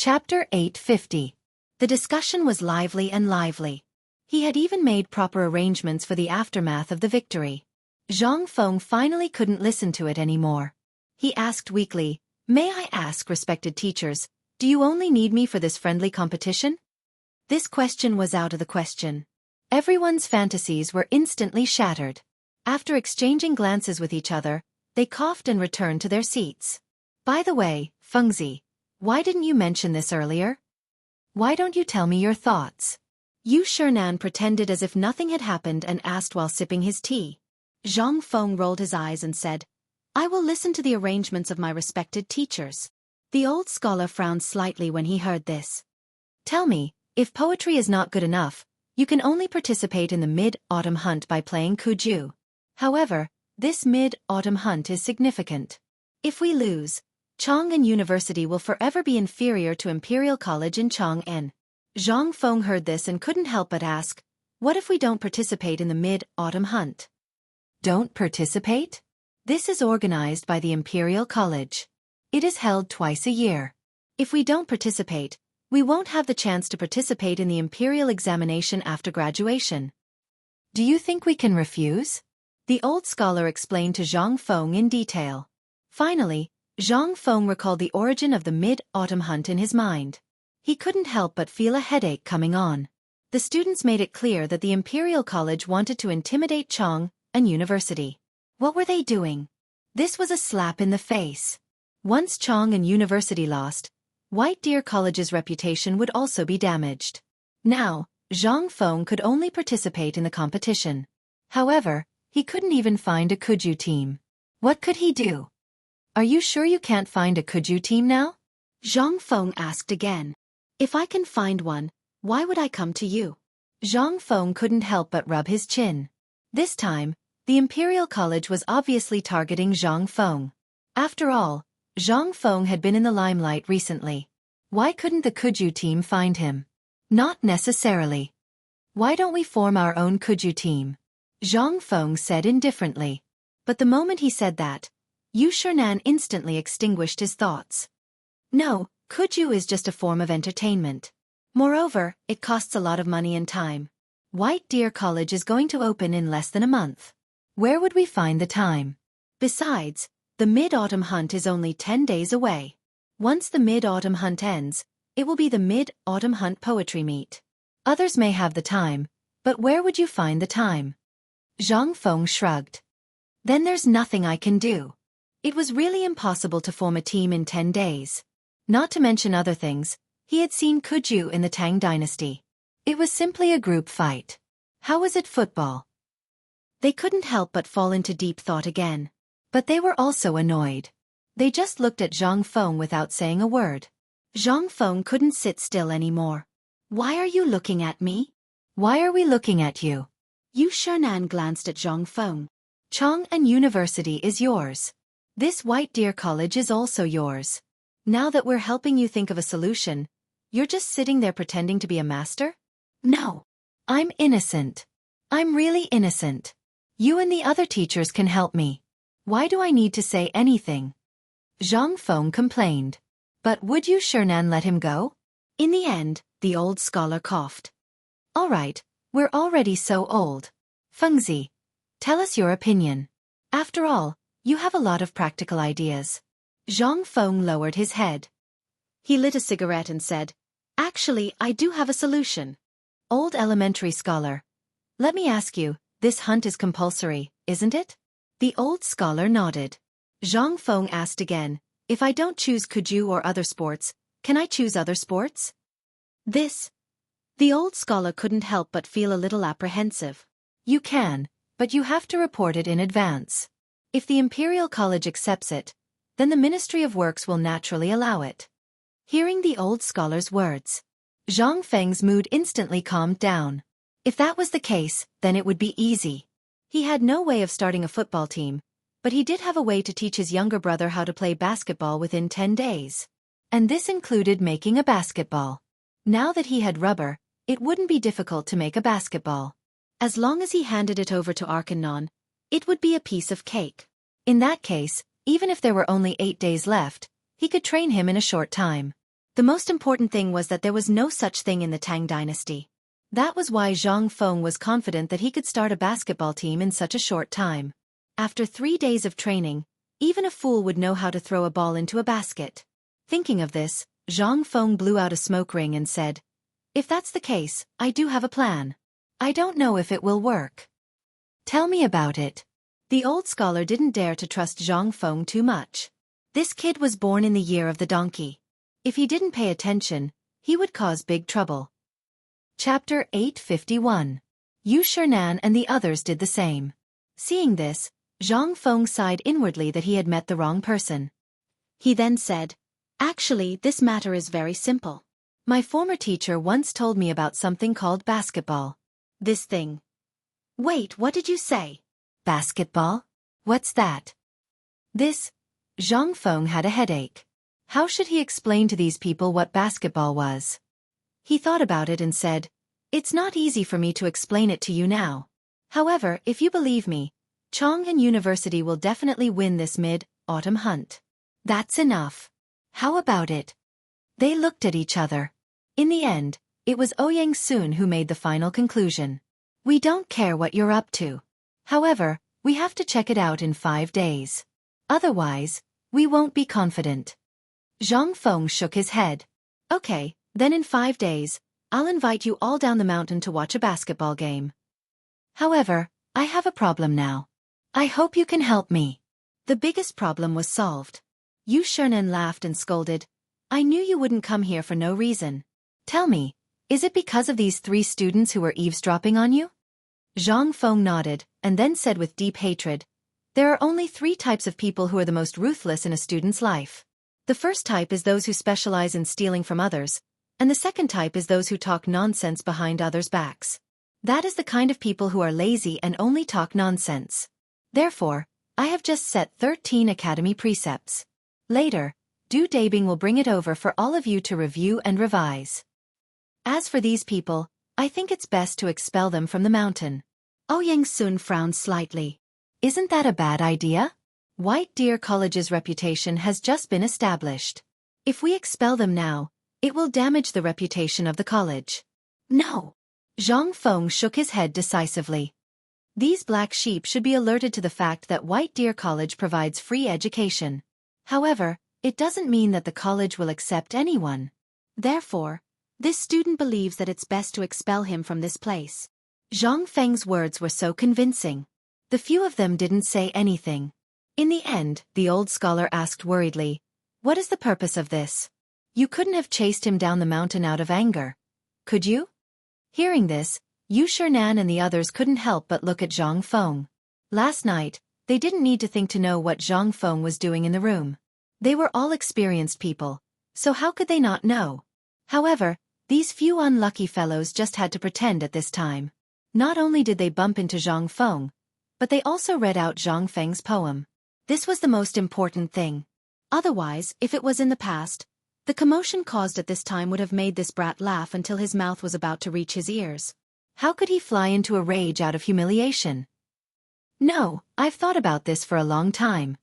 Chapter 850. The discussion was lively and lively. He had even made proper arrangements for the aftermath of the victory. Zhang Feng finally couldn't listen to it anymore. He asked weakly, "May I ask, respected teachers, do you only need me for this friendly competition?" This question was out of the question. Everyone's fantasies were instantly shattered. After exchanging glances with each other, they coughed and returned to their seats. "By the way, Fengzi, why didn't you mention this earlier? Why don't you tell me your thoughts?" Yu Shernan pretended as if nothing had happened and asked while sipping his tea. Zhang Feng rolled his eyes and said, "I will listen to the arrangements of my respected teachers." The old scholar frowned slightly when he heard this. "Tell me, if poetry is not good enough, you can only participate in the mid-autumn hunt by playing Kuju. However, this mid-autumn hunt is significant. If we lose, Chang'an University will forever be inferior to Imperial College in Chang'an." Zhang Feng heard this and couldn't help but ask, "What if we don't participate in the mid-autumn hunt?" "Don't participate?" "This is organized by the Imperial College. It is held twice a year. If we don't participate, we won't have the chance to participate in the Imperial examination after graduation. Do you think we can refuse?" The old scholar explained to Zhang Feng in detail. Finally, Zhang Feng recalled the origin of the mid-autumn hunt in his mind. He couldn't help but feel a headache coming on. The students made it clear that the Imperial College wanted to intimidate Chang'an University. What were they doing? This was a slap in the face. Once Chang'an University lost, White Deer College's reputation would also be damaged. Now, Zhang Feng could only participate in the competition. However, he couldn't even find a Kuju team. What could he do? "Are you sure you can't find a Kuju team now?" Zhang Feng asked again. "If I can find one, why would I come to you?" Zhang Feng couldn't help but rub his chin. This time, the Imperial College was obviously targeting Zhang Feng. After all, Zhang Feng had been in the limelight recently. Why couldn't the Kuju team find him? "Not necessarily. Why don't we form our own Kuju team?" Zhang Feng said indifferently. But the moment he said that, Yu Shernan instantly extinguished his thoughts. "No, Kuju is just a form of entertainment. Moreover, it costs a lot of money and time. White Deer College is going to open in less than a month. Where would we find the time? Besides, the mid-autumn hunt is only 10 days away. Once the mid-autumn hunt ends, it will be the mid-autumn hunt poetry meet. Others may have the time, but where would you find the time?" Zhang Feng shrugged. "Then there's nothing I can do." It was really impossible to form a team in 10 days. Not to mention other things, he had seen Kuju in the Tang dynasty. It was simply a group fight. How was it football? They couldn't help but fall into deep thought again. But they were also annoyed. They just looked at Zhang Feng without saying a word. Zhang Feng couldn't sit still anymore. "Why are you looking at me?" "Why are we looking at you?" Yu Shernan glanced at Zhang Feng. "Chang'an University is yours. This White Deer College is also yours. Now that we're helping you think of a solution, you're just sitting there pretending to be a master?" "No. I'm innocent. I'm really innocent. You and the other teachers can help me. Why do I need to say anything?" Zhang Feng complained. But would Yu Shernan let him go? In the end, the old scholar coughed. "All right, we're already so old. Fengzi, tell us your opinion. After all, you have a lot of practical ideas." Zhang Feng lowered his head. He lit a cigarette and said, "Actually, I do have a solution. Old elementary scholar. Let me ask you, this hunt is compulsory, isn't it?" The old scholar nodded. Zhang Feng asked again, "If I don't choose Kuju or other sports, can I choose other sports?" The old scholar couldn't help but feel a little apprehensive. "You can, but you have to report it in advance. If the Imperial College accepts it, then the Ministry of Works will naturally allow it." Hearing the old scholar's words, Zhang Feng's mood instantly calmed down. If that was the case, then it would be easy. He had no way of starting a football team, but he did have a way to teach his younger brother how to play basketball within 10 days. And this included making a basketball. Now that he had rubber, it wouldn't be difficult to make a basketball. As long as he handed it over to Arkanon, it would be a piece of cake. In that case, even if there were only 8 days left, he could train him in a short time. The most important thing was that there was no such thing in the Tang dynasty. That was why Zhang Feng was confident that he could start a basketball team in such a short time. After 3 days of training, even a fool would know how to throw a ball into a basket. Thinking of this, Zhang Feng blew out a smoke ring and said, "If that's the case, I do have a plan. I don't know if it will work." "Tell me about it." The old scholar didn't dare to trust Zhang Feng too much. This kid was born in the year of the donkey. If he didn't pay attention, he would cause big trouble. Chapter 851. Yu Shernan and the others did the same. Seeing this, Zhang Feng sighed inwardly that he had met the wrong person. He then said, "Actually, this matter is very simple. My former teacher once told me about something called basketball. This thing." "Wait, what did you say?" "Basketball? What's that?" Zhang Feng had a headache. How should he explain to these people what basketball was? He thought about it and said, "It's not easy for me to explain it to you now. However, if you believe me, Chong'an University will definitely win this mid-autumn hunt. That's enough. How about it?" They looked at each other. In the end, it was Ouyang Sun who made the final conclusion. "We don't care what you're up to. However, we have to check it out in 5 days. Otherwise, we won't be confident." Zhang Feng shook his head. "Okay, then in 5 days, I'll invite you all down the mountain to watch a basketball game. However, I have a problem now. I hope you can help me." The biggest problem was solved. Yu Shernan laughed and scolded, "I knew you wouldn't come here for no reason. Tell me, is it because of these 3 students who were eavesdropping on you?" Zhang Feng nodded, and then said with deep hatred, "There are only 3 types of people who are the most ruthless in a student's life. The first type is those who specialize in stealing from others, and the second type is those who talk nonsense behind others' backs. That is the kind of people who are lazy and only talk nonsense. Therefore, I have just set 13 academy precepts. Later, Du Dabing will bring it over for all of you to review and revise. As for these people, I think it's best to expel them from the mountain." Ouyang Sun frowned slightly. "Isn't that a bad idea? White Deer College's reputation has just been established. If we expel them now, it will damage the reputation of the college." "No." Zhang Feng shook his head decisively. "These black sheep should be alerted to the fact that White Deer College provides free education. However, it doesn't mean that the college will accept anyone. Therefore, this student believes that it's best to expel him from this place." Zhang Feng's words were so convincing. The few of them didn't say anything. In the end, the old scholar asked worriedly, "What is the purpose of this? You couldn't have chased him down the mountain out of anger, could you?" Hearing this, Yu Shernan and the others couldn't help but look at Zhang Feng. Last night, they didn't need to think to know what Zhang Feng was doing in the room. They were all experienced people, so how could they not know? However, these few unlucky fellows just had to pretend at this time. Not only did they bump into Zhang Feng, but they also read out Zhang Feng's poem. This was the most important thing. Otherwise, if it was in the past, the commotion caused at this time would have made this brat laugh until his mouth was about to reach his ears. How could he fly into a rage out of humiliation? "No, I've thought about this for a long time."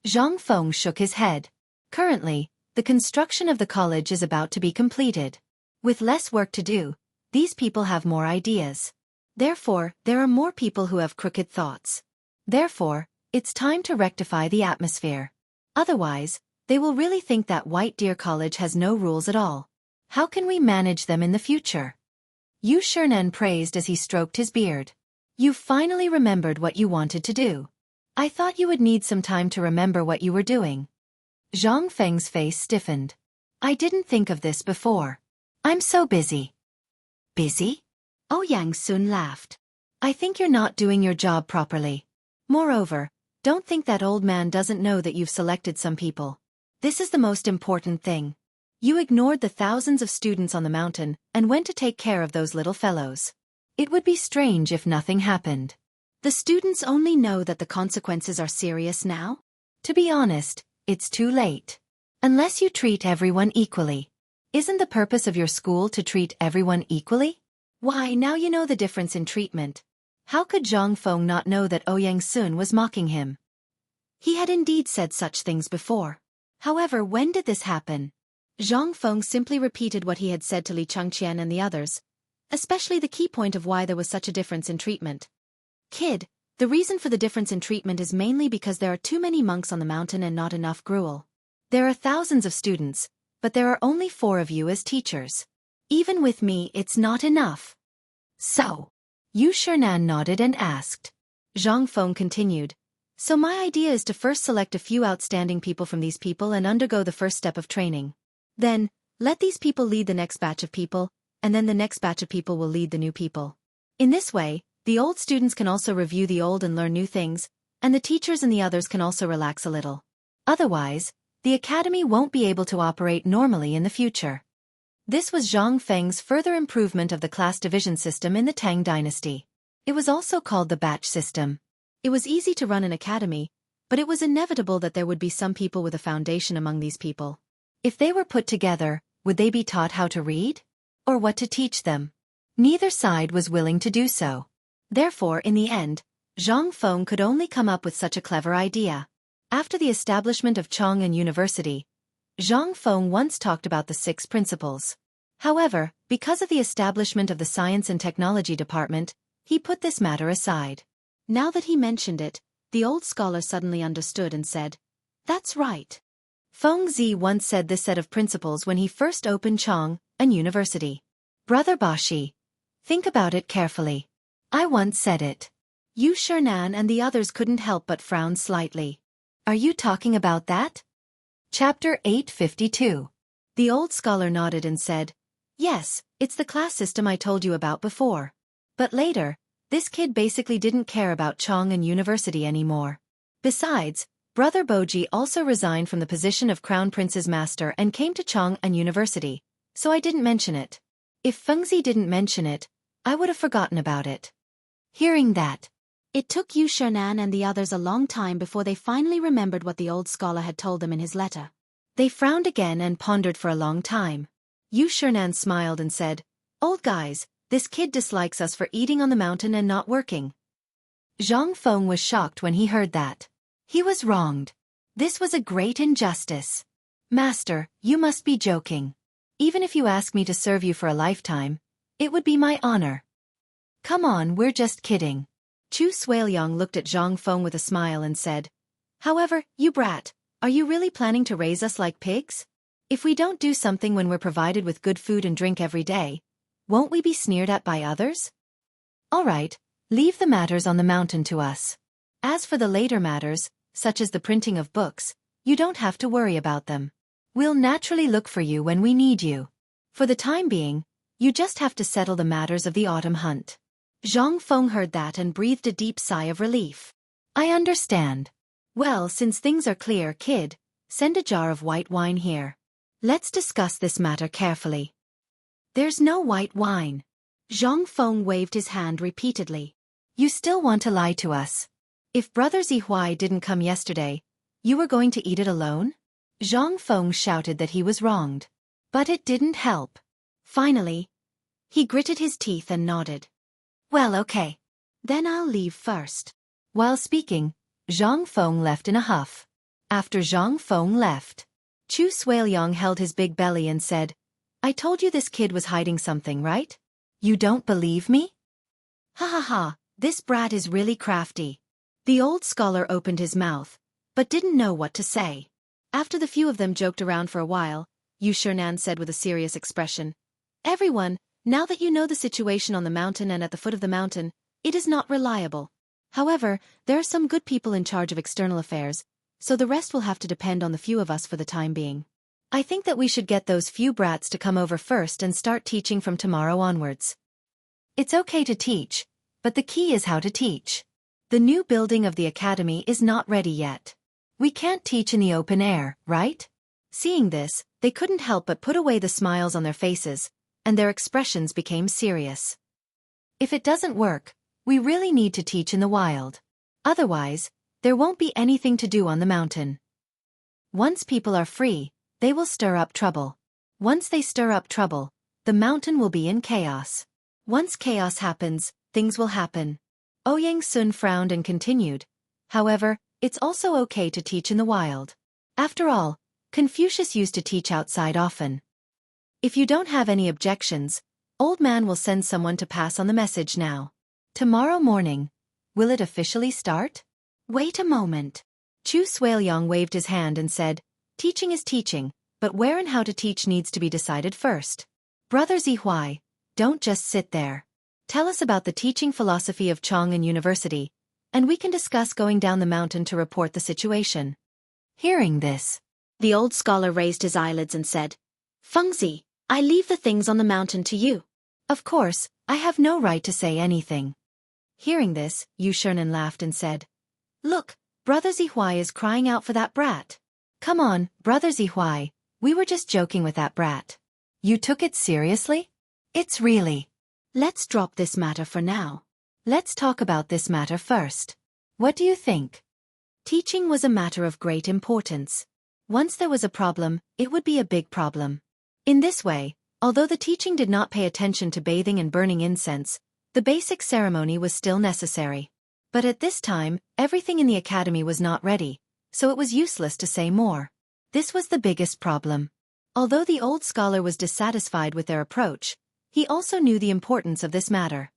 Zhang Feng shook his head. Currently, the construction of the college is about to be completed. With less work to do, these people have more ideas. Therefore, there are more people who have crooked thoughts. Therefore, it's time to rectify the atmosphere. Otherwise, they will really think that White Deer College has no rules at all. How can we manage them in the future?" Yu Shernan praised as he stroked his beard. "You finally remembered what you wanted to do. I thought you would need some time to remember what you were doing." Zhang Feng's face stiffened. "I didn't think of this before. I'm so busy." "Busy?" Ouyang Sun laughed. "I think you're not doing your job properly. Moreover, don't think that old man doesn't know that you've selected some people. This is the most important thing. You ignored the thousands of students on the mountain and went to take care of those little fellows. It would be strange if nothing happened. The students only know that the consequences are serious now. To be honest, it's too late. Unless you treat everyone equally. Isn't the purpose of your school to treat everyone equally? Why, now you know the difference in treatment." How could Zhang Feng not know that Ouyang Sun was mocking him? He had indeed said such things before. However, when did this happen? Zhang Feng simply repeated what he had said to Li Changqian and the others, especially the key point of why there was such a difference in treatment. Kid, the reason for the difference in treatment is mainly because there are too many monks on the mountain and not enough gruel. There are thousands of students, but there are only 4 of you as teachers. Even with me, it's not enough. So, Yu Shernan nodded and asked. Zhang Feng continued. So my idea is to first select a few outstanding people from these people and undergo the first step of training. Then, let these people lead the next batch of people, and then the next batch of people will lead the new people. In this way, the old students can also review the old and learn new things, and the teachers and the others can also relax a little. Otherwise, the academy won't be able to operate normally in the future. This was Zhang Feng's further improvement of the class division system in the Tang dynasty. It was also called the batch system. It was easy to run an academy, but it was inevitable that there would be some people with a foundation among these people. If they were put together, would they be taught how to read? Or what to teach them? Neither side was willing to do so. Therefore, in the end, Zhang Feng could only come up with such a clever idea. After the establishment of Chang'an University, Zhang Feng once talked about the 6 principles. However, because of the establishment of the Science and Technology Department, he put this matter aside. Now that he mentioned it, the old scholar suddenly understood and said, "That's right." Feng Zi once said this set of principles when he first opened Chang'an University. Brother Bashi, think about it carefully. I once said it. Yu Shernan and the others couldn't help but frown slightly. Are you talking about that? Chapter 852. The old scholar nodded and said, "Yes, it's the class system I told you about before." But later, this kid basically didn't care about Chang'an University anymore. Besides, Brother Boji also resigned from the position of Crown Prince's master and came to Chang'an University, so I didn't mention it. If Fengzi didn't mention it, I would have forgotten about it. Hearing that, it took Yu Shernan and the others a long time before they finally remembered what the old scholar had told them in his letter. They frowned again and pondered for a long time. Yu Shernan smiled and said, "Old guys, this kid dislikes us for eating on the mountain and not working." Zhang Feng was shocked when he heard that. He was wronged. This was a great injustice. "Master, you must be joking. Even if you ask me to serve you for a lifetime, it would be my honor." "Come on, we're just kidding." Chu Suiliang looked at Zhang Feng with a smile and said, "However, you brat, are you really planning to raise us like pigs? If we don't do something when we're provided with good food and drink every day, won't we be sneered at by others? All right, leave the matters on the mountain to us. As for the later matters, such as the printing of books, you don't have to worry about them. We'll naturally look for you when we need you. For the time being, you just have to settle the matters of the autumn hunt." Zhang Feng heard that and breathed a deep sigh of relief. "I understand. Well, since things are clear, kid, send a jar of white wine here. Let's discuss this matter carefully." "There's no white wine." Zhang Feng waved his hand repeatedly. "You still want to lie to us? If Brother Zihuai didn't come yesterday, you were going to eat it alone?" Zhang Feng shouted that he was wronged. But it didn't help. Finally, he gritted his teeth and nodded. "Well, okay. Then I'll leave first." While speaking, Zhang Feng left in a huff. After Zhang Feng left, Chu Suiliang held his big belly and said, "I told you this kid was hiding something, right? You don't believe me? Ha ha ha, this brat is really crafty." The old scholar opened his mouth, but didn't know what to say. After the few of them joked around for a while, Yu Shernan said with a serious expression, "Everyone, now that you know the situation on the mountain and at the foot of the mountain, it is not reliable. However, there are some good people in charge of external affairs, so the rest will have to depend on the few of us for the time being. I think that we should get those few brats to come over first and start teaching from tomorrow onwards. It's okay to teach, but the key is how to teach. The new building of the academy is not ready yet. We can't teach in the open air, right?" Seeing this, they couldn't help but put away the smiles on their faces, and their expressions became serious. "If it doesn't work, we really need to teach in the wild. Otherwise, there won't be anything to do on the mountain. Once people are free, they will stir up trouble. Once they stir up trouble, the mountain will be in chaos. Once chaos happens, things will happen." Ouyang Sun frowned and continued, "However, it's also okay to teach in the wild. After all, Confucius used to teach outside often. If you don't have any objections, old man will send someone to pass on the message now. Tomorrow morning. Will it officially start? Wait a moment. Chu Suiliang waved his hand and said, teaching is teaching, but where and how to teach needs to be decided first. Brother Zihuai, don't just sit there. Tell us about the teaching philosophy of Chang'an University, and we can discuss going down the mountain to report the situation. Hearing this, the old scholar raised his eyelids and said, Fengzi, I leave the things on the mountain to you. Of course, I have no right to say anything. Hearing this, Yu Shernan laughed and said, Look, Brother Zihuai is crying out for that brat. Come on, Brother Zihuai, we were just joking with that brat. You took it seriously? It's really. Let's drop this matter for now. Let's talk about this matter first. What do you think? Teaching was a matter of great importance. Once there was a problem, it would be a big problem. In this way, although the teaching did not pay attention to bathing and burning incense, the basic ceremony was still necessary. But at this time, everything in the academy was not ready, so it was useless to say more. This was the biggest problem. Although the old scholar was dissatisfied with their approach, he also knew the importance of this matter.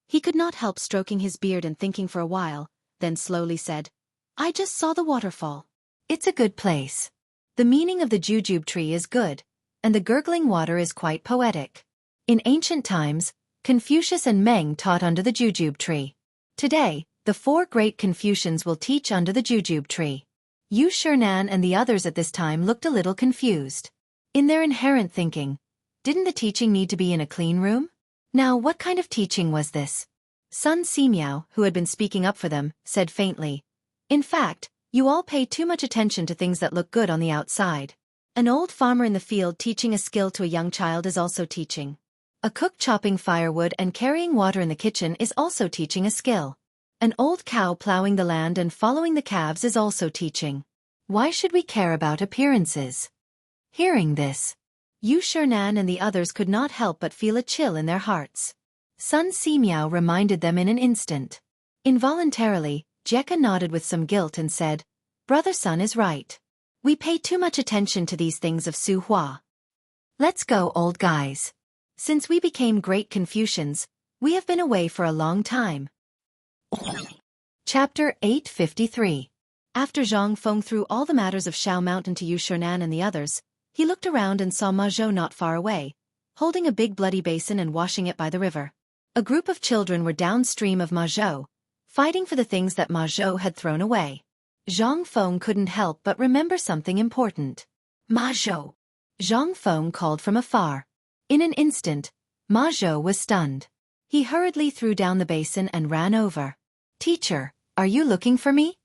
He could not help stroking his beard and thinking for a while, then slowly said, I just saw the waterfall. It's a good place. The meaning of the jujube tree is good, and the gurgling water is quite poetic. In ancient times, Confucius and Meng taught under the jujube tree. Today, the four great Confucians will teach under the jujube tree. Yu Shernan and the others at this time looked a little confused. In their inherent thinking, didn't the teaching need to be in a clean room? Now what kind of teaching was this? Sun Simiao, who had been speaking up for them, said faintly, In fact, you all pay too much attention to things that look good on the outside. An old farmer in the field teaching a skill to a young child is also teaching. A cook chopping firewood and carrying water in the kitchen is also teaching a skill. An old cow plowing the land and following the calves is also teaching. Why should we care about appearances? Hearing this, Yu Shernan and the others could not help but feel a chill in their hearts. Sun Simiao reminded them in an instant. Involuntarily, Jekka nodded with some guilt and said, Brother Sun is right. We pay too much attention to these things of Su Hua. Let's go, old guys. Since we became great Confucians, we have been away for a long time. Chapter 853. After Zhang Feng threw all the matters of Shao Mountain to Yu Shernan and the others, he looked around and saw Ma Zhou not far away, holding a big bloody basin and washing it by the river. A group of children were downstream of Ma Zhou, fighting for the things that Ma Zhou had thrown away. Zhang Feng couldn't help but remember something important. Ma Zhou! Zhang Feng called from afar. In an instant, Ma Zhou was stunned. He hurriedly threw down the basin and ran over. Teacher, are you looking for me?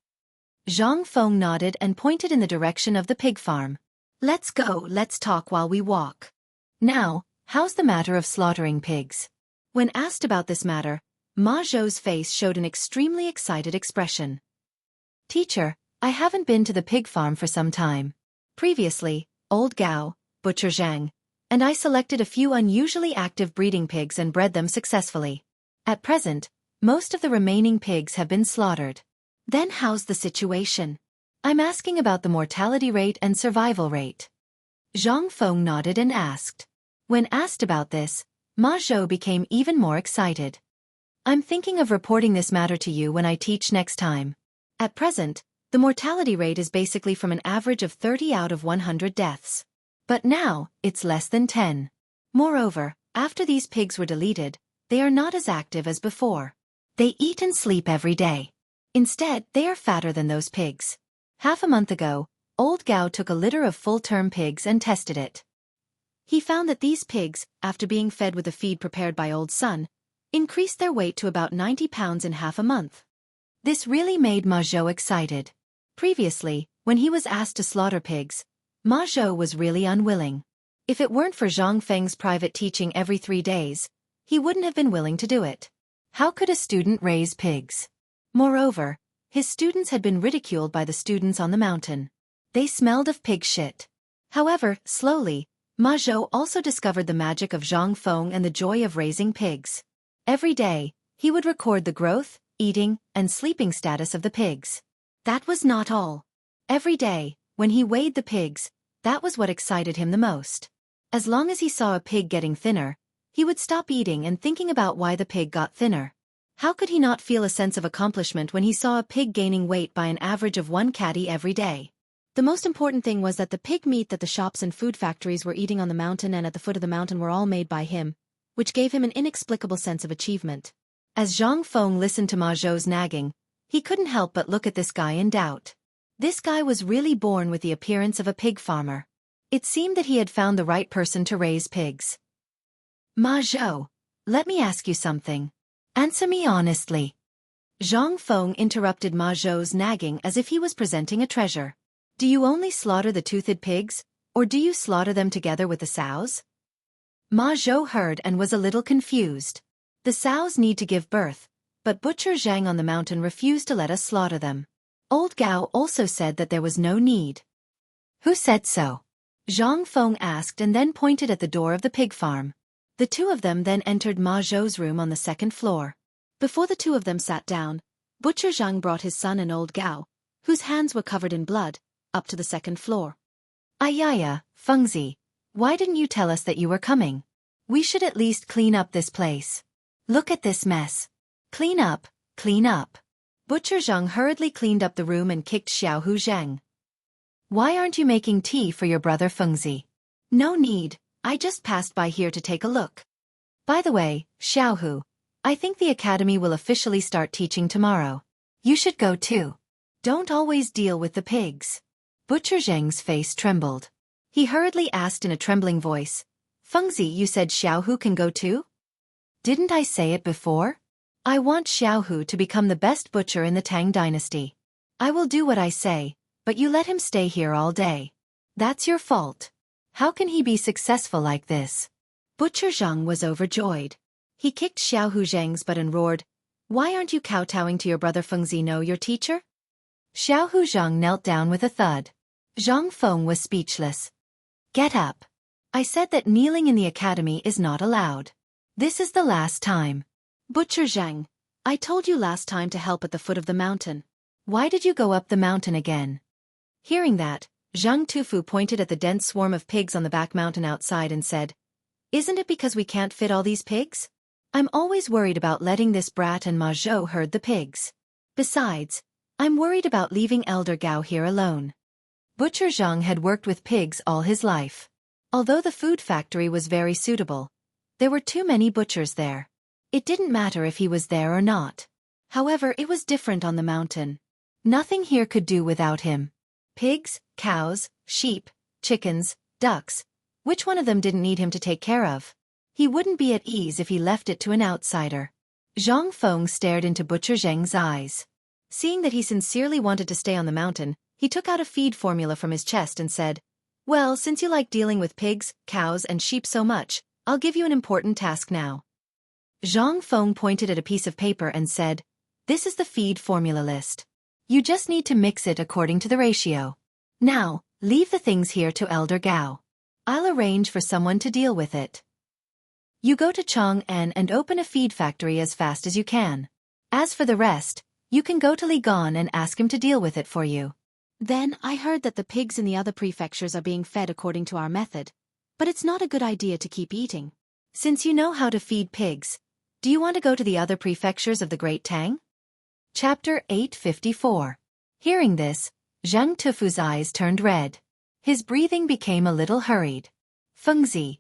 Zhang Feng nodded and pointed in the direction of the pig farm. Let's go, let's talk while we walk. Now, how's the matter of slaughtering pigs? When asked about this matter, Ma Zhou's face showed an extremely excited expression. Teacher, I haven't been to the pig farm for some time. Previously, old Gao, Butcher Zhang, and I selected a few unusually active breeding pigs and bred them successfully. At present, most of the remaining pigs have been slaughtered. Then how's the situation? I'm asking about the mortality rate and survival rate. Zhang Feng nodded and asked. When asked about this, Ma Zhou became even more excited. I'm thinking of reporting this matter to you when I teach next time. At present, the mortality rate is basically from an average of 30 out of 100 deaths. But now, it's less than 10. Moreover, after these pigs were deleted, they are not as active as before. They eat and sleep every day. Instead, they are fatter than those pigs. Half a month ago, old Gao took a litter of full-term pigs and tested it. He found that these pigs, after being fed with the feed prepared by old Sun, increased their weight to about 90 pounds in half a month. This really made Ma Zhou excited. Previously, when he was asked to slaughter pigs, Ma Zhou was really unwilling. If it weren't for Zhang Feng's private teaching every 3 days, he wouldn't have been willing to do it. How could a student raise pigs? Moreover, his students had been ridiculed by the students on the mountain. They smelled of pig shit. However, slowly, Ma Zhou also discovered the magic of Zhang Feng and the joy of raising pigs. Every day, he would record the growth, eating, and sleeping status of the pigs. That was not all. Every day, When he weighed the pigs, that was what excited him the most. As long as he saw a pig getting thinner, he would stop eating and thinking about why the pig got thinner. How could he not feel a sense of accomplishment when he saw a pig gaining weight by an average of 1 kg every day? The most important thing was that the pig meat that the shops and food factories were eating on the mountain and at the foot of the mountain were all made by him, which gave him an inexplicable sense of achievement. As Zhang Feng listened to Ma Zhou's nagging, he couldn't help but look at this guy in doubt. This guy was really born with the appearance of a pig farmer. It seemed that he had found the right person to raise pigs. Ma Zhou, let me ask you something. Answer me honestly. Zhang Feng interrupted Ma Zhou's nagging as if he was presenting a treasure. Do you only slaughter the toothed pigs, or do you slaughter them together with the sows? Ma Zhou heard and was a little confused. The sows need to give birth, but Butcher Zhang on the mountain refused to let us slaughter them. Old Gao also said that there was no need. Who said so? Zhang Feng asked and then pointed at the door of the pig farm. The two of them then entered Ma Zhou's room on the second floor. Before the two of them sat down, Butcher Zhang brought his son and Old Gao, whose hands were covered in blood, up to the second floor. Ayaya, Fengzi, why didn't you tell us that you were coming? We should at least clean up this place. Look at this mess. Clean up, clean up. Butcher Zhang hurriedly cleaned up the room and kicked Xiaohu Zhang. Why aren't you making tea for your brother Fengzi? No need, I just passed by here to take a look. By the way, Xiaohu, I think the academy will officially start teaching tomorrow. You should go too. Don't always deal with the pigs. Butcher Zhang's face trembled. He hurriedly asked in a trembling voice, Fengzi, you said Xiaohu can go too? Didn't I say it before? I want Xiaohu to become the best butcher in the Tang dynasty. I will do what I say, but you let him stay here all day. That's your fault. How can he be successful like this? Butcher Zhang was overjoyed. He kicked Xiaohu Zhang's butt and roared, Why aren't you kowtowing to your brother Fengzi, no, your teacher? Xiaohu Zhang knelt down with a thud. Zhang Feng was speechless. Get up. I said that kneeling in the academy is not allowed. This is the last time. Butcher Zhang, I told you last time to help at the foot of the mountain. Why did you go up the mountain again? Hearing that, Zhang Tufu pointed at the dense swarm of pigs on the back mountain outside and said, Isn't it because we can't fit all these pigs? I'm always worried about letting this brat and Ma Zhou herd the pigs. Besides, I'm worried about leaving Elder Gao here alone. Butcher Zhang had worked with pigs all his life. Although the food factory was very suitable, there were too many butchers there. It didn't matter if he was there or not. However, it was different on the mountain. Nothing here could do without him. Pigs, cows, sheep, chickens, ducks. Which one of them didn't need him to take care of? He wouldn't be at ease if he left it to an outsider. Zhang Feng stared into Butcher Zhang's eyes. Seeing that he sincerely wanted to stay on the mountain, he took out a feed formula from his chest and said, Well, since you like dealing with pigs, cows, and sheep so much, I'll give you an important task now. Zhang Feng pointed at a piece of paper and said, This is the feed formula list. You just need to mix it according to the ratio. Now, leave the things here to Elder Gao. I'll arrange for someone to deal with it. You go to Chang'an and open a feed factory as fast as you can. As for the rest, you can go to Li Gan and ask him to deal with it for you. Then I heard that the pigs in the other prefectures are being fed according to our method, but it's not a good idea to keep eating. Since you know how to feed pigs, do you want to go to the other prefectures of the Great Tang? Chapter 854. Hearing this, Zhang Tufu's eyes turned red. His breathing became a little hurried. Fengzi,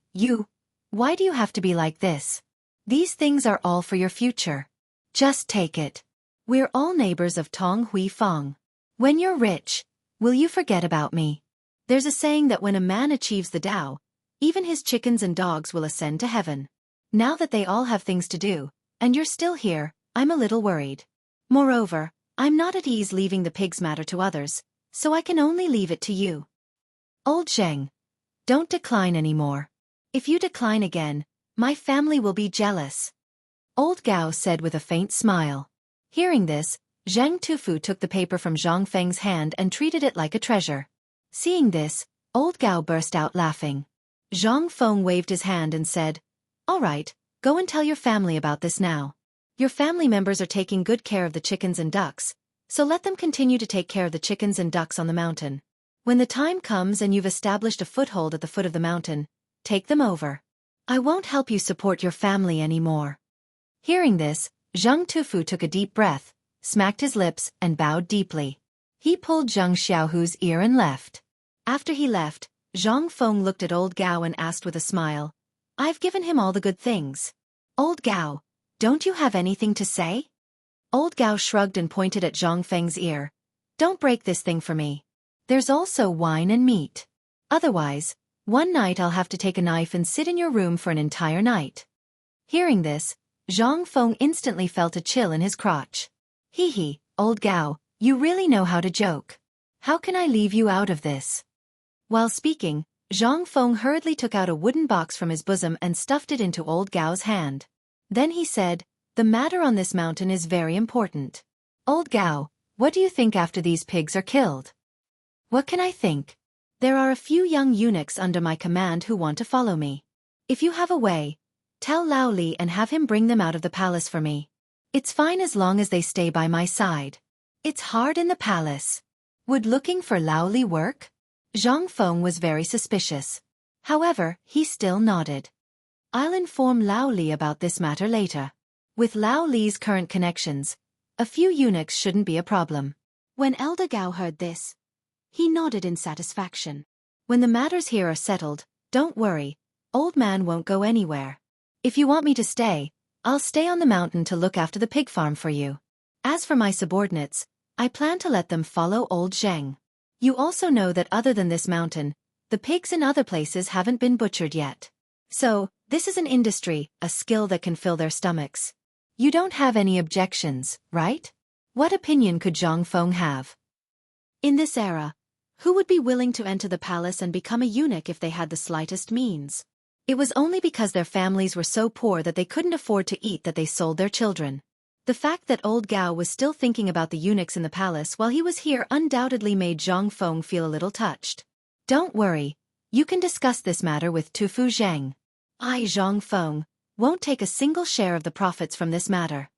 why do you have to be like this? These things are all for your future. Just take it. We're all neighbors of Tong Hui Fang. When you're rich, will you forget about me? There's a saying that when a man achieves the Tao, even his chickens and dogs will ascend to heaven. Now that they all have things to do, and you're still here, I'm a little worried. Moreover, I'm not at ease leaving the pigs matter to others, so I can only leave it to you. Old Zheng, don't decline anymore. If you decline again, my family will be jealous. Old Gao said with a faint smile. Hearing this, Zhang Tufu took the paper from Zhang Feng's hand and treated it like a treasure. Seeing this, Old Gao burst out laughing. Zhang Feng waved his hand and said, All right, go and tell your family about this now. Your family members are taking good care of the chickens and ducks, so let them continue to take care of the chickens and ducks on the mountain. When the time comes and you've established a foothold at the foot of the mountain, take them over. I won't help you support your family anymore." Hearing this, Zhang Tufu took a deep breath, smacked his lips, and bowed deeply. He pulled Zhang Xiaohu's ear and left. After he left, Zhang Feng looked at Old Gao and asked with a smile, "I've given him all the good things. Old Gao, don't you have anything to say?" Old Gao shrugged and pointed at Zhang Feng's ear. "Don't break this thing for me. There's also wine and meat. Otherwise, one night I'll have to take a knife and sit in your room for an entire night." Hearing this, Zhang Feng instantly felt a chill in his crotch. Hee, Old Gao, you really know how to joke. How can I leave you out of this?" While speaking, Zhang Feng hurriedly took out a wooden box from his bosom and stuffed it into Old Gao's hand. Then he said, "The matter on this mountain is very important. Old Gao, what do you think after these pigs are killed?" "What can I think? There are a few young eunuchs under my command who want to follow me. If you have a way, tell Lao Li and have him bring them out of the palace for me. It's fine as long as they stay by my side. It's hard in the palace. Would looking for Lao Li work?" Zhang Feng was very suspicious. However, he still nodded. "I'll inform Lao Li about this matter later. With Lao Li's current connections, a few eunuchs shouldn't be a problem." When Elder Gao heard this, he nodded in satisfaction. "When the matters here are settled, don't worry, old man won't go anywhere. If you want me to stay, I'll stay on the mountain to look after the pig farm for you. As for my subordinates, I plan to let them follow old Zheng. You also know that other than this mountain, the pigs in other places haven't been butchered yet. So, this is an industry, a skill that can fill their stomachs. You don't have any objections, right?" What opinion could Zhang Feng have? In this era, who would be willing to enter the palace and become a eunuch if they had the slightest means? It was only because their families were so poor that they couldn't afford to eat that they sold their children. The fact that Old Gao was still thinking about the eunuchs in the palace while he was here undoubtedly made Zhang Feng feel a little touched. "Don't worry, you can discuss this matter with Tufu Zheng. I, Zhang Feng, won't take a single share of the profits from this matter."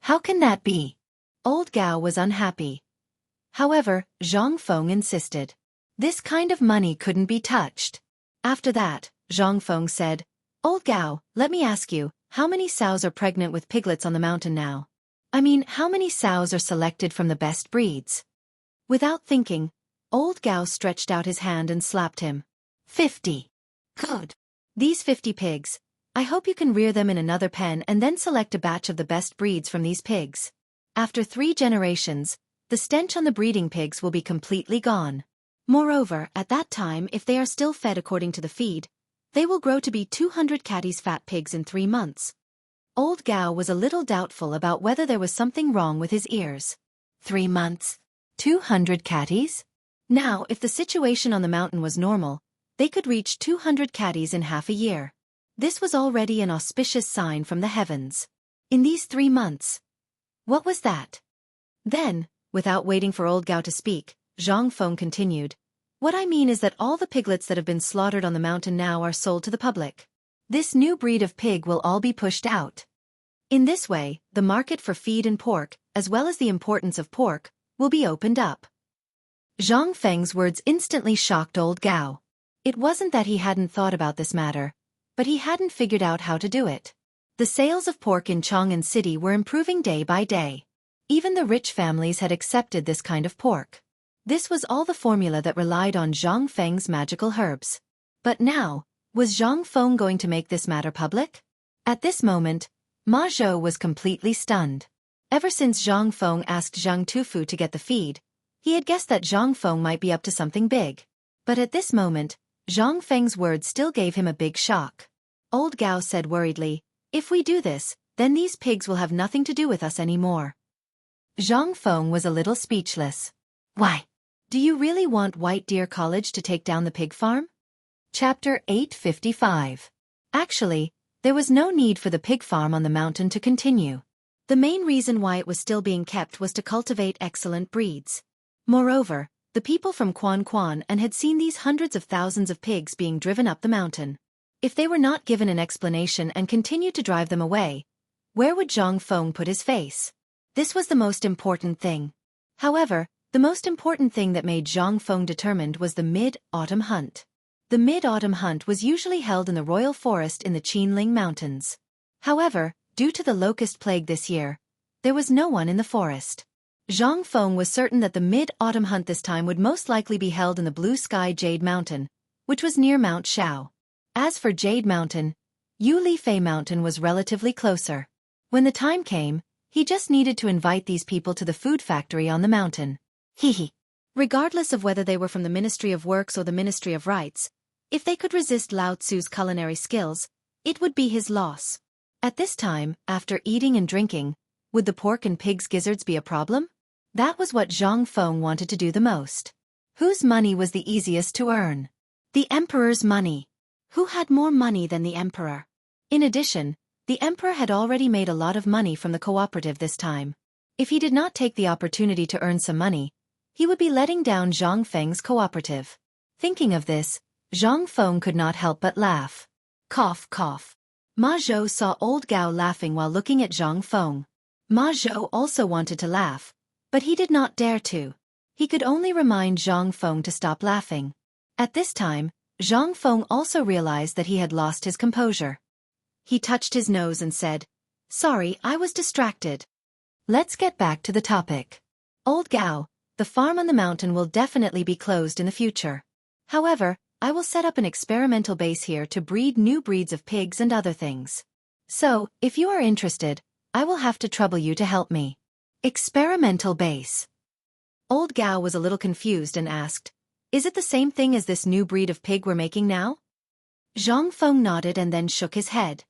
"How can that be?" Old Gao was unhappy. However, Zhang Feng insisted. This kind of money couldn't be touched. After that, Zhang Feng said, "Old Gao, let me ask you, how many sows are pregnant with piglets on the mountain now? I mean, how many sows are selected from the best breeds?" Without thinking, Old Gao stretched out his hand and slapped him. 50. Good. These 50 pigs. I hope you can rear them in another pen and then select a batch of the best breeds from these pigs. After 3 generations, the stench on the breeding pigs will be completely gone. Moreover, at that time, if they are still fed according to the feed, they will grow to be 200 catties fat pigs in 3 months. Old Gao was a little doubtful about whether there was something wrong with his ears. 3 months? 200 catties? Now, if the situation on the mountain was normal, they could reach 200 catties in half a year. This was already an auspicious sign from the heavens. In these 3 months. What was that? Then, without waiting for Old Gao to speak, Zhang Feng continued. "What I mean is that all the piglets that have been slaughtered on the mountain now are sold to the public. This new breed of pig will all be pushed out. In this way, the market for feed and pork, as well as the importance of pork, will be opened up." Zhang Feng's words instantly shocked Old Gao. It wasn't that he hadn't thought about this matter, but he hadn't figured out how to do it. The sales of pork in Chang'an City were improving day by day. Even the rich families had accepted this kind of pork. This was all the formula that relied on Zhang Feng's magical herbs. But now, was Zhang Feng going to make this matter public? At this moment, Ma Zhou was completely stunned. Ever since Zhang Feng asked Zhang Tufu to get the feed, he had guessed that Zhang Feng might be up to something big. But at this moment, Zhang Feng's words still gave him a big shock. Old Gao said worriedly, "If we do this, then these pigs will have nothing to do with us anymore." Zhang Feng was a little speechless. "Why? Do you really want White Deer College to take down the pig farm?" Chapter 855. Actually, there was no need for the pig farm on the mountain to continue. The main reason why it was still being kept was to cultivate excellent breeds. Moreover, the people from Quan and had seen these hundreds of thousands of pigs being driven up the mountain. If they were not given an explanation and continued to drive them away, where would Zhang Feng put his face? This was the most important thing. However, The most important thing that made Zhang Feng determined was the mid-autumn hunt. The mid-autumn hunt was usually held in the royal forest in the Qinling Mountains. However, due to the locust plague this year, there was no one in the forest. Zhang Feng was certain that the mid-autumn hunt this time would most likely be held in the blue sky Jade Mountain, which was near Mount Shao. As for Jade Mountain, Yuli Fei Mountain was relatively closer. When the time came, he just needed to invite these people to the food factory on the mountain. Hehe. Regardless of whether they were from the Ministry of Works or the Ministry of Rites, if they could resist Lao Tzu's culinary skills, it would be his loss. At this time, after eating and drinking, would the pork and pig's gizzards be a problem? That was what Zhang Feng wanted to do the most. Whose money was the easiest to earn? The emperor's money. Who had more money than the emperor? In addition, the emperor had already made a lot of money from the cooperative this time. If he did not take the opportunity to earn some money, he would be letting down Zhang Feng's cooperative. Thinking of this, Zhang Feng could not help but laugh. Cough, cough. Ma Zhou saw old Gao laughing while looking at Zhang Feng. Ma Zhou also wanted to laugh, but he did not dare to. He could only remind Zhang Feng to stop laughing. At this time, Zhang Feng also realized that he had lost his composure. He touched his nose and said, "Sorry, I was distracted." Let's get back to the topic. Old Gao, the farm on the mountain will definitely be closed in the future. However, I will set up an experimental base here to breed new breeds of pigs and other things. So, if you are interested, I will have to trouble you to help me. Experimental base. Old Gao was a little confused and asked, "Is it the same thing as this new breed of pig we're making now?" Zhang Feng nodded and then shook his head.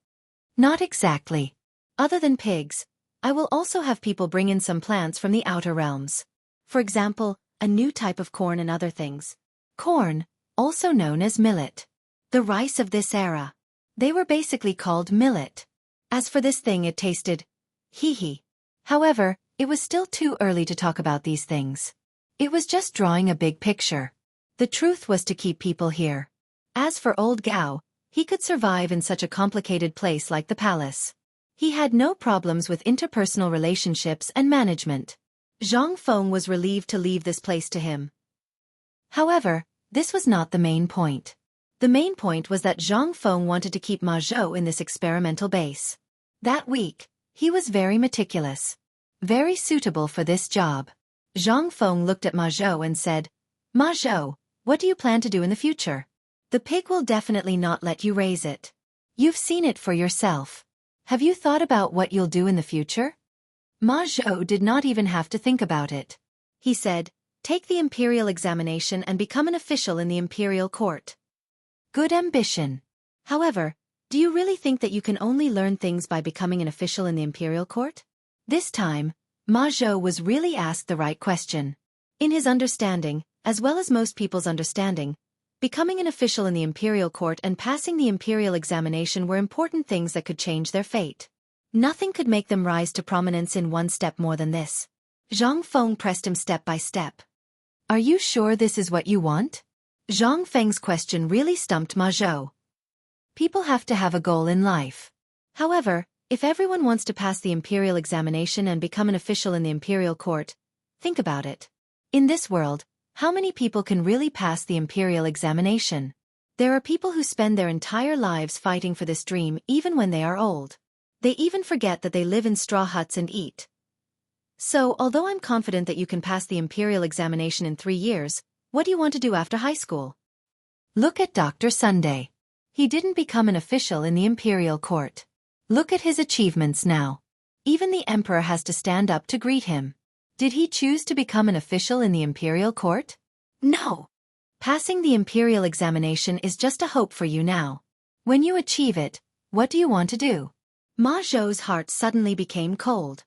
Not exactly. Other than pigs, I will also have people bring in some plants from the outer realms. For example, a new type of corn and other things. Corn, also known as millet. The rice of this era. They were basically called millet. As for this thing, it tasted hee. However, it was still too early to talk about these things. It was just drawing a big picture. The truth was to keep people here. As for old Gao, he could survive in such a complicated place like the palace. He had no problems with interpersonal relationships and management. Zhang Feng was relieved to leave this place to him. However, this was not the main point. The main point was that Zhang Feng wanted to keep Ma Zhou in this experimental base. That week, he was very meticulous. Very suitable for this job. Zhang Feng looked at Ma Zhou and said, "Ma Zhou, what do you plan to do in the future? The pig will definitely not let you raise it. You've seen it for yourself. Have you thought about what you'll do in the future?" Ma Zhou did not even have to think about it. He said, "Take the imperial examination and become an official in the imperial court." Good ambition. However, do you really think that you can only learn things by becoming an official in the imperial court? This time, Ma Zhou was really asked the right question. In his understanding, as well as most people's understanding, becoming an official in the imperial court and passing the imperial examination were important things that could change their fate. Nothing could make them rise to prominence in one step more than this. Zhang Feng pressed him step by step. "Are you sure this is what you want?" Zhang Feng's question really stumped Ma Zhou. People have to have a goal in life. However, if everyone wants to pass the imperial examination and become an official in the imperial court, think about it. In this world, how many people can really pass the imperial examination? There are people who spend their entire lives fighting for this dream even when they are old. They even forget that they live in straw huts and eat. So, although I'm confident that you can pass the imperial examination in 3 years, what do you want to do after high school? Look at Dr. Sunday. He didn't become an official in the imperial court. Look at his achievements now. Even the emperor has to stand up to greet him. Did he choose to become an official in the imperial court? No. Passing the imperial examination is just a hope for you now. When you achieve it, what do you want to do? Ma Zhou's heart suddenly became cold.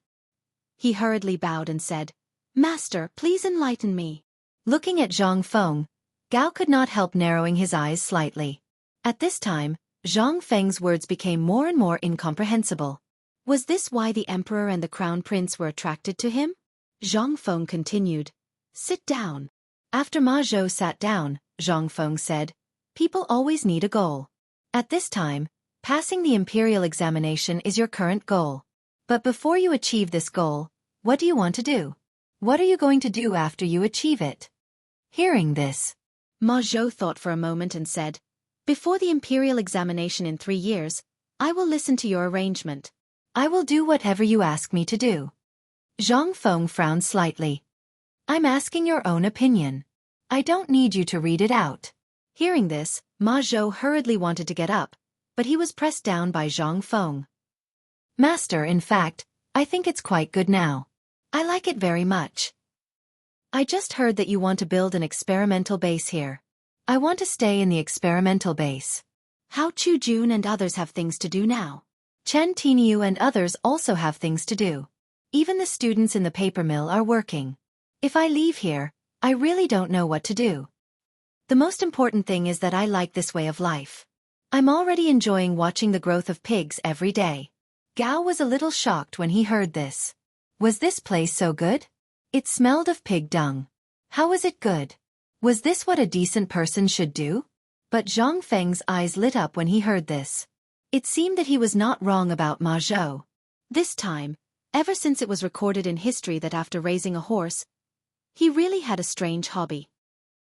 He hurriedly bowed and said, "Master, please enlighten me." Looking at Zhang Feng, Gao could not help narrowing his eyes slightly. At this time, Zhang Feng's words became more and more incomprehensible. Was this why the emperor and the crown prince were attracted to him? Zhang Feng continued, "Sit down." After Ma Zhou sat down, Zhang Feng said, "People always need a goal. At this time, passing the imperial examination is your current goal. But before you achieve this goal, what do you want to do?" What are you going to do after you achieve it? Hearing this, Ma Zhou thought for a moment and said, before the imperial examination in 3 years, I will listen to your arrangement. I will do whatever you ask me to do. Zhang Feng frowned slightly. I'm asking your own opinion. I don't need you to read it out. Hearing this, Ma Zhou hurriedly wanted to get up, but he was pressed down by Zhang Feng. Master, in fact, I think it's quite good now. I like it very much. I just heard that you want to build an experimental base here. I want to stay in the experimental base. Hao Chu-jun and others have things to do now. Chen Tiniu and others also have things to do. Even the students in the paper mill are working. If I leave here, I really don't know what to do. The most important thing is that I like this way of life. I'm already enjoying watching the growth of pigs every day. Gao was a little shocked when he heard this. Was this place so good? It smelled of pig dung. How was it good? Was this what a decent person should do? But Zhang Feng's eyes lit up when he heard this. It seemed that he was not wrong about Ma Zhou. This time, ever since it was recorded in history that after raising a horse, he really had a strange hobby.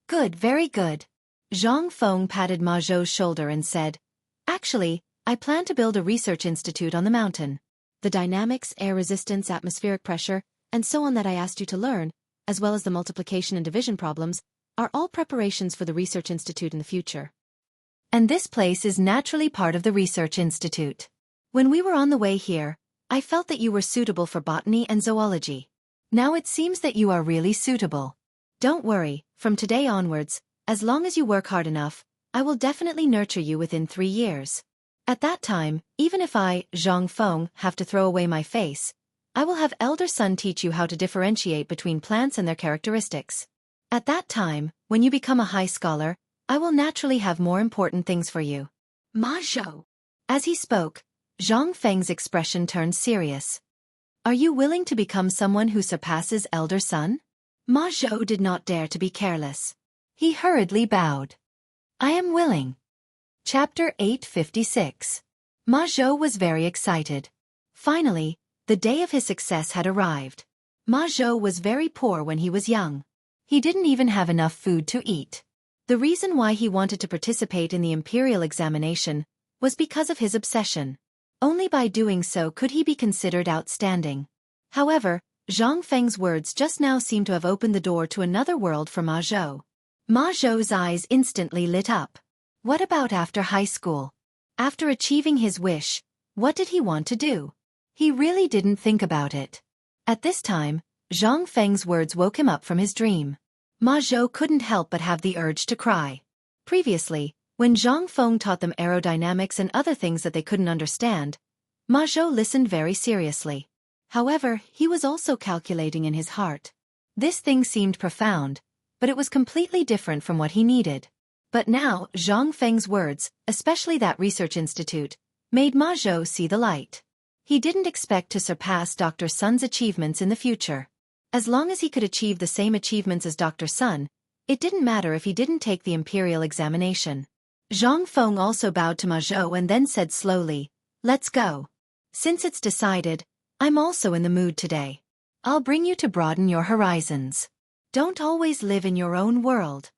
Good, very good. Zhang Feng patted Ma Zhou's shoulder and said, actually, I plan to build a research institute on the mountain. The dynamics, air resistance, atmospheric pressure, and so on that I asked you to learn, as well as the multiplication and division problems, are all preparations for the research institute in the future. And this place is naturally part of the research institute. When we were on the way here, I felt that you were suitable for botany and zoology. Now it seems that you are really suitable. Don't worry, from today onwards, as long as you work hard enough, I will definitely nurture you within 3 years. At that time, even if I, Zhang Feng, have to throw away my face, I will have elder son teach you how to differentiate between plants and their characteristics. At that time, when you become a high scholar, I will naturally have more important things for you. Ma Zhou. As he spoke, Zhang Feng's expression turned serious. Are you willing to become someone who surpasses elder son? Ma Zhou did not dare to be careless. He hurriedly bowed. I am willing. Chapter 856. Ma Zhou was very excited. Finally, the day of his success had arrived. Ma Zhou was very poor when he was young. He didn't even have enough food to eat. The reason why he wanted to participate in the imperial examination was because of his obsession. Only by doing so could he be considered outstanding. However, Zhang Feng's words just now seemed to have opened the door to another world for Ma Zhou. Ma Zhou's eyes instantly lit up. What about after high school? After achieving his wish, what did he want to do? He really didn't think about it. At this time, Zhang Feng's words woke him up from his dream. Ma Zhou couldn't help but have the urge to cry. Previously, when Zhang Feng taught them aerodynamics and other things that they couldn't understand, Ma Zhou listened very seriously. However, he was also calculating in his heart. This thing seemed profound, but it was completely different from what he needed. But now, Zhang Feng's words, especially that research institute, made Ma Zhou see the light. He didn't expect to surpass Dr. Sun's achievements in the future. As long as he could achieve the same achievements as Dr. Sun, it didn't matter if he didn't take the imperial examination. Zhang Feng also bowed to Ma Zhou and then said slowly, let's go. Since it's decided, I'm also in the mood today. I'll bring you to broaden your horizons. Don't always live in your own world.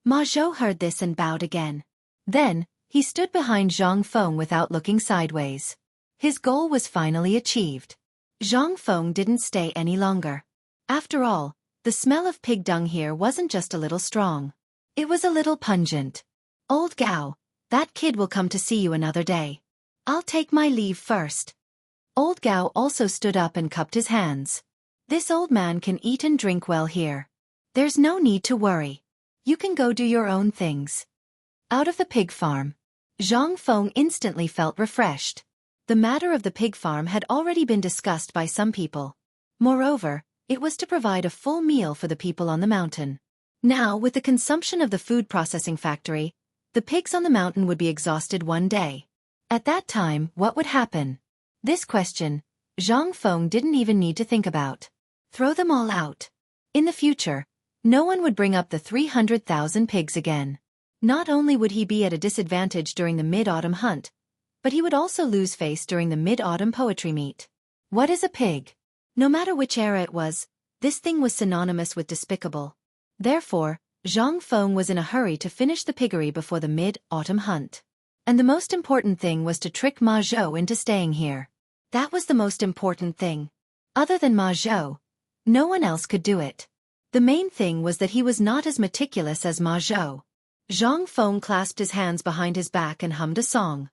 Ma Zhou heard this and bowed again. Then, he stood behind Zhang Feng without looking sideways. His goal was finally achieved. Zhang Feng didn't stay any longer. After all, the smell of pig dung here wasn't just a little strong. It was a little pungent. Old Gao, that kid will come to see you another day. I'll take my leave first. Old Gao also stood up and cupped his hands. This old man can eat and drink well here. There's no need to worry. You can go do your own things. Out of the pig farm. Zhang Feng instantly felt refreshed. The matter of the pig farm had already been discussed by some people. Moreover, it was to provide a full meal for the people on the mountain. Now, with the consumption of the food processing factory, the pigs on the mountain would be exhausted one day. At that time, what would happen? This question, Zhang Feng didn't even need to think about. Throw them all out. In the future, no one would bring up the 300,000 pigs again. Not only would he be at a disadvantage during the mid-autumn hunt, but he would also lose face during the mid-autumn poetry meet. What is a pig? No matter which era it was, This thing was synonymous with despicable. Therefore, Zhang Feng was in a hurry to finish the piggery before the mid-autumn hunt. And the most important thing was to trick Ma Zhou into staying here. That was the most important thing. Other than Ma Zhou, no one else could do it. The main thing was that he was not as meticulous as Ma Zhou. Zhang Feng clasped his hands behind his back and hummed a song.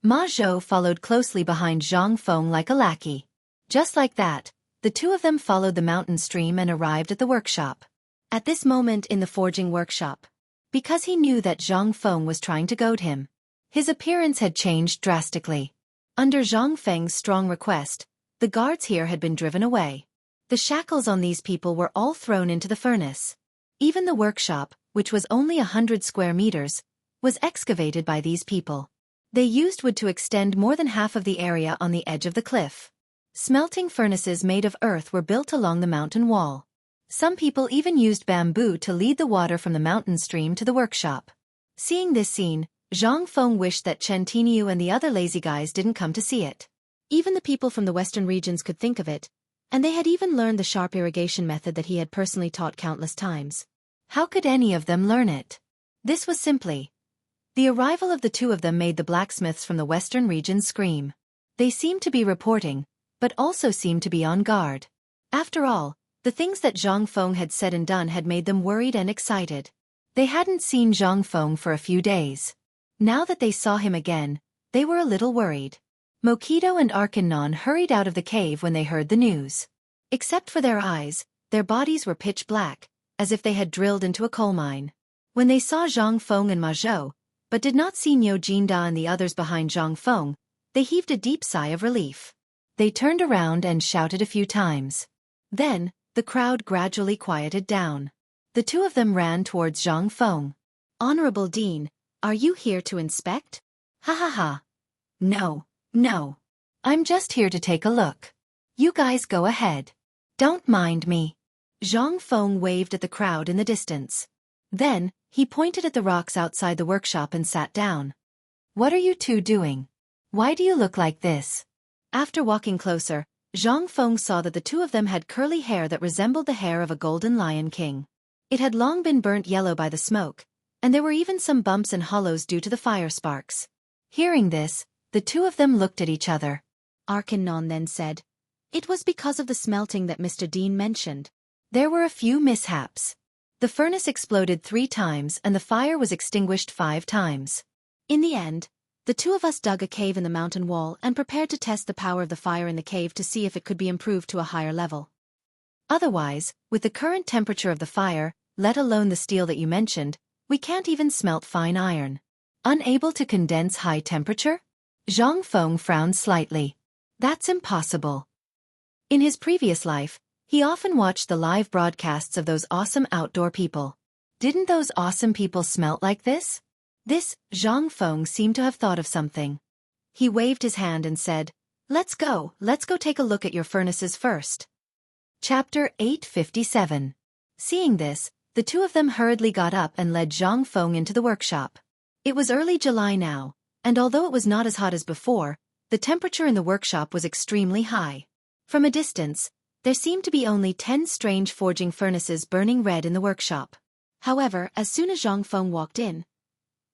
Ma Zhou followed closely behind Zhang Feng like a lackey. Just like that, the two of them followed the mountain stream and arrived at the workshop. At this moment in the forging workshop, because he knew that Zhang Feng was trying to goad him, his appearance had changed drastically. Under Zhang Feng's strong request, the guards here had been driven away. The shackles on these people were all thrown into the furnace. Even the workshop, which was only 100 square meters, was excavated by these people. They used wood to extend more than half of the area on the edge of the cliff. Smelting furnaces made of earth were built along the mountain wall. Some people even used bamboo to lead the water from the mountain stream to the workshop. Seeing this scene, Zhang Feng wished that Chen Tiniu and the other lazy guys didn't come to see it. Even the people from the western regions could think of it, and they had even learned the sharp irrigation method that he had personally taught countless times. How could any of them learn it? This was simply. The arrival of the two of them made the blacksmiths from the western regions scream. They seemed to be reporting, but also seemed to be on guard. After all, the things that Zhang Feng had said and done had made them worried and excited. They hadn't seen Zhang Feng for a few days. Now that they saw him again, they were a little worried. Mokido and Arkanon hurried out of the cave when they heard the news. Except for their eyes, their bodies were pitch black, as if they had drilled into a coal mine. When they saw Zhang Feng and Ma Zhou, but did not see Niu Jinda and the others behind Zhang Feng, they heaved a deep sigh of relief. They turned around and shouted a few times. Then, the crowd gradually quieted down. The two of them ran towards Zhang Feng. "Honorable Dean, are you here to inspect?" "Ha ha ha. No, no. I'm just here to take a look. You guys go ahead. Don't mind me." Zhang Feng waved at the crowd in the distance. Then, he pointed at the rocks outside the workshop and sat down. "What are you two doing? Why do you look like this?" After walking closer, Zhang Feng saw that the two of them had curly hair that resembled the hair of a golden lion king. It had long been burnt yellow by the smoke, and there were even some bumps and hollows due to the fire sparks. Hearing this, the two of them looked at each other. Arkanon then said, "It was because of the smelting that Mr. Dean mentioned. There were a few mishaps. The furnace exploded 3 times and the fire was extinguished 5 times. In the end, the two of us dug a cave in the mountain wall and prepared to test the power of the fire in the cave to see if it could be improved to a higher level. Otherwise, with the current temperature of the fire, let alone the steel that you mentioned, we can't even smelt fine iron." "Unable to condense high temperature?" Zhang Feng frowned slightly. "That's impossible." In his previous life, he often watched the live broadcasts of those awesome outdoor people. Didn't those awesome people smelt like this? This, Zhang Feng seemed to have thought of something. He waved his hand and said, let's go take a look at your furnaces first." Chapter 857. Seeing this, the two of them hurriedly got up and led Zhang Feng into the workshop. It was early July now, and although it was not as hot as before, the temperature in the workshop was extremely high. From a distance, there seemed to be only 10 strange forging furnaces burning red in the workshop. However, as soon as Zhang Feng walked in,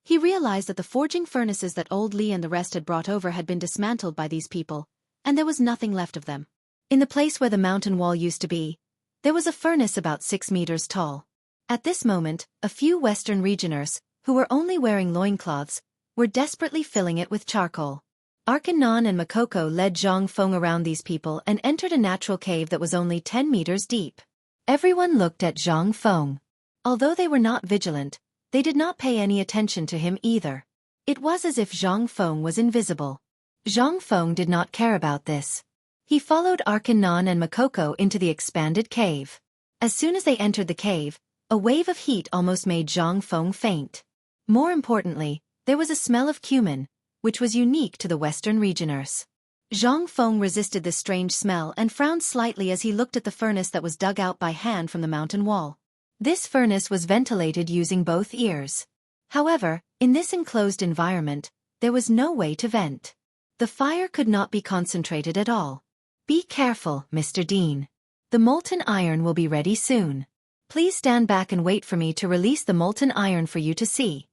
he realized that the forging furnaces that old Li and the rest had brought over had been dismantled by these people, and there was nothing left of them. In the place where the mountain wall used to be, there was a furnace about 6 meters tall. At this moment, a few Western regioners, who were only wearing loincloths, were desperately filling it with charcoal. Arkanon and Makoko led Zhang Feng around these people and entered a natural cave that was only 10 meters deep. Everyone looked at Zhang Feng. Although they were not vigilant, they did not pay any attention to him either. It was as if Zhang Feng was invisible. Zhang Feng did not care about this. He followed Arkanon and Makoko into the expanded cave. As soon as they entered the cave, a wave of heat almost made Zhang Feng faint. More importantly, there was a smell of cumin, which was unique to the Western regioners. Zhang Feng resisted this strange smell and frowned slightly as he looked at the furnace that was dug out by hand from the mountain wall. This furnace was ventilated using both ears. However, in this enclosed environment, there was no way to vent. The fire could not be concentrated at all. "Be careful, Mr. Dean. The molten iron will be ready soon. Please stand back and wait for me to release the molten iron for you to see.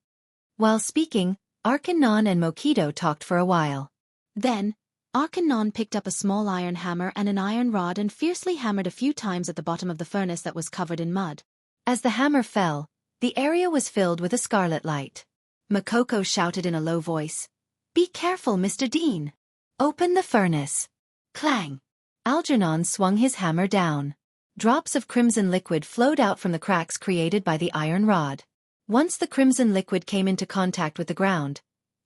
While speaking, Arkanon and Mokido talked for a while. Then, Arkanon picked up a small iron hammer and an iron rod and fiercely hammered a few times at the bottom of the furnace that was covered in mud. As the hammer fell, the area was filled with a scarlet light. Makoko shouted in a low voice, "Be careful, Mr. Dean! Open the furnace!" Clang! Algernon swung his hammer down. Drops of crimson liquid flowed out from the cracks created by the iron rod. Once the crimson liquid came into contact with the ground,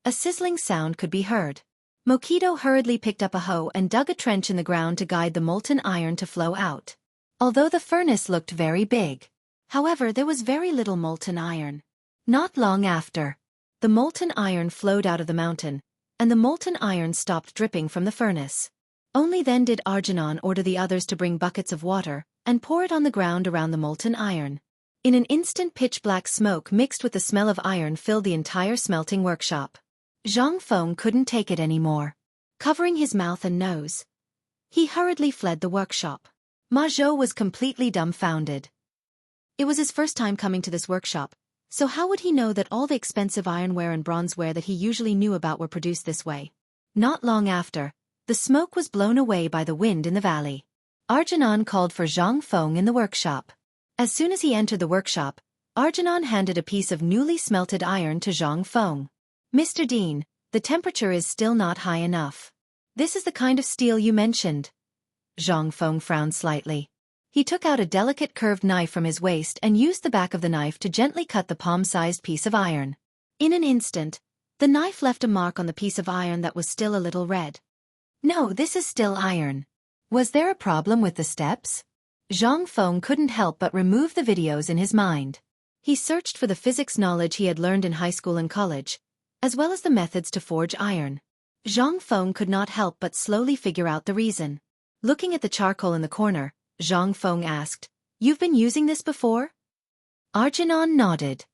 a sizzling sound could be heard. Mokido hurriedly picked up a hoe and dug a trench in the ground to guide the molten iron to flow out. Although the furnace looked very big, however, there was very little molten iron. Not long after, the molten iron flowed out of the mountain, and the molten iron stopped dripping from the furnace. Only then did Arkanon order the others to bring buckets of water and pour it on the ground around the molten iron. In an instant, pitch-black smoke mixed with the smell of iron filled the entire smelting workshop. Jianghu couldn't take it anymore. Covering his mouth and nose, he hurriedly fled the workshop. Ma Zhou was completely dumbfounded. It was his first time coming to this workshop, so how would he know that all the expensive ironware and bronzeware that he usually knew about were produced this way? Not long after, the smoke was blown away by the wind in the valley. Arkanon called for Jianghu in the workshop. As soon as he entered the workshop, Arkanon handed a piece of newly smelted iron to Jianghu. "Mr. Dean, the temperature is still not high enough. This is the kind of steel you mentioned." Jianghu frowned slightly. He took out a delicate curved knife from his waist and used the back of the knife to gently cut the palm-sized piece of iron. In an instant, the knife left a mark on the piece of iron that was still a little red. "No, this is still iron. Was there a problem with the steps?" Jianghu couldn't help but remove the videos in his mind. He searched for the physics knowledge he had learned in high school and college, as well as the methods to forge iron. Jianghu could not help but slowly figure out the reason. Looking at the charcoal in the corner, Jianghu asked, "You've been using this before?" Arkanon nodded.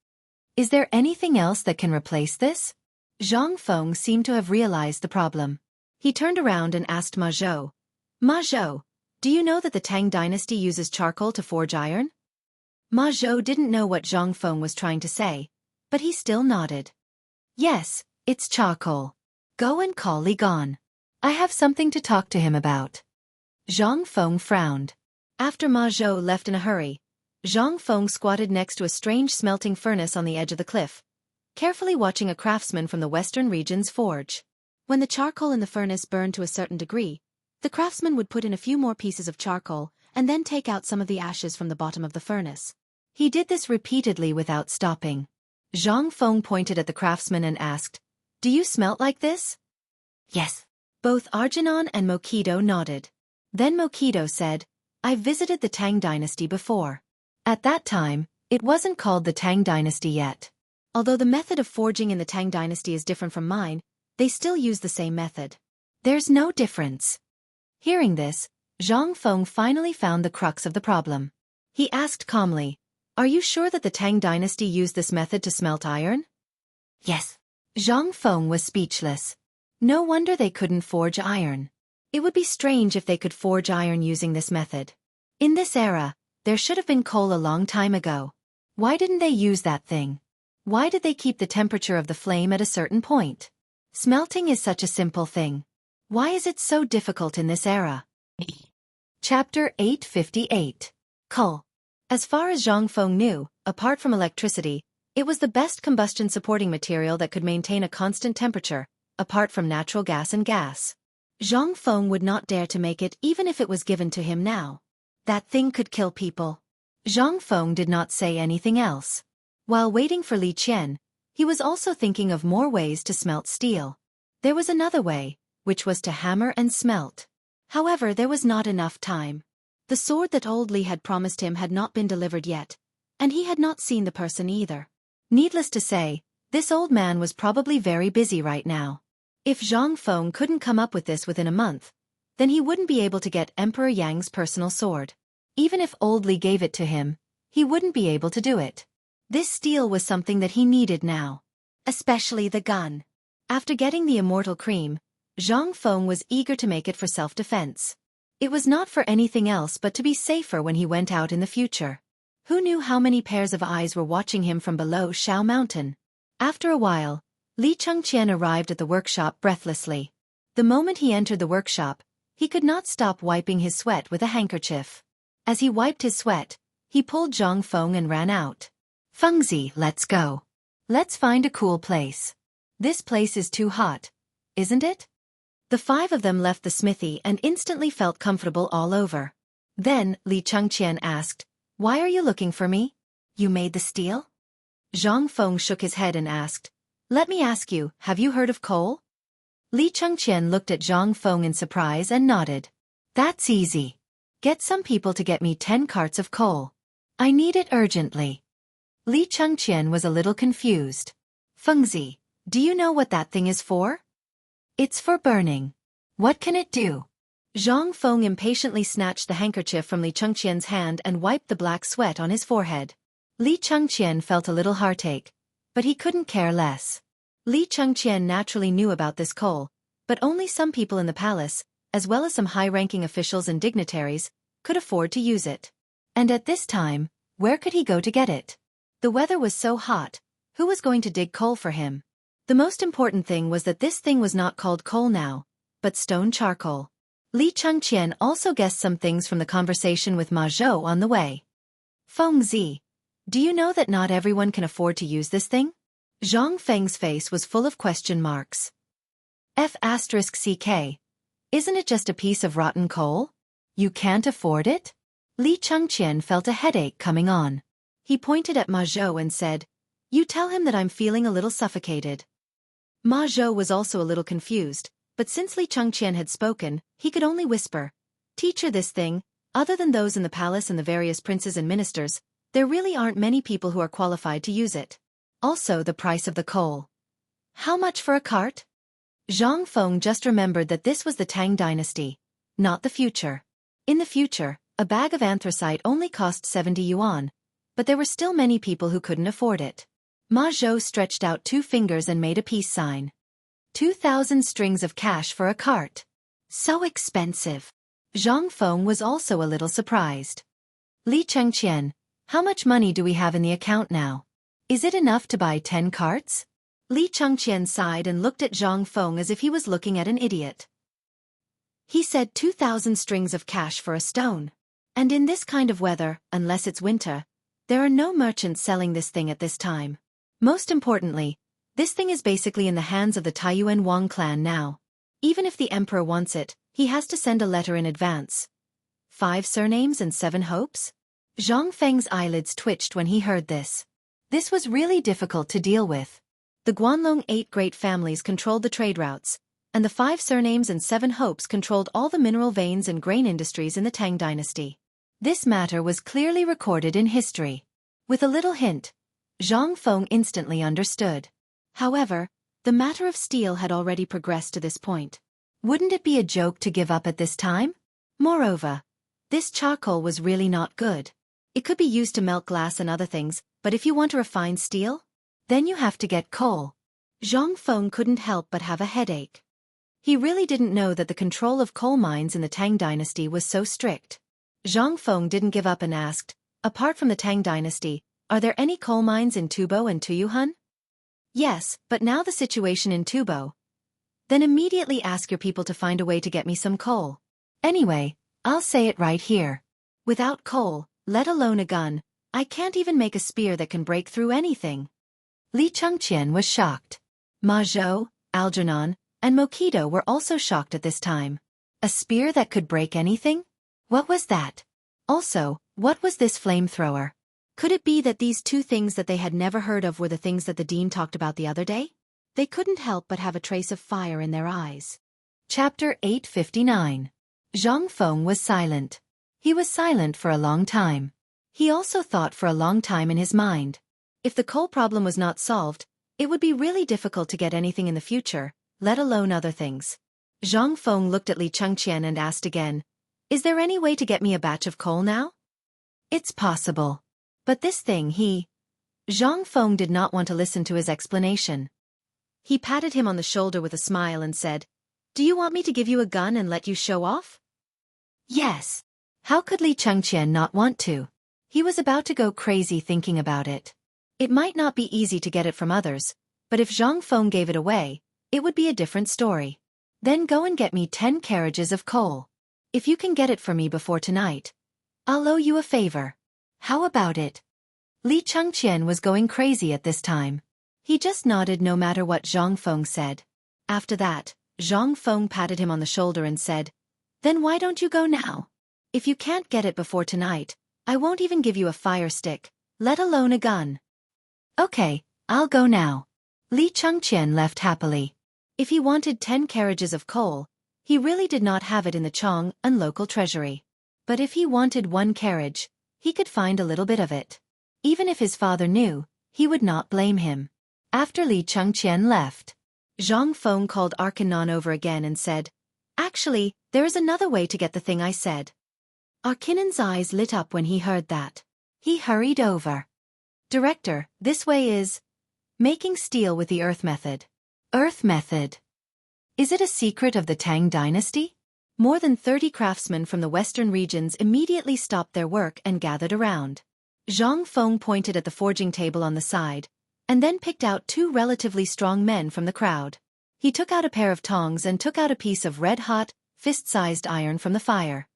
"Is there anything else that can replace this?" Jianghu seemed to have realized the problem. He turned around and asked Ma Zhou, "Ma Zhou, do you know that the Tang dynasty uses charcoal to forge iron?" Ma Zhou didn't know what Jianghu was trying to say, but he still nodded. "Yes, it's charcoal. Go and call Li Gan. I have something to talk to him about." Jianghu frowned. After Ma Zhou left in a hurry, Jianghu squatted next to a strange smelting furnace on the edge of the cliff, carefully watching a craftsman from the western regions forge. When the charcoal in the furnace burned to a certain degree, the craftsman would put in a few more pieces of charcoal and then take out some of the ashes from the bottom of the furnace. He did this repeatedly without stopping. Jianghu pointed at the craftsman and asked, "Do you smelt like this?" "Yes." Both Arkanon and Mokido nodded. Then Mokido said, "I've visited the Tang dynasty before. At that time, it wasn't called the Tang dynasty yet. Although the method of forging in the Tang dynasty is different from mine, they still use the same method." "There's no difference." Hearing this, Jianghu finally found the crux of the problem. He asked calmly, "Are you sure that the Tang dynasty used this method to smelt iron?" "Yes." Jianghu was speechless. No wonder they couldn't forge iron. It would be strange if they could forge iron using this method. In this era, there should have been coal a long time ago. Why didn't they use that thing? Why did they keep the temperature of the flame at a certain point? Smelting is such a simple thing. Why is it so difficult in this era? Chapter 858. Coal. As far as Jianghu knew, apart from electricity, it was the best combustion supporting material that could maintain a constant temperature, apart from natural gas and gas. Jianghu would not dare to make it even if it was given to him now. That thing could kill people. Jianghu did not say anything else. While waiting for Li Qian, he was also thinking of more ways to smelt steel. There was another way, which was to hammer and smelt. However, there was not enough time. The sword that old Li had promised him had not been delivered yet, and he had not seen the person either. Needless to say, this old man was probably very busy right now. If Jianghu couldn't come up with this within a month, then he wouldn't be able to get Emperor Yang's personal sword. Even if old Li gave it to him, he wouldn't be able to do it. This steel was something that he needed now. Especially the gun. After getting the immortal cream, Jianghu was eager to make it for self-defense. It was not for anything else but to be safer when he went out in the future. Who knew how many pairs of eyes were watching him from below Shao Mountain? After a while, Li Chengqian arrived at the workshop breathlessly. The moment he entered the workshop, he could not stop wiping his sweat with a handkerchief. As he wiped his sweat, he pulled Zhang Feng and ran out. "Fengzi, let's go. Let's find a cool place. This place is too hot, isn't it?" The five of them left the smithy and instantly felt comfortable all over. Then, Li Chengqian asked, "Why are you looking for me? You made the steel?" Zhang Feng shook his head and asked, "Let me ask you, have you heard of coal?" Li Chengqian looked at Zhang Feng in surprise and nodded. "That's easy. Get some people to get me 10 carts of coal. I need it urgently." Li Chengqian was a little confused. "Fengzi, do you know what that thing is for?" "It's for burning. What can it do?" Zhang Feng impatiently snatched the handkerchief from Li Chengqian's hand and wiped the black sweat on his forehead. Li Chengqian felt a little heartache, but he couldn't care less. Li Chengqian naturally knew about this coal, but only some people in the palace, as well as some high-ranking officials and dignitaries, could afford to use it. And at this time, where could he go to get it? The weather was so hot, who was going to dig coal for him? The most important thing was that this thing was not called coal now, but stone charcoal. Li Chengqian also guessed some things from the conversation with Ma Zhou on the way. "Fengzi, do you know that not everyone can afford to use this thing?" Zhang Feng's face was full of question marks. F***CK. Isn't it just a piece of rotten coal? You can't afford it? Li Chengqian felt a headache coming on. He pointed at Ma Zhou and said, "You tell him that I'm feeling a little suffocated." Ma Zhou was also a little confused, but since Li Chengqian had spoken, he could only whisper, "Teacher, this thing, other than those in the palace and the various princes and ministers, there really aren't many people who are qualified to use it. Also the price of the coal. How much for a cart?" Zhang Feng just remembered that this was the Tang dynasty, not the future. In the future, a bag of anthracite only cost 70 yuan, but there were still many people who couldn't afford it. Ma Zhou stretched out 2 fingers and made a peace sign. 2,000 strings of cash for a cart. So expensive. Zhang Feng was also a little surprised. "Li Chengqian, how much money do we have in the account now? Is it enough to buy 10 carts?" Li Chengqian sighed and looked at Zhang Feng as if he was looking at an idiot. He said 2,000 strings of cash for a stone. And in this kind of weather, unless it's winter, there are no merchants selling this thing at this time. Most importantly, this thing is basically in the hands of the Taiyuan Wang clan now. Even if the emperor wants it, he has to send a letter in advance. 5 surnames and 7 hopes? Zhang Feng's eyelids twitched when he heard this. This was really difficult to deal with. The Guanlong 8 great families controlled the trade routes, and the 5 surnames and 7 hopes controlled all the mineral veins and grain industries in the Tang dynasty. This matter was clearly recorded in history. With a little hint, Zhang Feng instantly understood. However, the matter of steel had already progressed to this point. Wouldn't it be a joke to give up at this time? Moreover, this charcoal was really not good. It could be used to melt glass and other things, but if you want to refine steel, then you have to get coal. Zhang Feng couldn't help but have a headache. He really didn't know that the control of coal mines in the Tang dynasty was so strict. Zhang Feng didn't give up and asked, "Apart from the Tang dynasty, are there any coal mines in Tubo and Tuyuhun?" "Yes, but now the situation in Tubo." "Then immediately ask your people to find a way to get me some coal. Anyway, I'll say it right here. Without coal, let alone a gun, I can't even make a spear that can break through anything." Li Chengqian was shocked. Ma Zhou, Algernon, and Mokido were also shocked at this time. A spear that could break anything? What was that? Also, what was this flamethrower? Could it be that these 2 things that they had never heard of were the things that the dean talked about the other day? They couldn't help but have a trace of fire in their eyes. Chapter 859. Zhang Feng was silent. He was silent for a long time. He also thought for a long time in his mind. If the coal problem was not solved, it would be really difficult to get anything in the future, let alone other things. Zhang Feng looked at Li Chengqian and asked again, "Is there any way to get me a batch of coal now?" "It's possible. But this thing Zhang Feng did not want to listen to his explanation. He patted him on the shoulder with a smile and said, "Do you want me to give you a gun and let you show off?" Yes. How could Li Chengqian not want to? He was about to go crazy thinking about it. It might not be easy to get it from others, but if Zhang Feng gave it away, it would be a different story. Then go and get me 10 carriages of coal. If you can get it for me before tonight, I'll owe you a favor. How about it? Li Chengqian was going crazy at this time. He just nodded no matter what Zhang Feng said. After that, Zhang Feng patted him on the shoulder and said, "Then why don't you go now? If you can't get it before tonight, I won't even give you a fire stick, let alone a gun." "Okay, I'll go now." Li Chengqian left happily. If he wanted 10 carriages of coal, he really did not have it in the Chong and local treasury. But if he wanted 1 carriage, he could find a little bit of it. Even if his father knew, he would not blame him. After Li Chengqian left, Zhang Feng called Arkanon over again and said, "Actually, there is another way to get the thing I said." Arkinon's eyes lit up when he heard that. He hurried over. "Director, this way is making steel with the earth method." Earth method. Is it a secret of the Tang dynasty? More than 30 craftsmen from the western regions immediately stopped their work and gathered around. Zhang Feng pointed at the forging table on the side, and then picked out 2 relatively strong men from the crowd. He took out a pair of tongs and took out a piece of red-hot, fist-sized iron from the fire.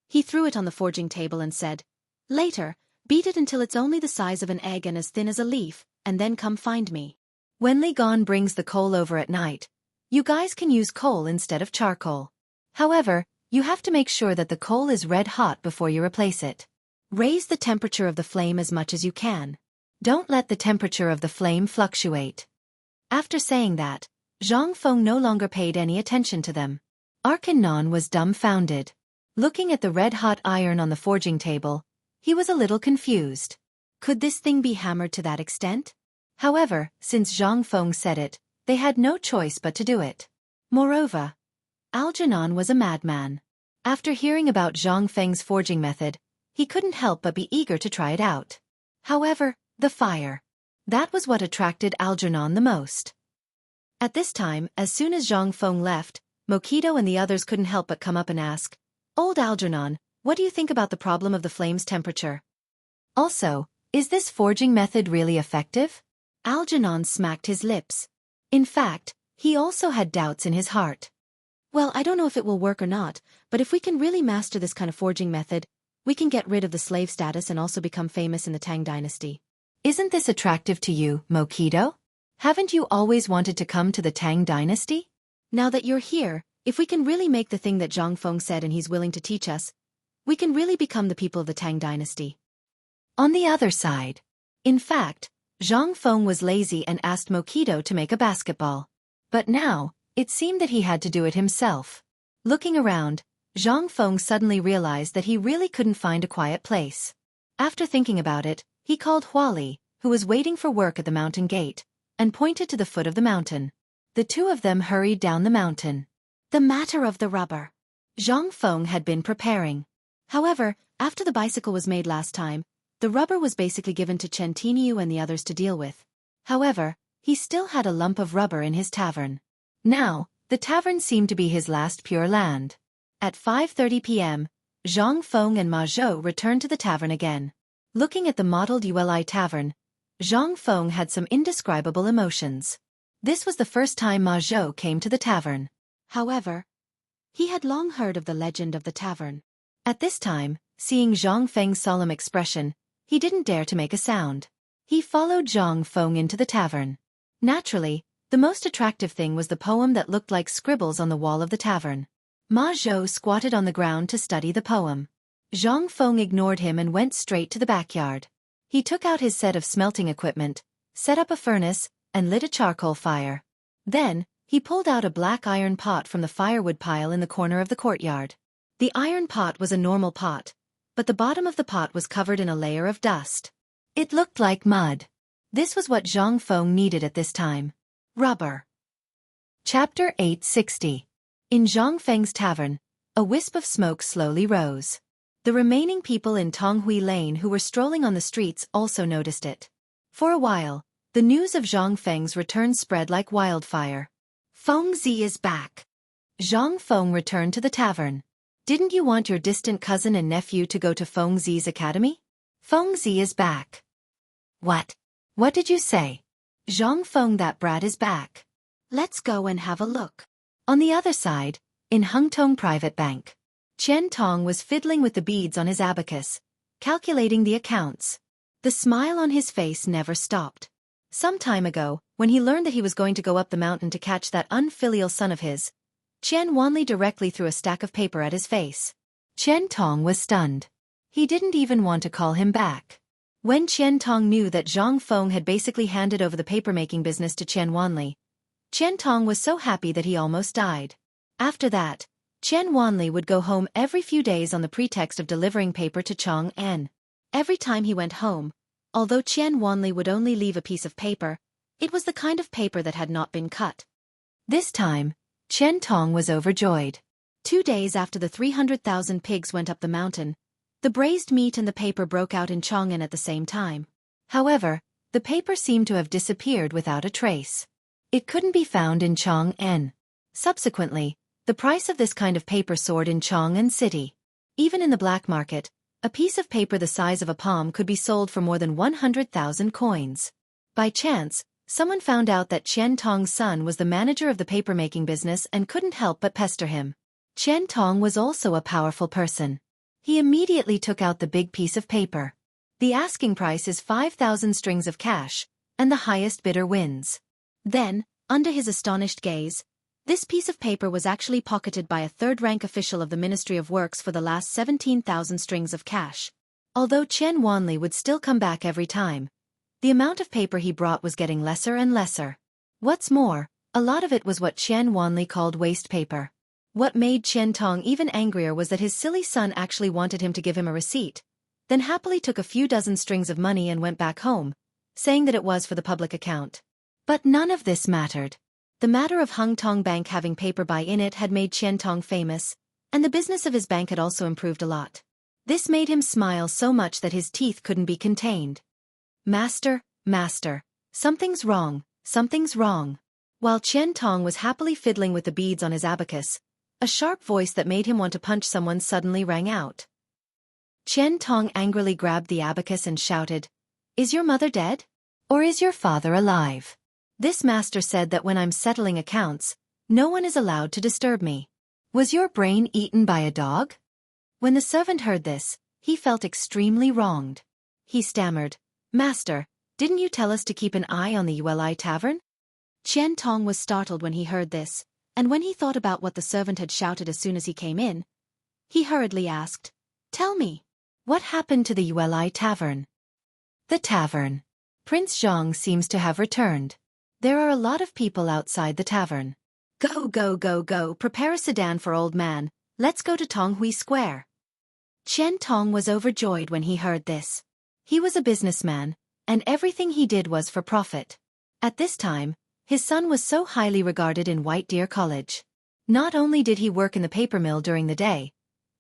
He threw it on the forging table and said, "Later, beat it until it's only the size of an egg and as thin as a leaf, and then come find me. When Li Gon brings the coal over at night, you guys can use coal instead of charcoal. However, you have to make sure that the coal is red-hot before you replace it. Raise the temperature of the flame as much as you can. Don't let the temperature of the flame fluctuate." After saying that, Zhang Feng no longer paid any attention to them. Arkanon was dumbfounded. Looking at the red-hot iron on the forging table, he was a little confused. Could this thing be hammered to that extent? However, since Zhang Feng said it, they had no choice but to do it. Moreover, Algernon was a madman. After hearing about Zhang Feng's forging method, he couldn't help but be eager to try it out. However, the fire. That was what attracted Algernon the most. At this time, as soon as Zhang Feng left, Mokido and the others couldn't help but come up and ask, "Old Algernon, what do you think about the problem of the flame's temperature? Also, is this forging method really effective?" Algernon smacked his lips. In fact, he also had doubts in his heart. "Well, I don't know if it will work or not, but if we can really master this kind of forging method, we can get rid of the slave status and also become famous in the Tang dynasty." "Isn't this attractive to you, Mokido? Haven't you always wanted to come to the Tang dynasty? Now that you're here, if we can really make the thing that Zhang Feng said and he's willing to teach us, we can really become the people of the Tang dynasty." On the other side, in fact, Zhang Feng was lazy and asked Mokido to make a basketball. But now, it seemed that he had to do it himself. Looking around, Zhang Feng suddenly realized that he really couldn't find a quiet place. After thinking about it, he called Huali, who was waiting for work at the mountain gate, and pointed to the foot of the mountain. The 2 of them hurried down the mountain. The matter of the rubber. Zhang Feng had been preparing. However, after the bicycle was made last time, the rubber was basically given to Chen Tiniu and the others to deal with. However, he still had a lump of rubber in his tavern. Now, the tavern seemed to be his last pure land. At 5:30 p.m., Zhang Feng and Ma Zhou returned to the tavern again. Looking at the mottled Uli tavern, Zhang Feng had some indescribable emotions. This was the first time Ma Zhou came to the tavern. However, he had long heard of the legend of the tavern. At this time, seeing Zhang Feng's solemn expression, he didn't dare to make a sound. He followed Zhang Feng into the tavern. Naturally, the most attractive thing was the poem that looked like scribbles on the wall of the tavern. Ma Zhou squatted on the ground to study the poem. Zhang Feng ignored him and went straight to the backyard. He took out his set of smelting equipment, set up a furnace, and lit a charcoal fire. Then, he pulled out a black iron pot from the firewood pile in the corner of the courtyard. The iron pot was a normal pot, but the bottom of the pot was covered in a layer of dust. It looked like mud. This was what Zhang Feng needed at this time. Rubber. Chapter 860. In Zhang Feng's tavern, a wisp of smoke slowly rose. The remaining people in Tonghui Lane who were strolling on the streets also noticed it. For a while, the news of Zhang Feng's return spread like wildfire. "Feng Zi is back." Zhang Feng returned to the tavern. Didn't you want your distant cousin and nephew to go to Feng Zi's academy? Feng Zi is back. What? What did you say? Zhang Feng, that brat is back. Let's go and have a look. On the other side, in Hengtong Private Bank, Qian Tong was fiddling with the beads on his abacus, calculating the accounts. The smile on his face never stopped. Some time ago, when he learned that he was going to go up the mountain to catch that unfilial son of his, Qian Wanli directly threw a stack of paper at his face. Qian Tong was stunned. He didn't even want to call him back. When Qian Tong knew that Zhang Feng had basically handed over the papermaking business to Qian Wanli, Qian Tong was so happy that he almost died. After that, Qian Wanli would go home every few days on the pretext of delivering paper to Chang En. Every time he went home, although Qian Wanli would only leave a piece of paper, it was the kind of paper that had not been cut. This time, Qian Tong was overjoyed. 2 days after the 300,000 pigs went up the mountain, the braised meat and the paper broke out in Chang'an at the same time. However, the paper seemed to have disappeared without a trace. It couldn't be found in Chang'an. Subsequently, the price of this kind of paper soared in Chang'an City. Even in the black market, a piece of paper the size of a palm could be sold for more than 100,000 coins. By chance, someone found out that Qian Tong's son was the manager of the papermaking business and couldn't help but pester him. Qian Tong was also a powerful person. He immediately took out the big piece of paper. The asking price is 5,000 strings of cash, and the highest bidder wins. Then, under his astonished gaze, this piece of paper was actually pocketed by a third-rank official of the Ministry of Works for the last 17,000 strings of cash. Although Qian Wanli would still come back every time, the amount of paper he brought was getting lesser and lesser. What's more, a lot of it was what Qian Wanli called waste paper. What made Qian Tong even angrier was that his silly son actually wanted him to give him a receipt, then happily took a few dozen strings of money and went back home, saying that it was for the public account. But none of this mattered. The matter of Hengtong Bank having paper buy in it had made Qian Tong famous, and the business of his bank had also improved a lot. This made him smile so much that his teeth couldn't be contained. Master, master, something's wrong, something's wrong. While Qian Tong was happily fiddling with the beads on his abacus, a sharp voice that made him want to punch someone suddenly rang out. Qian Tong angrily grabbed the abacus and shouted, "Is your mother dead? Or is your father alive? This master said that when I'm settling accounts, no one is allowed to disturb me. Was your brain eaten by a dog?" When the servant heard this, he felt extremely wronged. He stammered, "Master, didn't you tell us to keep an eye on the Uli tavern?" Qian Tong was startled when he heard this, and when he thought about what the servant had shouted as soon as he came in, he hurriedly asked, "Tell me, what happened to the Uli tavern?" The tavern. Prince Zhang seems to have returned. There are a lot of people outside the tavern. Go, go, go, go, prepare a sedan for old man, let's go to Tonghui Square. Qian Tong was overjoyed when he heard this. He was a businessman, and everything he did was for profit. At this time, his son was so highly regarded in White Deer College. Not only did he work in the paper mill during the day,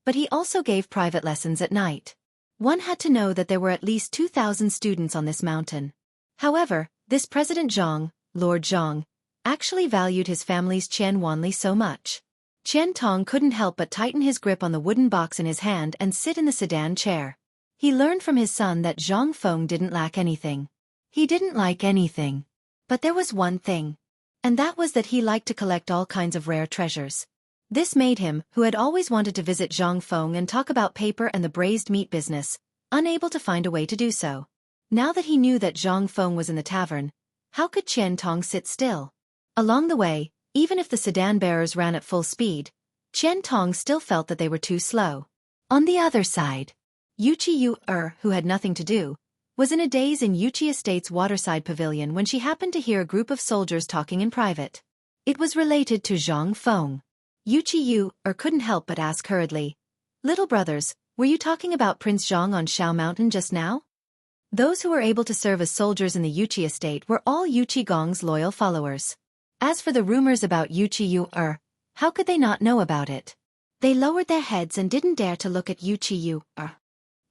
but he also gave private lessons at night. One had to know that there were at least 2,000 students on this mountain. However, this President Zhang, Lord Zhang, actually valued his family's Qian Wanli so much. Qian Tong couldn't help but tighten his grip on the wooden box in his hand and sit in the sedan chair. He learned from his son that Zhang Feng didn't lack anything. He didn't like anything. But there was one thing. And that was that he liked to collect all kinds of rare treasures. This made him, who had always wanted to visit Zhang Feng and talk about paper and the braised meat business, unable to find a way to do so. Now that he knew that Zhang Feng was in the tavern, how could Qian Tong sit still? Along the way, even if the sedan bearers ran at full speed, Qian Tong still felt that they were too slow. On the other side, Wuxia, who had nothing to do, was in a daze in Wuxia Estate's waterside pavilion when she happened to hear a group of soldiers talking in private. It was related to Zhang Feng. Wuxia couldn't help but ask hurriedly, "Little brothers, were you talking about Prince Zhang on Shao Mountain just now?" Those who were able to serve as soldiers in the Wuxia Estate were all Yuqi Gong's loyal followers. As for the rumors about Wuxia, how could they not know about it? They lowered their heads and didn't dare to look at Wuxia.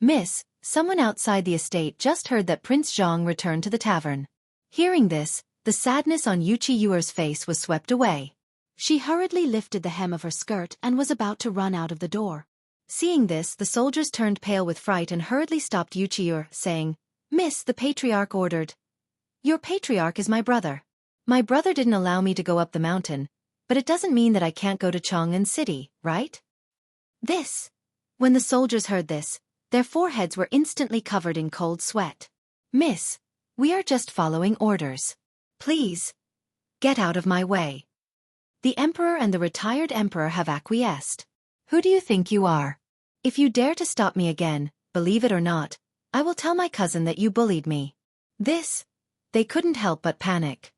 "Miss, someone outside the estate just heard that Prince Zhang returned to the tavern." Hearing this, the sadness on Wuxia's face was swept away. She hurriedly lifted the hem of her skirt and was about to run out of the door. Seeing this, the soldiers turned pale with fright and hurriedly stopped Wuxia, saying, "Miss, the patriarch ordered." "Your patriarch is my brother. My brother didn't allow me to go up the mountain, but it doesn't mean that I can't go to Chang'an City, right?" When the soldiers heard this, their foreheads were instantly covered in cold sweat. "Miss, we are just following orders. Please, get out of my way." The emperor and the retired emperor have acquiesced. "Who do you think you are? If you dare to stop me again, believe it or not, I will tell my cousin that you bullied me." They couldn't help but panic.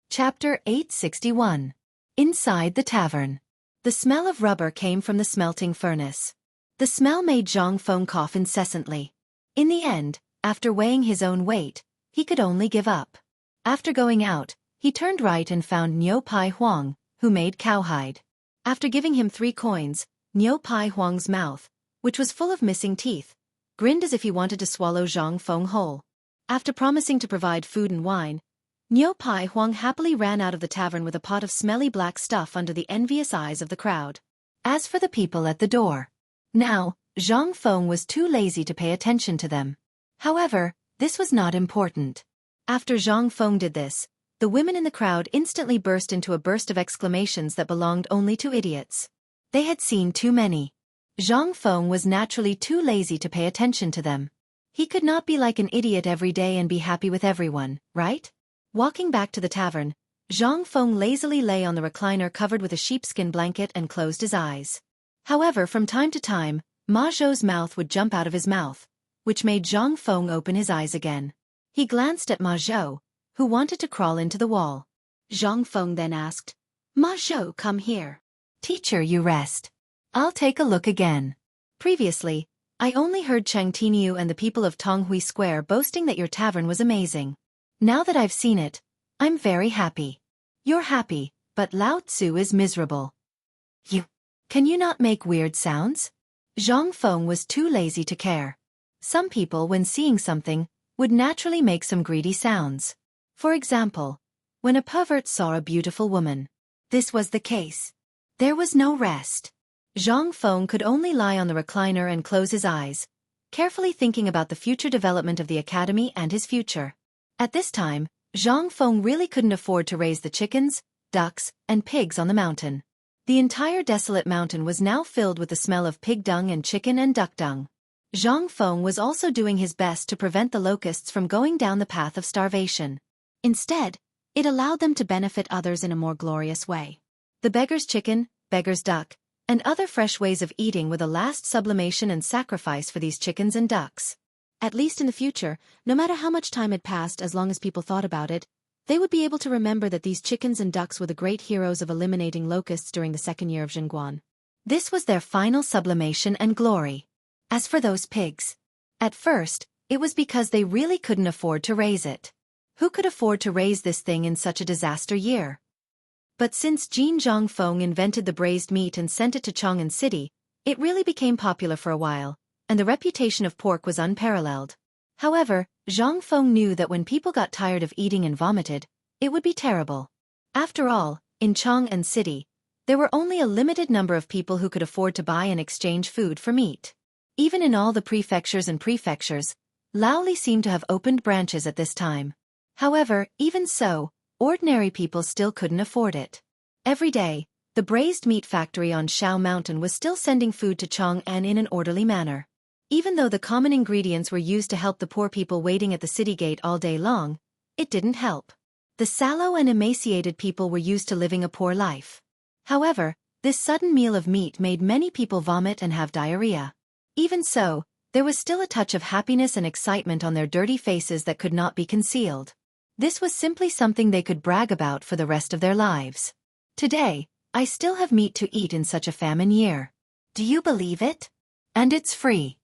Chapter 861. Inside the tavern. The smell of rubber came from the smelting furnace. The smell made Zhang Feng cough incessantly. In the end, after weighing his own weight, he could only give up. After going out, he turned right and found Niu Pai Huang, who made cowhide. After giving him 3 coins, Niu Pai Huang's mouth, which was full of missing teeth, grinned as if he wanted to swallow Zhang Feng whole. After promising to provide food and wine, Niu Pai Huang happily ran out of the tavern with a pot of smelly black stuff under the envious eyes of the crowd. As for the people at the door, now, Zhang Feng was too lazy to pay attention to them. However, this was not important. After Zhang Feng did this, the women in the crowd instantly burst into a burst of exclamations that belonged only to idiots. They had seen too many. Zhang Feng was naturally too lazy to pay attention to them. He could not be like an idiot every day and be happy with everyone, right? Walking back to the tavern, Zhang Feng lazily lay on the recliner covered with a sheepskin blanket and closed his eyes. However, from time to time, Ma Zhou's mouth would jump out of his mouth, which made Zhang Feng open his eyes again. He glanced at Ma Zhou, who wanted to crawl into the wall. Zhang Feng then asked, "Ma Zhou, come here." "Teacher, you rest. I'll take a look again. Previously, I only heard Cheng Tiniu and the people of Tonghui Square boasting that your tavern was amazing. Now that I've seen it, I'm very happy." "You're happy, but Lao Tzu is miserable." Can you not make weird sounds?" Zhang Feng was too lazy to care. Some people, when seeing something, would naturally make some greedy sounds. For example, when a pervert saw a beautiful woman. This was the case. There was no rest. Zhang Feng could only lie on the recliner and close his eyes, carefully thinking about the future development of the academy and his future. At this time, Zhang Feng really couldn't afford to raise the chickens, ducks, and pigs on the mountain. The entire desolate mountain was now filled with the smell of pig dung and chicken and duck dung. Zhang Feng was also doing his best to prevent the locusts from going down the path of starvation. Instead, it allowed them to benefit others in a more glorious way. The beggar's chicken, beggar's duck, and other fresh ways of eating were the last sublimation and sacrifice for these chickens and ducks. At least in the future, no matter how much time had passed, as long as people thought about it, they would be able to remember that these chickens and ducks were the great heroes of eliminating locusts during the 2nd year of Zhengguan. This was their final sublimation and glory. As for those pigs, at first, it was because they really couldn't afford to raise it. Who could afford to raise this thing in such a disaster year? But since Zhang Feng invented the braised meat and sent it to Chang'an City, it really became popular for a while, and the reputation of pork was unparalleled. However, Zhang Feng knew that when people got tired of eating and vomited, it would be terrible. After all, in Chang'an City, there were only a limited number of people who could afford to buy and exchange food for meat. Even in all the prefectures, Laoli seemed to have opened branches at this time. However, even so, ordinary people still couldn't afford it. Every day, the braised meat factory on Shao Mountain was still sending food to Chang'an in an orderly manner. Even though the common ingredients were used to help the poor people waiting at the city gate all day long, it didn't help. The sallow and emaciated people were used to living a poor life. However, this sudden meal of meat made many people vomit and have diarrhea. Even so, there was still a touch of happiness and excitement on their dirty faces that could not be concealed. This was simply something they could brag about for the rest of their lives. "Today, I still have meat to eat in such a famine year. Do you believe it? And it's free."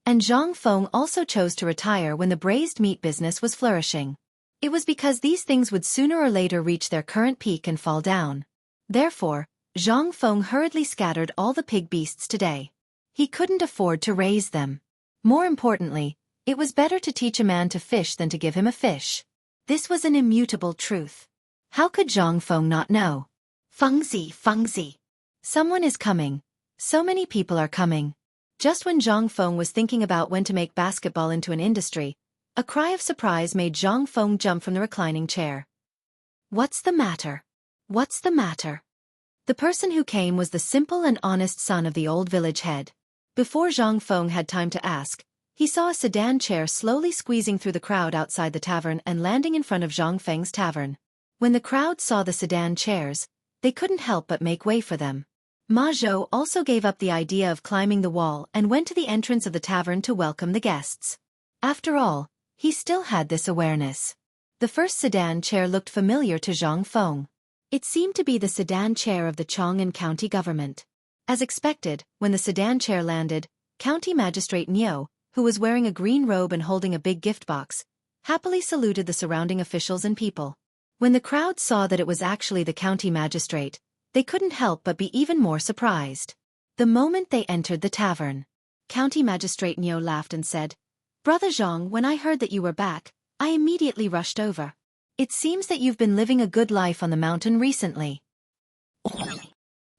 And Zhang Feng also chose to retire when the braised meat business was flourishing. It was because these things would sooner or later reach their current peak and fall down. Therefore, Zhang Feng hurriedly scattered all the pig beasts today. He couldn't afford to raise them. More importantly, it was better to teach a man to fish than to give him a fish. This was an immutable truth. How could Zhang Feng not know? Fengzi, Fengzi. Someone is coming. So many people are coming. Just when Zhang Feng was thinking about when to make basketball into an industry, a cry of surprise made Zhang Feng jump from the reclining chair. What's the matter? What's the matter? The person who came was the simple and honest son of the old village head. Before Zhang Feng had time to ask, he saw a sedan chair slowly squeezing through the crowd outside the tavern and landing in front of Zhang Feng's tavern. When the crowd saw the sedan chairs, they couldn't help but make way for them. Ma Zhou also gave up the idea of climbing the wall and went to the entrance of the tavern to welcome the guests. After all, he still had this awareness. The first sedan chair looked familiar to Zhang Feng. It seemed to be the sedan chair of the Chang'an County government. As expected, when the sedan chair landed, County Magistrate Niu, who was wearing a green robe and holding a big gift box, happily saluted the surrounding officials and people. When the crowd saw that it was actually the county magistrate, they couldn't help but be even more surprised. The moment they entered the tavern, County Magistrate Niu laughed and said, "Brother Zhang, when I heard that you were back, I immediately rushed over. It seems that you've been living a good life on the mountain recently."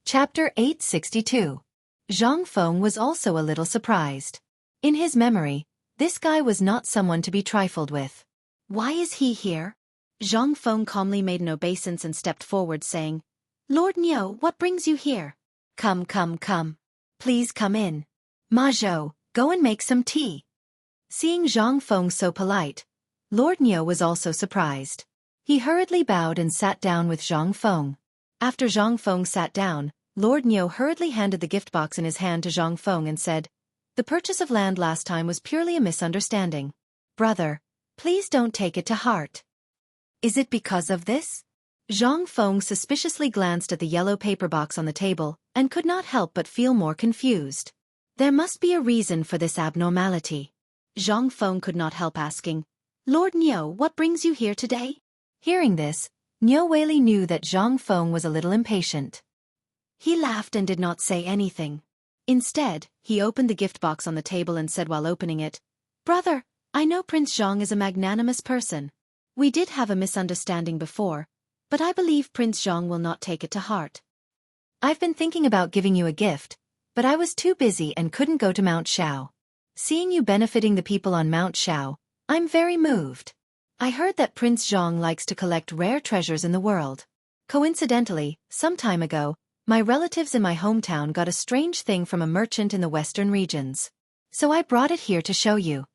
Chapter 862. Zhang Feng was also a little surprised. In his memory, this guy was not someone to be trifled with. Why is he here? Zhang Feng calmly made an obeisance and stepped forward saying, "Lord Niu, what brings you here?" Come, come, come. Please come in. Ma Zhou, go and make some tea." Seeing Zhang Feng so polite, Lord Niu was also surprised. He hurriedly bowed and sat down with Zhang Feng. After Zhang Feng sat down, Lord Niu hurriedly handed the gift box in his hand to Zhang Feng and said, "The purchase of land last time was purely a misunderstanding. Brother, please don't take it to heart." "Is it because of this?" Zhang Feng suspiciously glanced at the yellow paper box on the table and could not help but feel more confused. There must be a reason for this abnormality. Zhang Feng could not help asking, "Lord Niu, what brings you here today?" Hearing this, Niu Weili knew that Zhang Feng was a little impatient. He laughed and did not say anything. Instead, he opened the gift box on the table and said while opening it, "Brother, I know Prince Zhang is a magnanimous person. We did have a misunderstanding before, but I believe Prince Zhang will not take it to heart. I've been thinking about giving you a gift, but I was too busy and couldn't go to Mount Shao. Seeing you benefiting the people on Mount Shao, I'm very moved. I heard that Prince Zhang likes to collect rare treasures in the world. Coincidentally, some time ago, my relatives in my hometown got a strange thing from a merchant in the western regions. So I brought it here to show you."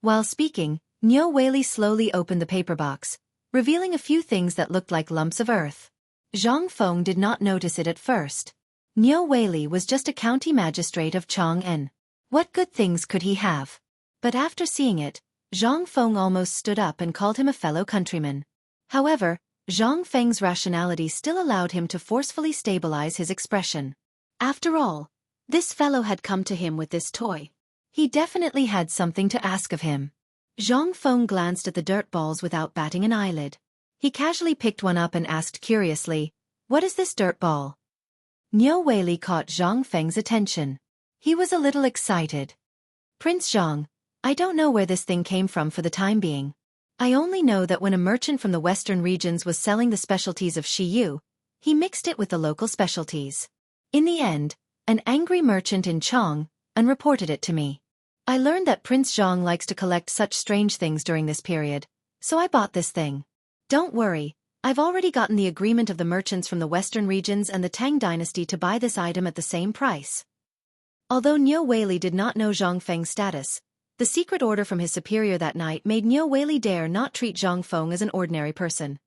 While speaking, Niu Weili slowly opened the paper box, revealing a few things that looked like lumps of earth. Zhang Feng did not notice it at first. Niu Weili was just a county magistrate of Chang'an. What good things could he have? But after seeing it, Zhang Feng almost stood up and called him a fellow countryman. However, Zhang Feng's rationality still allowed him to forcefully stabilize his expression. After all, this fellow had come to him with this toy. He definitely had something to ask of him. Zhang Feng glanced at the dirt balls without batting an eyelid. He casually picked one up and asked curiously, "What is this dirt ball?" Niu Weili caught Zhang Feng's attention. He was a little excited. "Prince Zhang, I don't know where this thing came from for the time being. I only know that when a merchant from the western regions was selling the specialties of Xiyu, he mixed it with the local specialties. In the end, an angry merchant in Chang reported it to me. I learned that Prince Zhang likes to collect such strange things during this period, so I bought this thing. Don't worry, I've already gotten the agreement of the merchants from the western regions and the Tang dynasty to buy this item at the same price." Although Niu Weili did not know Zhang Feng's status, the secret order from his superior that night made Niu Weili dare not treat Zhang Feng as an ordinary person.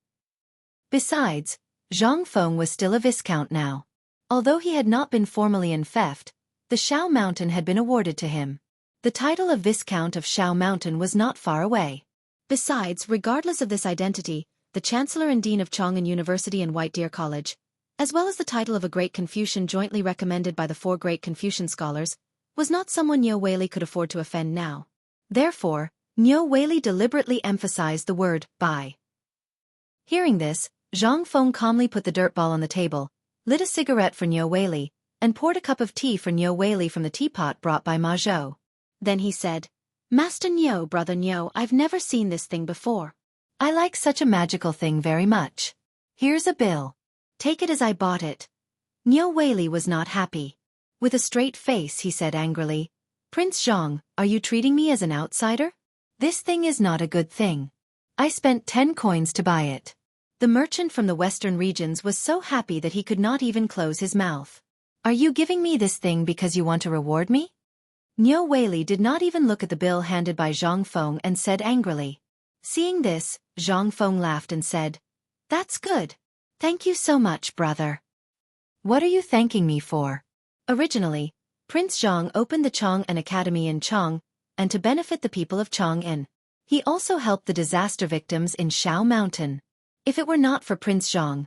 Besides, Zhang Feng was still a viscount now. Although he had not been formally in theft, the Shao Mountain had been awarded to him. The title of Viscount of Shao Mountain was not far away. Besides, regardless of this identity, the Chancellor and Dean of Chang'an University and White Deer College, as well as the title of a Great Confucian jointly recommended by the 4 great Confucian scholars, was not someone Niu Weili could afford to offend now. Therefore, Niu Weili deliberately emphasized the word "buy." Hearing this, Zhang Feng calmly put the dirt ball on the table, lit a cigarette for Niu Weili, and poured a cup of tea for Niu Weili from the teapot brought by Ma Zhou. Then he said, "Master Niu, Brother Niu, I've never seen this thing before. I like such a magical thing very much. Here's a bill." Take it as I bought it. Niu Weili was not happy. With a straight face he said angrily, Prince Zhang, are you treating me as an outsider? This thing is not a good thing. I spent 10 coins to buy it. The merchant from the western regions was so happy that he could not even close his mouth. Are you giving me this thing because you want to reward me? Niu Weili did not even look at the bill handed by Zhang Feng and said angrily. Seeing this, Zhang Feng laughed and said, That's good. Thank you so much, brother. What are you thanking me for? Originally, Prince Zhang opened the Chang'an Academy in Chang, and to benefit the people of Chang'an. He also helped the disaster victims in Shao Mountain. If it were not for Prince Zhang,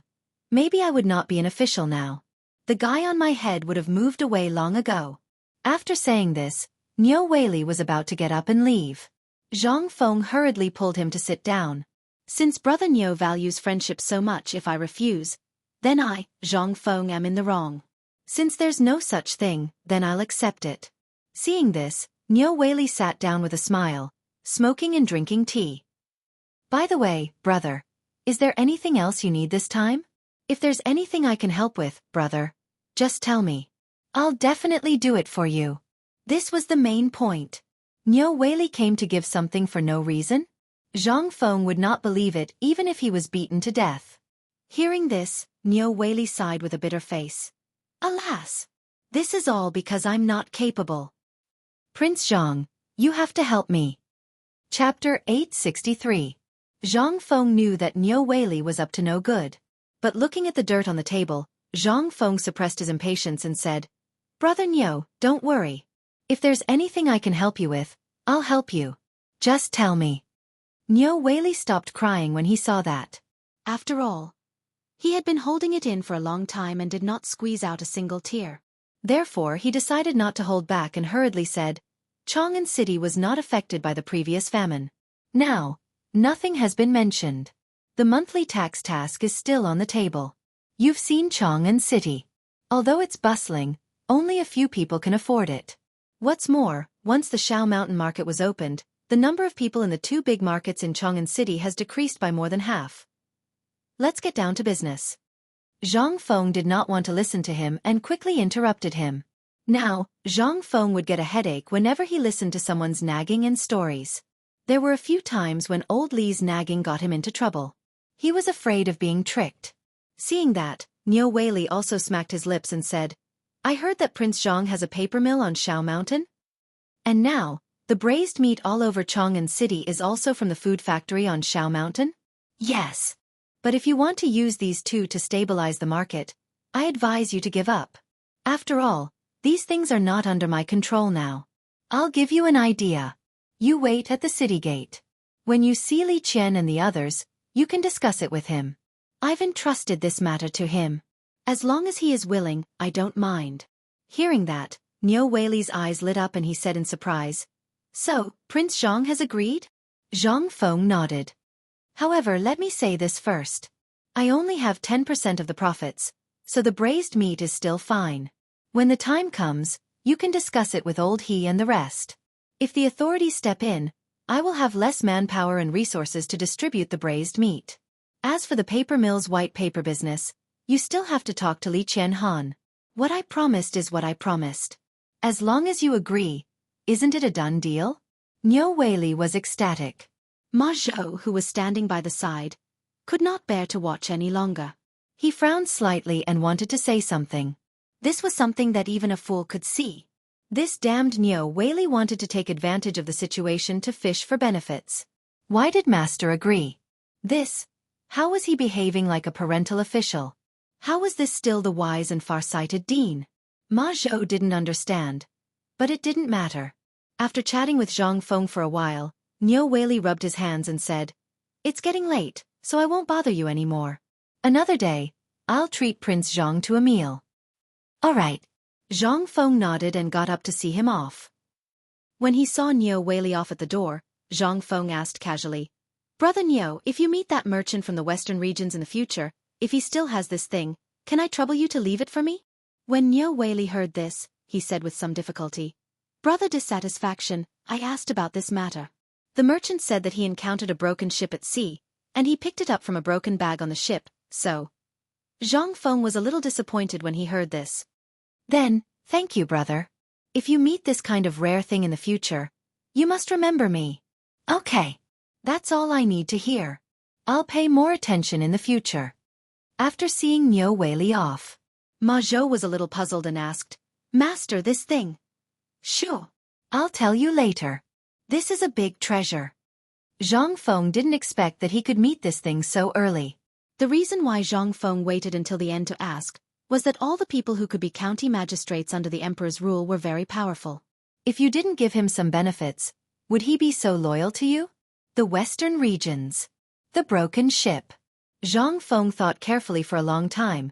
maybe I would not be an official now. The guy on my head would have moved away long ago. After saying this, Niu Weili was about to get up and leave. Zhang Feng hurriedly pulled him to sit down. Since brother Niu values friendship so much, if I refuse, then I, Zhang Feng, am in the wrong. Since there's no such thing, then I'll accept it. Seeing this, Niu Weili sat down with a smile, smoking and drinking tea. By the way, brother, is there anything else you need this time? If there's anything I can help with, brother, just tell me. I'll definitely do it for you. This was the main point. Niu Weili came to give something for no reason? Zhang Feng would not believe it even if he was beaten to death. Hearing this, Niu Weili sighed with a bitter face. Alas! This is all because I'm not capable. Prince Zhang, you have to help me. Chapter 863. Zhang Feng knew that Niu Weili was up to no good. But looking at the dirt on the table, Zhang Feng suppressed his impatience and said, Brother Niu, don't worry. If there's anything I can help you with, I'll help you. Just tell me. Niu Weili stopped crying when he saw that. After all, he had been holding it in for a long time and did not squeeze out a single tear. Therefore he decided not to hold back and hurriedly said, Chang'an City was not affected by the previous famine. Now, nothing has been mentioned. The monthly tax task is still on the table. You've seen Chang'an City. Although it's bustling, only a few people can afford it. What's more, once the Shao Mountain market was opened, the number of people in the 2 big markets in Chang'an City has decreased by more than half. Let's get down to business. Zhang Feng did not want to listen to him and quickly interrupted him. Now, Zhang Feng would get a headache whenever he listened to someone's nagging and stories. There were a few times when old Li's nagging got him into trouble. He was afraid of being tricked. Seeing that, Niu Weili also smacked his lips and said, I heard that Prince Zhang has a paper mill on Shao Mountain? And now, the braised meat all over Chang'an City is also from the food factory on Shao Mountain? Yes. But if you want to use these two to stabilize the market, I advise you to give up. After all, these things are not under my control now. I'll give you an idea. You wait at the city gate. When you see Li Qian and the others, you can discuss it with him. I've entrusted this matter to him. As long as he is willing, I don't mind. Hearing that, Niu Weili's eyes lit up and he said in surprise, So, Prince Zhang has agreed? Zhang Feng nodded. However, let me say this first. I only have 10% of the profits, so the braised meat is still fine. When the time comes, you can discuss it with old he and the rest. If the authorities step in, I will have less manpower and resources to distribute the braised meat. As for the paper mill's white paper business, you still have to talk to Li Qianhan. What I promised is what I promised. As long as you agree, isn't it a done deal? Niu Weili was ecstatic. Ma Zhou, who was standing by the side, could not bear to watch any longer. He frowned slightly and wanted to say something. This was something that even a fool could see. This damned Niu Weili wanted to take advantage of the situation to fish for benefits. Why did Master agree? How was he behaving like a parental official? How was this still the wise and far-sighted dean? Ma Zhou didn't understand. But it didn't matter. After chatting with Zhang Feng for a while, Niu Weili rubbed his hands and said, It's getting late, so I won't bother you anymore. Another day, I'll treat Prince Zhang to a meal. All right. Zhang Feng nodded and got up to see him off. When he saw Niu Weili off at the door, Zhang Feng asked casually, Brother Niu, if you meet that merchant from the western regions in the future, if he still has this thing, can I trouble you to leave it for me? When Niu Weili heard this, he said with some difficulty, Brother Dissatisfaction, I asked about this matter. The merchant said that he encountered a broken ship at sea, and he picked it up from a broken bag on the ship, so. Zhang Feng was a little disappointed when he heard this. Then, thank you, brother. If you meet this kind of rare thing in the future, you must remember me. Okay. That's all I need to hear. I'll pay more attention in the future. After seeing Niu Weili off, Ma Zhou was a little puzzled and asked, Master, this thing? Sure. I'll tell you later. This is a big treasure. Zhang Feng didn't expect that he could meet this thing so early. The reason why Zhang Feng waited until the end to ask was that all the people who could be county magistrates under the emperor's rule were very powerful. If you didn't give him some benefits, would he be so loyal to you? The Western regions. The broken ship. Zhang Feng thought carefully for a long time,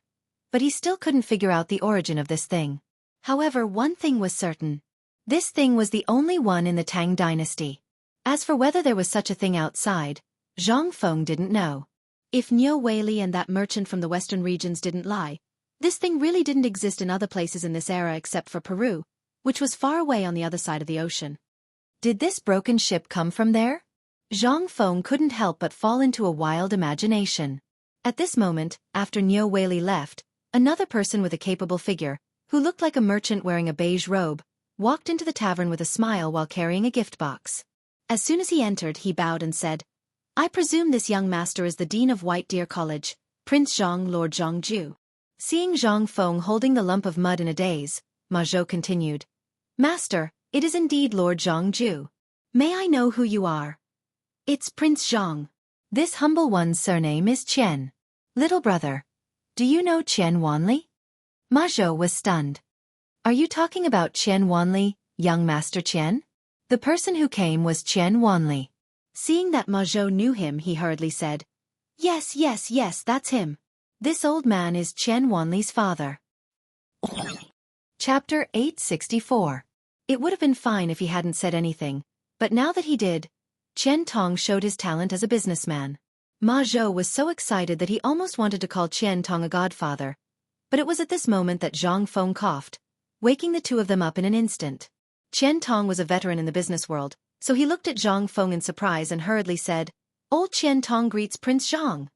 but he still couldn't figure out the origin of this thing. However, one thing was certain. This thing was the only one in the Tang dynasty. As for whether there was such a thing outside, Zhang Feng didn't know. If Niu Weili and that merchant from the Western regions didn't lie, this thing really didn't exist in other places in this era except for Peru, which was far away on the other side of the ocean. Did this broken ship come from there? Zhang Feng couldn't help but fall into a wild imagination. At this moment, after Niu Weili left, another person with a capable figure, who looked like a merchant wearing a beige robe, walked into the tavern with a smile while carrying a gift box. As soon as he entered, he bowed and said, I presume this young master is the Dean of White Deer College, Prince Zhang, Lord Jianghu. Seeing Zhang Feng holding the lump of mud in a daze, Ma Zhou continued, Master, it is indeed Lord Jianghu. May I know who you are? It's Prince Zhang. This humble one's surname is Qian. Little brother, do you know Qian Wanli? Ma Zhou was stunned. Are you talking about Qian Wanli, young Master Qian? The person who came was Qian Wanli. Seeing that Ma Zhou knew him, he hurriedly said, Yes, that's him. This old man is Qian Wanli's father. Chapter 864. It would have been fine if he hadn't said anything, but now that he did, Qian Tong showed his talent as a businessman. Ma Zhou was so excited that he almost wanted to call Qian Tong a godfather, but it was at this moment that Zhang Feng coughed, waking the two of them up in an instant. Qian Tong was a veteran in the business world, so he looked at Zhang Feng in surprise and hurriedly said, Old Qian Tong greets Prince Zhang.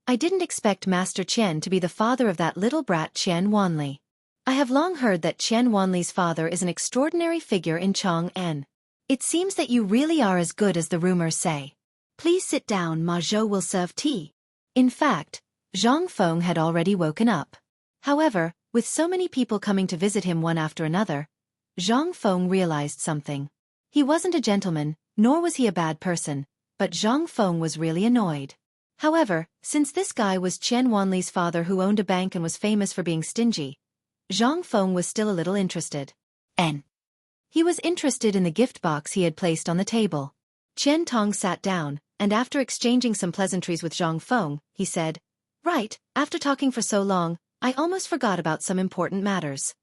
I didn't expect Master Qian to be the father of that little brat Qian Wanli. I have long heard that Qian Wanli's father is an extraordinary figure in Chang'an. It seems that you really are as good as the rumors say. Please sit down, Ma Zhou will serve tea. In fact, Zhang Feng had already woken up. However, with so many people coming to visit him one after another, Zhang Feng realized something. He wasn't a gentleman, nor was he a bad person, but Zhang Feng was really annoyed. However, since this guy was Qian Wanli's father who owned a bank and was famous for being stingy, Zhang Feng was still a little interested. And he was interested in the gift box he had placed on the table. Qian Tong sat down, and after exchanging some pleasantries with Zhang Feng, he said, Right, after talking for so long, I almost forgot about some important matters.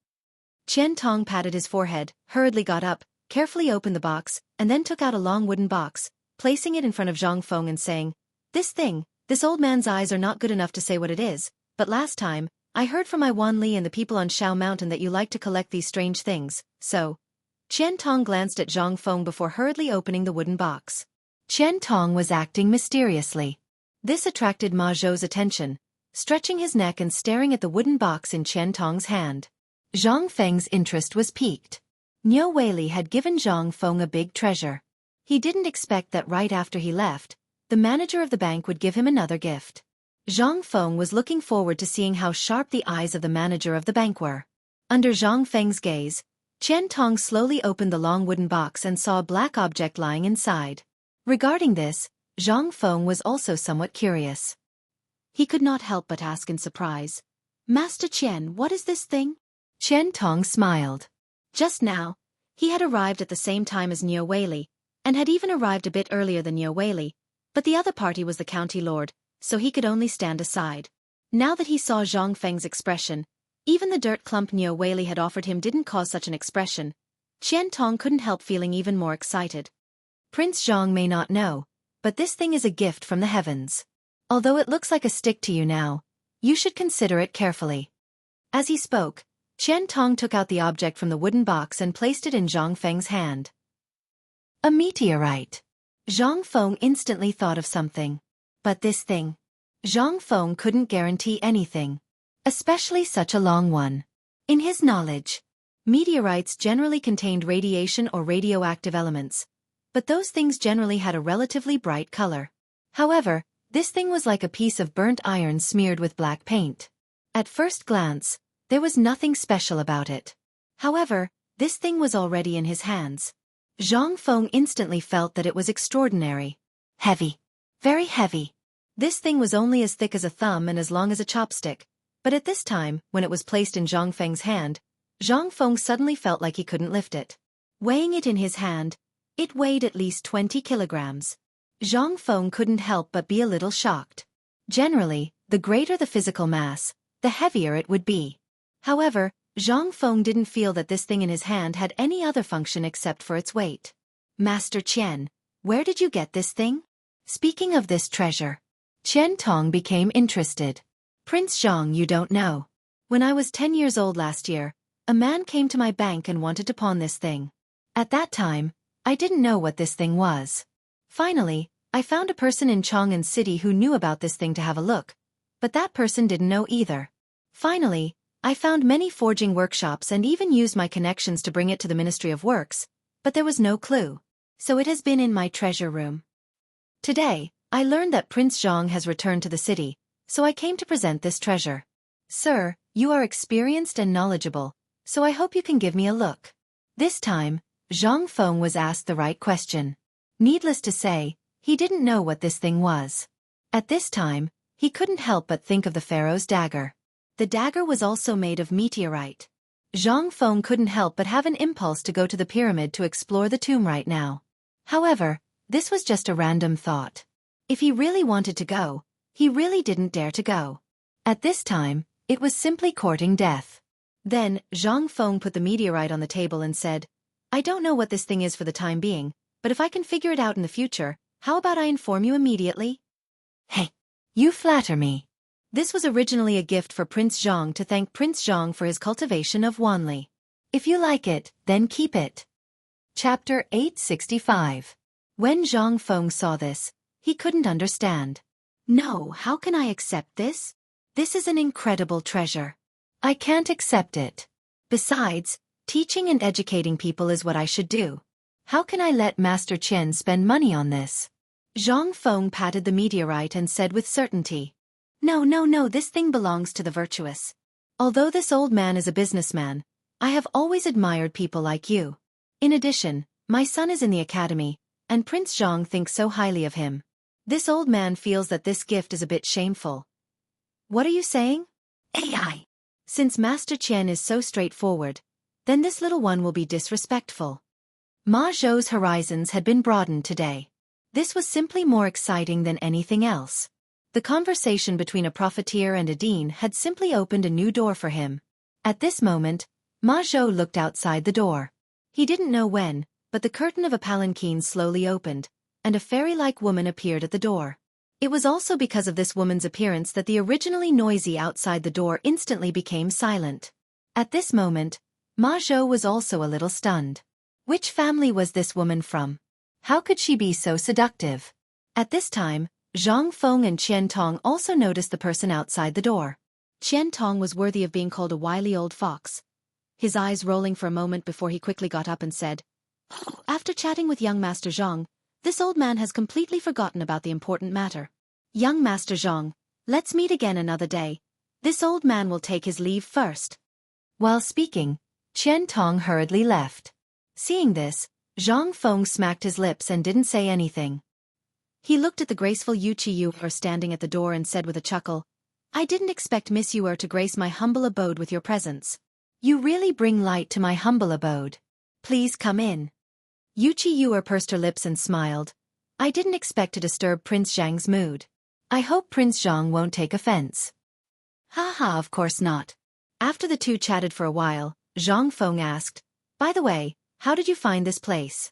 Qian Tong patted his forehead, hurriedly got up, carefully opened the box, and then took out a long wooden box, placing it in front of Zhang Feng and saying, This old man's eyes are not good enough to say what it is, but last time, I heard from my Wan Li and the people on Shao Mountain that you like to collect these strange things, so. Qian Tong glanced at Zhang Feng before hurriedly opening the wooden box. Qian Tong was acting mysteriously. This attracted Ma Zhou's attention, stretching his neck and staring at the wooden box in Qian Tong's hand. Zhang Feng's interest was piqued. Niu Weili had given Zhang Feng a big treasure. He didn't expect that right after he left, the manager of the bank would give him another gift. Zhang Feng was looking forward to seeing how sharp the eyes of the manager of the bank were. Under Zhang Feng's gaze, Qian Tong slowly opened the long wooden box and saw a black object lying inside. Regarding this, Zhang Feng was also somewhat curious. He could not help but ask in surprise, Master Qian, what is this thing? Qian Tong smiled. Just now, he had arrived at the same time as Niu Weili, and had even arrived a bit earlier than Niu Weili, but the other party was the county lord, so he could only stand aside. Now that he saw Zhang Feng's expression, even the dirt clump Niu Weili had offered him didn't cause such an expression. Qian Tong couldn't help feeling even more excited. Prince Zhang may not know, but this thing is a gift from the heavens. Although it looks like a stick to you now, you should consider it carefully. As he spoke, Qian Tong took out the object from the wooden box and placed it in Zhang Feng's hand. A meteorite. Zhang Feng instantly thought of something. But this thing. Zhang Feng couldn't guarantee anything, especially such a long one. In his knowledge, meteorites generally contained radiation or radioactive elements, but those things generally had a relatively bright color. However, this thing was like a piece of burnt iron smeared with black paint. At first glance, there was nothing special about it. However, this thing was already in his hands. Zhang Feng instantly felt that it was extraordinary. Heavy. Very heavy. This thing was only as thick as a thumb and as long as a chopstick, but at this time, when it was placed in Zhang Feng's hand, Zhang Feng suddenly felt like he couldn't lift it. Weighing it in his hand, it weighed at least 20 kilograms. Zhang Feng couldn't help but be a little shocked. Generally, the greater the physical mass, the heavier it would be. However, Zhang Feng didn't feel that this thing in his hand had any other function except for its weight. Master Qian, where did you get this thing? Speaking of this treasure, Qian Tong became interested. Prince Zhang, you don't know. When I was 10 years old last year, a man came to my bank and wanted to pawn this thing. At that time, I didn't know what this thing was. Finally, I found a person in Chang'an City who knew about this thing to have a look, but that person didn't know either. Finally, I found many forging workshops and even used my connections to bring it to the Ministry of Works, but there was no clue. So it has been in my treasure room. Today, I learned that Prince Zhang has returned to the city, so I came to present this treasure. Sir, you are experienced and knowledgeable, so I hope you can give me a look. This time, Zhang Feng was asked the right question. Needless to say, he didn't know what this thing was. At this time, he couldn't help but think of the pharaoh's dagger. The dagger was also made of meteorite. Zhang Feng couldn't help but have an impulse to go to the pyramid to explore the tomb right now. However, this was just a random thought. If he really wanted to go, he really didn't dare to go. At this time, it was simply courting death. Then, Zhang Feng put the meteorite on the table and said, I don't know what this thing is for the time being, but if I can figure it out in the future, how about I inform you immediately? Hey, you flatter me. This was originally a gift for Prince Zhang to thank Prince Zhang for his cultivation of Wanli. If you like it, then keep it. Chapter 865. When Zhang Feng saw this, he couldn't understand. No, how can I accept this? This is an incredible treasure. I can't accept it. Besides, teaching and educating people is what I should do. How can I let Master Qian spend money on this? Zhang Feng patted the meteorite and said with certainty. No, this thing belongs to the virtuous. Although this old man is a businessman, I have always admired people like you. In addition, my son is in the academy, and Prince Zhang thinks so highly of him. This old man feels that this gift is a bit shameful. What are you saying? AI. Since Master Qian is so straightforward, then this little one will be disrespectful. Ma Zhou's horizons had been broadened today. This was simply more exciting than anything else. The conversation between a profiteer and a dean had simply opened a new door for him. At this moment, Ma Zhou looked outside the door. He didn't know when, but the curtain of a palanquin slowly opened, and a fairy-like woman appeared at the door. It was also because of this woman's appearance that the originally noisy outside the door instantly became silent. At this moment, Ma Zhou was also a little stunned. Which family was this woman from? How could she be so seductive? At this time, Zhang Feng and Qian Tong also noticed the person outside the door. Qian Tong was worthy of being called a wily old fox. His eyes rolling for a moment before he quickly got up and said, After chatting with young Master Zhang, this old man has completely forgotten about the important matter. Young Master Zhang, let's meet again another day. This old man will take his leave first. While speaking, Qian Tong hurriedly left. Seeing this, Zhang Feng smacked his lips and didn't say anything. He looked at the graceful Yuchi standing at the door and said with a chuckle, I didn't expect Miss Yuer to grace my humble abode with your presence. You really bring light to my humble abode. Please come in. Yuchi pursed her lips and smiled. I didn't expect to disturb Prince Zhang's mood. I hope Prince Zhang won't take offense. Haha, of course not. After the two chatted for a while, Zhang Feng asked, By the way, how did you find this place?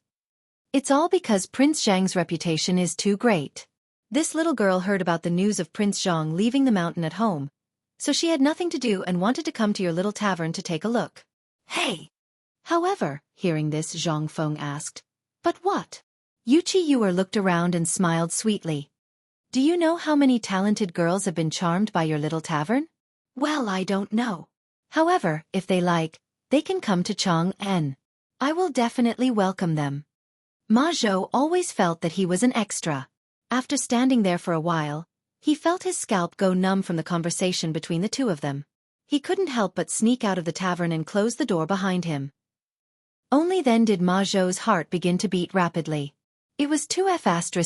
It's all because Prince Zhang's reputation is too great. This little girl heard about the news of Prince Zhang leaving the mountain at home, so she had nothing to do and wanted to come to your little tavern to take a look. Hey! However, hearing this, Zhang Feng asked, But what? Yuchi looked around and smiled sweetly. Do you know how many talented girls have been charmed by your little tavern? Well, I don't know. However, if they like, they can come to Chang'an. I will definitely welcome them. Ma Zhou always felt that he was an extra. After standing there for a while, he felt his scalp go numb from the conversation between the two of them. He couldn't help but sneak out of the tavern and close the door behind him. Only then did Ma Zhou's heart begin to beat rapidly. It was too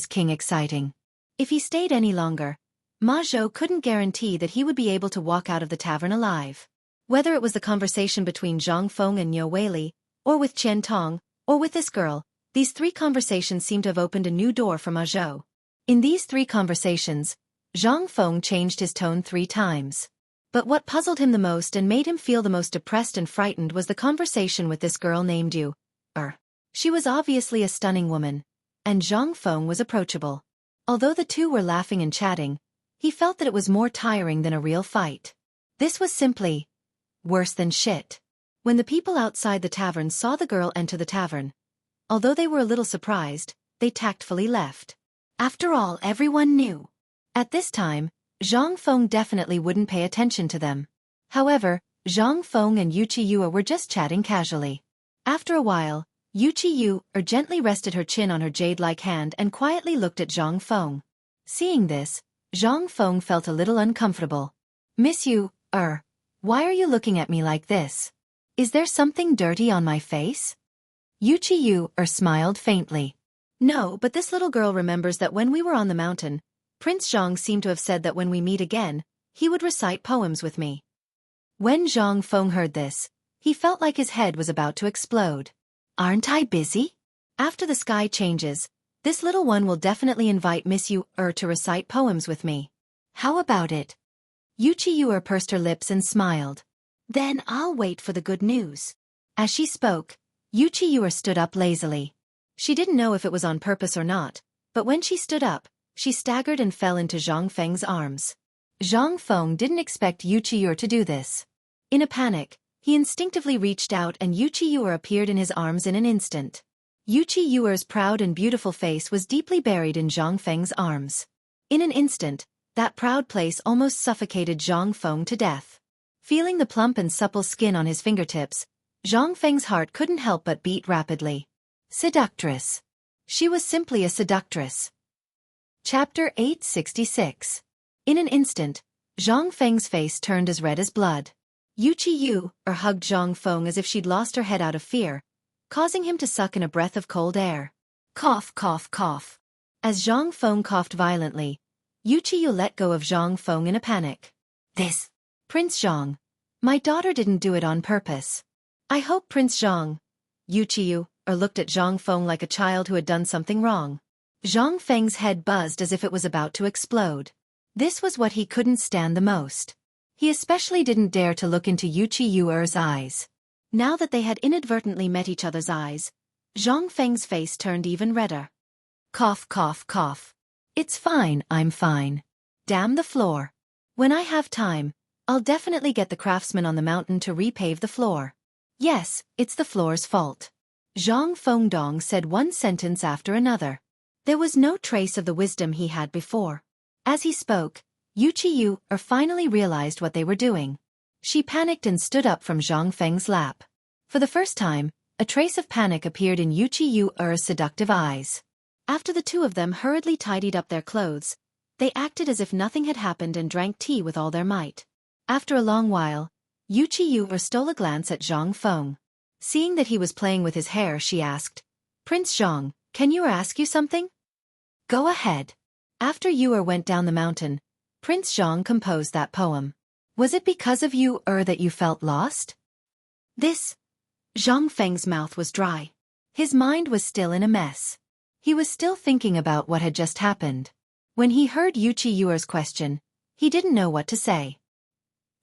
*King exciting. If he stayed any longer, Ma Zhou couldn't guarantee that he would be able to walk out of the tavern alive. Whether it was the conversation between Zhang Feng and Niu Weili, or with Qian Tong, or with this girl, these three conversations seemed to have opened a new door for Ma Zhou. In these three conversations, Zhang Feng changed his tone 3 times. But what puzzled him the most and made him feel the most depressed and frightened was the conversation with this girl named Yu. She was obviously a stunning woman, and Zhang Feng was approachable. Although the two were laughing and chatting, he felt that it was more tiring than a real fight. This was simply worse than shit. When the people outside the tavern saw the girl enter the tavern, although they were a little surprised, they tactfully left. After all, everyone knew. At this time, Zhang Feng definitely wouldn't pay attention to them. However, Zhang Feng and Wuxia were just chatting casually. After a while, Wuxia gently rested her chin on her jade-like hand and quietly looked at Zhang Feng. Seeing this, Zhang Feng felt a little uncomfortable. Miss Yu, why are you looking at me like this? Is there something dirty on my face? Wuxia smiled faintly. No, but this little girl remembers that when we were on the mountain, Prince Zhang seemed to have said that when we meet again, he would recite poems with me. When Zhang Feng heard this, he felt like his head was about to explode. Aren't I busy? After the sky changes, this little one will definitely invite Miss Yu to recite poems with me. How about it? Wuxia pursed her lips and smiled. Then I'll wait for the good news. As she spoke, Wuxia stood up lazily. She didn't know if it was on purpose or not, but when she stood up, she staggered and fell into Zhang Feng's arms. Zhang Feng didn't expect Wuxia to do this. In a panic, he instinctively reached out and Wuxia appeared in his arms in an instant. Wuxia's proud and beautiful face was deeply buried in Zhang Feng's arms. In an instant, that proud place almost suffocated Zhang Feng to death. Feeling the plump and supple skin on his fingertips, Zhang Feng's heart couldn't help but beat rapidly. Seductress. She was simply a seductress. Chapter 866. In an instant, Zhang Feng's face turned as red as blood. Wuxia hugged Zhang Feng as if she'd lost her head out of fear, causing him to suck in a breath of cold air. Cough, cough, cough. As Zhang Feng coughed violently, Wuxia let go of Zhang Feng in a panic. This. Prince Zhang. My daughter didn't do it on purpose. I hope Prince Zhang. Wuxia looked at Zhang Feng like a child who had done something wrong. Zhang Feng's head buzzed as if it was about to explode. This was what he couldn't stand the most. He especially didn't dare to look into Wuxia's eyes. Now that they had inadvertently met each other's eyes, Zhang Feng's face turned even redder. Cough, cough, cough. It's fine, I'm fine. Damn the floor. When I have time, I'll definitely get the craftsman on the mountain to repave the floor. Yes, it's the floor's fault. Zhang Fengdong said one sentence after another. There was no trace of the wisdom he had before. As he spoke, Wuxia finally realized what they were doing. She panicked and stood up from Zhang Feng's lap. For the first time, a trace of panic appeared in Wuxia's seductive eyes. After the two of them hurriedly tidied up their clothes, they acted as if nothing had happened and drank tea with all their might. After a long while, Wuxia stole a glance at Zhang Feng. Seeing that he was playing with his hair, she asked, Prince Zhang, can Yu ask you something? Go ahead. After Yu went down the mountain, Prince Zhang composed that poem. Was it because of Yu that you felt lost? This. Zhang Feng's mouth was dry. His mind was still in a mess. He was still thinking about what had just happened. When he heard Wuxia's question, he didn't know what to say.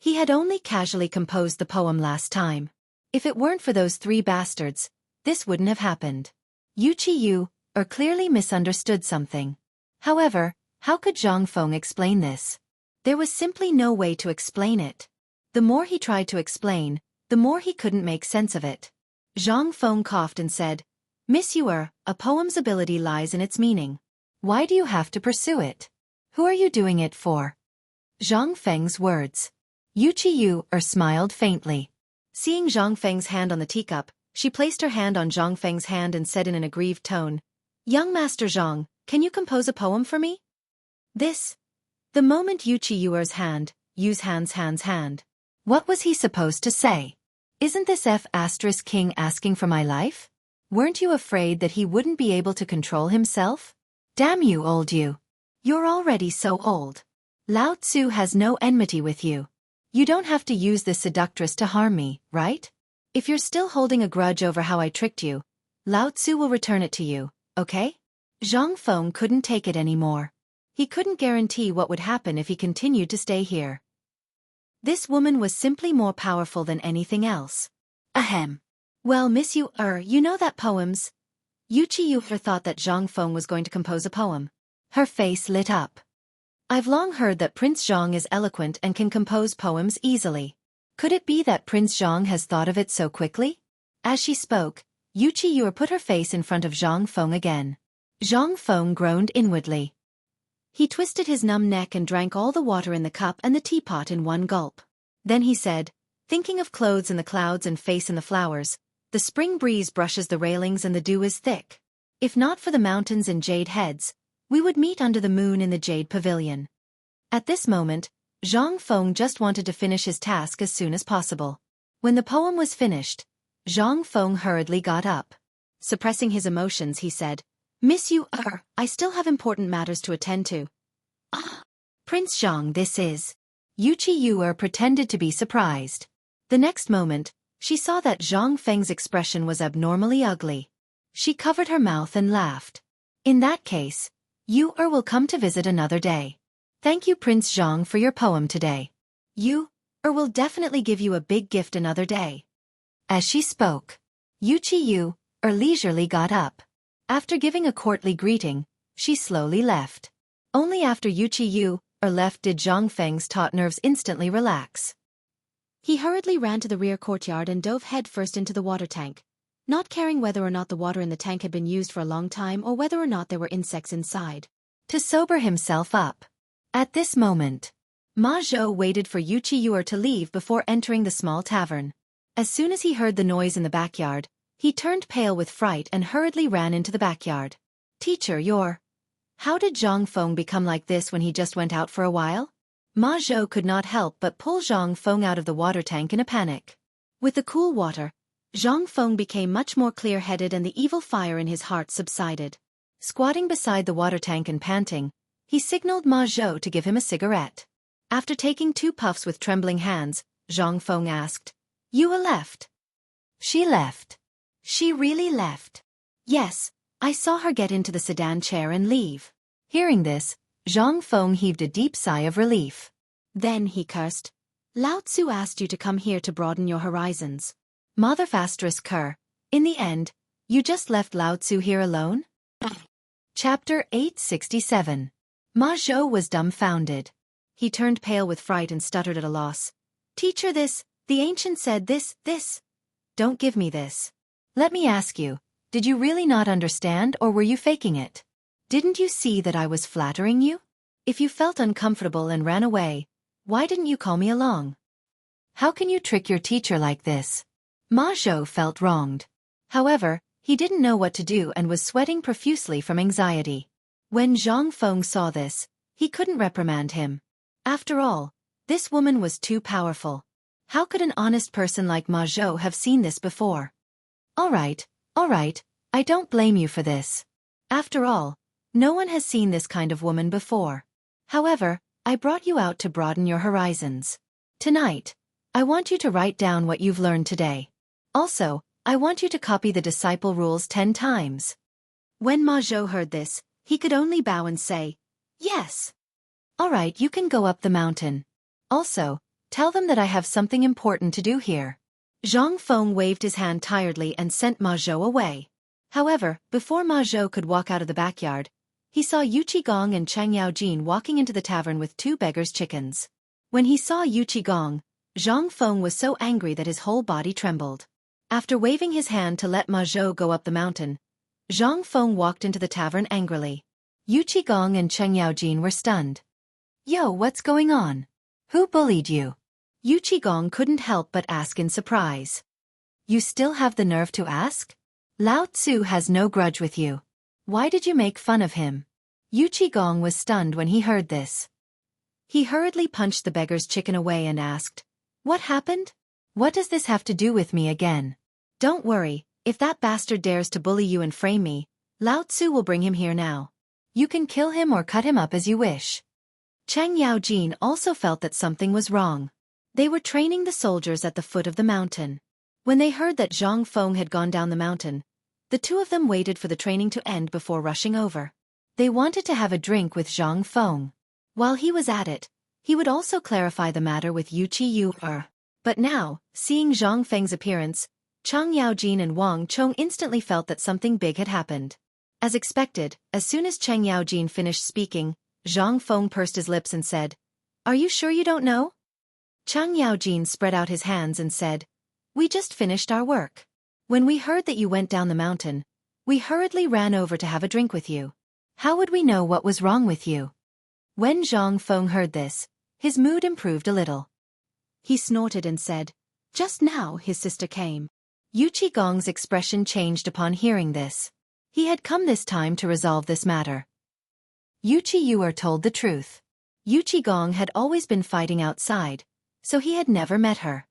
He had only casually composed the poem last time. If it weren't for those 3 bastards, this wouldn't have happened. Wuxia clearly misunderstood something. However, how could Zhang Feng explain this? There was simply no way to explain it. The more he tried to explain, the more he couldn't make sense of it. Zhang Feng coughed and said, Miss Yu, a poem's ability lies in its meaning. Why do you have to pursue it? Who are you doing it for? Zhang Feng's words. Yu smiled faintly. Seeing Zhang Feng's hand on the teacup, she placed her hand on Zhang Feng's hand and said in an aggrieved tone, "Young Master Zhang, can you compose a poem for me?" The moment Yu's hand. What was he supposed to say? Isn't this King asking for my life? Weren't you afraid that he wouldn't be able to control himself? Damn you, old you. You're already so old. Lao Tzu has no enmity with you. You don't have to use this seductress to harm me, right? If you're still holding a grudge over how I tricked you, Lao Tzu will return it to you, okay? Zhang Feng couldn't take it anymore. He couldn't guarantee what would happen if he continued to stay here. This woman was simply more powerful than anything else. Ahem. Well, Miss you know that poems? Yu thought that Zhang Feng was going to compose a poem. Her face lit up. I've long heard that Prince Zhang is eloquent and can compose poems easily. Could it be that Prince Zhang has thought of it so quickly? As she spoke, Yu put her face in front of Zhang Feng again. Zhang Feng groaned inwardly. He twisted his numb neck and drank all the water in the cup and the teapot in one gulp. Then he said, thinking of clothes in the clouds and face in the flowers, the spring breeze brushes the railings and the dew is thick. If not for the mountains and jade heads, we would meet under the moon in the jade pavilion. At this moment, Zhang Feng just wanted to finish his task as soon as possible. When the poem was finished, Zhang Feng hurriedly got up. Suppressing his emotions, he said, Miss Yu, I still have important matters to attend to. Prince Zhang, this is. Yu pretended to be surprised. The next moment, she saw that Zhang Feng's expression was abnormally ugly. She covered her mouth and laughed. In that case, Yu will come to visit another day. Thank you, Prince Zhang, for your poem today. Yu will definitely give you a big gift another day. As she spoke, Yu leisurely got up. After giving a courtly greeting, she slowly left. Only after Yu left did Zhang Feng's taut nerves instantly relax. He hurriedly ran to the rear courtyard and dove headfirst into the water tank, not caring whether or not the water in the tank had been used for a long time or whether or not there were insects inside. To sober himself up. At this moment, Ma Zhou waited for Yu to leave before entering the small tavern. As soon as he heard the noise in the backyard, he turned pale with fright and hurriedly ran into the backyard. Teacher, how did Zhang Feng become like this when he just went out for a while? Ma Zhou could not help but pull Zhang Feng out of the water tank in a panic. With the cool water, Zhang Feng became much more clear-headed and the evil fire in his heart subsided. Squatting beside the water tank and panting, he signaled Ma Zhou to give him a cigarette. After taking 2 puffs with trembling hands, Zhang Feng asked, "You left?" She left. She really left? Yes, I saw her get into the sedan chair and leave. Hearing this, Zhang Feng heaved a deep sigh of relief. Then he cursed. Lao Tzu asked you to come here to broaden your horizons. Motherfastress. In the end, you just left Lao Tzu here alone? Chapter 867. Ma Zhou was dumbfounded. He turned pale with fright and stuttered at a loss. Teacher, the ancient said this. Don't give me this. Let me ask you, did you really not understand or were you faking it? Didn't you see that I was flattering you? If you felt uncomfortable and ran away, why didn't you call me along? How can you trick your teacher like this? Ma Zhou felt wronged. However, he didn't know what to do and was sweating profusely from anxiety. When Zhang Feng saw this, he couldn't reprimand him. After all, this woman was too powerful. How could an honest person like Ma Zhou have seen this before? All right, I don't blame you for this. After all, no one has seen this kind of woman before. However, I brought you out to broaden your horizons. Tonight, I want you to write down what you've learned today. Also, I want you to copy the disciple rules 10 times. When Ma Zhou heard this, he could only bow and say, yes. All right, you can go up the mountain. Also, tell them that I have something important to do here. Zhang Feng waved his hand tiredly and sent Ma Zhou away. However, before Ma Zhou could walk out of the backyard, he saw Yu Qigong and Chang Yaojin walking into the tavern with 2 beggars' chickens. When he saw Yu Qigong, Zhang Feng was so angry that his whole body trembled. After waving his hand to let Ma Zhou go up the mountain, Zhang Feng walked into the tavern angrily. Yu Qigong and Cheng Yaojin were stunned. Yo, what's going on? Who bullied you? Yu Qigong couldn't help but ask in surprise. You still have the nerve to ask? Lao Tzu has no grudge with you. Why did you make fun of him? Yu Qigong was stunned when he heard this. He hurriedly punched the beggar's chicken away and asked, "What happened? What does this have to do with me again?" Don't worry, if that bastard dares to bully you and frame me, Lao Tzu will bring him here now. You can kill him or cut him up as you wish. Cheng Yaojin also felt that something was wrong. They were training the soldiers at the foot of the mountain. When they heard that Zhang Feng had gone down the mountain, the two of them waited for the training to end before rushing over. They wanted to have a drink with Zhang Feng. While he was at it, he would also clarify the matter with Yu Qi. But now, seeing Zhang Feng's appearance, Chang Yaojin and Wang Chong instantly felt that something big had happened. As expected, as soon as Cheng Yaojin finished speaking, Zhang Feng pursed his lips and said, "Are you sure you don't know?" Chang Yaojin spread out his hands and said, "We just finished our work. When we heard that you went down the mountain, we hurriedly ran over to have a drink with you. How would we know what was wrong with you?" When Zhang Feng heard this, his mood improved a little. He snorted and said, "Just now his sister came." Yu Qigong's expression changed upon hearing this. He had come this time to resolve this matter. Yu Qi told the truth. Yu Qigong had always been fighting outside, so he had never met her.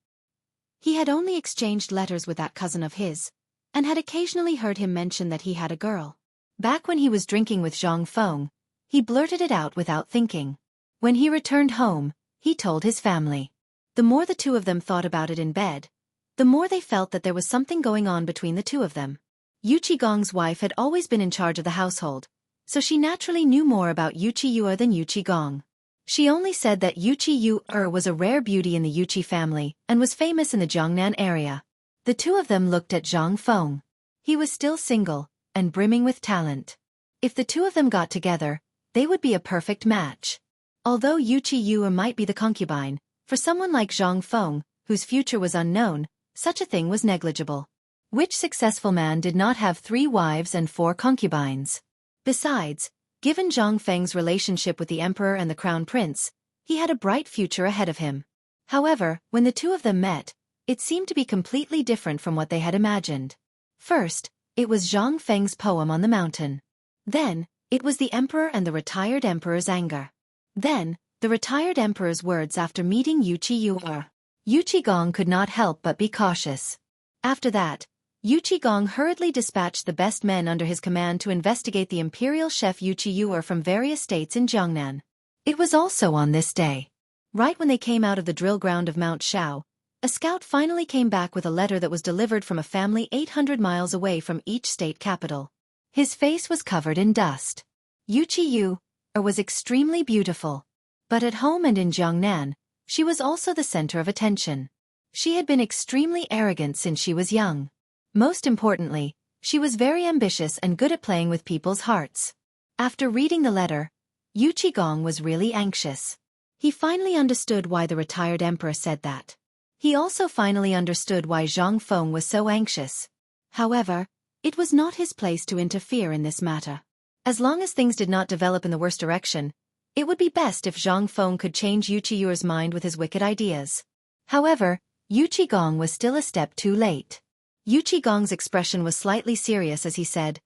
He had only exchanged letters with that cousin of his, and had occasionally heard him mention that he had a girl. Back when he was drinking with Zhang Feng, he blurted it out without thinking. When he returned home, he told his family. The more the two of them thought about it in bed, the more they felt that there was something going on between the two of them. Yu Qigong's wife had always been in charge of the household, so she naturally knew more about Yu Qi than Yu Qigong. She only said that Yu Qi was a rare beauty in the Yu Qi family and was famous in the Jiangnan area. The two of them looked at Zhang Feng. He was still single and brimming with talent. If the two of them got together, they would be a perfect match. Although Yu Qi might be the concubine, for someone like Zhang Feng, whose future was unknown, such a thing was negligible. Which successful man did not have 3 wives and 4 concubines? Besides, given Zhang Feng's relationship with the emperor and the crown prince, he had a bright future ahead of him. However, when the two of them met, it seemed to be completely different from what they had imagined. First, it was Zhang Feng's poem on the mountain. Then, it was the emperor and the retired emperor's anger. Then, the retired emperor's words after meeting Yu Qi. Yu Qigong could not help but be cautious. After that, Yu Qigong hurriedly dispatched the best men under his command to investigate the imperial chef Yu Qi from various states in Jiangnan. It was also on this day. Right when they came out of the drill ground of Mount Shao, a scout finally came back with a letter that was delivered from a family 800 miles away from each state capital. His face was covered in dust. Yu Qi was extremely beautiful. But at home and in Jiangnan, she was also the center of attention. She had been extremely arrogant since she was young. Most importantly, she was very ambitious and good at playing with people's hearts. After reading the letter, Yu Qigong was really anxious. He finally understood why the retired emperor said that. He also finally understood why Zhang Feng was so anxious. However, it was not his place to interfere in this matter. As long as things did not develop in the worst direction, it would be best if Zhang Feng could change Yu Qi's mind with his wicked ideas. However, Yu Qigong was still a step too late. Yu Qigong's expression was slightly serious as he said,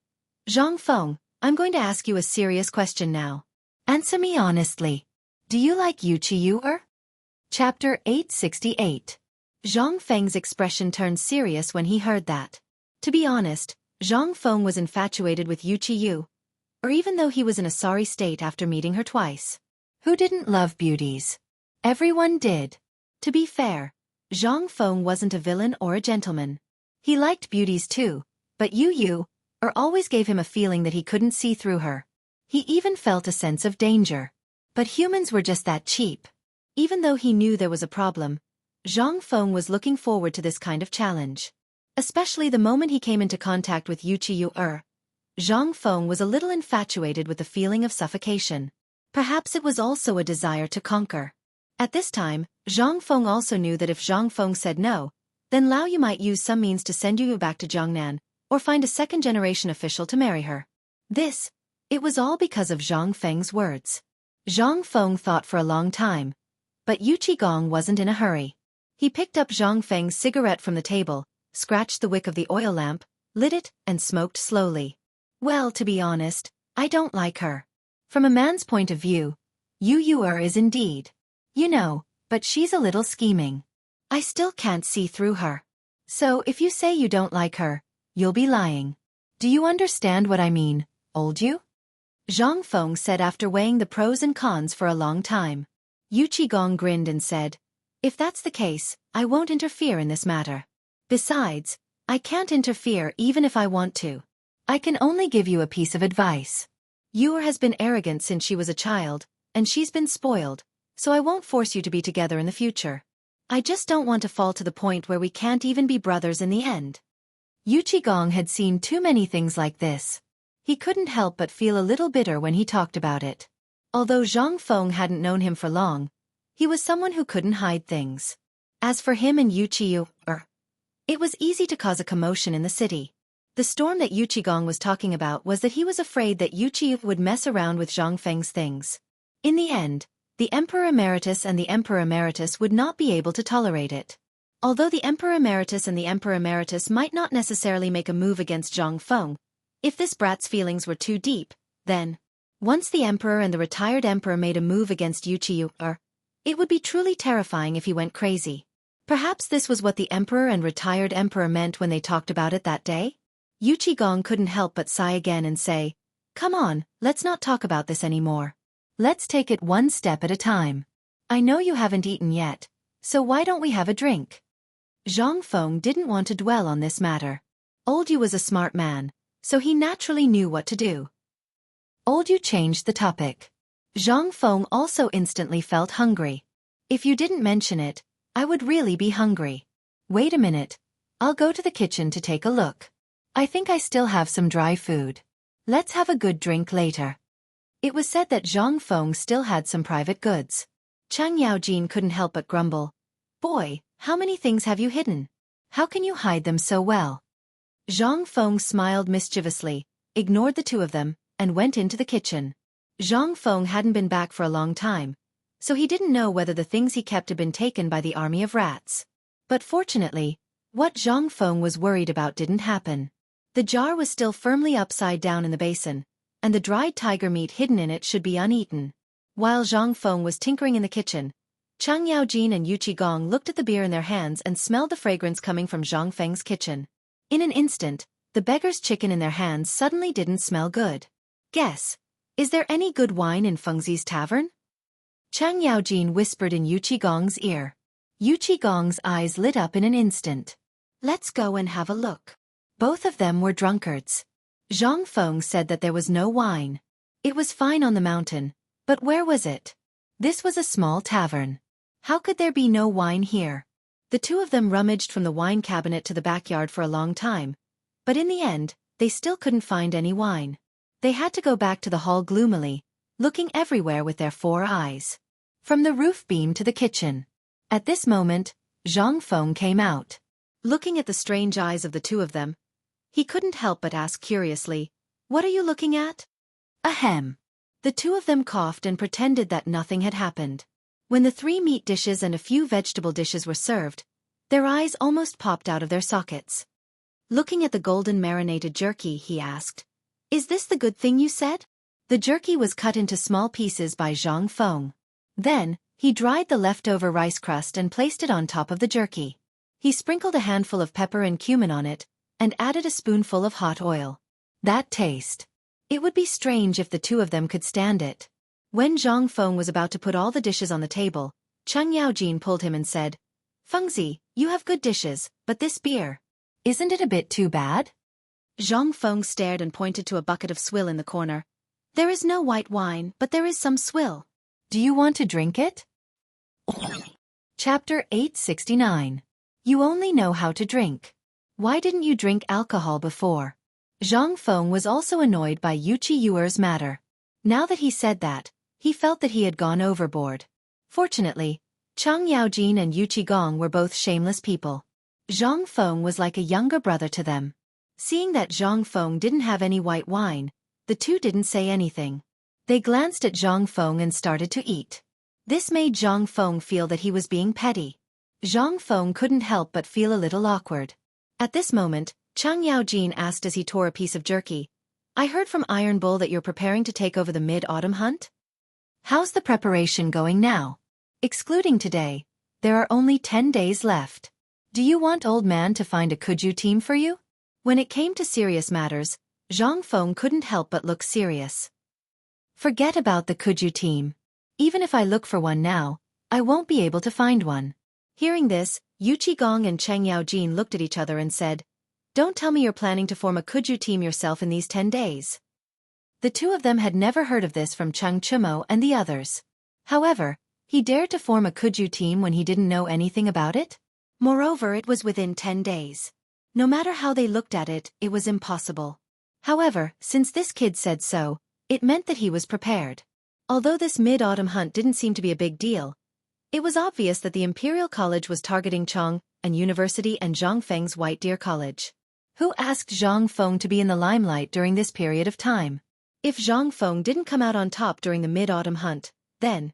"Zhang Feng, I'm going to ask you a serious question now. Answer me honestly. Do you like Yu Qi?" Chapter 868. Zhang Feng's expression turned serious when he heard that. To be honest, Zhang Feng was infatuated with Yu Qi, or even though he was in a sorry state after meeting her twice. Who didn't love beauties? Everyone did. To be fair, Zhang Feng wasn't a villain or a gentleman. He liked beauties too, but Yu always gave him a feeling that he couldn't see through her. He even felt a sense of danger. But humans were just that cheap. Even though he knew there was a problem, Zhang Feng was looking forward to this kind of challenge. Especially the moment he came into contact with Yu Qi. Zhang Feng was a little infatuated with the feeling of suffocation. Perhaps it was also a desire to conquer. At this time, Zhang Feng also knew that if Zhang Feng said no, then Lao Yu might use some means to send Yu back to Jiangnan, or find a second-generation official to marry her. It was all because of Zhang Feng's words. Zhang Feng thought for a long time, but Yu Qigong wasn't in a hurry. He picked up Zhang Feng's cigarette from the table, scratched the wick of the oil lamp, lit it, and smoked slowly. Well, to be honest, I don't like her. From a man's point of view, Yu is indeed. But she's a little scheming. I still can't see through her. So if you say you don't like her, you'll be lying. Do you understand what I mean, old Yu? Zhang Feng said after weighing the pros and cons for a long time. Yu Qigong grinned and said, if that's the case, I won't interfere in this matter. Besides, I can't interfere even if I want to. I can only give you a piece of advice. Yu has been arrogant since she was a child, and she's been spoiled, so I won't force you to be together in the future. I just don't want to fall to the point where we can't even be brothers in the end. Yu Qigong had seen too many things like this. He couldn't help but feel a little bitter when he talked about it. Although Zhang Feng hadn't known him for long, he was someone who couldn't hide things. As for him and Yu Qiyu, it was easy to cause a commotion in the city. The storm that Yu Qigong was talking about was that he was afraid that Yu Qiyu would mess around with Zhang Feng's things. In the end, the Emperor Emeritus and the Emperor Emeritus would not be able to tolerate it. Although the Emperor Emeritus and the Emperor Emeritus might not necessarily make a move against Zhang Feng, if this brat's feelings were too deep, then, once the Emperor and the retired Emperor made a move against Yu Qiyu, it would be truly terrifying if he went crazy. Perhaps this was what the Emperor and retired Emperor meant when they talked about it that day? Yu Qigong couldn't help but sigh again and say, come on, let's not talk about this anymore. Let's take it one step at a time. I know you haven't eaten yet, so why don't we have a drink? Zhang Feng didn't want to dwell on this matter. Old Yu was a smart man, so he naturally knew what to do. Old Yu changed the topic. Zhang Feng also instantly felt hungry. If you didn't mention it, I would really be hungry. Wait a minute. I'll go to the kitchen to take a look. I think I still have some dry food. Let's have a good drink later. It was said that Zhang Feng still had some private goods. Chang Yaojin couldn't help but grumble. Boy, how many things have you hidden? How can you hide them so well? Zhang Feng smiled mischievously, ignored the two of them, and went into the kitchen. Zhang Feng hadn't been back for a long time, so he didn't know whether the things he kept had been taken by the army of rats. But fortunately, what Zhang Feng was worried about didn't happen. The jar was still firmly upside down in the basin, and the dried tiger meat hidden in it should be uneaten. While Zhang Feng was tinkering in the kitchen, Chang Yaojin and Yu Qigong looked at the beer in their hands and smelled the fragrance coming from Zhang Feng's kitchen. In an instant, the beggar's chicken in their hands suddenly didn't smell good. Guess, is there any good wine in Fengzi's tavern? Chang Yaojin whispered in Yu Qigong's ear. Yu Qigong's eyes lit up in an instant. Let's go and have a look. Both of them were drunkards. Zhang Feng said that there was no wine. It was fine on the mountain, but where was it? This was a small tavern. How could there be no wine here? The two of them rummaged from the wine cabinet to the backyard for a long time, but in the end, they still couldn't find any wine. They had to go back to the hall gloomily, looking everywhere with their 4 eyes. From the roof beam to the kitchen. At this moment, Zhang Feng came out. Looking at the strange eyes of the two of them, he couldn't help but ask curiously, "What are you looking at?" Ahem. The two of them coughed and pretended that nothing had happened. When the 3 meat dishes and a few vegetable dishes were served, their eyes almost popped out of their sockets. Looking at the golden marinated jerky, he asked, "Is this the good thing you said?" The jerky was cut into small pieces by Zhang Feng. Then, he dried the leftover rice crust and placed it on top of the jerky. He sprinkled a handful of pepper and cumin on it, and added a spoonful of hot oil. That taste. It would be strange if the two of them could stand it. When Zhang Feng was about to put all the dishes on the table, Chang Yaojin pulled him and said, "Fengzi, you have good dishes, but this beer. Isn't it a bit too bad?" Zhang Feng stared and pointed to a bucket of swill in the corner. "There is no white wine, but there is some swill. Do you want to drink it?" Chapter 869. You only know how to drink. Why didn't you drink alcohol before? Zhang Feng was also annoyed by Yu Qiyuer's matter. Now that he said that, he felt that he had gone overboard. Fortunately, Chang Yaojin and Yu Qigong were both shameless people. Zhang Feng was like a younger brother to them. Seeing that Zhang Feng didn't have any white wine, the two didn't say anything. They glanced at Zhang Feng and started to eat. This made Zhang Feng feel that he was being petty. Zhang Feng couldn't help but feel a little awkward. At this moment, Chang Yaojin asked as he tore a piece of jerky, "I heard from Iron Bull that you're preparing to take over the mid-autumn hunt? How's the preparation going now? Excluding today, there are only 10 days left. Do you want Old Man to find a Kuju team for you?" When it came to serious matters, Zhang Feng couldn't help but look serious. "Forget about the Kuju team. Even if I look for one now, I won't be able to find one." Hearing this, Yu Qigong and Cheng Yaojin looked at each other and said, "Don't tell me you're planning to form a Kuju team yourself in these 10 days. The two of them had never heard of this from Cheng Chumo and the others. However, he dared to form a Kuju team when he didn't know anything about it? Moreover, it was within 10 days. No matter how they looked at it, it was impossible. However, since this kid said so, it meant that he was prepared. Although this mid-autumn hunt didn't seem to be a big deal, it was obvious that the Imperial College was targeting Chong, an university, and Zhang Feng's White Deer College. Who asked Zhang Feng to be in the limelight during this period of time? If Zhang Feng didn't come out on top during the mid-autumn hunt, then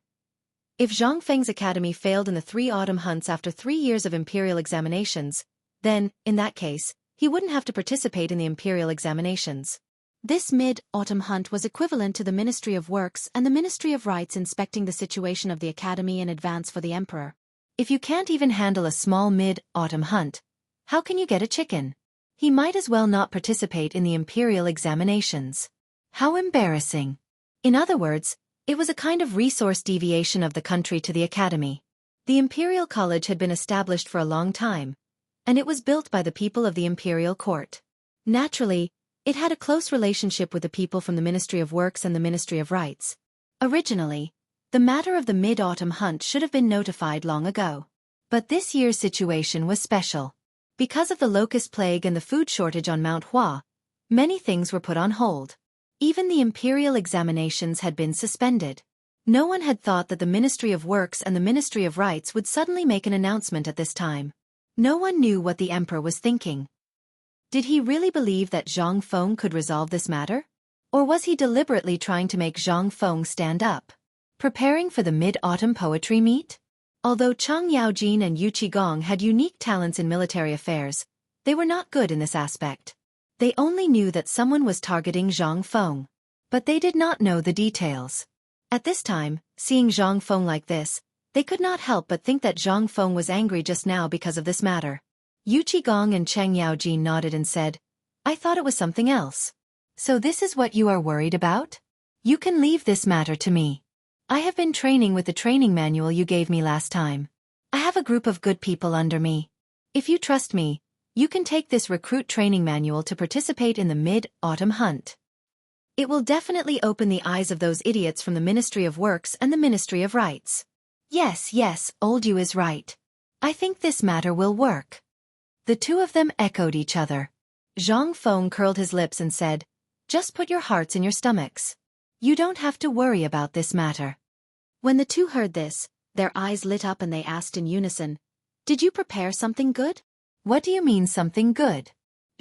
if Zhang Feng's academy failed in the 3 autumn hunts after 3 years of imperial examinations, then, in that case, he wouldn't have to participate in the imperial examinations. This mid-autumn hunt was equivalent to the Ministry of Works and the Ministry of Rights inspecting the situation of the academy in advance for the emperor. If you can't even handle a small mid-autumn hunt, how can you get a chicken? He might as well not participate in the imperial examinations. How embarrassing. In other words, it was a kind of resource deviation of the country to the academy. The Imperial College had been established for a long time, and it was built by the people of the imperial court. Naturally, it had a close relationship with the people from the Ministry of Works and the Ministry of Rights. Originally, the matter of the mid-autumn hunt should have been notified long ago. But this year's situation was special. Because of the locust plague and the food shortage on Mount Hua, many things were put on hold. Even the imperial examinations had been suspended. No one had thought that the Ministry of Works and the Ministry of Rights would suddenly make an announcement at this time. No one knew what the emperor was thinking. Did he really believe that Zhang Feng could resolve this matter? Or was he deliberately trying to make Zhang Feng stand up? Preparing for the mid-autumn poetry meet? Although Chang Yaojin and Yu Qigong had unique talents in military affairs, they were not good in this aspect. They only knew that someone was targeting Zhang Feng. But they did not know the details. At this time, seeing Zhang Feng like this, they could not help but think that Zhang Feng was angry just now because of this matter. Yu Qigong and Cheng Yaojin nodded and said, "I thought it was something else. So this is what you are worried about? You can leave this matter to me. I have been training with the training manual you gave me last time. I have a group of good people under me. If you trust me, you can take this recruit training manual to participate in the mid-autumn hunt. It will definitely open the eyes of those idiots from the Ministry of Works and the Ministry of Rights." Yes, old Yu is right. I think this matter will work. The two of them echoed each other. Zhang Feng curled his lips and said, "Just put your hearts in your stomachs. You don't have to worry about this matter." When the two heard this, their eyes lit up and they asked in unison, "Did you prepare something good?" "What do you mean something good?"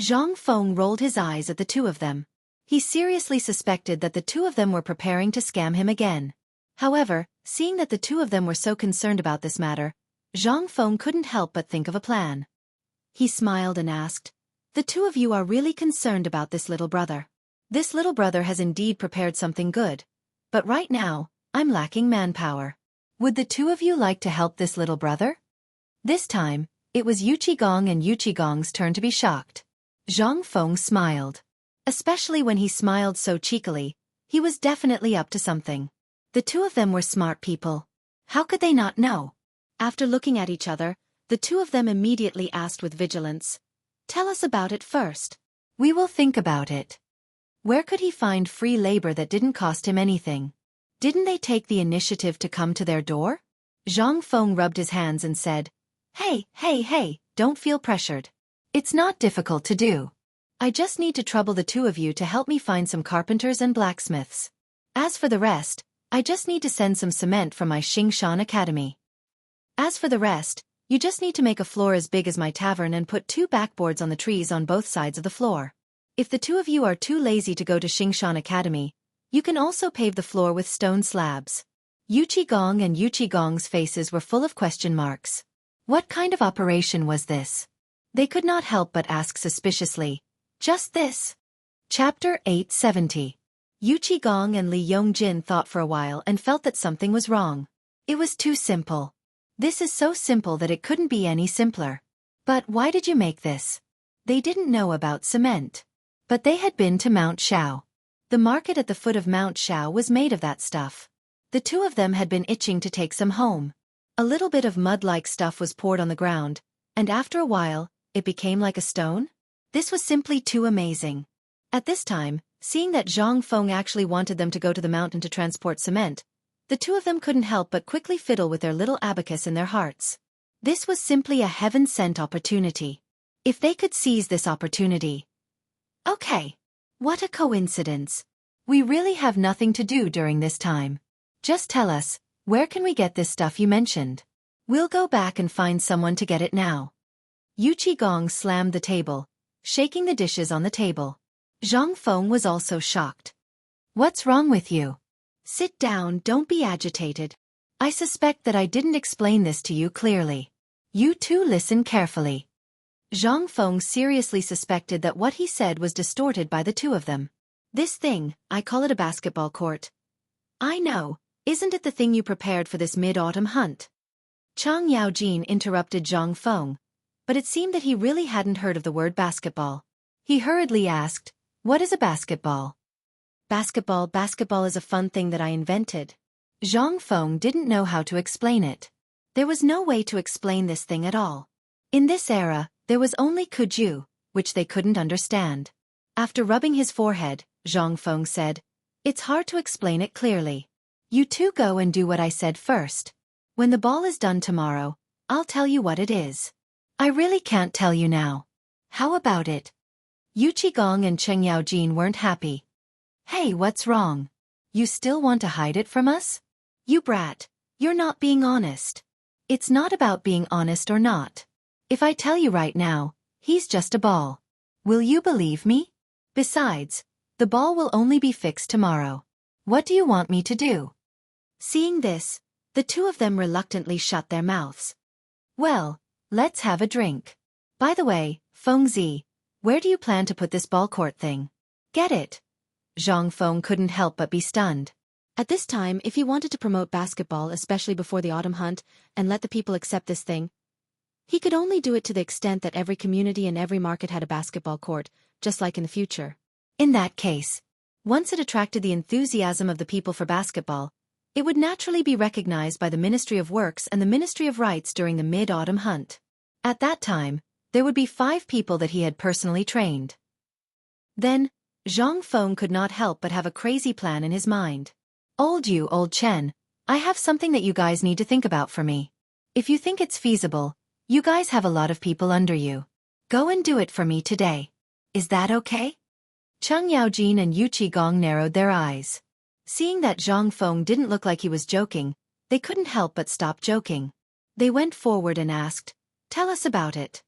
Zhang Feng rolled his eyes at the two of them. He seriously suspected that the two of them were preparing to scam him again. However, seeing that the two of them were so concerned about this matter, Zhang Feng couldn't help but think of a plan. He smiled and asked, "The two of you are really concerned about this little brother. This little brother has indeed prepared something good. But right now, I'm lacking manpower. Would the two of you like to help this little brother?" This time, it was Yu Qigong and Yu Qigong's turn to be shocked. Zhang Feng smiled. Especially when he smiled so cheekily, he was definitely up to something. The two of them were smart people. How could they not know? After looking at each other, the two of them immediately asked with vigilance, "Tell us about it first." "We will think about it." Where could he find free labor that didn't cost him anything? Didn't they take the initiative to come to their door? Zhang Feng rubbed his hands and said, Hey, don't feel pressured. It's not difficult to do. I just need to trouble the two of you to help me find some carpenters and blacksmiths. As for the rest, I just need to send some cement from my Xianxia Academy. As for the rest, you just need to make a floor as big as my tavern and put 2 backboards on the trees on both sides of the floor. If the two of you are too lazy to go to Xianxia Academy, You can also pave the floor with stone slabs. Gong and Gong's faces were full of question marks. What kind of operation was this? They could not help but ask suspiciously. Just this. Chapter 870. Gong and Li Yongjin thought for a while and felt that something was wrong. It was too simple. This is so simple that it couldn't be any simpler. But why did you make this? They didn't know about cement. But they had been to Mount Shao. The market at the foot of Mount Shao was made of that stuff. The two of them had been itching to take some home. A little bit of mud-like stuff was poured on the ground, and after a while, it became like a stone? This was simply too amazing. At this time, seeing that Zhang Feng actually wanted them to go to the mountain to transport cement, the two of them couldn't help but quickly fiddle with their little abacus in their hearts. This was simply a heaven-sent opportunity. If they could seize this opportunity. Okay. What a coincidence. We really have nothing to do during this time. Just tell us, where can we get this stuff you mentioned? We'll go back and find someone to get it now. Gong slammed the table, shaking the dishes on the table. Zhang Feng was also shocked. What's wrong with you? Sit down, don't be agitated. I suspect that I didn't explain this to you clearly. You two listen carefully. Zhang Feng seriously suspected that what he said was distorted by the two of them. This thing, I call it a basketball court. I know, isn't it the thing you prepared for this mid-autumn hunt? Chang Yaojin interrupted Zhang Feng, but it seemed that he really hadn't heard of the word basketball. He hurriedly asked, what is a basketball? Basketball is a fun thing that I invented. Zhang Feng didn't know how to explain it. There was no way to explain this thing at all. In this era, there was only Kuju, which they couldn't understand. After rubbing his forehead, Zhang Feng said, it's hard to explain it clearly. You two go and do what I said first. When the ball is done tomorrow, I'll tell you what it is. I really can't tell you now. How about it? Gong and Cheng Yaojin weren't happy. Hey, what's wrong? You still want to hide it from us? You brat, you're not being honest. It's not about being honest or not. If I tell you right now, he's just a ball. Will you believe me? Besides, the ball will only be fixed tomorrow. What do you want me to do? Seeing this, the two of them reluctantly shut their mouths. Well, let's have a drink. By the way, Fengzi, where do you plan to put this ball court thing? Get it? Zhang Feng couldn't help but be stunned. At this time, if he wanted to promote basketball, especially before the autumn hunt, and let the people accept this thing, he could only do it to the extent that every community and every market had a basketball court, just like in the future. In that case, once it attracted the enthusiasm of the people for basketball, it would naturally be recognized by the Ministry of Works and the Ministry of Rights during the mid-autumn hunt. At that time, there would be 5 people that he had personally trained. Then, Zhang Feng could not help but have a crazy plan in his mind. Old Chen, I have something that you guys need to think about for me. If you think it's feasible, you guys have a lot of people under you. Go and do it for me today. Is that okay? Cheng Yaojin and Gong narrowed their eyes. Seeing that Zhang Feng didn't look like he was joking, they couldn't help but stop joking. They went forward and asked, tell us about it.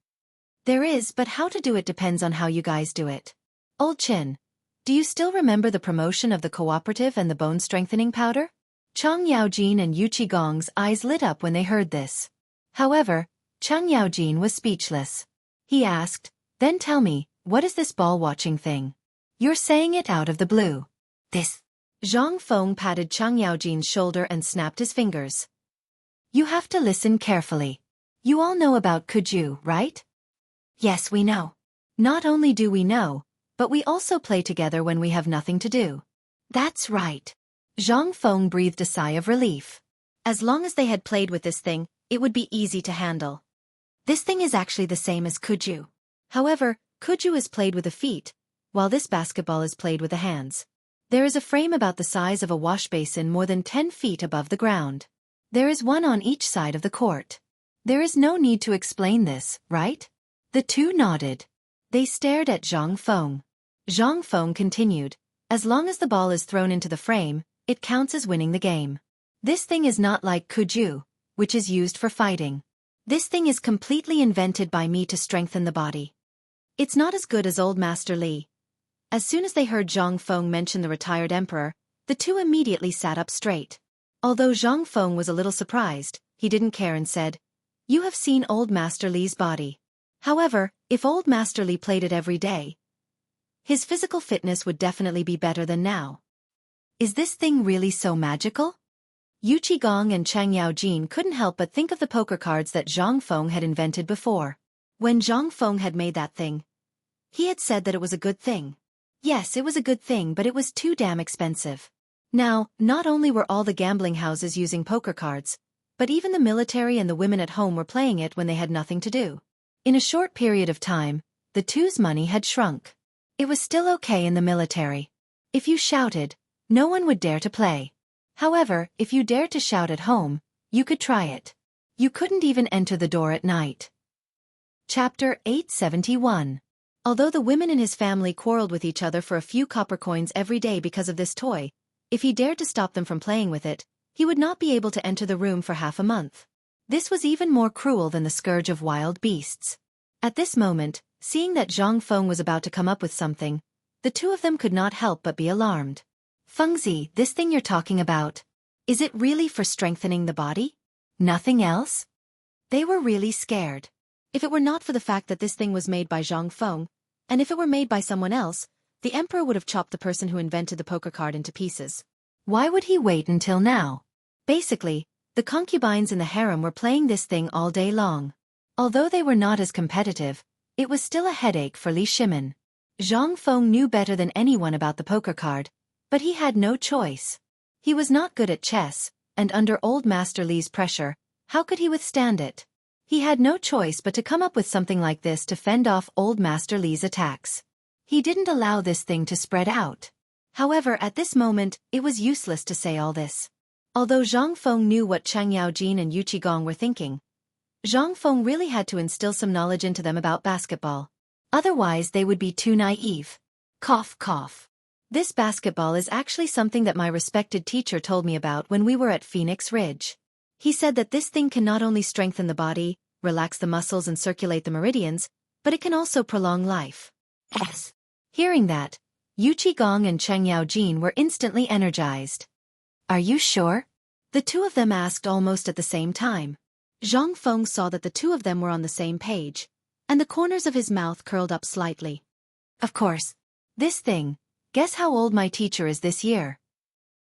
There is, but how to do it depends on how you guys do it. Old Chin, do you still remember the promotion of the cooperative and the bone-strengthening powder? Cheng Yaojin and Gong's eyes lit up when they heard this. However, Cheng Yaojin was speechless. He asked, then tell me, what is this ball-watching thing? You're saying it out of the blue. This. Zhang Feng patted Cheng Yaojin's shoulder and snapped his fingers. You have to listen carefully. You all know about Kuju, right? Yes, we know. Not only do we know, but we also play together when we have nothing to do. That's right. Zhang Feng breathed a sigh of relief. As long as they had played with this thing, it would be easy to handle. This thing is actually the same as Kuju. However, Kuju is played with the feet, while this basketball is played with the hands. There is a frame about the size of a wash basin more than 10 feet above the ground. There is one on each side of the court. There is no need to explain this, right? The two nodded. They stared at Zhang Feng. Zhang Feng continued, as long as the ball is thrown into the frame, it counts as winning the game. This thing is not like Kuju, which is used for fighting. This thing is completely invented by me to strengthen the body. It's not as good as old Master Li. As soon as they heard Zhang Feng mention the retired emperor, The two immediately sat up straight. Although Zhang Feng was a little surprised, he didn't care and said, "You have seen Old Master Li's body. However, if Old Master Li played it every day, his physical fitness would definitely be better than now." Is this thing really so magical? Yu Qigong and Chang Yaojin couldn't help but think of the poker cards that Zhang Feng had invented before. When Zhang Feng had made that thing, he had said that it was a good thing. Yes, it was a good thing, but it was too damn expensive. Now, not only were all the gambling houses using poker cards, but even the military and the women at home were playing it when they had nothing to do. In a short period of time, the two's money had shrunk. It was still okay in the military. If you shouted, no one would dare to play. However, if you dared to shout at home, you could try it. You couldn't even enter the door at night. Chapter 871. Although the women in his family quarreled with each other for a few copper coins every day because of this toy, if he dared to stop them from playing with it, he would not be able to enter the room for half a month. This was even more cruel than the scourge of wild beasts. At this moment, seeing that Zhang Feng was about to come up with something, the two of them could not help but be alarmed. Fengzi, this thing you're talking about, is it really for strengthening the body? Nothing else? They were really scared. If it were not for the fact that this thing was made by Zhang Feng, and if it were made by someone else, the emperor would have chopped the person who invented the poker card into pieces. Why would he wait until now? Basically, the concubines in the harem were playing this thing all day long. Although they were not as competitive, it was still a headache for Li Shimin. Zhang Feng knew better than anyone about the poker card, but he had no choice. He was not good at chess, and under Old Master Li's pressure, how could he withstand it? He had no choice but to come up with something like this to fend off Old Master Li's attacks. He didn't allow this thing to spread out. However, at this moment, it was useless to say all this. Although Zhang Feng knew what Chang Yaojin and Yu Qigong were thinking, Zhang Feng really had to instill some knowledge into them about basketball. Otherwise, they would be too naive. Cough, cough. This basketball is actually something that my respected teacher told me about when we were at Phoenix Ridge. He said that this thing can not only strengthen the body, relax the muscles and circulate the meridians, but it can also prolong life. Yes. Hearing that, Yu Qigong and Cheng Yaojin were instantly energized. Are you sure? The two of them asked almost at the same time. Zhang Feng saw that the two of them were on the same page, and the corners of his mouth curled up slightly. Of course. This thing. Guess how old my teacher is this year?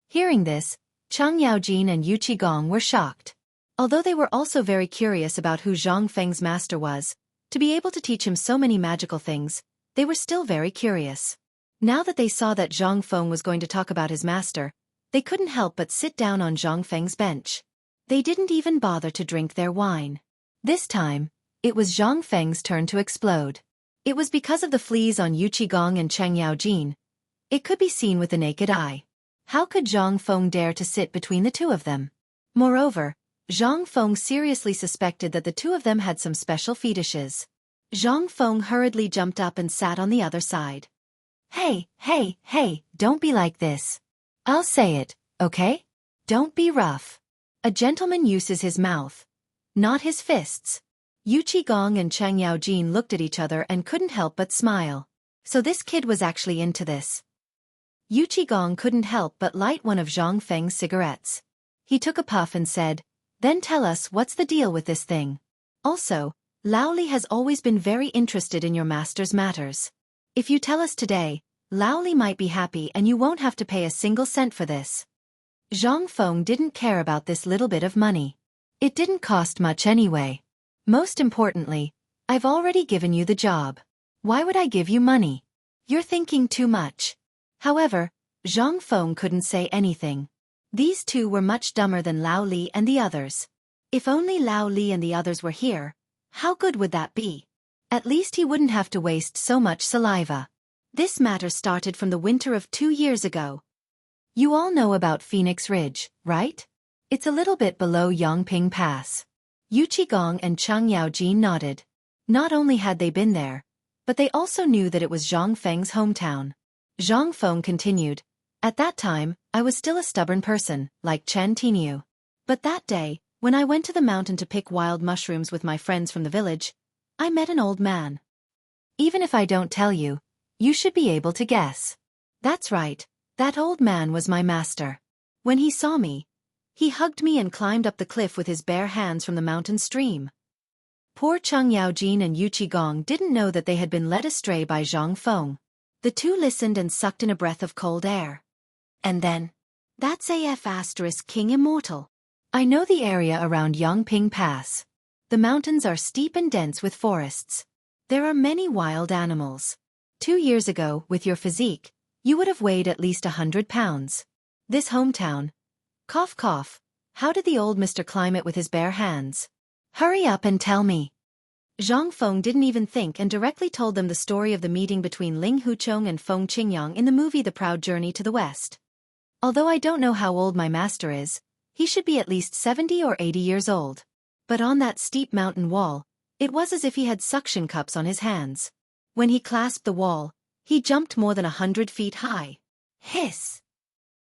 Hearing this, Chang Yaojin and Yu Qigong were shocked. Although they were also very curious about who Zhang Feng's master was, to be able to teach him so many magical things, they were still very curious. Now that they saw that Zhang Feng was going to talk about his master, they couldn't help but sit down on Zhang Feng's bench. They didn't even bother to drink their wine. This time, it was Zhang Feng's turn to explode. It was because of the fleas on Yu Qigong and Cheng Yaojin. It could be seen with the naked eye. How could Zhang Feng dare to sit between the two of them? Moreover, Zhang Feng seriously suspected that the two of them had some special fetishes. Zhang Feng hurriedly jumped up and sat on the other side. Hey, hey, hey, don't be like this. I'll say it, okay? Don't be rough. A gentleman uses his mouth, not his fists. Yu Qigong and Cheng Yaojin looked at each other and couldn't help but smile. So this kid was actually into this. Yu Qigong couldn't help but light one of Zhang Feng's cigarettes. He took a puff and said, "Then tell us what's the deal with this thing. Also, Lao Li has always been very interested in your master's matters. If you tell us today, Lao Li might be happy and you won't have to pay a single cent for this." Zhang Feng didn't care about this little bit of money. It didn't cost much anyway. Most importantly, I've already given you the job. Why would I give you money? You're thinking too much. However, Zhang Feng couldn't say anything. These two were much dumber than Lao Li and the others. If only Lao Li and the others were here, how good would that be? At least he wouldn't have to waste so much saliva. This matter started from the winter of 2 years ago. You all know about Phoenix Ridge, right? It's a little bit below Yongping Pass. Yu Qigong and Chang Yaojin nodded. Not only had they been there, but they also knew that it was Zhang Feng's hometown. Zhang Feng continued, "At that time, I was still a stubborn person, like Chen Tinyu. But that day, when I went to the mountain to pick wild mushrooms with my friends from the village, I met an old man. Even if I don't tell you, you should be able to guess. That's right, That old man was my master. When he saw me, he hugged me and climbed up the cliff with his bare hands from the mountain stream. Poor Cheng Yaojin and Yu Qigong didn't know that they had been led astray by Zhang Feng. The two listened and sucked in a breath of cold air. And then, that's AF** King Immortal. I know the area around Yangping Pass. The mountains are steep and dense with forests. There are many wild animals. 2 years ago, with your physique, you would have weighed at least 100 pounds. This hometown. Cough cough. How did the old Mr. climb it with his bare hands? Hurry up and tell me. Zhang Feng didn't even think and directly told them the story of the meeting between Ling Huchong and Feng Qingyang in the movie The Proud Journey to the West. Although I don't know how old my master is, he should be at least 70 or 80 years old. But on that steep mountain wall, it was as if he had suction cups on his hands. When he clasped the wall, he jumped more than 100 feet high. Hiss!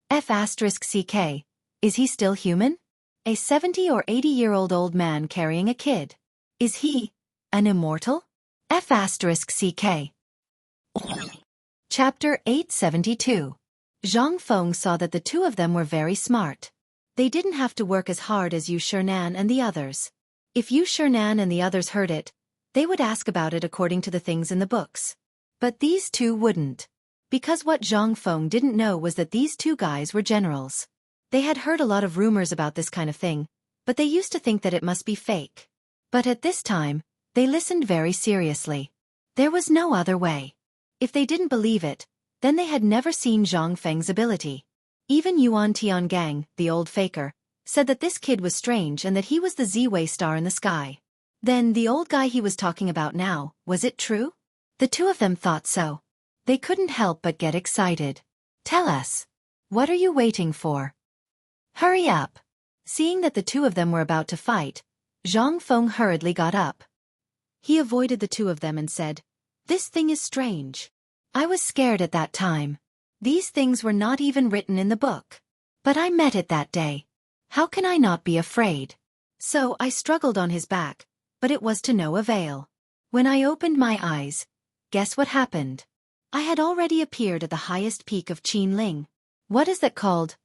F***ck. Is he still human? A 70 or 80-year-old old man carrying a kid. Is he an immortal? F***ck. Chapter 872. Zhang Feng saw that the two of them were very smart. They didn't have to work as hard as Yu Shernan and the others. If Yu Shernan and the others heard it, they would ask about it according to the things in the books. But these two wouldn't. Because what Zhang Feng didn't know was that these two guys were generals. They had heard a lot of rumors about this kind of thing, but they used to think that it must be fake. But at this time, they listened very seriously. There was no other way. If they didn't believe it, then they had never seen Zhang Feng's ability. Even Yuan Tiangang, the old faker, said that this kid was strange and that he was the Z-Way star in the sky. Then the old guy he was talking about now, was it true? The two of them thought so. They couldn't help but get excited. Tell us. What are you waiting for? Hurry up. Seeing that the two of them were about to fight, Zhang Feng hurriedly got up. He avoided the two of them and said, "This thing is strange. I was scared at that time. These things were not even written in the book. But I met it that day. How can I not be afraid?" So I struggled on his back, but it was to no avail. When I opened my eyes, guess what happened? I had already appeared at the highest peak of Qinling. What is that called?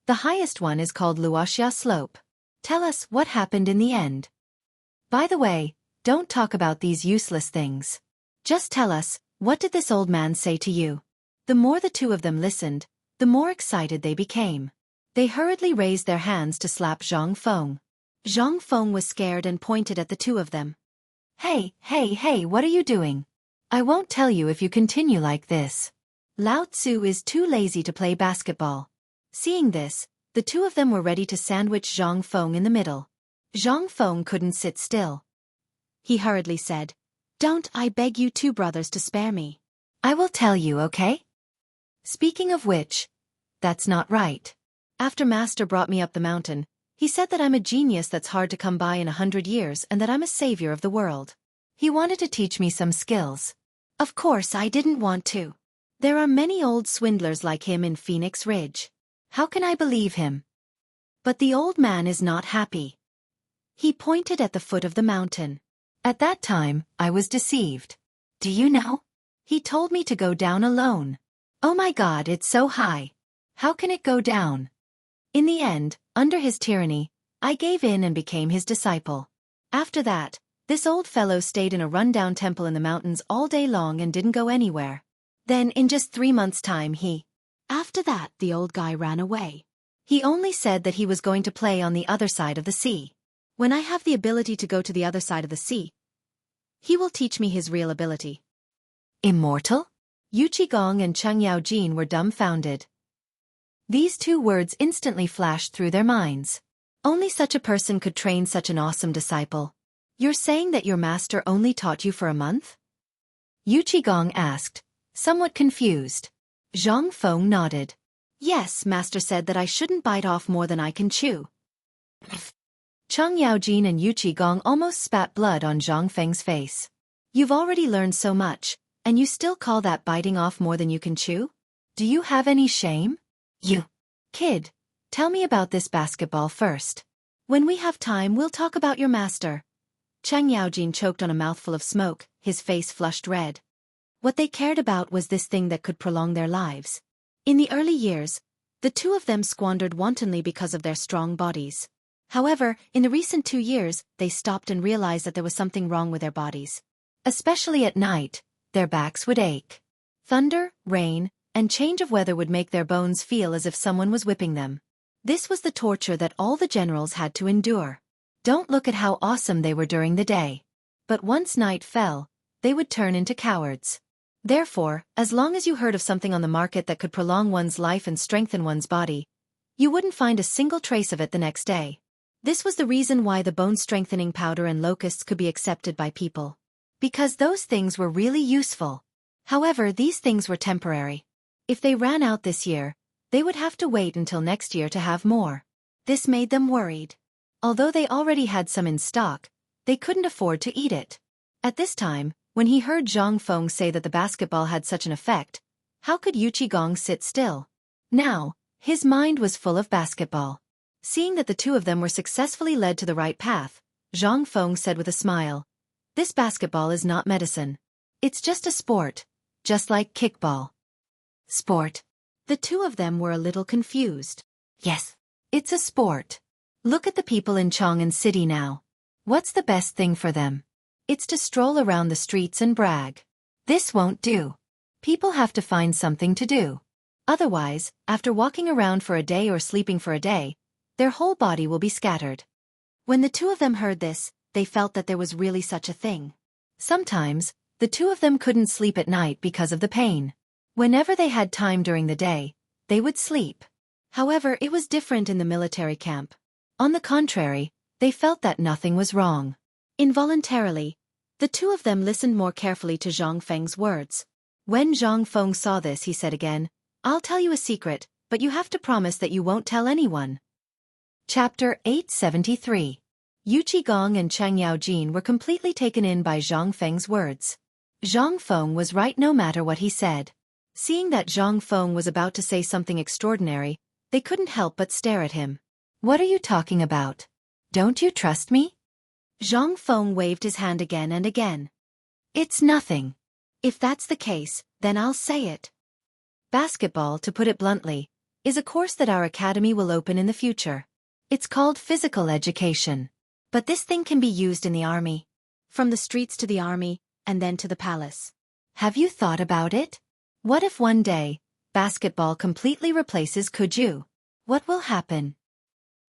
The highest one is called Wuxia Slope. Tell us what happened in the end. By the way, don't talk about these useless things. Just tell us, what did this old man say to you? The more the two of them listened, the more excited they became. They hurriedly raised their hands to slap Zhang Feng. Zhang Feng was scared and pointed at the two of them. Hey, what are you doing? I won't tell you if you continue like this. Lao Tzu is too lazy to play basketball. Seeing this, the two of them were ready to sandwich Zhang Feng in the middle. Zhang Feng couldn't sit still. He hurriedly said, "Don't, I beg you two brothers to spare me. I will tell you, okay? Speaking of which, that's not right. After Master brought me up the mountain, he said that I'm a genius that's hard to come by in 100 years and that I'm a savior of the world. He wanted to teach me some skills. Of course I didn't want to. There are many old swindlers like him in Phoenix Ridge. How can I believe him?" But the old man is not happy. He pointed at the foot of the mountain. At that time, I was deceived. Do you know? He told me to go down alone. Oh my God, it's so high. How can it go down? In the end, under his tyranny, I gave in and became his disciple. After that, this old fellow stayed in a rundown temple in the mountains all day long and didn't go anywhere. Then in just 3 months' time After that, the old guy ran away. He only said that he was going to play on the other side of the sea. When I have the ability to go to the other side of the sea, he will teach me his real ability. Immortal? Yu Qigong and Cheng Yaojin were dumbfounded. These two words instantly flashed through their minds. Only such a person could train such an awesome disciple. You're saying that your master only taught you for a month? Yu Qigong asked, somewhat confused. Zhang Feng nodded. Yes, master said that I shouldn't bite off more than I can chew. Cheng Yaojin and Yu Qigong almost spat blood on Zhang Feng's face. You've already learned so much, and you still call that biting off more than you can chew? Do you have any shame? You kid, tell me about this basketball first. When we have time, we'll talk about your master. Cheng Yaojin choked on a mouthful of smoke, his face flushed red. What they cared about was this thing that could prolong their lives. In the early years, the two of them squandered wantonly because of their strong bodies. However, in the recent 2 years, they stopped and realized that there was something wrong with their bodies. Especially at night, their backs would ache. Thunder, rain, and change of weather would make their bones feel as if someone was whipping them. This was the torture that all the generals had to endure. Don't look at how awesome they were during the day. But once night fell, they would turn into cowards. Therefore, as long as you heard of something on the market that could prolong one's life and strengthen one's body, you wouldn't find a single trace of it the next day. This was the reason why the bone-strengthening powder and locusts could be accepted by people. Because those things were really useful. However, these things were temporary. If they ran out this year, they would have to wait until next year to have more. This made them worried. Although they already had some in stock, they couldn't afford to eat it. At this time, when he heard Zhang Feng say that the basketball had such an effect, how could Yu Qigong sit still? Now, his mind was full of basketball. Seeing that the two of them were successfully led to the right path, Zhang Feng said with a smile, "This basketball is not medicine. It's just a sport, just like kickball." Sport. The two of them were a little confused. Yes, it's a sport. Look at the people in Chang'an City now. What's the best thing for them? It's to stroll around the streets and brag. This won't do. People have to find something to do. Otherwise, after walking around for a day or sleeping for a day, their whole body will be scattered. When the two of them heard this, they felt that there was really such a thing. Sometimes, the two of them couldn't sleep at night because of the pain. Whenever they had time during the day, they would sleep. However, it was different in the military camp. On the contrary, they felt that nothing was wrong. Involuntarily, the two of them listened more carefully to Zhang Feng's words. When Zhang Feng saw this, he said again, "I'll tell you a secret, but you have to promise that you won't tell anyone." Chapter 873. Yu Qigong and Cheng Yaojin were completely taken in by Zhang Feng's words. Zhang Feng was right no matter what he said. Seeing that Zhang Feng was about to say something extraordinary, they couldn't help but stare at him. "What are you talking about? Don't you trust me?" Zhang Feng waved his hand again and again. "It's nothing. If that's the case, then I'll say it. Basketball, to put it bluntly, is a course that our academy will open in the future. It's called physical education. But this thing can be used in the army. From the streets to the army, and then to the palace. Have you thought about it? What if one day, basketball completely replaces Kuju? What will happen?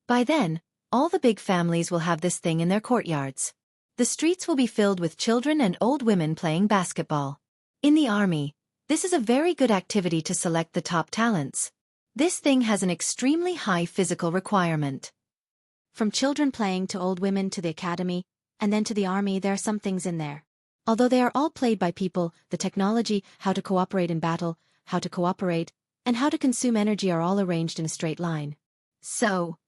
By then, all the big families will have this thing in their courtyards. The streets will be filled with children and old women playing basketball. In the army, this is a very good activity to select the top talents. This thing has an extremely high physical requirement. From children playing to old women to the academy, and then to the army, there are some things in there. Although they are all played by people, the technology, how to cooperate in battle, how to cooperate, and how to consume energy are all arranged in a straight line. So,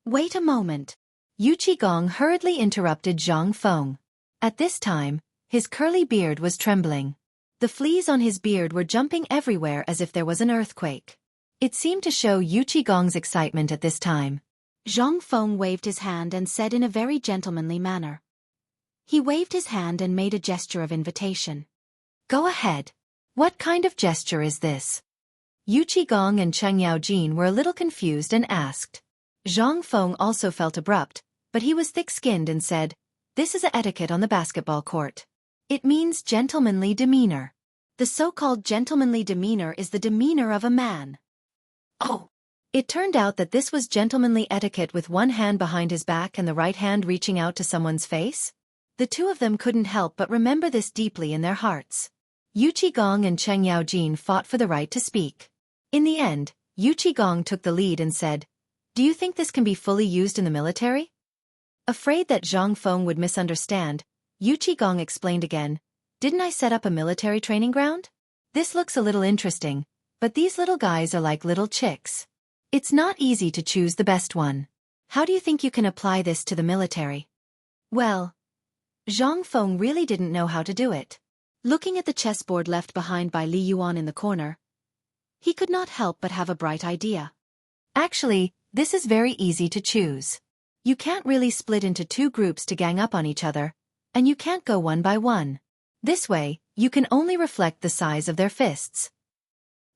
wait a moment. Yu Qigong hurriedly interrupted Zhang Feng. At this time, his curly beard was trembling. The fleas on his beard were jumping everywhere as if there was an earthquake. It seemed to show Yu Qigong's excitement at this time. Zhang Feng waved his hand and said in a very gentlemanly manner. He waved his hand and made a gesture of invitation. "Go ahead. What kind of gesture is this?" Yu Qigong and Cheng Yaojin were a little confused and asked. Zhang Feng also felt abrupt, but he was thick-skinned and said, "This is a etiquette on the basketball court. It means gentlemanly demeanor. The so-called gentlemanly demeanor is the demeanor of a man." Oh! It turned out that this was gentlemanly etiquette with one hand behind his back and the right hand reaching out to someone's face? The two of them couldn't help but remember this deeply in their hearts. Yu Qigong and Cheng Yaojin fought for the right to speak. In the end, Yu Qigong took the lead and said, "Do you think this can be fully used in the military?" Afraid that Zhang Feng would misunderstand, Yu Qigong explained again, "Didn't I set up a military training ground? This looks a little interesting, but these little guys are like little chicks. It's not easy to choose the best one. How do you think you can apply this to the military?" Well, Zhang Feng really didn't know how to do it. Looking at the chessboard left behind by Li Yuan in the corner, he could not help but have a bright idea. Actually, this is very easy to choose. You can't really split into two groups to gang up on each other, and you can't go one by one. This way, you can only reflect the size of their fists.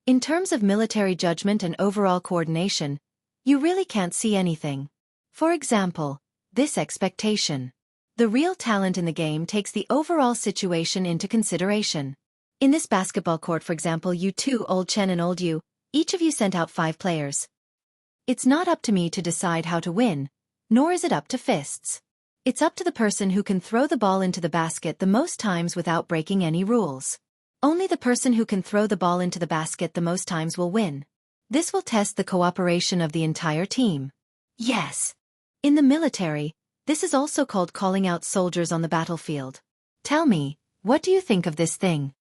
In terms of military judgment and overall coordination, you really can't see anything. For example, this expectation. The real talent in the game takes the overall situation into consideration. In this basketball court, for example, you two, Old Chen and Old Yu, each of you sent out 5 players. It's not up to me to decide how to win, nor is it up to fists. It's up to the person who can throw the ball into the basket the most times without breaking any rules. Only the person who can throw the ball into the basket the most times will win. This will test the cooperation of the entire team. Yes. In the military, this is also called calling out soldiers on the battlefield. Tell me, what do you think of this thing?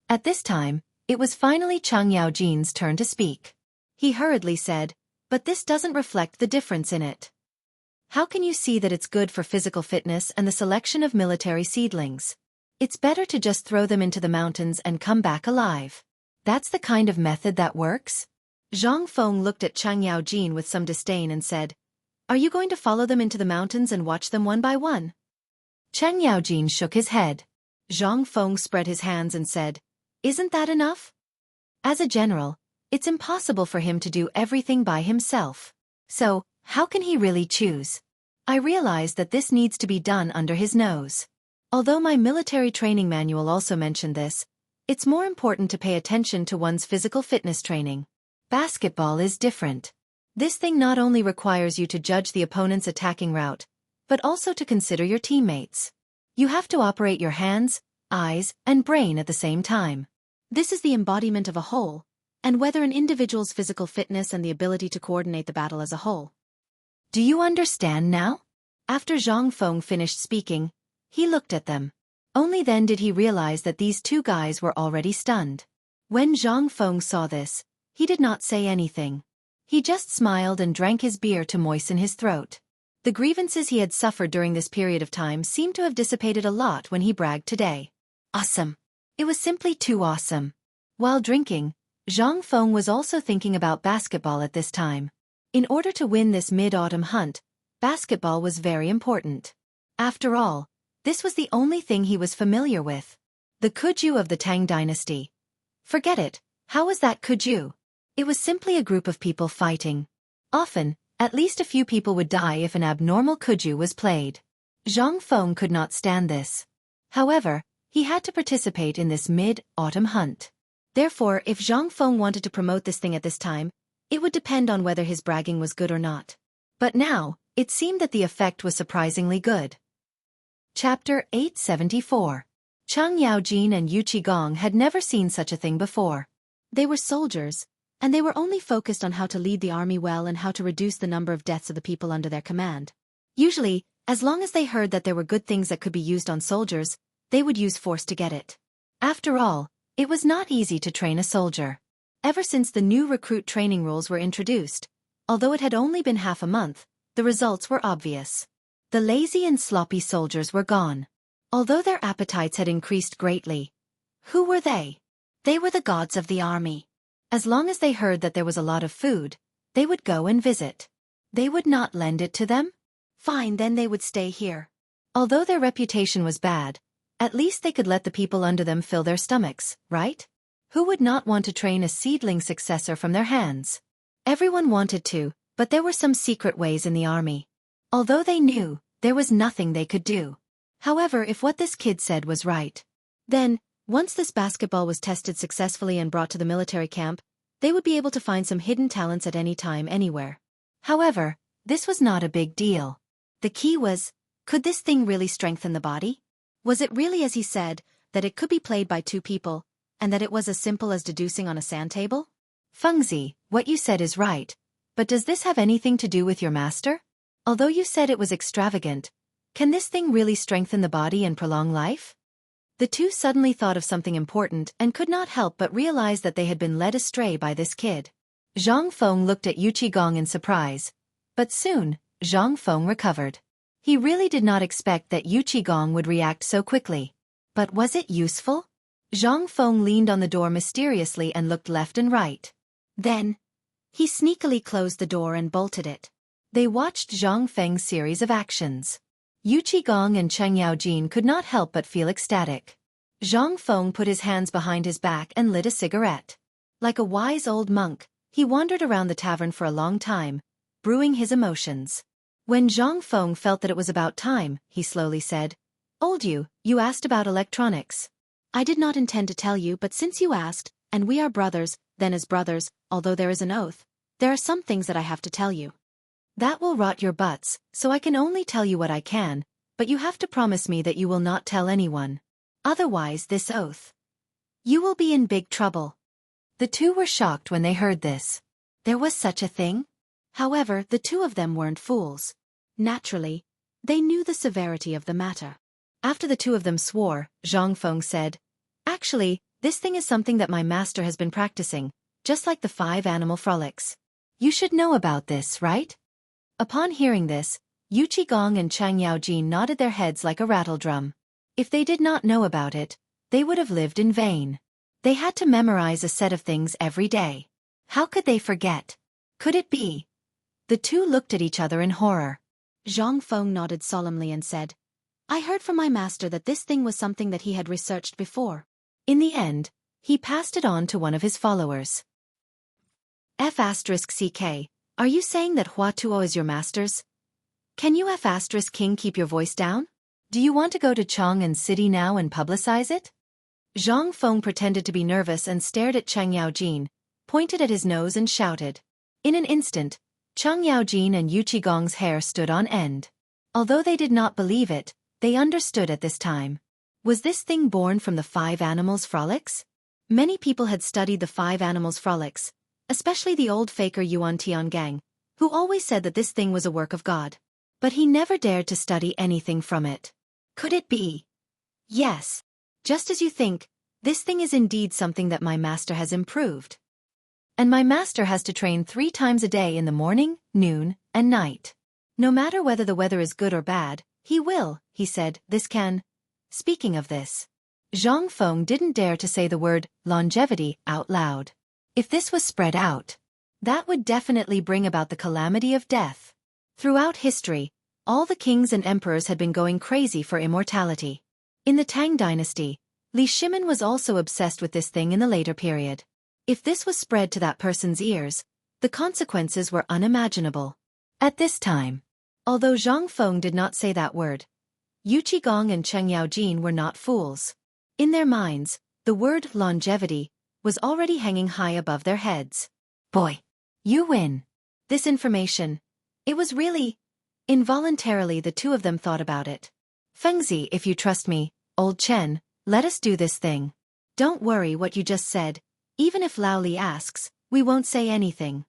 At this time, it was finally Chang Yaojin's turn to speak. He hurriedly said, "But this doesn't reflect the difference in it. How can you see that it's good for physical fitness and the selection of military seedlings? It's better to just throw them into the mountains and come back alive. That's the kind of method that works?" Zhang Feng looked at Chang Yaojin with some disdain and said, "Are you going to follow them into the mountains and watch them one by one?" Chang Yaojin shook his head. Zhang Feng spread his hands and said, "Isn't that enough? As a general, it's impossible for him to do everything by himself. So, how can he really choose? I realize that this needs to be done under his nose. Although my military training manual also mentioned this, it's more important to pay attention to one's physical fitness training. Basketball is different. This thing not only requires you to judge the opponent's attacking route, but also to consider your teammates. You have to operate your hands, eyes, and brain at the same time. This is the embodiment of a whole, and whether an individual's physical fitness and the ability to coordinate the battle as a whole." Do you understand now? After Zhang Feng finished speaking, he looked at them. Only then did he realize that these 2 guys were already stunned. When Zhang Feng saw this, he did not say anything. He just smiled and drank his beer to moisten his throat. The grievances he had suffered during this period of time seemed to have dissipated a lot when he bragged today. Awesome. It was simply too awesome. While drinking, Zhang Feng was also thinking about basketball at this time. In order to win this mid-autumn hunt, basketball was very important. After all, this was the only thing he was familiar with. The Kujyu of the Tang dynasty. Forget it, how was that Kujyu? It was simply a group of people fighting. Often, at least a few people would die if an abnormal Kujyu was played. Zhang Feng could not stand this. However, he had to participate in this mid-autumn hunt. Therefore, if Zhang Feng wanted to promote this thing at this time, it would depend on whether his bragging was good or not. But now, it seemed that the effect was surprisingly good. Chapter 874. Chang Yaojin and Yu Qigong had never seen such a thing before. They were soldiers, and they were only focused on how to lead the army well and how to reduce the number of deaths of the people under their command. Usually, as long as they heard that there were good things that could be used on soldiers, they would use force to get it. After all, it was not easy to train a soldier. Ever since the new recruit training rules were introduced, although it had only been half a month, the results were obvious. The lazy and sloppy soldiers were gone. Although their appetites had increased greatly. Who were they? They were the gods of the army. As long as they heard that there was a lot of food, they would go and visit. They would not lend it to them? Fine, then they would stay here. Although their reputation was bad, at least they could let the people under them fill their stomachs, right? Who would not want to train a seedling successor from their hands? Everyone wanted to, but there were some secret ways in the army. Although they knew, there was nothing they could do. However, if what this kid said was right, then, once this basketball was tested successfully and brought to the military camp, they would be able to find some hidden talents at any time, anywhere. However, this was not a big deal. The key was, could this thing really strengthen the body? Was it really as he said, that it could be played by 2 people, and that it was as simple as deducing on a sand table? Fengzi, what you said is right, but does this have anything to do with your master? Although you said it was extravagant, can this thing really strengthen the body and prolong life? The 2 suddenly thought of something important and could not help but realize that they had been led astray by this kid. Zhang Feng looked at Yu Qigong in surprise, but soon, Zhang Feng recovered. He really did not expect that Yu Qigong would react so quickly. But was it useful? Zhang Feng leaned on the door mysteriously and looked left and right. Then, he sneakily closed the door and bolted it. They watched Zhang Feng's series of actions. Yu Qigong and Cheng Yaojin could not help but feel ecstatic. Zhang Feng put his hands behind his back and lit a cigarette. Like a wise old monk, he wandered around the tavern for a long time, brewing his emotions. When Zhang Feng felt that it was about time, he slowly said, "Old you asked about electronics." I did not intend to tell you, but since you asked, and we are brothers, then as brothers, although there is an oath, there are some things that I have to tell you. That will rot your butts, so I can only tell you what I can, but you have to promise me that you will not tell anyone. Otherwise this oath. You will be in big trouble. The two were shocked when they heard this. There was such a thing? However, the two of them weren't fools. Naturally, they knew the severity of the matter. After the two of them swore, Zhang Feng said, "Actually, this thing is something that my master has been practicing, just like the 5 animal frolics. You should know about this, right?" Upon hearing this, Yu Qigong and Chang Yaojin nodded their heads like a rattledrum. If they did not know about it, they would have lived in vain. They had to memorize a set of things every day. How could they forget? Could it be? The two looked at each other in horror. Zhang Feng nodded solemnly and said, "I heard from my master that this thing was something that he had researched before." In the end, he passed it on to one of his followers. F***CK, are you saying that Hua Tuo is your master's? Can you F***King keep your voice down? Do you want to go to Chang'an City now and publicize it? Zhang Feng pretended to be nervous and stared at Chang Yaojin, pointed at his nose and shouted. In an instant, Chang Yaojin and Yu Qigong's hair stood on end. Although they did not believe it, they understood at this time. Was this thing born from the 5 animals frolics? Many people had studied the 5 animals frolics, especially the old faker Yuan Tiangang, who always said that this thing was a work of God. But he never dared to study anything from it. Could it be? Yes. Just as you think, this thing is indeed something that my master has improved. And my master has to train 3 times a day in the morning, noon, and night. No matter whether the weather is good or bad, he will, he said, this can. Speaking of this, Zhang Feng didn't dare to say the word longevity out loud. If this was spread out, that would definitely bring about the calamity of death. Throughout history, all the kings and emperors had been going crazy for immortality. In the Tang dynasty, Li Shimin was also obsessed with this thing in the later period. If this was spread to that person's ears, the consequences were unimaginable. At this time, although Zhang Feng did not say that word, Yu Qigong and Cheng Yaojin were not fools. In their minds, the word longevity was already hanging high above their heads. Boy, you win. This information, it was really... Involuntarily the two of them thought about it. Fengzi, if you trust me, old Chen, let us do this thing. Don't worry what you just said. Even if Lao Li asks, we won't say anything.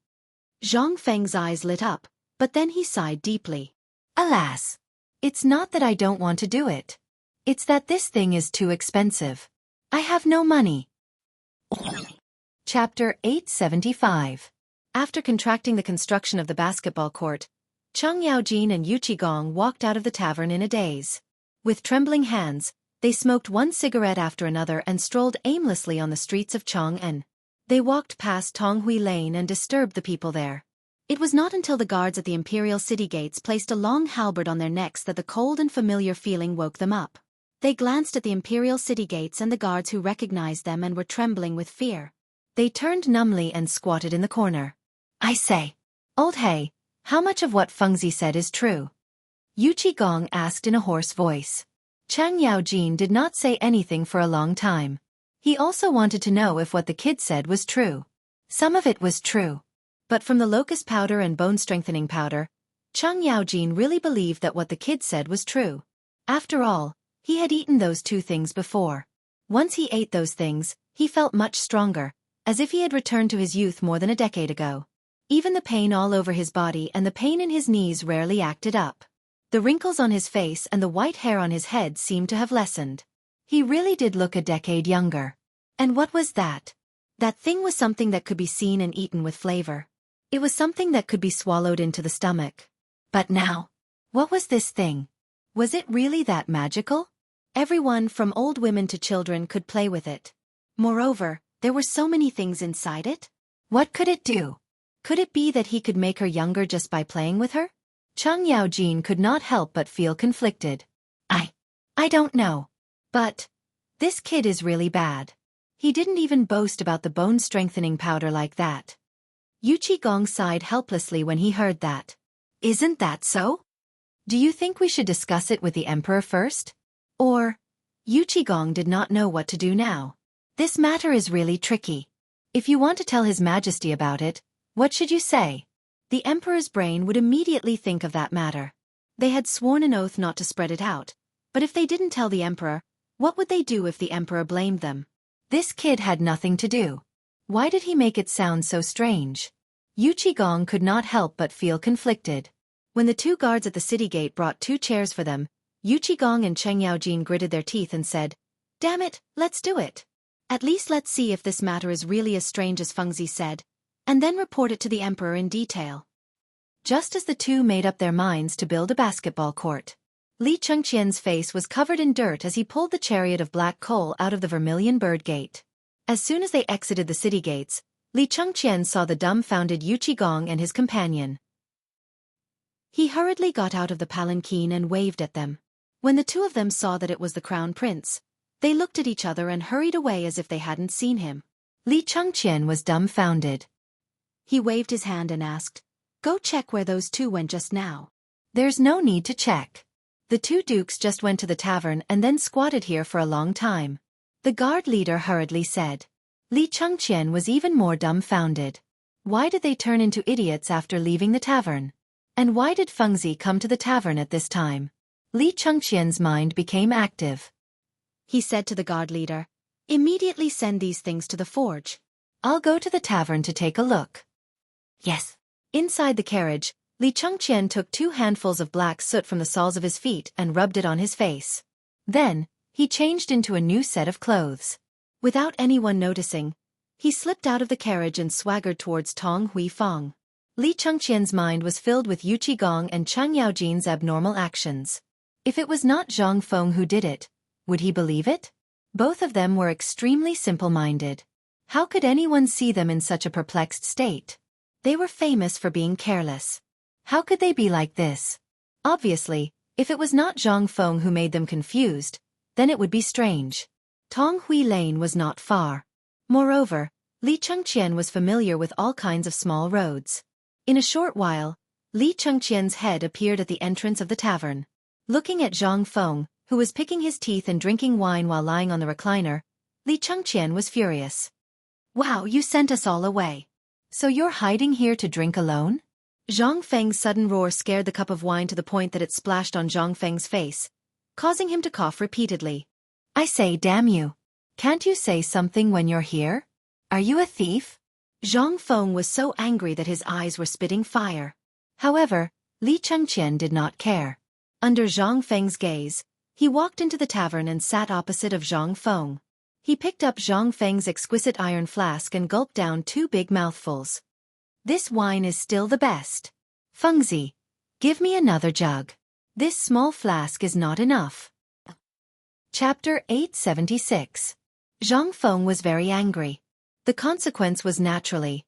Zhang Feng's eyes lit up, but then he sighed deeply. Alas! It's not that I don't want to do it. It's that this thing is too expensive. I have no money. Chapter 875. After contracting the construction of the basketball court, Chang Yaojin and Yu Qigong walked out of the tavern in a daze. With trembling hands, they smoked one cigarette after another and strolled aimlessly on the streets of Chang'an. They walked past Tonghui Lane and disturbed the people there. It was not until the guards at the imperial city gates placed a long halberd on their necks that the cold and familiar feeling woke them up. They glanced at the imperial city gates and the guards who recognized them and were trembling with fear. They turned numbly and squatted in the corner. I say, old Hey, how much of what Fengzi said is true? Yu Qigong asked in a hoarse voice. Chang Yaojin did not say anything for a long time. He also wanted to know if what the kid said was true. Some of it was true. But from the locust powder and bone-strengthening powder, Chang Yaojin really believed that what the kid said was true. After all, he had eaten those 2 things before. Once he ate those things, he felt much stronger, as if he had returned to his youth more than a decade ago. Even the pain all over his body and the pain in his knees rarely acted up. The wrinkles on his face and the white hair on his head seemed to have lessened. He really did look a decade younger. And what was that? That thing was something that could be seen and eaten with flavor. It was something that could be swallowed into the stomach. But now, what was this thing? Was it really that magical? Everyone from old women to children could play with it. Moreover, there were so many things inside it. What could it do? Could it be that he could make her younger just by playing with her? Chang Yaojin could not help but feel conflicted. I don't know. But this kid is really bad. He didn't even boast about the bone-strengthening powder like that. Yu Qigong sighed helplessly when he heard that. Isn't that so? Do you think we should discuss it with the emperor first? Or... Yu Qigong did not know what to do now. This matter is really tricky. If you want to tell His Majesty about it, what should you say? The emperor's brain would immediately think of that matter. They had sworn an oath not to spread it out, but if they didn't tell the emperor, what would they do if the emperor blamed them? This kid had nothing to do. Why did he make it sound so strange? Yu Qigong could not help but feel conflicted. When the two guards at the city gate brought 2 chairs for them, Yu Qigong and Cheng Yaojin gritted their teeth and said, "Damn it, let's do it. At least let's see if this matter is really as strange as Fengzi said, and then report it to the emperor in detail." Just as the two made up their minds to build a basketball court, Li Chengqian's face was covered in dirt as he pulled the chariot of black coal out of the Vermilion Bird Gate. As soon as they exited the city gates, Li Chengqian saw the dumbfounded Yu Qigong and his companion. He hurriedly got out of the palanquin and waved at them. When the two of them saw that it was the crown prince, they looked at each other and hurried away as if they hadn't seen him. Li Chengqian was dumbfounded. He waved his hand and asked, "Go check where those 2 went just now." "There's no need to check. The 2 dukes just went to the tavern and then squatted here for a long time," the guard leader hurriedly said. Li Chengqian was even more dumbfounded. Why did they turn into idiots after leaving the tavern? And why did Fengzi come to the tavern at this time? Li Chengqian's mind became active. He said to the guard leader, "Immediately send these things to the forge. I'll go to the tavern to take a look." Yes. Inside the carriage, Li Chengqian took 2 handfuls of black soot from the soles of his feet and rubbed it on his face. Then, he changed into a new set of clothes. Without anyone noticing, he slipped out of the carriage and swaggered towards Tong Hui Fong. Li Chengqian's mind was filled with Yu Qigong and Cheng Yaojin's abnormal actions. If it was not Zhang Feng who did it, would he believe it? Both of them were extremely simple-minded. How could anyone see them in such a perplexed state? They were famous for being careless. How could they be like this? Obviously, if it was not Zhang Feng who made them confused, then it would be strange. Tong Hui Lane was not far. Moreover, Li Chengqian was familiar with all kinds of small roads. In a short while, Li Chengqian's head appeared at the entrance of the tavern. Looking at Zhang Feng, who was picking his teeth and drinking wine while lying on the recliner, Li Chengqian was furious. "Wow, you sent us all away. So you're hiding here to drink alone?" Zhang Feng's sudden roar scared the cup of wine to the point that it splashed on Zhang Feng's face, causing him to cough repeatedly. "I say, damn you. Can't you say something when you're here? Are you a thief?" Zhang Feng was so angry that his eyes were spitting fire. However, Li Chengqian did not care. Under Zhang Feng's gaze, he walked into the tavern and sat opposite of Zhang Feng. He picked up Zhang Feng's exquisite iron flask and gulped down 2 big mouthfuls. "This wine is still the best. Fengzi, give me another jug. This small flask is not enough." Chapter 876. Zhang Feng was very angry. The consequence was naturally,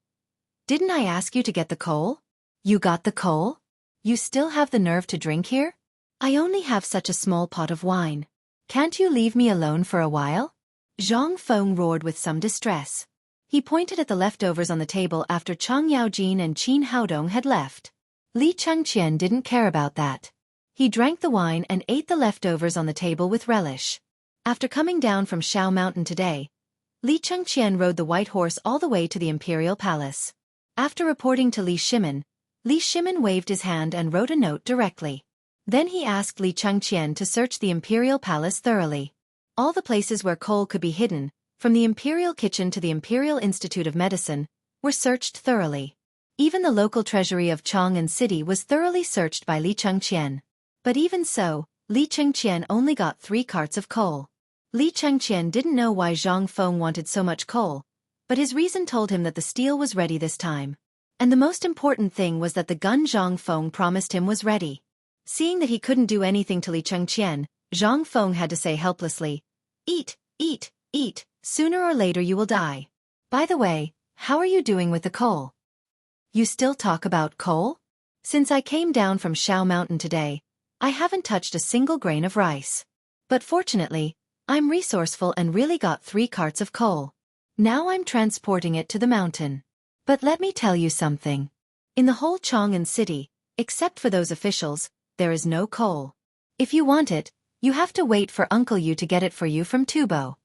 "Didn't I ask you to get the coal? You got the coal? You still have the nerve to drink here? I only have such a small pot of wine. Can't you leave me alone for a while?" Zhang Feng roared with some distress. He pointed at the leftovers on the table after Chang Yaojin and Qin Haodong had left. Li Chengqian didn't care about that. He drank the wine and ate the leftovers on the table with relish. After coming down from Shao Mountain today, Li Chengqian rode the white horse all the way to the imperial palace. After reporting to Li Shimin waved his hand and wrote a note directly. Then he asked Li Chengqian to search the imperial palace thoroughly. All the places where coal could be hidden, from the imperial kitchen to the Imperial Institute of Medicine, were searched thoroughly. Even the local treasury of Chang'an City was thoroughly searched by Li Chengqian. But even so, Li Chengqian only got 3 carts of coal. Li Chengqian didn't know why Zhang Feng wanted so much coal, but his reason told him that the steel was ready this time. And the most important thing was that the gun Zhang Feng promised him was ready. Seeing that he couldn't do anything to Li Chengqian, Zhang Feng had to say helplessly, "Eat, eat, eat, sooner or later you will die. By the way, how are you doing with the coal? You still talk about coal? Since I came down from Shao Mountain today, I haven't touched a single grain of rice. But fortunately, I'm resourceful and really got 3 carts of coal. Now I'm transporting it to the mountain. But let me tell you something. In the whole Chang'an city, except for those officials, there is no coal. If you want it, you have to wait for Uncle Yu to get it for you from Tubo.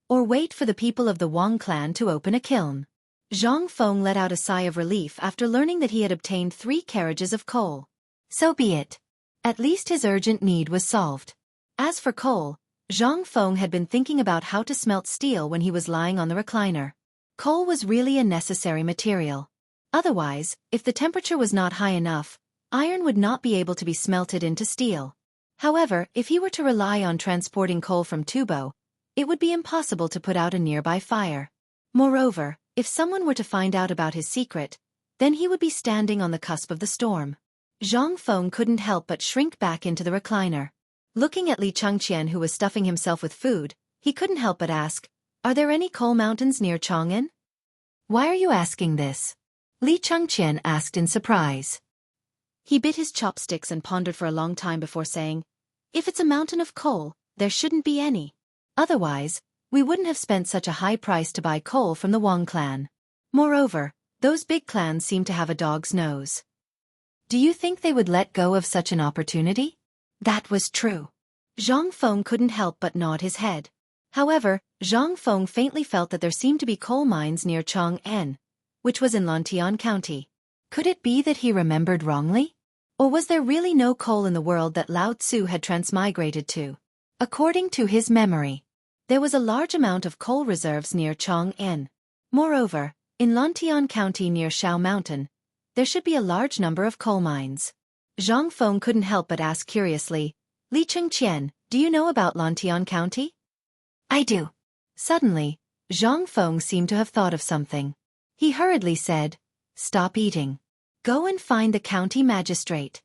Or wait for the people of the Wang clan to open a kiln. Zhang Feng let out a sigh of relief after learning that he had obtained 3 carriages of coal. So be it. At least his urgent need was solved. As for coal, Zhang Feng had been thinking about how to smelt steel when he was lying on the recliner. Coal was really a necessary material. Otherwise, if the temperature was not high enough, iron would not be able to be smelted into steel. However, if he were to rely on transporting coal from Tubo, it would be impossible to put out a nearby fire. Moreover, if someone were to find out about his secret, then he would be standing on the cusp of the storm. Zhang Feng couldn't help but shrink back into the recliner. Looking at Li Chengqian, who was stuffing himself with food, he couldn't help but ask, "Are there any coal mountains near Chang'an?" "Why are you asking this?" Li Chengqian asked in surprise. He bit his chopsticks and pondered for a long time before saying, "If it's a mountain of coal, there shouldn't be any. Otherwise, we wouldn't have spent such a high price to buy coal from the Wang clan. Moreover, those big clans seem to have a dog's nose." Do you think they would let go of such an opportunity? That was true. Zhang Feng couldn't help but nod his head. However, Zhang Feng faintly felt that there seemed to be coal mines near Chang'an, which was in Lantian County. Could it be that he remembered wrongly? Or was there really no coal in the world that Lao Tzu had transmigrated to? According to his memory, there was a large amount of coal reserves near Chang'an. Moreover, in Lantian County near Shao Mountain, there should be a large number of coal mines. Zhang Feng couldn't help but ask curiously, "Li Chengqian, do you know about Lantian County?" "I do." Suddenly, Zhang Feng seemed to have thought of something. He hurriedly said, "Stop eating. Go and find the county magistrate."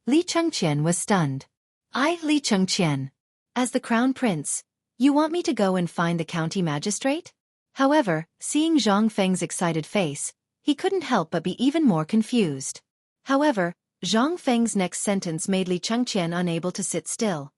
Li Chengqian was stunned. "I, Li Chengqian, as the crown prince, you want me to go and find the county magistrate?" However, seeing Zhang Feng's excited face, he couldn't help but be even more confused. However, Zhang Feng's next sentence made Li Chengqian unable to sit still.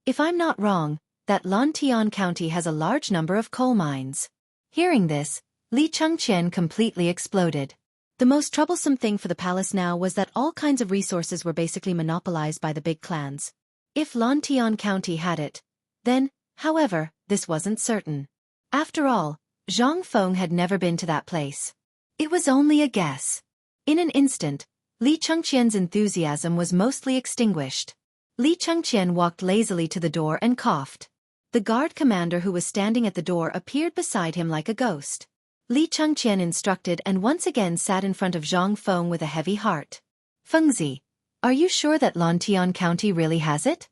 "If I'm not wrong, that Lantian County has a large number of coal mines." Hearing this, Li Chengqian completely exploded. The most troublesome thing for the palace now was that all kinds of resources were basically monopolized by the big clans. If Lantian County had it, then, however, this wasn't certain. After all, Zhang Feng had never been to that place. It was only a guess. In an instant, Li Chengqian's enthusiasm was mostly extinguished. Li Chengqian walked lazily to the door and coughed. The guard commander who was standing at the door appeared beside him like a ghost. Li Chengqian instructed and once again sat in front of Zhang Feng with a heavy heart. "Fengzi, are you sure that Lantian County really has it?"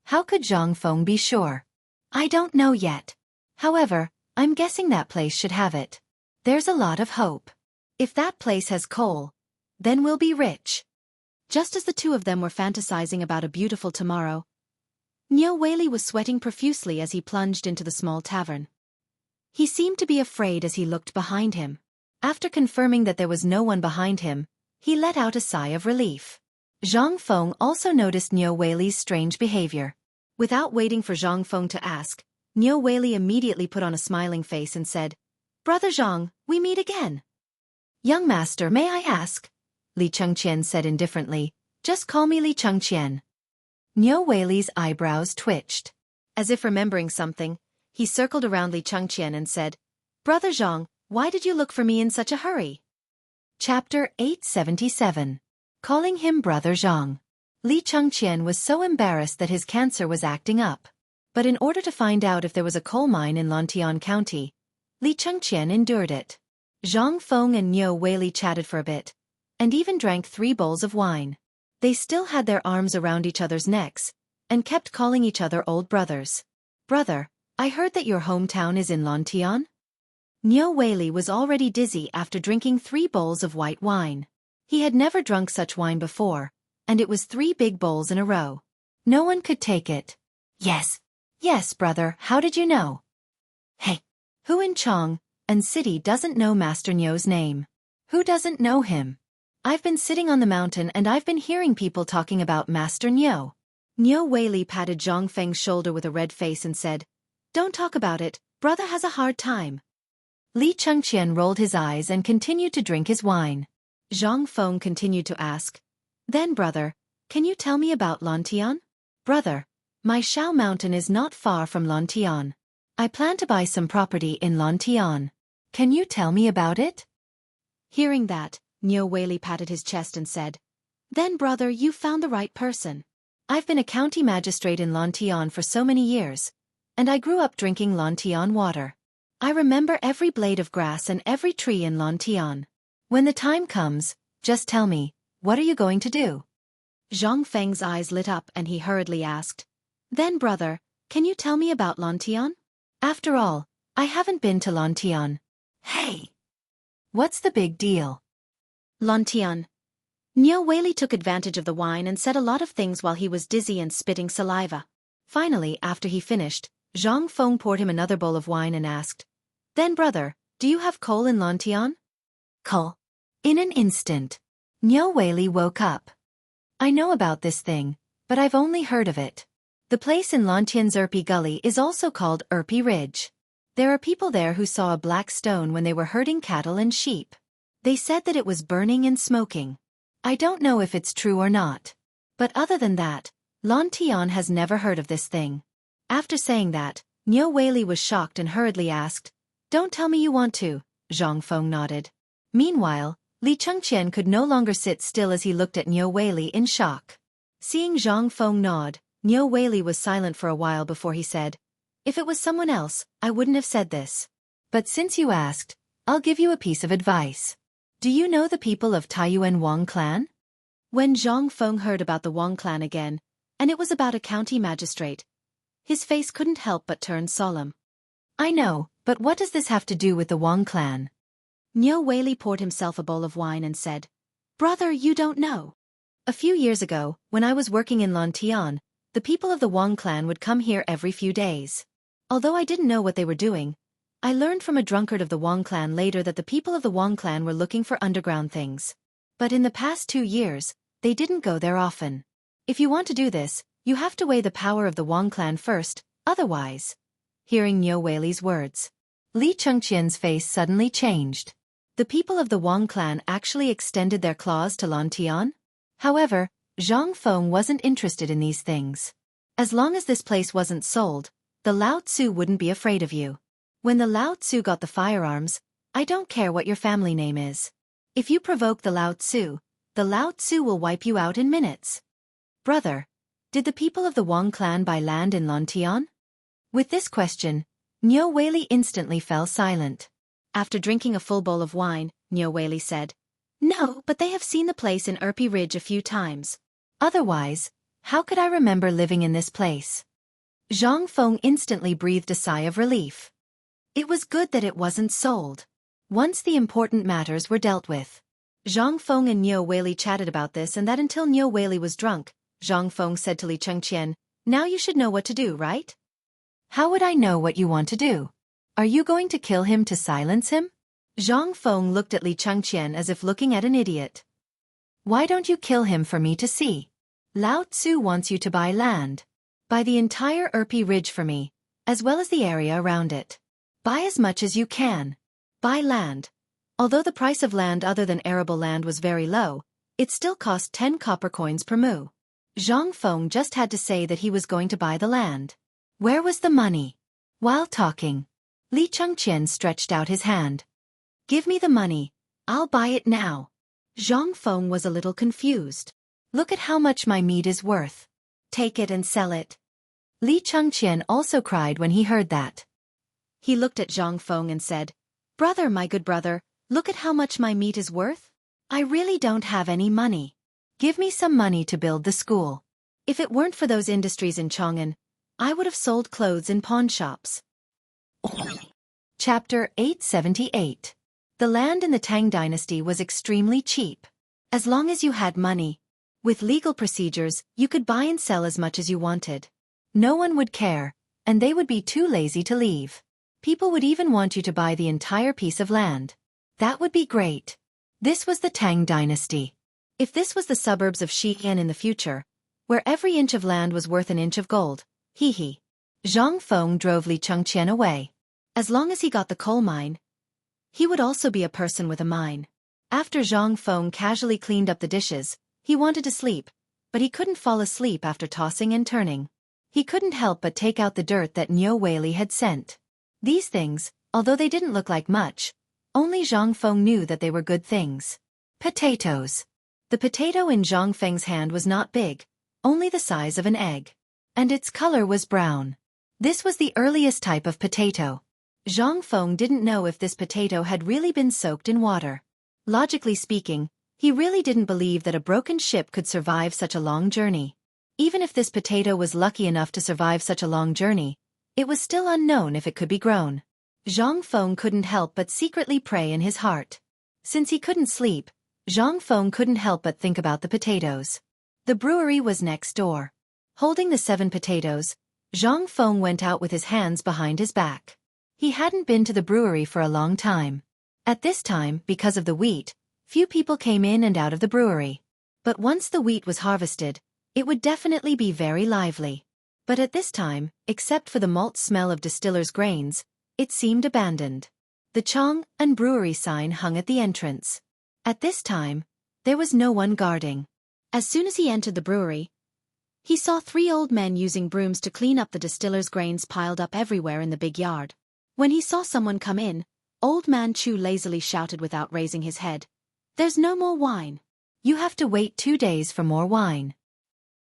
How could Zhang Feng be sure? "I don't know yet. However, I'm guessing that place should have it. There's a lot of hope. If that place has coal, then we'll be rich." Just as the two of them were fantasizing about a beautiful tomorrow, Niu Weili was sweating profusely as he plunged into the small tavern. He seemed to be afraid as he looked behind him. After confirming that there was no one behind him, he let out a sigh of relief. Zhang Feng also noticed Niu Weili's strange behavior. Without waiting for Zhang Feng to ask, Niu Weili immediately put on a smiling face and said, "Brother Zhang, we meet again." "Young master, may I ask?" Li Chengqian said indifferently, "Just call me Li Chengqian." Niu Weili's eyebrows twitched. As if remembering something, he circled around Li Chengqian and said, "Brother Zhang, why did you look for me in such a hurry?" Chapter 877. Calling him Brother Zhang. Li Chengqian was so embarrassed that his cancer was acting up. But in order to find out if there was a coal mine in Lantian County, Li Chengqian endured it. Zhang Feng and Niu Weili chatted for a bit, and even drank 3 bowls of wine. They still had their arms around each other's necks, and kept calling each other old brothers. "Brother, I heard that your hometown is in Lantian?" Niu Weili was already dizzy after drinking 3 bowls of white wine. He had never drunk such wine before, and it was 3 big bowls in a row. No one could take it. "Yes. Yes, brother, how did you know?" "Hey, who in Chang'an City doesn't know Master Niu's name? Who doesn't know him? I've been sitting on the mountain and I've been hearing people talking about Master Niu." Niu Weili patted Zhang Feng's shoulder with a red face and said, "Don't talk about it, Brother has a hard time. Li Chengqian rolled his eyes and continued to drink his wine. Zhang Feng continued to ask, Then brother, can you tell me about Lantian? Brother, my Shao Mountain is not far from Lantian. I plan to buy some property in Lantian. Can you tell me about it? Hearing that, Niu Weili patted his chest and said, Then brother, you found the right person. I've been a county magistrate in Lantian for so many years, and I grew up drinking Lantian water. I remember every blade of grass and every tree in Lantian. When the time comes, just tell me, what are you going to do? Zhang Feng's eyes lit up and he hurriedly asked, Then brother, can you tell me about Lantian? After all, I haven't been to Lantian. Hey! What's the big deal? Lantian. Niu Weili took advantage of the wine and said a lot of things while he was dizzy and spitting saliva. Finally, after he finished, Zhang Feng poured him another bowl of wine and asked, Then brother, do you have coal in Lantian? Coal? In an instant. Niu Weili woke up. I know about this thing, but I've only heard of it. The place in Lantian's Erpi Gully is also called Erpi Ridge. There are people there who saw a black stone when they were herding cattle and sheep. They said that it was burning and smoking. I don't know if it's true or not. But other than that, Lantian has never heard of this thing. After saying that, Niu Weili was shocked and hurriedly asked, Don't tell me you want to. Zhang Feng nodded. Meanwhile, Li Chengqian could no longer sit still as he looked at Niu Weili in shock. Seeing Zhang Feng nod, Niu Weili was silent for a while before he said, If it was someone else, I wouldn't have said this. But since you asked, I'll give you a piece of advice. Do you know the people of Taiyuan Wang clan? When Zhang Feng heard about the Wang clan again, and it was about a county magistrate, his face couldn't help but turn solemn. I know, but what does this have to do with the Wang clan? Niu Weili poured himself a bowl of wine and said, Brother, you don't know. A few years ago, when I was working in Lantian, the people of the Wang clan would come here every few days. Although I didn't know what they were doing, I learned from a drunkard of the Wang clan later that the people of the Wang clan were looking for underground things. But in the past 2 years, they didn't go there often. If you want to do this, you have to weigh the power of the Wang clan first, otherwise. Hearing Niu Weili's words, Li Chengqian's face suddenly changed. The people of the Wang clan actually extended their claws to Lantian? However, Zhang Feng wasn't interested in these things. As long as this place wasn't sold, the Lao Tzu wouldn't be afraid of you. When the Lao Tzu got the firearms, I don't care what your family name is. If you provoke the Lao Tzu will wipe you out in minutes. Brother, did the people of the Wang clan buy land in Lantian? With this question, Niu Weili instantly fell silent. After drinking a full bowl of wine, Niu Weili said, No, but they have seen the place in Erpi Ridge a few times. Otherwise, how could I remember living in this place? Zhang Feng instantly breathed a sigh of relief. It was good that it wasn't sold. Once the important matters were dealt with. Zhang Feng and Niu Weili chatted about this and that until Niu Weili was drunk. Zhang Feng said to Li Chengqian, Now you should know what to do, right? How would I know what you want to do? Are you going to kill him to silence him? Zhang Feng looked at Li Chengqian as if looking at an idiot. Why don't you kill him for me to see? Lao Tzu wants you to buy land. Buy the entire Erpi Ridge for me, as well as the area around it. Buy as much as you can. Buy land. Although the price of land other than arable land was very low, it still cost 10 copper coins per mu. Zhang Feng just had to say that he was going to buy the land. Where was the money? While talking, Li Chengqian stretched out his hand. Give me the money. I'll buy it now. Zhang Feng was a little confused. Look at how much my meat is worth. Take it and sell it. Li Chengqian also cried when he heard that. He looked at Zhang Feng and said, Brother, my good brother, look at how much my meat is worth. I really don't have any money. Give me some money to build the school. If it weren't for those industries in Chang'an, I would have sold clothes in pawn shops. Chapter 878. The land in the Tang dynasty was extremely cheap. As long as you had money. With legal procedures, you could buy and sell as much as you wanted. No one would care, and they would be too lazy to leave. People would even want you to buy the entire piece of land. That would be great. This was the Tang dynasty. If this was the suburbs of Xi'an in the future, where every inch of land was worth an inch of gold, hee hee. Zhang Feng drove Li Chengqian away. As long as he got the coal mine, he would also be a person with a mine. After Zhang Feng casually cleaned up the dishes, he wanted to sleep, but he couldn't fall asleep after tossing and turning. He couldn't help but take out the dirt that Niu Weili had sent. These things, although they didn't look like much, only Zhang Feng knew that they were good things. Potatoes. The potato in Zhang Feng's hand was not big, only the size of an egg. And its color was brown. This was the earliest type of potato. Zhang Feng didn't know if this potato had really been soaked in water. Logically speaking, he really didn't believe that a broken ship could survive such a long journey. Even if this potato was lucky enough to survive such a long journey, it was still unknown if it could be grown. Zhang Feng couldn't help but secretly pray in his heart. Since he couldn't sleep, Zhang Feng couldn't help but think about the potatoes. The brewery was next door. Holding the 7 potatoes, Zhang Feng went out with his hands behind his back. He hadn't been to the brewery for a long time. At this time, because of the wheat, few people came in and out of the brewery. But once the wheat was harvested, it would definitely be very lively. But at this time, except for the malt smell of distillers' grains, it seemed abandoned. The Chang and brewery sign hung at the entrance. At this time, there was no one guarding. As soon as he entered the brewery, he saw 3 old men using brooms to clean up the distillers' grains piled up everywhere in the big yard. When he saw someone come in, Old Man Chu lazily shouted without raising his head, "There's no more wine. You have to wait 2 days for more wine."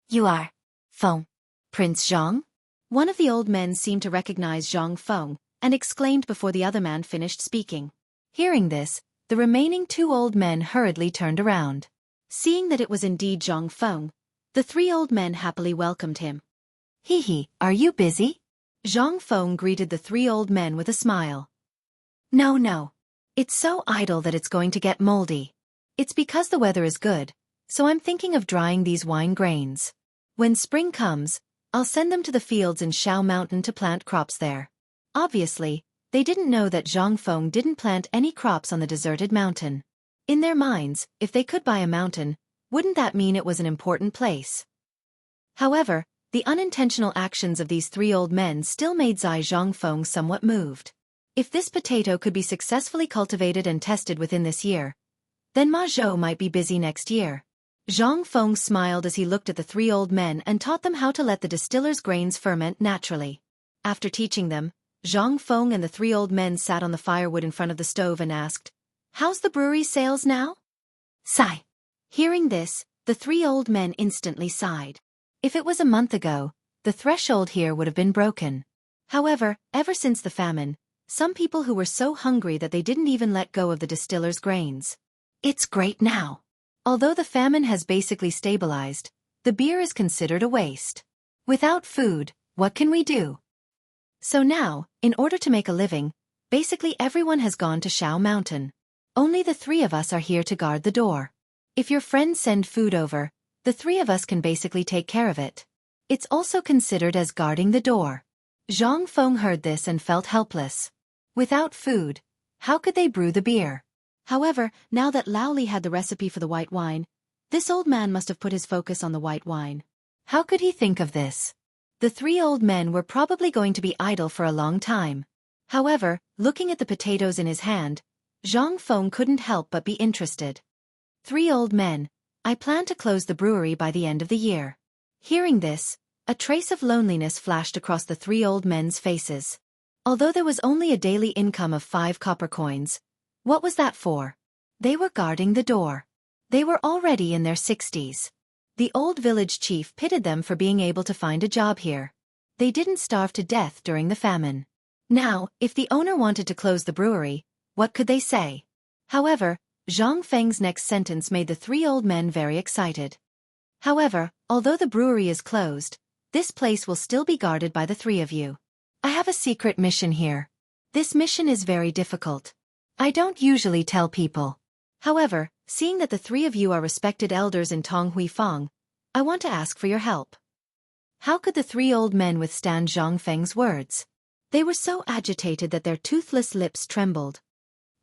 You are Feng, Prince Zhang? One of the old men seemed to recognize Zhang Feng and exclaimed before the other man finished speaking. Hearing this, the remaining 2 old men hurriedly turned around. Seeing that it was indeed Zhang Feng, the 3 old men happily welcomed him. Hee, are you busy? Zhang Feng greeted the 3 old men with a smile. No. It's so idle that it's going to get moldy. It's because the weather is good, so I'm thinking of drying these wine grains. When spring comes, I'll send them to the fields in Shao Mountain to plant crops there. Obviously, they didn't know that Zhang Feng didn't plant any crops on the deserted mountain. In their minds, if they could buy a mountain, wouldn't that mean it was an important place? However, the unintentional actions of these 3 old men still made Zhang Feng somewhat moved. If this potato could be successfully cultivated and tested within this year, then Ma Zhou might be busy next year. Zhang Feng smiled as he looked at the 3 old men and taught them how to let the distiller's grains ferment naturally. After teaching them, Zhang Feng and the 3 old men sat on the firewood in front of the stove and asked, "How's the brewery's sales now?" Sigh. Hearing this, the 3 old men instantly sighed. If it was a month ago, the threshold here would have been broken. However, ever since the famine, some people who were so hungry that they didn't even let go of the distiller's grains. It's great now. Although the famine has basically stabilized, the beer is considered a waste. Without food, what can we do? So now, in order to make a living, basically everyone has gone to Shao Mountain. Only the 3 of us are here to guard the door. If your friends send food over, the 3 of us can basically take care of it. It's also considered as guarding the door. Zhang Feng heard this and felt helpless. Without food, how could they brew the beer? However, now that Lao Li had the recipe for the white wine, this old man must have put his focus on the white wine. How could he think of this? The 3 old men were probably going to be idle for a long time. However, looking at the potatoes in his hand, Zhang Feng couldn't help but be interested. 3 old men, I plan to close the brewery by the end of the year. Hearing this, a trace of loneliness flashed across the 3 old men's faces. Although there was only a daily income of 5 copper coins, what was that for? They were guarding the door. They were already in their 60s. The old village chief pitied them for being able to find a job here. They didn't starve to death during the famine. Now, if the owner wanted to close the brewery, what could they say? However, Zhang Feng's next sentence made the 3 old men very excited. However, although the brewery is closed, this place will still be guarded by the 3 of you. I have a secret mission here. This mission is very difficult. I don't usually tell people. However, seeing that the 3 of you are respected elders in Tonghui Fang, I want to ask for your help. How could the 3 old men withstand Zhang Feng's words? They were so agitated that their toothless lips trembled.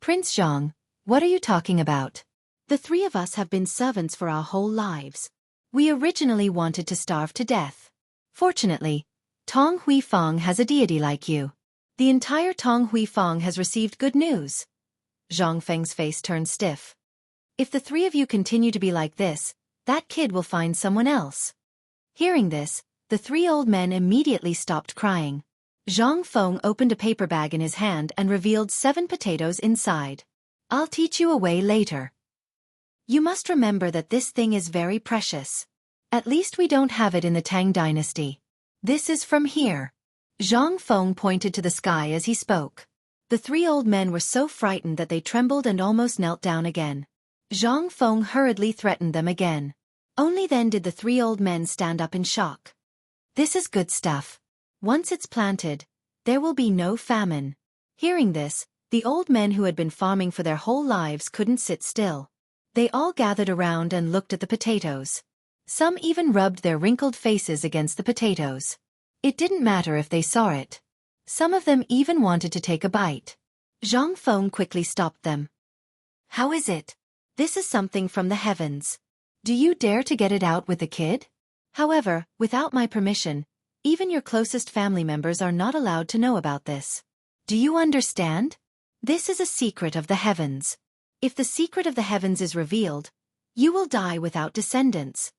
Prince Zhang, what are you talking about? The 3 of us have been servants for our whole lives. We originally wanted to starve to death. Fortunately, Tonghui Fang has a deity like you. The entire Tong Hui Fong has received good news. Zhang Feng's face turned stiff. If the three of you continue to be like this, that kid will find someone else. Hearing this, the three old men immediately stopped crying. Zhang Feng opened a paper bag in his hand and revealed 7 potatoes inside. I'll teach you a way later. You must remember that this thing is very precious. At least we don't have it in the Tang dynasty. This is from here. Zhang Feng pointed to the sky as he spoke. The 3 old men were so frightened that they trembled and almost knelt down again. Zhang Feng hurriedly threatened them again. Only then did the 3 old men stand up in shock. This is good stuff. Once it's planted, there will be no famine. Hearing this, the old men who had been farming for their whole lives couldn't sit still. They all gathered around and looked at the potatoes. Some even rubbed their wrinkled faces against the potatoes. It didn't matter if they saw it. Some of them even wanted to take a bite. Zhang Feng quickly stopped them. How is it? This is something from the heavens. Do you dare to get it out with the kid? However, without my permission, even your closest family members are not allowed to know about this. Do you understand? This is a secret of the heavens. If the secret of the heavens is revealed, you will die without descendants.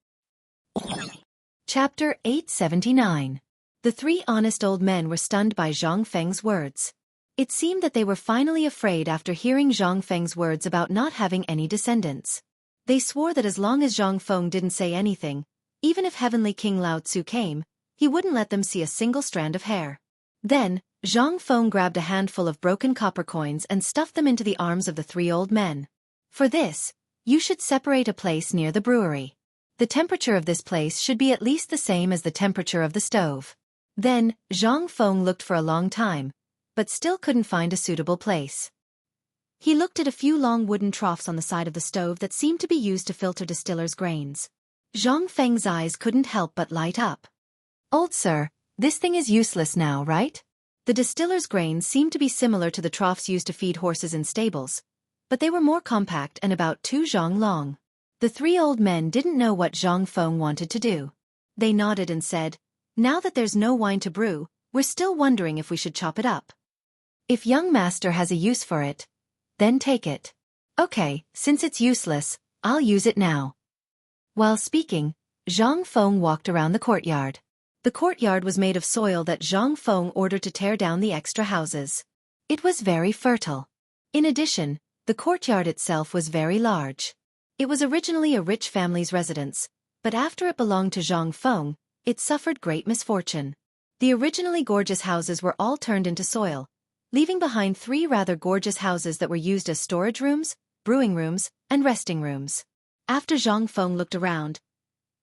Chapter 879. The 3 honest old men were stunned by Zhang Feng's words. It seemed that they were finally afraid after hearing Zhang Feng's words about not having any descendants. They swore that as long as Zhang Feng didn't say anything, even if Heavenly King Lao Tzu came, he wouldn't let them see a single strand of hair. Then, Zhang Feng grabbed a handful of broken copper coins and stuffed them into the arms of the 3 old men. For this, you should separate a place near the brewery. The temperature of this place should be at least the same as the temperature of the stove. Then, Zhang Feng looked for a long time, but still couldn't find a suitable place. He looked at a few long wooden troughs on the side of the stove that seemed to be used to filter distillers' grains. Zhang Feng's eyes couldn't help but light up. Old sir, this thing is useless now, right? The distillers' grains seemed to be similar to the troughs used to feed horses in stables, but they were more compact and about 2 zhang long. The 3 old men didn't know what Zhang Feng wanted to do. They nodded and said, now that there's no wine to brew, we're still wondering if we should chop it up. If young master has a use for it, then take it. Okay, since it's useless, I'll use it now. While speaking, Zhang Feng walked around the courtyard. The courtyard was made of soil that Zhang Feng ordered to tear down the extra houses. It was very fertile. In addition, the courtyard itself was very large. It was originally a rich family's residence, but after it belonged to Zhang Feng, it suffered great misfortune. The originally gorgeous houses were all turned into soil, leaving behind 3 rather gorgeous houses that were used as storage rooms, brewing rooms, and resting rooms. After Zhang Feng looked around,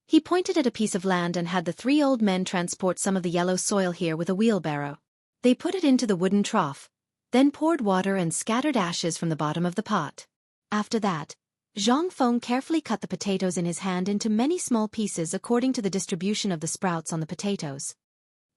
he pointed at a piece of land and had the 3 old men transport some of the yellow soil here with a wheelbarrow. They put it into the wooden trough, then poured water and scattered ashes from the bottom of the pot. After that, Zhang Feng carefully cut the potatoes in his hand into many small pieces according to the distribution of the sprouts on the potatoes.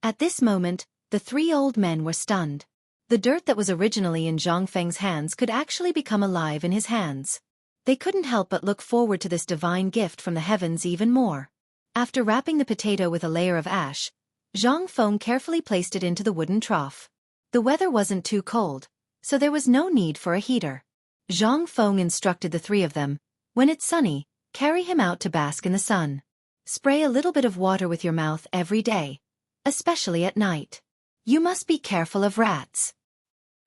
At this moment, the 3 old men were stunned. The dirt that was originally in Zhang Feng's hands could actually become alive in his hands. They couldn't help but look forward to this divine gift from the heavens even more. After wrapping the potato with a layer of ash, Zhang Feng carefully placed it into the wooden trough. The weather wasn't too cold, so there was no need for a heater. Zhang Feng instructed the 3 of them, when it's sunny, carry him out to bask in the sun. Spray a little bit of water with your mouth every day, especially at night. You must be careful of rats.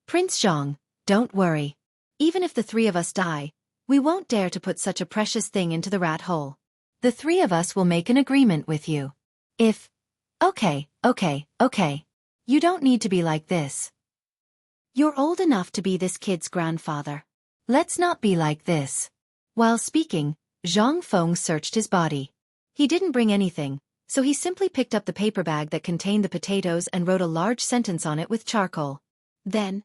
Prince Zhang, don't worry. Even if the 3 of us die, we won't dare to put such a precious thing into the rat hole. The 3 of us will make an agreement with you. If... Okay. You don't need to be like this. You're old enough to be this kid's grandfather. Let's not be like this. While speaking, Zhang Feng searched his body. He didn't bring anything, so he simply picked up the paper bag that contained the potatoes and wrote a large sentence on it with charcoal. Then,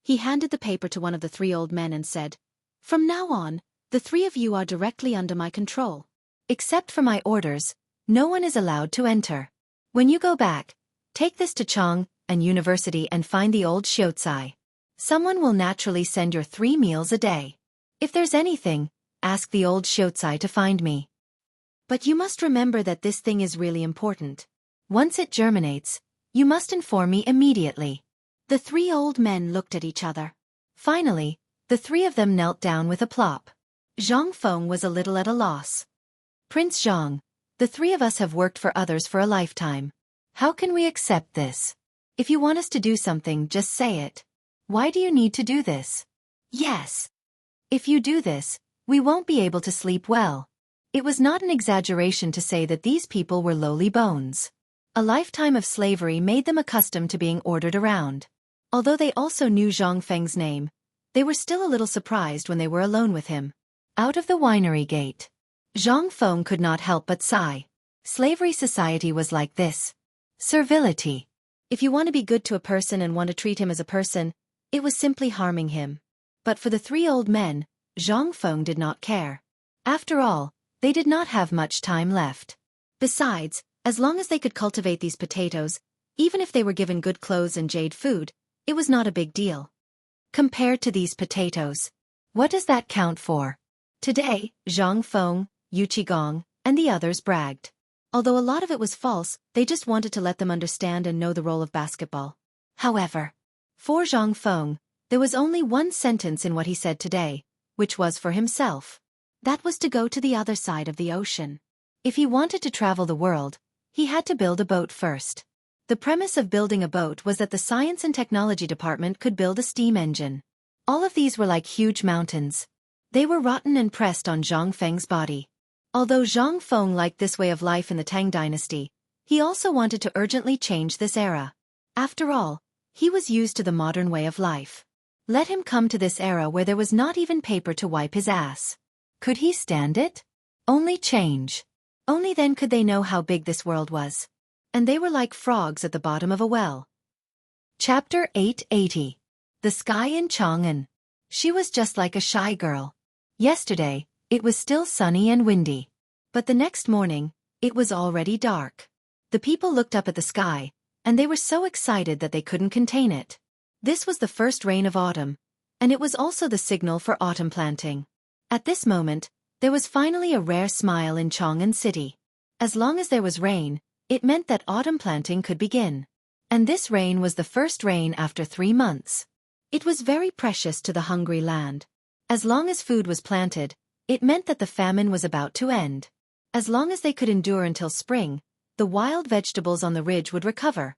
he handed the paper to one of the 3 old men and said, from now on, the 3 of you are directly under my control. Except for my orders, no one is allowed to enter. When you go back, take this to Chang and University and find the old Xianxia. Someone will naturally send your 3 meals a day. If there's anything, ask the old Xianxia to find me. But you must remember that this thing is really important. Once it germinates, you must inform me immediately. The three old men looked at each other. Finally, the three of them knelt down with a plop. Zhang Feng was a little at a loss. Prince Zhang, the three of us have worked for others for a lifetime. How can we accept this? If you want us to do something, just say it. Why do you need to do this? Yes. If you do this, we won't be able to sleep well. It was not an exaggeration to say that these people were lowly bones. A lifetime of slavery made them accustomed to being ordered around. Although they also knew Zhang Feng's name, they were still a little surprised when they were alone with him. Out of the winery gate, Zhang Feng could not help but sigh. Slavery society was like this. Servility. If you want to be good to a person and want to treat him as a person, it was simply harming him. But for the three old men, Zhang Feng did not care. After all, they did not have much time left. Besides, as long as they could cultivate these potatoes, even if they were given good clothes and jade food, it was not a big deal. Compared to these potatoes, what does that count for? Today, Zhang Feng, Yu Qigong, and the others bragged. Although a lot of it was false, they just wanted to let them understand and know the role of basketball. However, for Zhang Feng, there was only one sentence in what he said today, which was for himself. That was to go to the other side of the ocean. If he wanted to travel the world, he had to build a boat first. The premise of building a boat was that the Science and Technology Department could build a steam engine. All of these were like huge mountains. They were rotten and pressed on Zhang Feng's body. Although Zhang Feng liked this way of life in the Tang dynasty, he also wanted to urgently change this era. After all, he was used to the modern way of life. Let him come to this era where there was not even paper to wipe his ass. Could he stand it? Only change. Only then could they know how big this world was. And they were like frogs at the bottom of a well. Chapter 880. The Sky in Chang'an. She was just like a shy girl. Yesterday, it was still sunny and windy. But the next morning, it was already dark. The people looked up at the sky, and they were so excited that they couldn't contain it. This was the first rain of autumn, and it was also the signal for autumn planting. At this moment, there was finally a rare smile in Chang'an City. As long as there was rain, it meant that autumn planting could begin. And this rain was the first rain after 3 months. It was very precious to the hungry land. As long as food was planted, it meant that the famine was about to end. As long as they could endure until spring, the wild vegetables on the ridge would recover.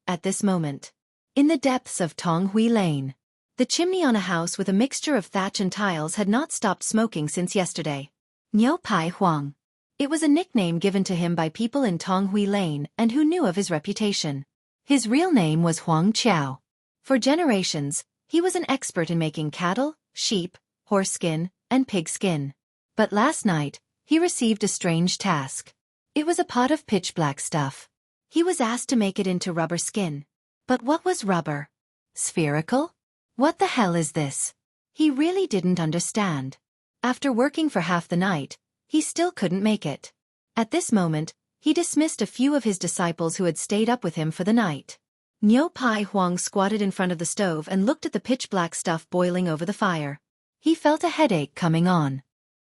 At this moment, in the depths of Tonghui Lane, the chimney on a house with a mixture of thatch and tiles had not stopped smoking since yesterday. Niu Pai Huang. It was a nickname given to him by people in Tonghui Lane and who knew of his reputation. His real name was Huang Qiao. For generations, he was an expert in making cattle, sheep, horse skin, and pig skin. But last night, he received a strange task. It was a pot of pitch-black stuff. He was asked to make it into rubber skin. But what was rubber? Spherical? What the hell is this? He really didn't understand. After working for half the night, he still couldn't make it. At this moment, he dismissed a few of his disciples who had stayed up with him for the night. Niu Pai Huang squatted in front of the stove and looked at the pitch-black stuff boiling over the fire. He felt a headache coming on.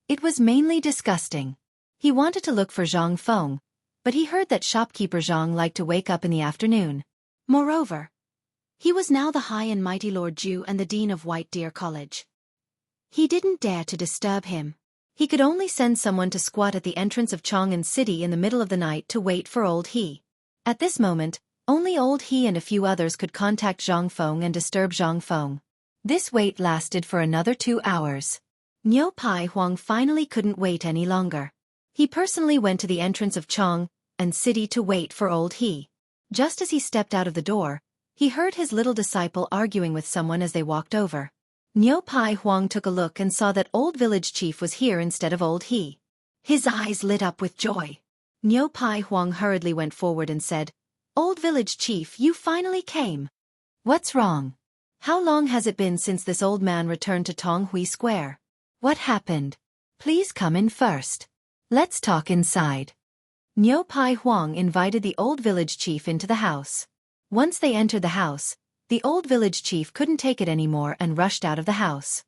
It was mainly disgusting. He wanted to look for Zhang Feng, but he heard that shopkeeper Zhang liked to wake up in the afternoon. Moreover, he was now the high and mighty Lord Ju and the Dean of White Deer College. He didn't dare to disturb him. He could only send someone to squat at the entrance of Chang'an City in the middle of the night to wait for Old He. At this moment, only Old He and a few others could contact Zhang Feng and disturb Zhang Feng. This wait lasted for another 2 hours. Niu Pai Huang finally couldn't wait any longer. He personally went to the entrance of Chang'an City to wait for Old He. Just as he stepped out of the door, he heard his little disciple arguing with someone as they walked over. Niu Pai Huang took a look and saw that old village chief was here instead of Old He. His eyes lit up with joy. Niu Pai Huang hurriedly went forward and said, "Old village chief, you finally came. What's wrong? How long has it been since this old man returned to Tonghui Square? What happened? Please come in first. Let's talk inside." Niu Pai Huang invited the old village chief into the house. Once they entered the house, the old village chief couldn't take it anymore and rushed out of the house.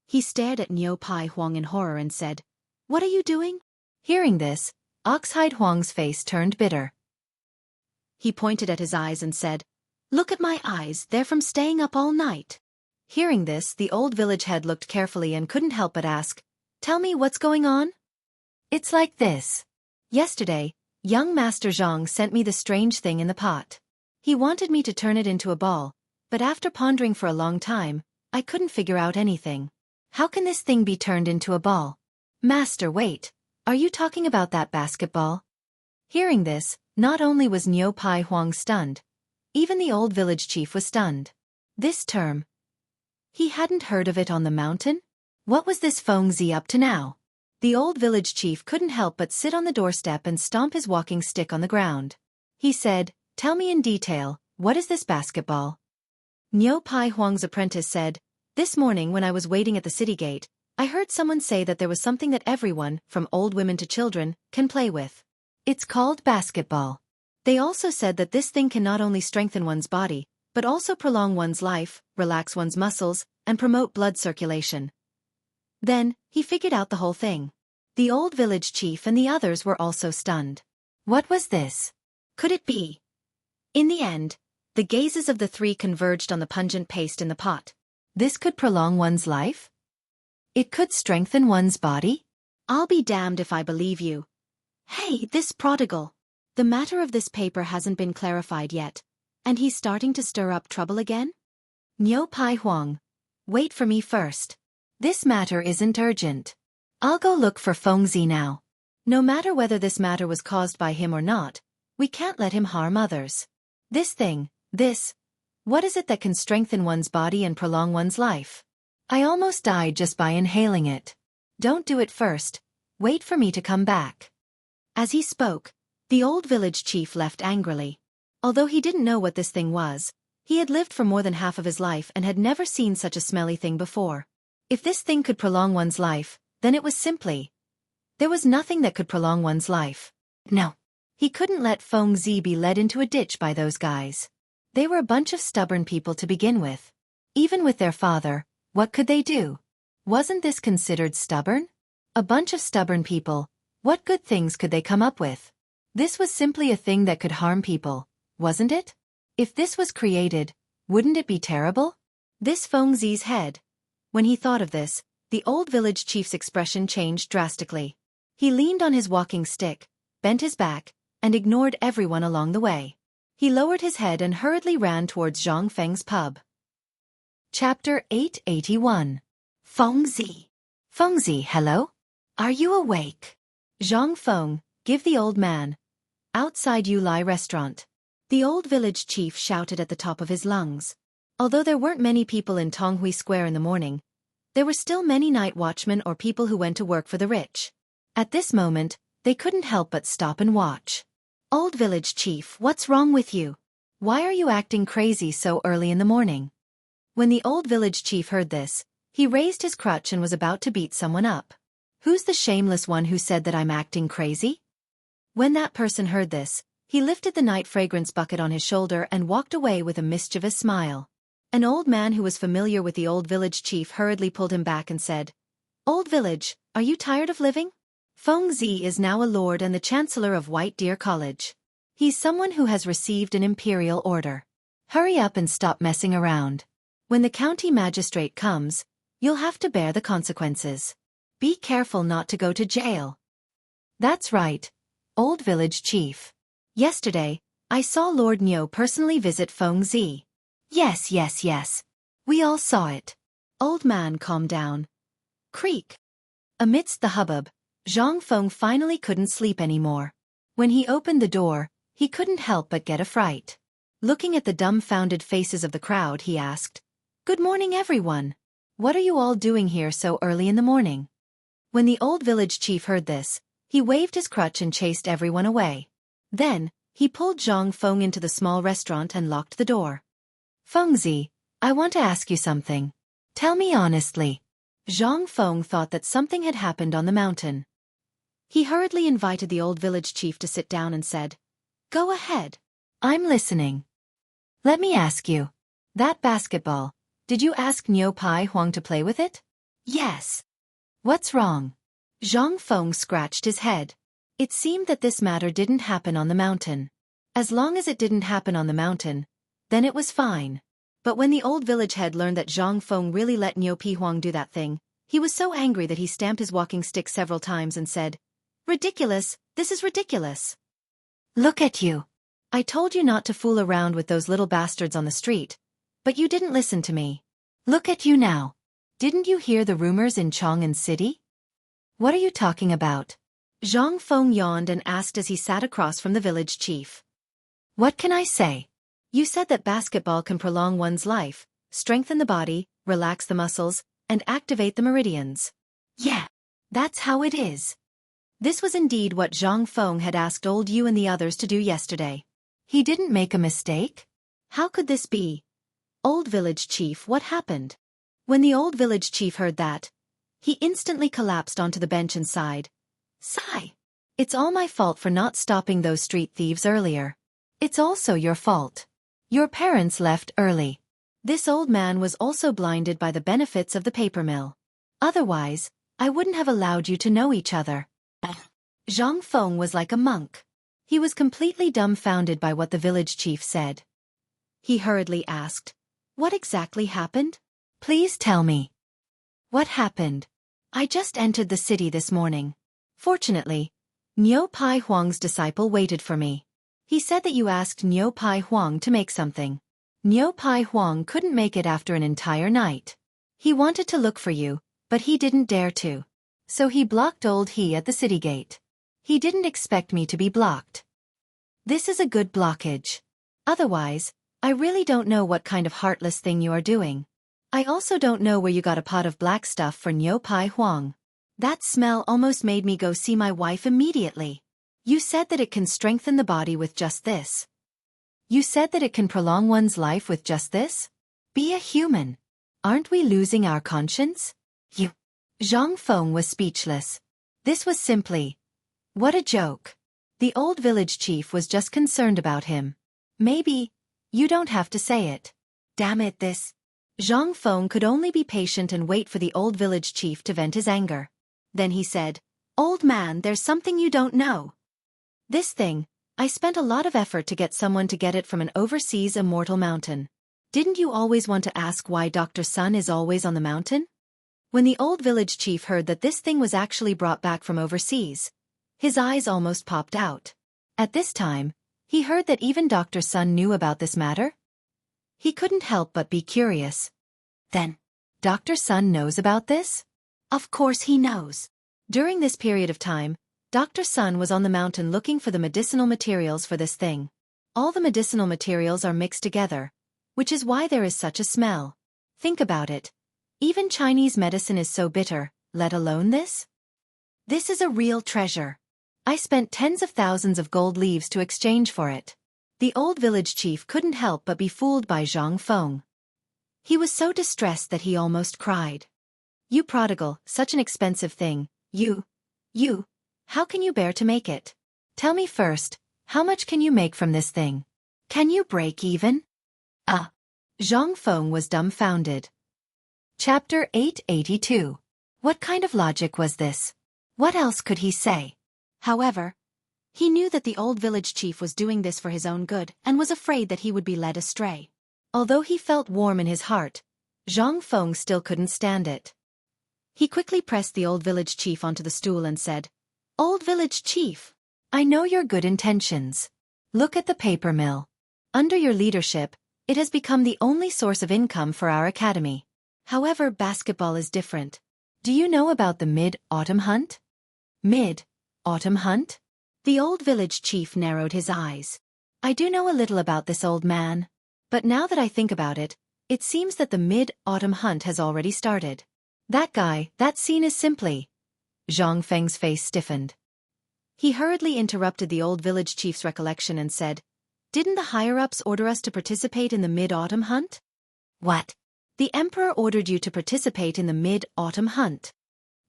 He stared at Niu Pai Huang in horror and said, "What are you doing?" Hearing this, Oxhide Huang's face turned bitter. He pointed at his eyes and said, Look at my eyes, they're from staying up all night. Hearing this, the old village head looked carefully and couldn't help but ask, "Tell me what's going on?" It's like this. Yesterday, young Master Zhang sent me the strange thing in the pot. He wanted me to turn it into a ball, but after pondering for a long time, I couldn't figure out anything. How can this thing be turned into a ball? Master, wait. Are you talking about that basketball? Hearing this, not only was Niu Pai Huang stunned, even the old village chief was stunned. This term, he hadn't heard of it on the mountain? What was this Feng Zi up to now? The old village chief couldn't help but sit on the doorstep and stomp his walking stick on the ground. He said, "Tell me in detail, what is this basketball?" Niu Pai Huang's apprentice said, "This morning when I was waiting at the city gate, I heard someone say that there was something that everyone, from old women to children, can play with. It's called basketball. They also said that this thing can not only strengthen one's body, but also prolong one's life, relax one's muscles, and promote blood circulation." Then, he figured out the whole thing. The old village chief and the others were also stunned. What was this? Could it be? In the end, the gazes of the three converged on the pungent paste in the pot. This could prolong one's life? It could strengthen one's body? I'll be damned if I believe you. Hey, this prodigal. The matter of this paper hasn't been clarified yet, and he's starting to stir up trouble again? Niu Pai Huang, wait for me first. This matter isn't urgent. I'll go look for Feng Zi now. No matter whether this matter was caused by him or not, we can't let him harm others. This thing, what is it that can strengthen one's body and prolong one's life? I almost died just by inhaling it. Don't do it first. Wait for me to come back. As he spoke, the old village chief left angrily. Although he didn't know what this thing was, he had lived for more than half of his life and had never seen such a smelly thing before. If this thing could prolong one's life, then it was simply. There was nothing that could prolong one's life. No. He couldn't let Feng Zi be led into a ditch by those guys. They were a bunch of stubborn people to begin with. Even with their father, what could they do? Wasn't this considered stubborn? A bunch of stubborn people, what good things could they come up with? This was simply a thing that could harm people, wasn't it? If this was created, wouldn't it be terrible? This Feng Zi's head. When he thought of this, the old village chief's expression changed drastically. He leaned on his walking stick, bent his back, and ignored everyone along the way. He lowered his head and hurriedly ran towards Zhang Feng's pub. Chapter 881. Feng Zi. Feng Zi, hello? Are you awake? Zhang Feng, give the old man. Outside Yulai restaurant. The old village chief shouted at the top of his lungs. Although there weren't many people in Tonghui Square in the morning, there were still many night watchmen or people who went to work for the rich. At this moment, they couldn't help but stop and watch. Old village chief, what's wrong with you? Why are you acting crazy so early in the morning? When the old village chief heard this, he raised his crutch and was about to beat someone up. Who's the shameless one who said that I'm acting crazy? When that person heard this, he lifted the night fragrance bucket on his shoulder and walked away with a mischievous smile. An old man who was familiar with the old village chief hurriedly pulled him back and said, "Old village, are you tired of living? Feng Zi is now a lord and the chancellor of White Deer College. He's someone who has received an imperial order. Hurry up and stop messing around. When the county magistrate comes, you'll have to bear the consequences. Be careful not to go to jail." That's right, old village chief. Yesterday, I saw Lord Niu personally visit Feng Zi. Yes. We all saw it. Old man, calm down. Creak. Amidst the hubbub, Zhang Feng finally couldn't sleep anymore. When he opened the door, he couldn't help but get a fright. Looking at the dumbfounded faces of the crowd, he asked, "Good morning, everyone. What are you all doing here so early in the morning?" When the old village chief heard this, he waved his crutch and chased everyone away. Then, he pulled Zhang Feng into the small restaurant and locked the door. "Feng Zi, I want to ask you something. Tell me honestly." Zhang Feng thought that something had happened on the mountain. He hurriedly invited the old village chief to sit down and said, "Go ahead. I'm listening. Let me ask you. That basketball, did you ask Niu Pai Huang to play with it?" "Yes." "What's wrong?" Zhang Feng scratched his head. It seemed that this matter didn't happen on the mountain. As long as it didn't happen on the mountain, then it was fine. But when the old village head learned that Zhang Feng really let Niu Pihuang do that thing, he was so angry that he stamped his walking stick several times and said, "Ridiculous, this is ridiculous. Look at you. I told you not to fool around with those little bastards on the street, but you didn't listen to me. Look at you now. Didn't you hear the rumors in Chang'an City? What are you talking about?" Zhang Feng yawned and asked as he sat across from the village chief. "What can I say? You said that basketball can prolong one's life, strengthen the body, relax the muscles, and activate the meridians. Yeah, that's how it is." This was indeed what Zhang Feng had asked old Yu and the others to do yesterday. He didn't make a mistake? How could this be? Old village chief, what happened? When the old village chief heard that, he instantly collapsed onto the bench and sighed. Sigh. It's all my fault for not stopping those street thieves earlier. It's also your fault. Your parents left early. This old man was also blinded by the benefits of the paper mill. Otherwise, I wouldn't have allowed you to know each other. Zhang Feng was like a monk. He was completely dumbfounded by what the village chief said. He hurriedly asked, "What exactly happened? Please tell me." What happened? I just entered the city this morning. Fortunately, Niu Pai Huang's disciple waited for me. He said that you asked Niu Pai Huang to make something. Niu Pai Huang couldn't make it after an entire night. He wanted to look for you, but he didn't dare to. So he blocked old He at the city gate. He didn't expect me to be blocked. This is a good blockage. Otherwise, I really don't know what kind of heartless thing you are doing. I also don't know where you got a pot of black stuff for Niu Pai Huang. That smell almost made me go see my wife immediately. You said that it can strengthen the body with just this. You said that it can prolong one's life with just this? Be a human. Aren't we losing our conscience? You. Zhang Feng was speechless. This was simply, what a joke. The old village chief was just concerned about him. Maybe, you don't have to say it. Damn it, this. Zhang Feng could only be patient and wait for the old village chief to vent his anger. Then he said, "Old man, there's something you don't know. This thing, I spent a lot of effort to get someone to get it from an overseas immortal mountain. Didn't you always want to ask why Dr. Sun is always on the mountain?" When the old village chief heard that this thing was actually brought back from overseas, his eyes almost popped out. At this time, he heard that even Dr. Sun knew about this matter. He couldn't help but be curious. Then, Dr. Sun knows about this? Of course he knows. During this period of time, Dr. Sun was on the mountain looking for the medicinal materials for this thing. All the medicinal materials are mixed together, which is why there is such a smell. Think about it. Even Chinese medicine is so bitter, let alone this? This is a real treasure. I spent tens of thousands of gold leaves to exchange for it. The old village chief couldn't help but be fooled by Zhang Feng. He was so distressed that he almost cried. You prodigal, such an expensive thing, you, how can you bear to make it? Tell me first, how much can you make from this thing? Can you break even? Zhang Feng was dumbfounded. Chapter 882. What kind of logic was this? What else could he say? However, he knew that the old village chief was doing this for his own good and was afraid that he would be led astray. Although he felt warm in his heart, Zhang Feng still couldn't stand it. He quickly pressed the old village chief onto the stool and said, "Old village chief, I know your good intentions. Look at the paper mill. Under your leadership, it has become the only source of income for our academy. However, basketball is different. Do you know about the mid-autumn hunt?" Mid-autumn hunt? The old village chief narrowed his eyes. I do know a little about this old man. But now that I think about it, it seems that the mid-autumn hunt has already started. That guy, that scene is simply... Zhang Feng's face stiffened. He hurriedly interrupted the old village chief's recollection and said, "Didn't the higher-ups order us to participate in the mid-autumn hunt?" What? The emperor ordered you to participate in the mid-autumn hunt.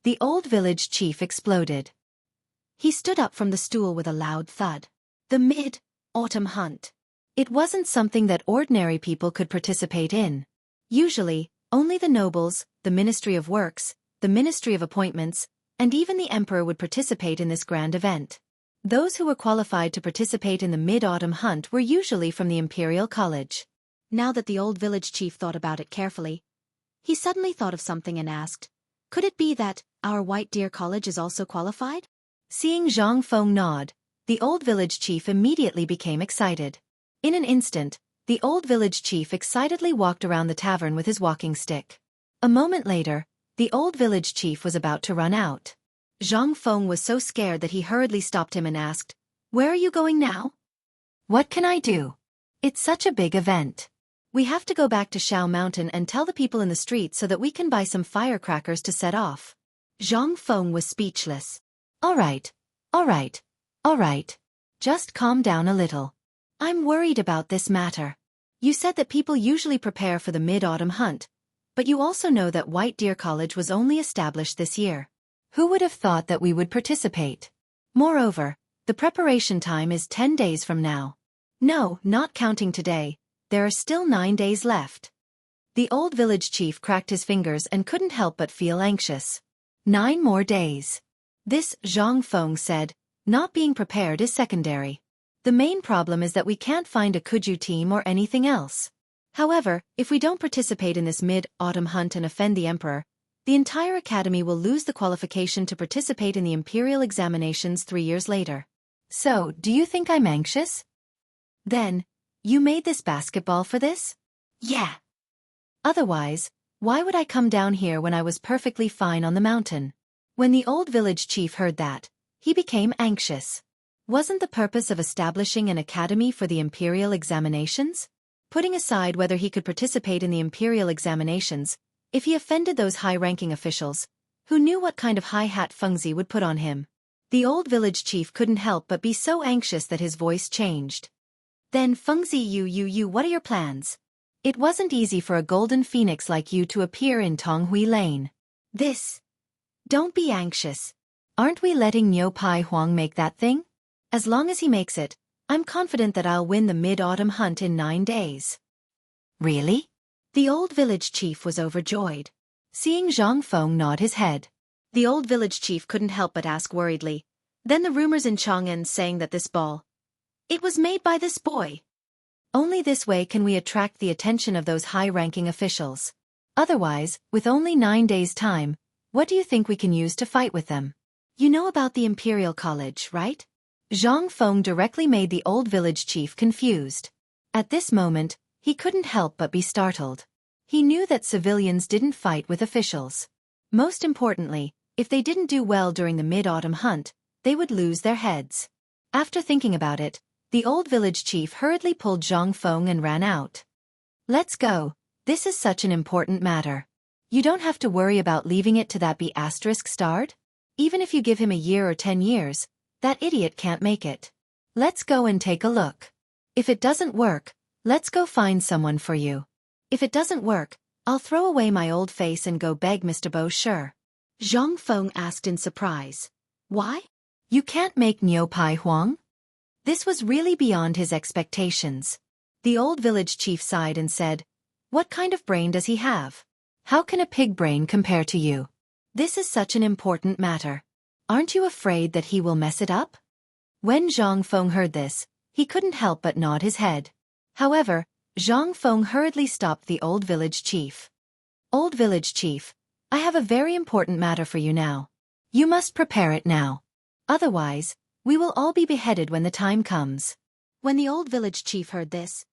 The old village chief exploded. He stood up from the stool with a loud thud. The mid-autumn hunt. It wasn't something that ordinary people could participate in. Usually, only the nobles, the Ministry of Works, the Ministry of Appointments, and even the emperor would participate in this grand event. Those who were qualified to participate in the mid-autumn hunt were usually from the Imperial College. Now that the old village chief thought about it carefully, he suddenly thought of something and asked, could it be that our White Deer College is also qualified? Seeing Zhang Feng nod, the old village chief immediately became excited. In an instant, the old village chief excitedly walked around the tavern with his walking stick. A moment later, the old village chief was about to run out. Zhang Feng was so scared that he hurriedly stopped him and asked, "Where are you going now?" "What can I do? It's such a big event. We have to go back to Shao Mountain and tell the people in the street so that we can buy some firecrackers to set off." Zhang Feng was speechless. All right. Just calm down a little. I'm worried about this matter. You said that people usually prepare for the mid-autumn hunt, but you also know that White Deer College was only established this year. Who would have thought that we would participate? Moreover, the preparation time is 10 days from now. No, not counting today, there are still 9 days left. The old village chief cracked his fingers and couldn't help but feel anxious. 9 more days. This, Zhang Feng said, not being prepared is secondary. The main problem is that we can't find a Kuju team or anything else. However, if we don't participate in this mid-autumn hunt and offend the emperor, the entire academy will lose the qualification to participate in the imperial examinations 3 years later. So, do you think I'm anxious? Then, you made this basketball for this? Yeah. Otherwise, why would I come down here when I was perfectly fine on the mountain? When the old village chief heard that, he became anxious. Wasn't the purpose of establishing an academy for the imperial examinations? Putting aside whether he could participate in the imperial examinations, if he offended those high-ranking officials, who knew what kind of high hat Fengzi would put on him? The old village chief couldn't help but be so anxious that his voice changed. Then Fengzi, what are your plans? It wasn't easy for a golden phoenix like you to appear in Tonghui Lane. Don't be anxious. Aren't we letting Niu Pai Huang make that thing? As long as he makes it, I'm confident that I'll win the mid-autumn hunt in 9 days. Really? The old village chief was overjoyed. Seeing Zhang Feng nod his head, the old village chief couldn't help but ask worriedly, then the rumors in Chang'an saying that this ball, it was made by this boy. Only this way can we attract the attention of those high-ranking officials. Otherwise, with only 9 days' time, what do you think we can use to fight with them? You know about the Imperial College, right? Zhang Feng directly made the old village chief confused. At this moment, he couldn't help but be startled. He knew that civilians didn't fight with officials. Most importantly, if they didn't do well during the mid-autumn hunt, they would lose their heads. After thinking about it, the old village chief hurriedly pulled Zhang Feng and ran out. Let's go. This is such an important matter. You don't have to worry about leaving it to that B*****. Even if you give him a year or 10 years, that idiot can't make it. Let's go and take a look. If it doesn't work, let's go find someone for you. If it doesn't work, I'll throw away my old face and go beg Mr. Bo Sure. Zhang Feng asked in surprise. Why? You can't make Niu Pai Huang? This was really beyond his expectations. The old village chief sighed and said, what kind of brain does he have? How can a pig brain compare to you? This is such an important matter. Aren't you afraid that he will mess it up? When Zhang Feng heard this, he couldn't help but nod his head. However, Zhang Feng hurriedly stopped the old village chief. Old village chief, I have a very important matter for you now. You must prepare it now. Otherwise, we will all be beheaded when the time comes. When the old village chief heard this,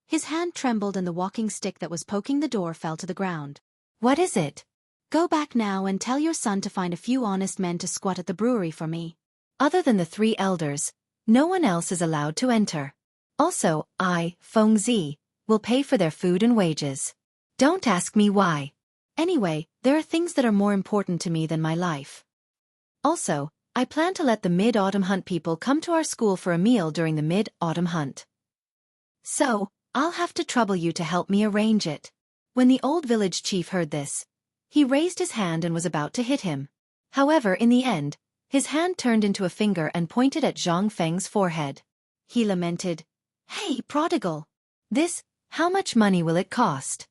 his hand trembled and the walking stick that was poking the door fell to the ground. What is it? Go back now and tell your son to find a few honest men to squat at the brewery for me. Other than the 3 elders, no one else is allowed to enter. Also, I, Fengzi, will pay for their food and wages. Don't ask me why. Anyway, there are things that are more important to me than my life. Also, I plan to let the mid-autumn hunt people come to our school for a meal during the mid-autumn hunt. So, I'll have to trouble you to help me arrange it. When the old village chief heard this, he raised his hand and was about to hit him. However, in the end, his hand turned into a finger and pointed at Zhang Feng's forehead. He lamented, Hey, prodigal! How much money will it cost?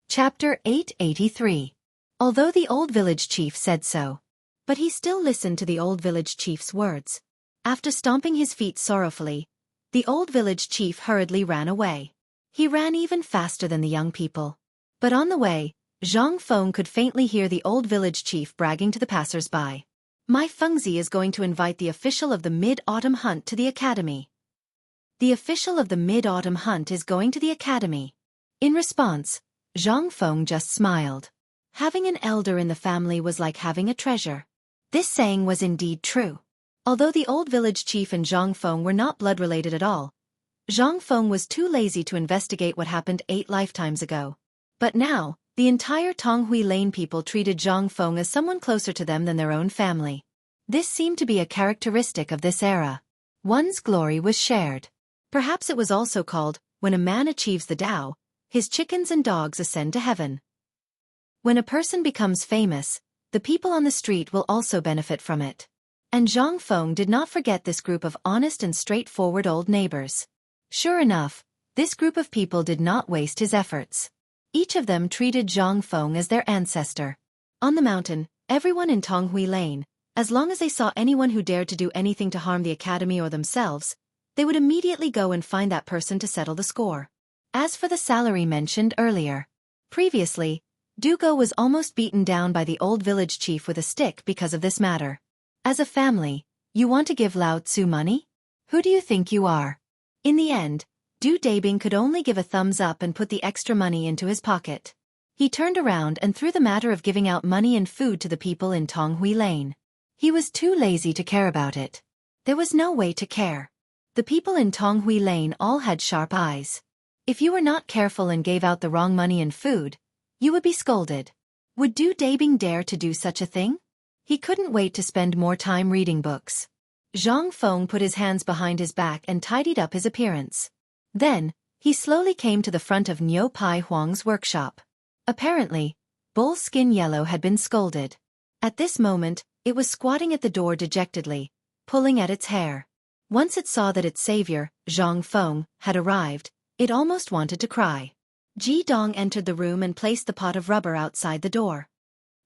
Chapter 883. Although the old village chief said so, but he still listened to the old village chief's words. After stomping his feet sorrowfully, the old village chief hurriedly ran away. He ran even faster than the young people. But on the way, Zhang Feng could faintly hear the old village chief bragging to the passers-by. My Fengzi is going to invite the official of the Mid-Autumn Hunt to the academy. The official of the Mid-Autumn Hunt is going to the academy. In response, Zhang Feng just smiled. Having an elder in the family was like having a treasure. This saying was indeed true. Although the old village chief and Zhang Feng were not blood-related at all, Zhang Feng was too lazy to investigate what happened 8 lifetimes ago. But now, the entire Tonghui Lane people treated Zhang Feng as someone closer to them than their own family. This seemed to be a characteristic of this era. One's glory was shared. Perhaps it was also called, when a man achieves the Tao, his chickens and dogs ascend to heaven. When a person becomes famous, the people on the street will also benefit from it. And Zhang Feng did not forget this group of honest and straightforward old neighbors. Sure enough, this group of people did not waste his efforts. Each of them treated Zhang Feng as their ancestor. On the mountain, everyone in Tonghui Lane, as long as they saw anyone who dared to do anything to harm the academy or themselves, they would immediately go and find that person to settle the score. As for the salary mentioned earlier, previously, Dugo was almost beaten down by the old village chief with a stick because of this matter. As a family, you want to give Lao Tzu money? Who do you think you are? In the end, Du Dabing could only give a thumbs up and put the extra money into his pocket. He turned around and threw the matter of giving out money and food to the people in Tonghui Lane. He was too lazy to care about it. There was no way to care. The people in Tonghui Lane all had sharp eyes. If you were not careful and gave out the wrong money and food, you would be scolded. Would Du Dabing dare to do such a thing? He couldn't wait to spend more time reading books. Zhang Feng put his hands behind his back and tidied up his appearance. Then, he slowly came to the front of Niu Pai Huang's workshop. Apparently, Bull Skin Yellow had been scolded. At this moment, it was squatting at the door dejectedly, pulling at its hair. Once it saw that its savior, Zhang Feng, had arrived, it almost wanted to cry. Ji Dong entered the room and placed the pot of rubber outside the door.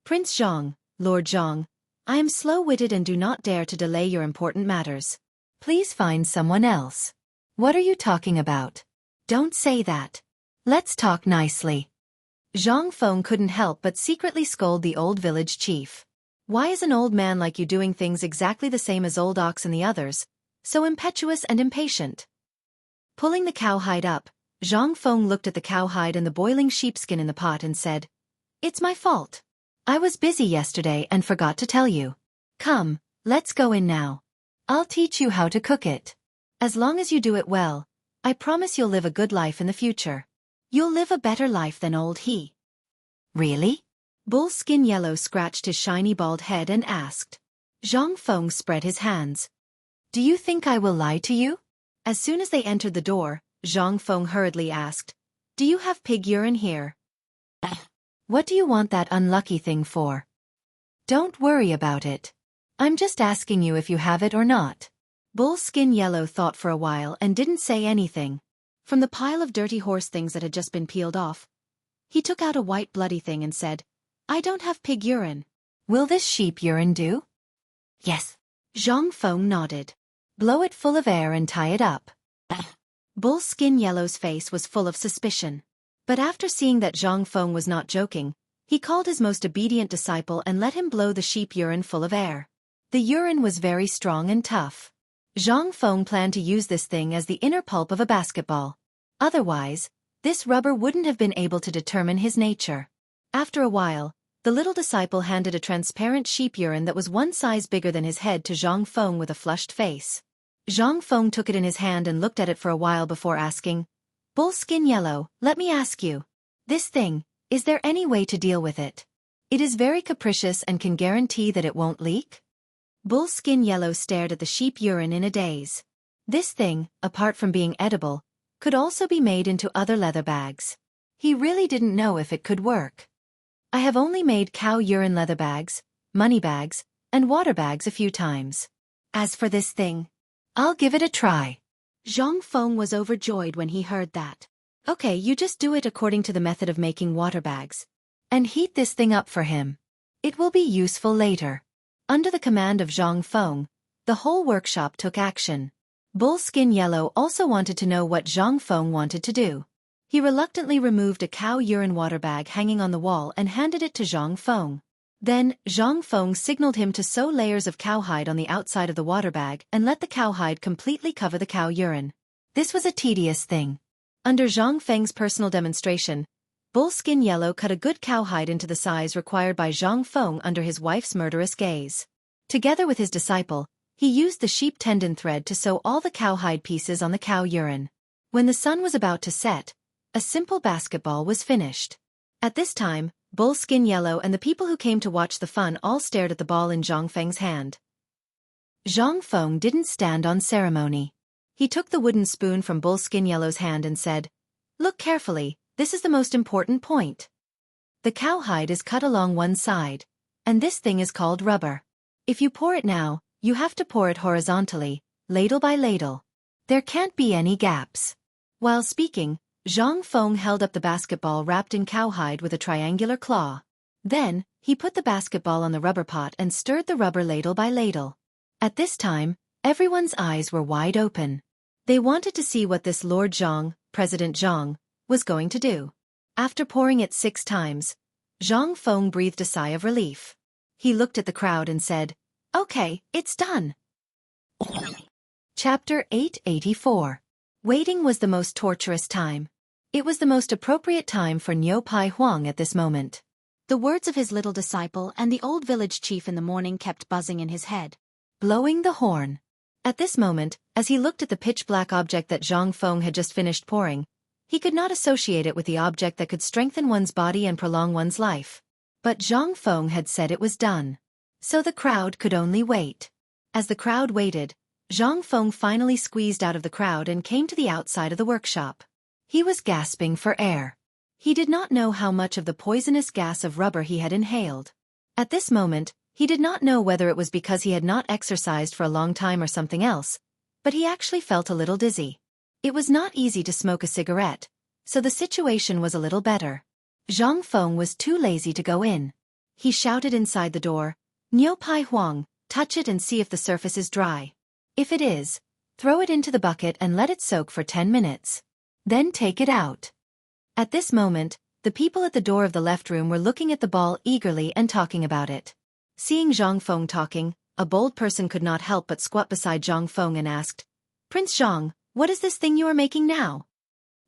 Prince Zhang, Lord Zhang, I am slow-witted and do not dare to delay your important matters. Please find someone else. What are you talking about? Don't say that. Let's talk nicely. Zhang Feng couldn't help but secretly scold the old village chief. Why is an old man like you doing things exactly the same as Old Ox and the others, so impetuous and impatient? Pulling the cowhide up, Zhang Feng looked at the cowhide and the boiling sheepskin in the pot and said, It's my fault. I was busy yesterday and forgot to tell you. Come, let's go in now. I'll teach you how to cook it. As long as you do it well, I promise you'll live a good life in the future. You'll live a better life than old he. Really? Bull Skin Yellow scratched his shiny bald head and asked. Zhang Feng spread his hands. Do you think I will lie to you? As soon as they entered the door, Zhang Feng hurriedly asked, Do you have pig urine here? What do you want that unlucky thing for? Don't worry about it. I'm just asking you if you have it or not. Bull Skin Yellow thought for a while and didn't say anything. From the pile of dirty horse things that had just been peeled off, he took out a white bloody thing and said, I don't have pig urine. Will this sheep urine do? Yes. Zhang Feng nodded. Blow it full of air and tie it up. Bull Skin Yellow's face was full of suspicion. But after seeing that Zhang Feng was not joking, he called his most obedient disciple and let him blow the sheep urine full of air. The urine was very strong and tough. Zhang Feng planned to use this thing as the inner pulp of a basketball. Otherwise, this rubber wouldn't have been able to determine his nature. After a while, the little disciple handed a transparent sheep urine that was one size bigger than his head to Zhang Feng with a flushed face. Zhang Feng took it in his hand and looked at it for a while before asking, Bull Skin Yellow, let me ask you. This thing, is there any way to deal with it? It is very capricious and can guarantee that it won't leak? Bull Skin Yellow stared at the sheep urine in a daze. This thing, apart from being edible, could also be made into other leather bags. He really didn't know if it could work. I have only made cow urine leather bags, money bags, and water bags a few times. As for this thing, I'll give it a try. Zhang Feng was overjoyed when he heard that. Okay, you just do it according to the method of making water bags. And heat this thing up for him. It will be useful later. Under the command of Zhang Feng, the whole workshop took action. Bull Skin Yellow also wanted to know what Zhang Feng wanted to do. He reluctantly removed a cow urine water bag hanging on the wall and handed it to Zhang Feng. Then, Zhang Feng signaled him to sew layers of cowhide on the outside of the water bag and let the cowhide completely cover the cow urine. This was a tedious thing. Under Zhang Feng's personal demonstration, Bull Skin Yellow cut a good cowhide into the size required by Zhang Feng under his wife's murderous gaze. Together with his disciple, he used the sheep tendon thread to sew all the cowhide pieces on the cow urine. When the sun was about to set, a simple basketball was finished. At this time, Bull Skin Yellow and the people who came to watch the fun all stared at the ball in Zhang Feng's hand. Zhang Feng didn't stand on ceremony. He took the wooden spoon from Bull Skin Yellow's hand and said, "Look carefully, this is the most important point. The cowhide is cut along one side, and this thing is called rubber. If you pour it now, you have to pour it horizontally, ladle by ladle. There can't be any gaps." While speaking, Zhang Feng held up the basketball wrapped in cowhide with a triangular claw. Then, he put the basketball on the rubber pot and stirred the rubber ladle by ladle. At this time, everyone's eyes were wide open. They wanted to see what this Lord Zhang, President Zhang, was going to do. After pouring it 6 times, Zhang Feng breathed a sigh of relief. He looked at the crowd and said, "Okay, it's done." Chapter 884. Waiting was the most torturous time. It was the most appropriate time for Niu Pai Huang at this moment. The words of his little disciple and the old village chief in the morning kept buzzing in his head. Blowing the horn. At this moment, as he looked at the pitch-black object that Zhang Feng had just finished pouring, he could not associate it with the object that could strengthen one's body and prolong one's life. But Zhang Feng had said it was done. So the crowd could only wait. As the crowd waited, Zhang Feng finally squeezed out of the crowd and came to the outside of the workshop. He was gasping for air. He did not know how much of the poisonous gas of rubber he had inhaled. At this moment, he did not know whether it was because he had not exercised for a long time or something else, but he actually felt a little dizzy. It was not easy to smoke a cigarette, so the situation was a little better. Zhang Feng was too lazy to go in. He shouted inside the door, "Niu Pai Huang, touch it and see if the surface is dry. If it is, throw it into the bucket and let it soak for 10 minutes. Then take it out." At this moment, the people at the door of the left room were looking at the ball eagerly and talking about it. Seeing Zhang Feng talking, a bold person could not help but squat beside Zhang Feng and asked, "Prince Zhang, what is this thing you are making now?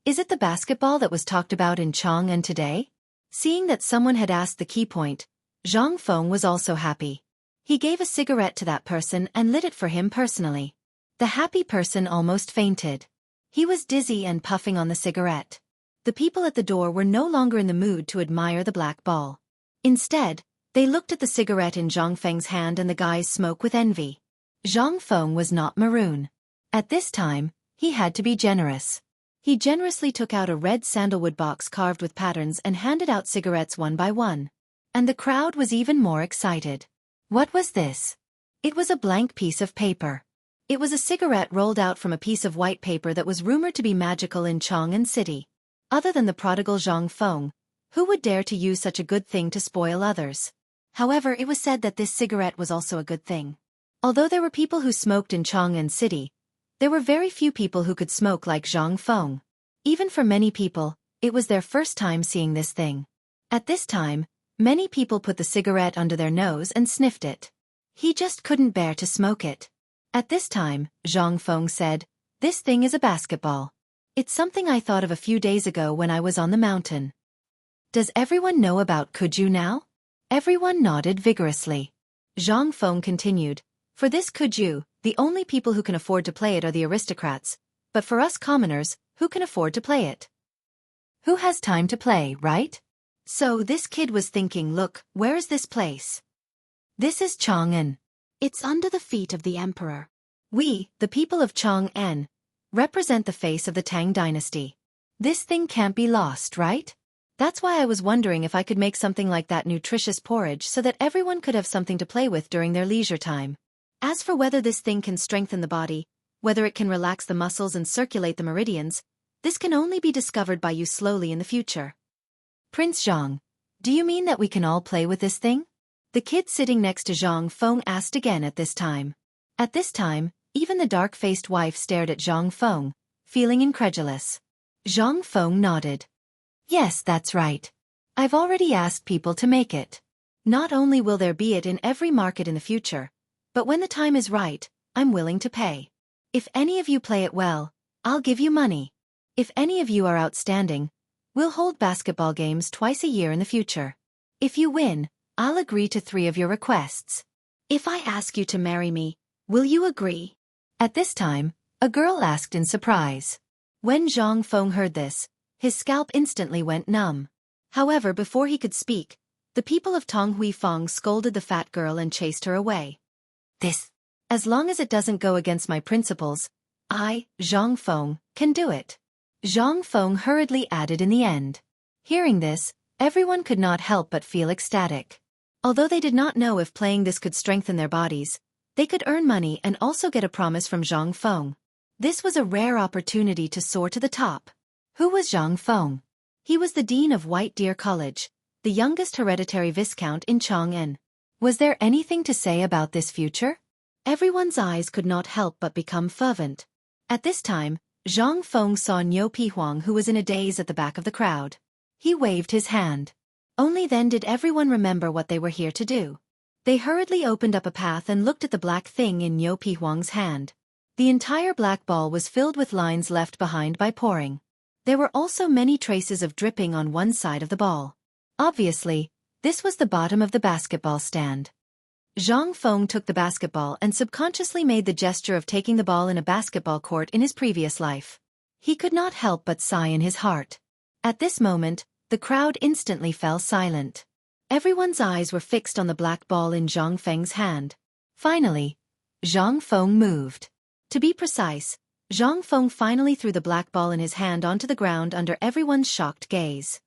Is it the basketball that was talked about in Chang'an today?" Seeing that someone had asked the key point, Zhang Feng was also happy. He gave a cigarette to that person and lit it for him personally. The happy person almost fainted. He was dizzy and puffing on the cigarette. The people at the door were no longer in the mood to admire the black ball. Instead, they looked at the cigarette in Zhang Feng's hand and the guy's smoke with envy. Zhang Feng was not maroon. At this time, he had to be generous. He generously took out a red sandalwood box carved with patterns and handed out cigarettes one by one. And the crowd was even more excited. What was this? It was a blank piece of paper. It was a cigarette rolled out from a piece of white paper that was rumored to be magical in Chang'an City. Other than the prodigal Zhang Feng, who would dare to use such a good thing to spoil others? However, it was said that this cigarette was also a good thing. Although there were people who smoked in Chang'an City, there were very few people who could smoke like Zhang Feng. Even for many people, it was their first time seeing this thing. At this time, many people put the cigarette under their nose and sniffed it. He just couldn't bear to smoke it. At this time, Zhang Feng said, "This thing is a basketball. It's something I thought of a few days ago when I was on the mountain." Does everyone know about Kuju now? Everyone nodded vigorously. Zhang Feng continued, "For this Kuju, the only people who can afford to play it are the aristocrats, but for us commoners, who can afford to play it? Who has time to play, right?" So this kid was thinking, look, where is this place? This is Chang'an. It's under the feet of the emperor. We, the people of Chang'an, represent the face of the Tang dynasty. This thing can't be lost, right? That's why I was wondering if I could make something like that nutritious porridge so that everyone could have something to play with during their leisure time. As for whether this thing can strengthen the body, whether it can relax the muscles and circulate the meridians, this can only be discovered by you slowly in the future. Prince Zhang, do you mean that we can all play with this thing? The kid sitting next to Zhang Feng asked again at this time. At this time, even the dark-faced wife stared at Zhang Feng, feeling incredulous. Zhang Feng nodded. Yes, that's right. I've already asked people to make it. Not only will there be it in every market in the future, but when the time is right, I'm willing to pay. If any of you play it well, I'll give you money. If any of you are outstanding, we'll hold basketball games twice a year in the future. If you win, I'll agree to 3 of your requests. If I ask you to marry me, will you agree? At this time, a girl asked in surprise. When Zhang Feng heard this, his scalp instantly went numb. However, before he could speak, the people of Tong Huifang scolded the fat girl and chased her away. As long as it doesn't go against my principles, I, Zhang Feng, can do it. Zhang Feng hurriedly added in the end. Hearing this, everyone could not help but feel ecstatic. Although they did not know if playing this could strengthen their bodies, they could earn money and also get a promise from Zhang Feng. This was a rare opportunity to soar to the top. Who was Zhang Feng? He was the dean of White Deer College, the youngest hereditary viscount in Chang'an. Was there anything to say about this future? Everyone's eyes could not help but become fervent. At this time, Zhang Feng saw Niu Pihuang, who was in a daze at the back of the crowd. He waved his hand. Only then did everyone remember what they were here to do. They hurriedly opened up a path and looked at the black thing in Niu Pihuang's hand. The entire black ball was filled with lines left behind by pouring. There were also many traces of dripping on one side of the ball. Obviously, this was the bottom of the basketball stand. Zhang Feng took the basketball and subconsciously made the gesture of taking the ball in a basketball court in his previous life. He could not help but sigh in his heart. At this moment, the crowd instantly fell silent. Everyone's eyes were fixed on the black ball in Zhang Feng's hand. Finally, Zhang Feng moved. To be precise, Zhang Feng finally threw the black ball in his hand onto the ground under everyone's shocked gaze.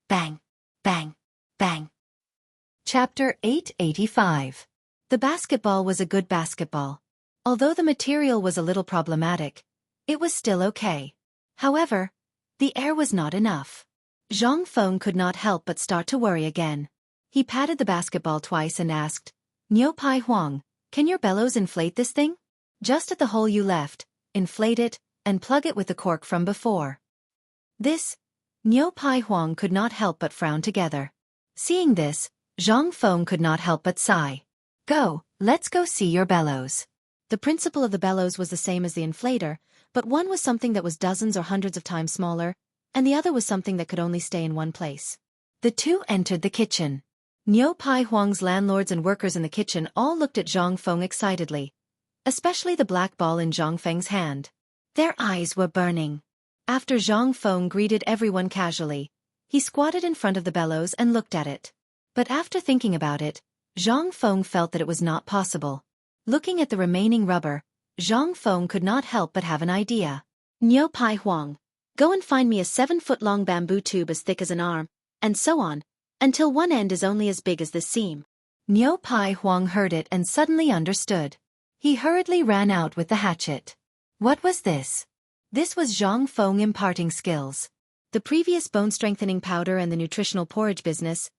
Bang! Bang! Bang! Chapter 885. The basketball was a good basketball. Although the material was a little problematic, it was still okay. However, the air was not enough. Zhang Feng could not help but start to worry again. He patted the basketball twice and asked, Niu Pai Huang, can your bellows inflate this thing? Just at the hole you left, inflate it, and plug it with the cork from before. Niu Pai Huang could not help but frown together. Seeing this, Zhang Feng could not help but sigh. Let's go see your bellows. The principle of the bellows was the same as the inflator, but one was something that was dozens or hundreds of times smaller, and the other was something that could only stay in one place. The two entered the kitchen. Niu Pai Huang's landlords and workers in the kitchen all looked at Zhang Feng excitedly, especially the black ball in Zhang Feng's hand. Their eyes were burning. After Zhang Feng greeted everyone casually, he squatted in front of the bellows and looked at it. But after thinking about it, Zhang Feng felt that it was not possible. Looking at the remaining rubber, Zhang Feng could not help but have an idea. Niu Pai Huang, go and find me a 7-foot-long bamboo tube as thick as an arm, and so on, until one end is only as big as this seam. Niu Pai Huang heard it and suddenly understood. He hurriedly ran out with the hatchet. What was this? This was Zhang Feng imparting skills. The previous bone-strengthening powder and the nutritional porridge business,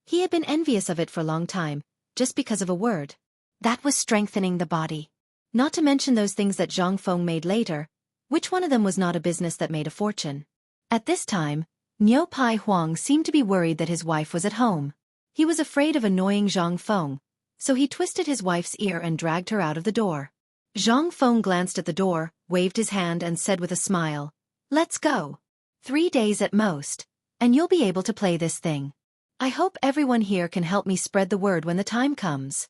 he had been envious of it for a long time, just because of a word. That was strengthening the body. Not to mention those things that Zhang Feng made later, which one of them was not a business that made a fortune? At this time, Niu Pai Huang seemed to be worried that his wife was at home. He was afraid of annoying Zhang Feng, so he twisted his wife's ear and dragged her out of the door. Zhang Feng glanced at the door, waved his hand and said with a smile, Let's go. 3 days at most, and you'll be able to play this thing. I hope everyone here can help me spread the word when the time comes.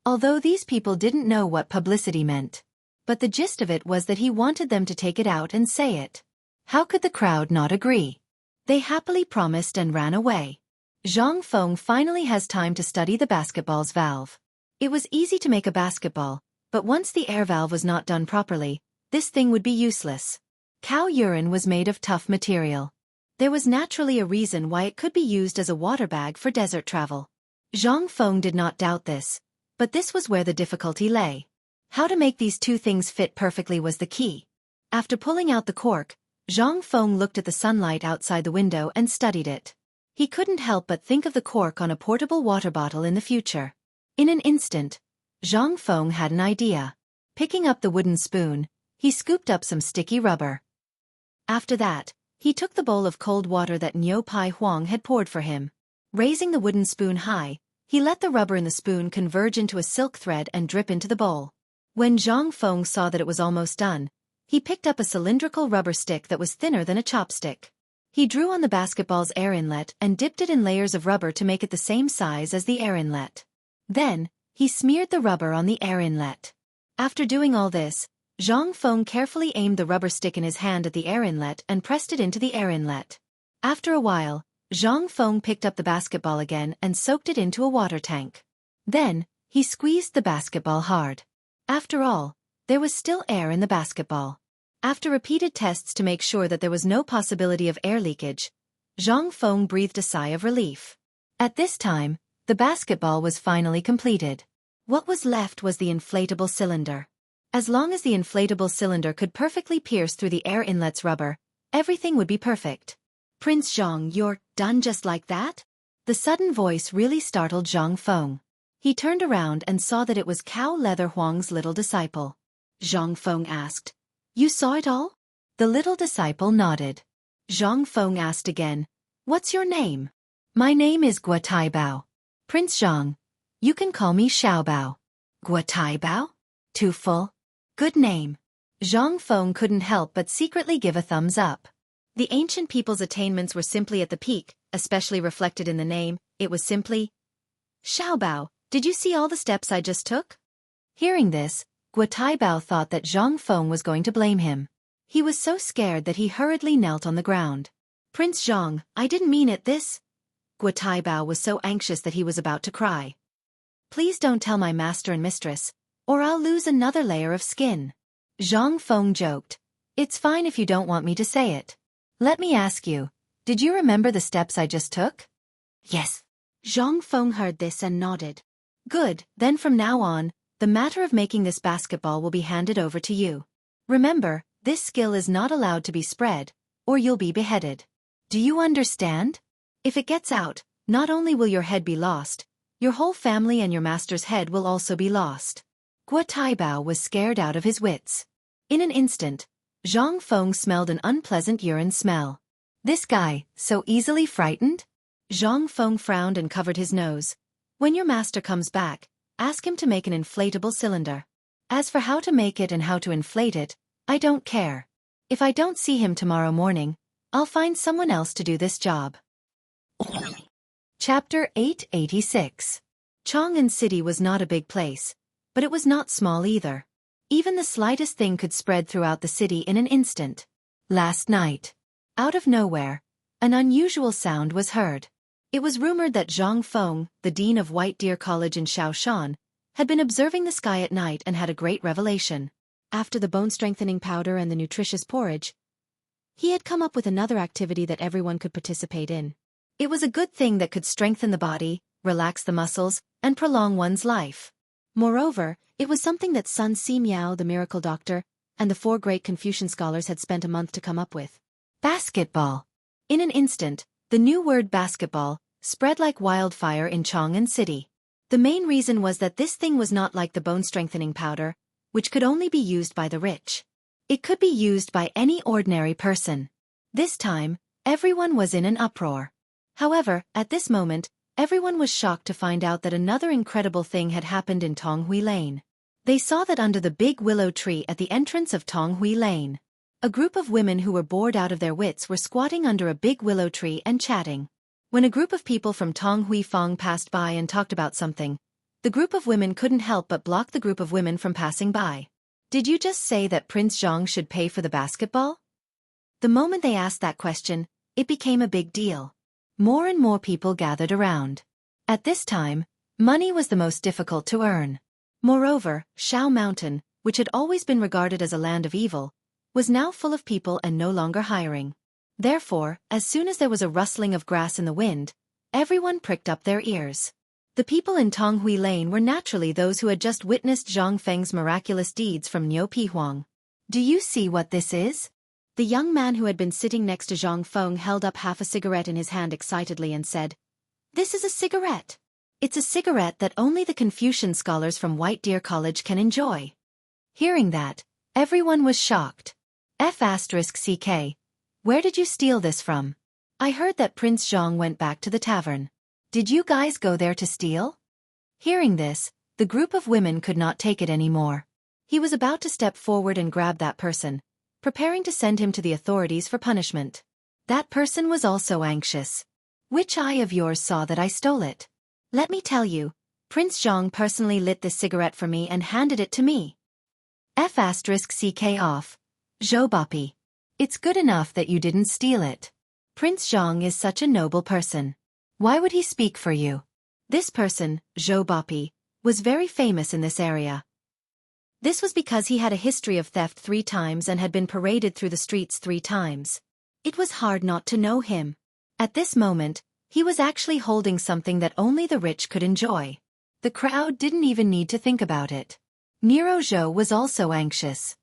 Although these people didn't know what publicity meant, but the gist of it was that he wanted them to take it out and say it. How could the crowd not agree? They happily promised and ran away. Zhang Feng finally has time to study the basketball's valve. It was easy to make a basketball, but once the air valve was not done properly, this thing would be useless. Cow urine was made of tough material. There was naturally a reason why it could be used as a water bag for desert travel. Zhang Feng did not doubt this, but this was where the difficulty lay. How to make these two things fit perfectly was the key. After pulling out the cork, Zhang Feng looked at the sunlight outside the window and studied it. He couldn't help but think of the cork on a portable water bottle in the future. In an instant, Zhang Feng had an idea. Picking up the wooden spoon, he scooped up some sticky rubber. After that, he took the bowl of cold water that Niu Pai Huang had poured for him. Raising the wooden spoon high, he let the rubber in the spoon converge into a silk thread and drip into the bowl. When Zhang Feng saw that it was almost done, he picked up a cylindrical rubber stick that was thinner than a chopstick. He drew on the basketball's air inlet and dipped it in layers of rubber to make it the same size as the air inlet. Then, he smeared the rubber on the air inlet. After doing all this, Zhang Feng carefully aimed the rubber stick in his hand at the air inlet and pressed it into the air inlet. After a while, Zhang Feng picked up the basketball again and soaked it into a water tank. Then, he squeezed the basketball hard. After all, there was still air in the basketball. After repeated tests to make sure that there was no possibility of air leakage, Zhang Feng breathed a sigh of relief. At this time, the basketball was finally completed. What was left was the inflatable cylinder. As long as the inflatable cylinder could perfectly pierce through the air inlet's rubber, everything would be perfect. Prince Zhang, you're done just like that? The sudden voice really startled Zhang Feng. He turned around and saw that it was Cow Leather Huang's little disciple. Zhang Feng asked, "You saw it all?" The little disciple nodded. Zhang Feng asked again, "What's your name?" "My name is Guo Taibao. Prince Zhang. You can call me Xiaobao." "Guo Taibao? Too full? Good name." Zhang Feng couldn't help but secretly give a thumbs up. The ancient people's attainments were simply at the peak, especially reflected in the name. It was simply, "Xiaobao, did you see all the steps I just took?" Hearing this, Guo Taibao thought that Zhang Feng was going to blame him. He was so scared that he hurriedly knelt on the ground. "Prince Zhang, I didn't mean it this." Guo Taibao was so anxious that he was about to cry. "Please don't tell my master and mistress, or I'll lose another layer of skin." Zhang Feng joked, "It's fine if you don't want me to say it. Let me ask you, did you remember the steps I just took?" "Yes." Zhang Feng heard this and nodded. "Good, then from now on, the matter of making this basketball will be handed over to you. Remember, this skill is not allowed to be spread, or you'll be beheaded. Do you understand? If it gets out, not only will your head be lost, your whole family and your master's head will also be lost." Guo Taibao was scared out of his wits. In an instant, Zhang Feng smelled an unpleasant urine smell. This guy, so easily frightened? Zhang Feng frowned and covered his nose. "When your master comes back, ask him to make an inflatable cylinder. As for how to make it and how to inflate it, I don't care. If I don't see him tomorrow morning, I'll find someone else to do this job." Chapter 886. Chang'an City was not a big place, but it was not small either. Even the slightest thing could spread throughout the city in an instant. Last night, out of nowhere, an unusual sound was heard. It was rumored that Zhang Feng, the dean of White Deer College in Shaoshan, had been observing the sky at night and had a great revelation. After the bone-strengthening powder and the nutritious porridge, he had come up with another activity that everyone could participate in. It was a good thing that could strengthen the body, relax the muscles, and prolong one's life. Moreover, it was something that Sun Si Miao, the miracle doctor, and the 4 great Confucian scholars had spent a month to come up with. Basketball. In an instant, the new word basketball spread like wildfire in Chang'an City. The main reason was that this thing was not like the bone-strengthening powder, which could only be used by the rich. It could be used by any ordinary person. This time, everyone was in an uproar. However, at this moment, everyone was shocked to find out that another incredible thing had happened in Tonghui Lane. They saw that under the big willow tree at the entrance of Tonghui Lane, a group of women who were bored out of their wits were squatting under a big willow tree and chatting. When a group of people from Tonghui Fang passed by and talked about something, the group of women couldn't help but block the group of women from passing by. "Did you just say that Prince Zhang should pay for the basketball?" The moment they asked that question, it became a big deal. More and more people gathered around. At this time, money was the most difficult to earn. Moreover, Shao Mountain, which had always been regarded as a land of evil, was now full of people and no longer hiring. Therefore, as soon as there was a rustling of grass in the wind, everyone pricked up their ears. The people in Tonghui Lane were naturally those who had just witnessed Zhang Feng's miraculous deeds from Niu Pihuang. "Do you see what this is?" The young man who had been sitting next to Zhang Feng held up half a cigarette in his hand excitedly and said, "This is a cigarette. It's a cigarette that only the Confucian scholars from White Deer College can enjoy." Hearing that, everyone was shocked. F*CK, Where did you steal this from? I heard that Prince Xiang went back to the tavern. Did you guys go there to steal? Hearing this, the group of women could not take it anymore. He was about to step forward and grab that person, preparing to send him to the authorities for punishment. That person was also anxious. Which eye of yours saw that I stole it? Let me tell you, Prince Xiang personally lit this cigarette for me and handed it to me. F***ck off. Zhou Boppy. It's good enough that you didn't steal it. Prince Xiang is such a noble person. Why would he speak for you? This person, Zhou Boppy, was very famous in this area. This was because he had a history of theft 3 times and had been paraded through the streets 3 times. It was hard not to know him. At this moment, he was actually holding something that only the rich could enjoy. The crowd didn't even need to think about it. Nero Zhou was also anxious.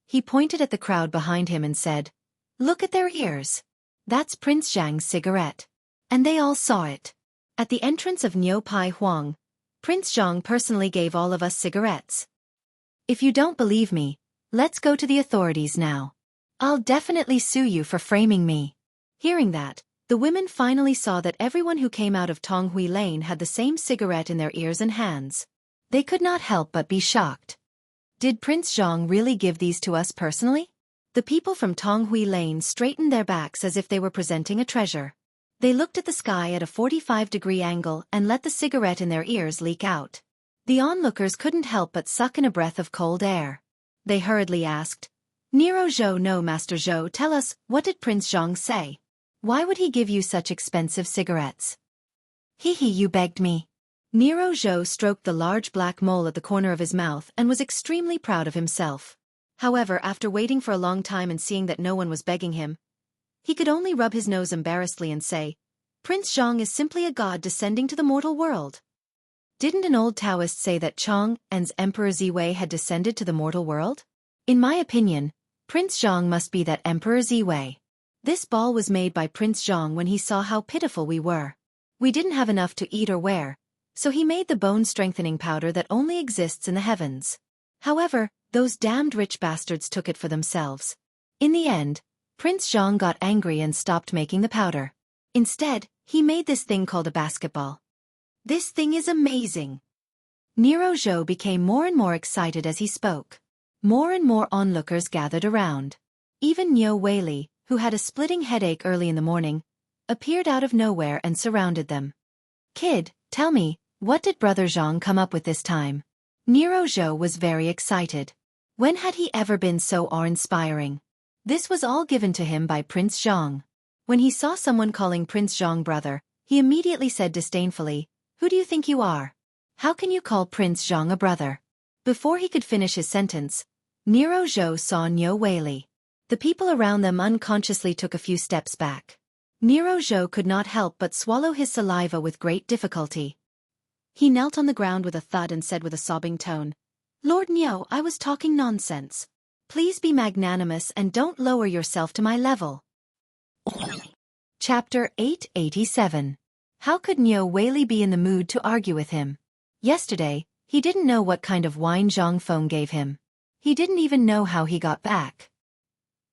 He pointed at the crowd behind him and said, "Look at their ears. That's Prince Zhang's cigarette." And they all saw it. At the entrance of Niu Pai Huang, Prince Zhang personally gave all of us cigarettes. If you don't believe me, let's go to the authorities now. I'll definitely sue you for framing me. Hearing that, the women finally saw that everyone who came out of Tonghui Lane had the same cigarette in their ears and hands. They could not help but be shocked. Did Prince Zhang really give these to us personally? The people from Tonghui Lane straightened their backs as if they were presenting a treasure. They looked at the sky at a 45-degree angle and let the cigarette in their ears leak out. The onlookers couldn't help but suck in a breath of cold air. They hurriedly asked, "Nero Zhou, no, Master Zhou, tell us, what did Prince Zhang say? Why would he give you such expensive cigarettes?" "Hee, you begged me." Nero Zhou stroked the large black mole at the corner of his mouth and was extremely proud of himself. However, after waiting for a long time and seeing that no one was begging him, he could only rub his nose embarrassedly and say, "Prince Zhang is simply a god descending to the mortal world." Didn't an old Taoist say that Chang'an's Emperor Ziwei had descended to the mortal world? In my opinion, Prince Zhang must be that Emperor Ziwei. This ball was made by Prince Zhang when he saw how pitiful we were. We didn't have enough to eat or wear, so he made the bone-strengthening powder that only exists in the heavens. However, those damned rich bastards took it for themselves. In the end, Prince Zhang got angry and stopped making the powder. Instead, he made this thing called a basketball. This thing is amazing. Nero Zhou became more and more excited as he spoke. More and more onlookers gathered around. Even Niu Weili, who had a splitting headache early in the morning, appeared out of nowhere and surrounded them. "Kid, tell me, what did Brother Zhang come up with this time?" Nero Zhou was very excited. When had he ever been so awe-inspiring? This was all given to him by Prince Zhang. When he saw someone calling Prince Zhang brother, he immediately said disdainfully, "Who do you think you are? How can you call Prince Zhang a brother?" Before he could finish his sentence, Nero Zhou saw Niu Weili. The people around them unconsciously took a few steps back. Nero Zhou could not help but swallow his saliva with great difficulty. He knelt on the ground with a thud and said with a sobbing tone, "Lord Niu, I was talking nonsense. Please be magnanimous and don't lower yourself to my level." Chapter 887. How could Niu Weili be in the mood to argue with him? Yesterday, he didn't know what kind of wine Zhang Feng gave him. He didn't even know how he got back.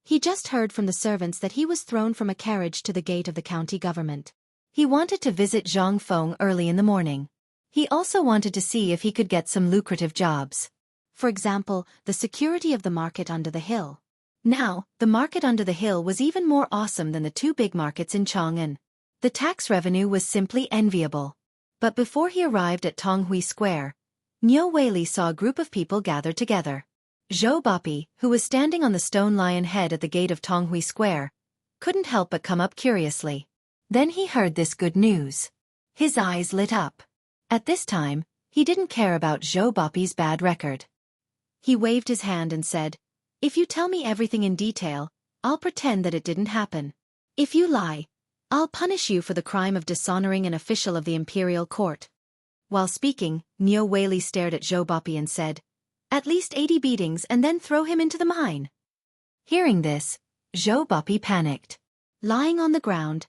He just heard from the servants that he was thrown from a carriage to the gate of the county government. He wanted to visit Zhang Feng early in the morning. He also wanted to see if he could get some lucrative jobs. For example, the security of the market under the hill. Now, the market under the hill was even more awesome than the 2 big markets in Chang'an. The tax revenue was simply enviable. But before he arrived at Tonghui Square, Niu Weili saw a group of people gathered together. Zhou Boppy, who was standing on the stone lion head at the gate of Tonghui Square, couldn't help but come up curiously. Then he heard this good news. His eyes lit up. At this time, he didn't care about Zhou Boppy's bad record. He waved his hand and said, "If you tell me everything in detail, I'll pretend that it didn't happen. If you lie, I'll punish you for the crime of dishonoring an official of the imperial court." While speaking, Niu Weili stared at Zhou Boppy and said, "At least 80 beatings and then throw him into the mine." Hearing this, Zhou Boppy panicked. Lying on the ground,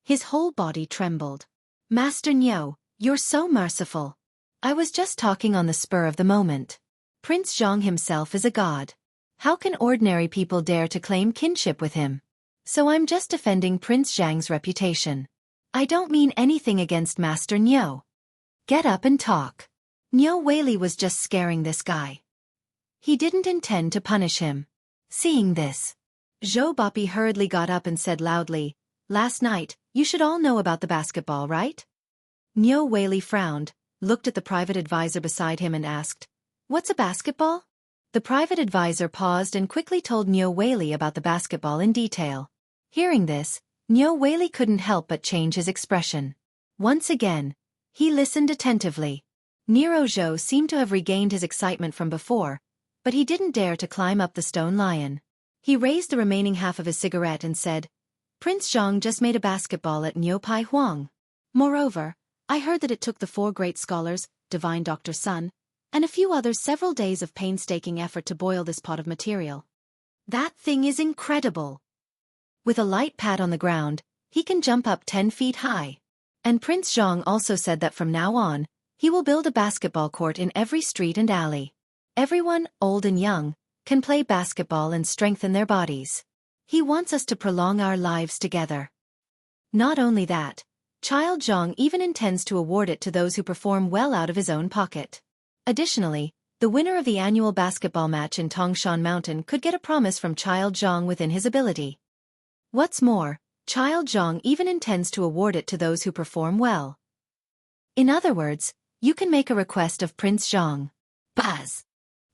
his whole body trembled. "Master Niu, you're so merciful. I was just talking on the spur of the moment. Prince Zhang himself is a god. How can ordinary people dare to claim kinship with him?" So I'm just defending Prince Zhang's reputation. I don't mean anything against Master Niu. Get up and talk. Niu Weili was just scaring this guy. He didn't intend to punish him. Seeing this, Zhou Bapi hurriedly got up and said loudly, "Last night, you should all know about the basketball, right?" Niu Weili frowned, looked at the private advisor beside him and asked, "What's a basketball?" The private advisor paused and quickly told Niu Weili about the basketball in detail. Hearing this, Niu Weili couldn't help but change his expression. Once again, he listened attentively. Nero Zhou seemed to have regained his excitement from before, but he didn't dare to climb up the stone lion. He raised the remaining half of his cigarette and said, "Prince Zhang just made a basketball at Niupai Huang. Moreover, I heard that it took the 4 great scholars, Divine Dr. Sun, and a few others several days of painstaking effort to boil this pot of material. That thing is incredible. With a light pad on the ground, he can jump up 10 feet high. And Prince Zhang also said that from now on, he will build a basketball court in every street and alley. Everyone, old and young, can play basketball and strengthen their bodies. He wants us to prolong our lives together. Not only that, Child Zhang even intends to award it to those who perform well out of his own pocket. Additionally, the winner of the annual basketball match in Tangshan Mountain could get a promise from Child Zhang within his ability. What's more, Child Zhang even intends to award it to those who perform well. In other words, you can make a request of Prince Zhang. Buzz!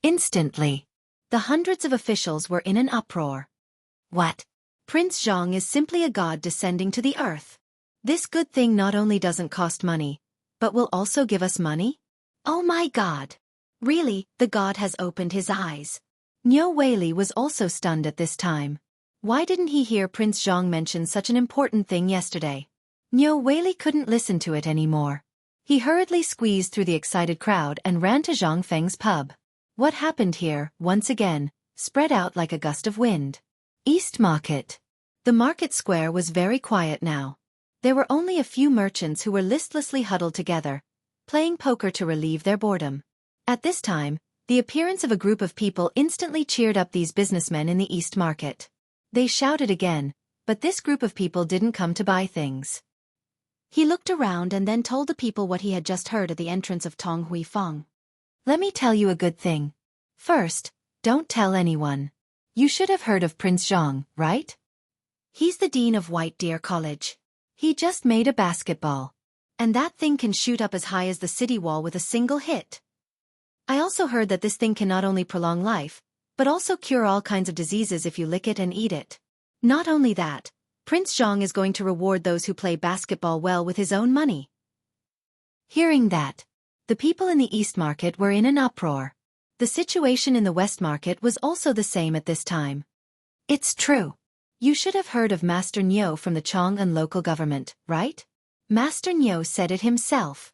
Instantly, the hundreds of officials were in an uproar. What? Prince Zhang is simply a god descending to the earth. This good thing not only doesn't cost money, but will also give us money? Oh my god! Really, the god has opened his eyes. Niu Weili was also stunned at this time. Why didn't he hear Prince Zhang mention such an important thing yesterday? Niu Weili couldn't listen to it anymore. He hurriedly squeezed through the excited crowd and ran to Zhang Feng's pub. What happened here, once again, spread out like a gust of wind. East Market. The market square was very quiet now. There were only a few merchants who were listlessly huddled together, playing poker to relieve their boredom. At this time, the appearance of a group of people instantly cheered up these businessmen in the East Market. They shouted again, but this group of people didn't come to buy things. He looked around and then told the people what he had just heard at the entrance of Tong Hui Feng. Let me tell you a good thing. First, don't tell anyone. You should have heard of Prince Zhang, right? He's the dean of White Deer College. He just made a basketball. And that thing can shoot up as high as the city wall with a single hit. I also heard that this thing can not only prolong life, but also cure all kinds of diseases if you lick it and eat it. Not only that, Prince Zhang is going to reward those who play basketball well with his own money. Hearing that, the people in the East Market were in an uproar. The situation in the West Market was also the same at this time. It's true. You should have heard of Master Niu from the Chang'an local government, right? Master Niu said it himself.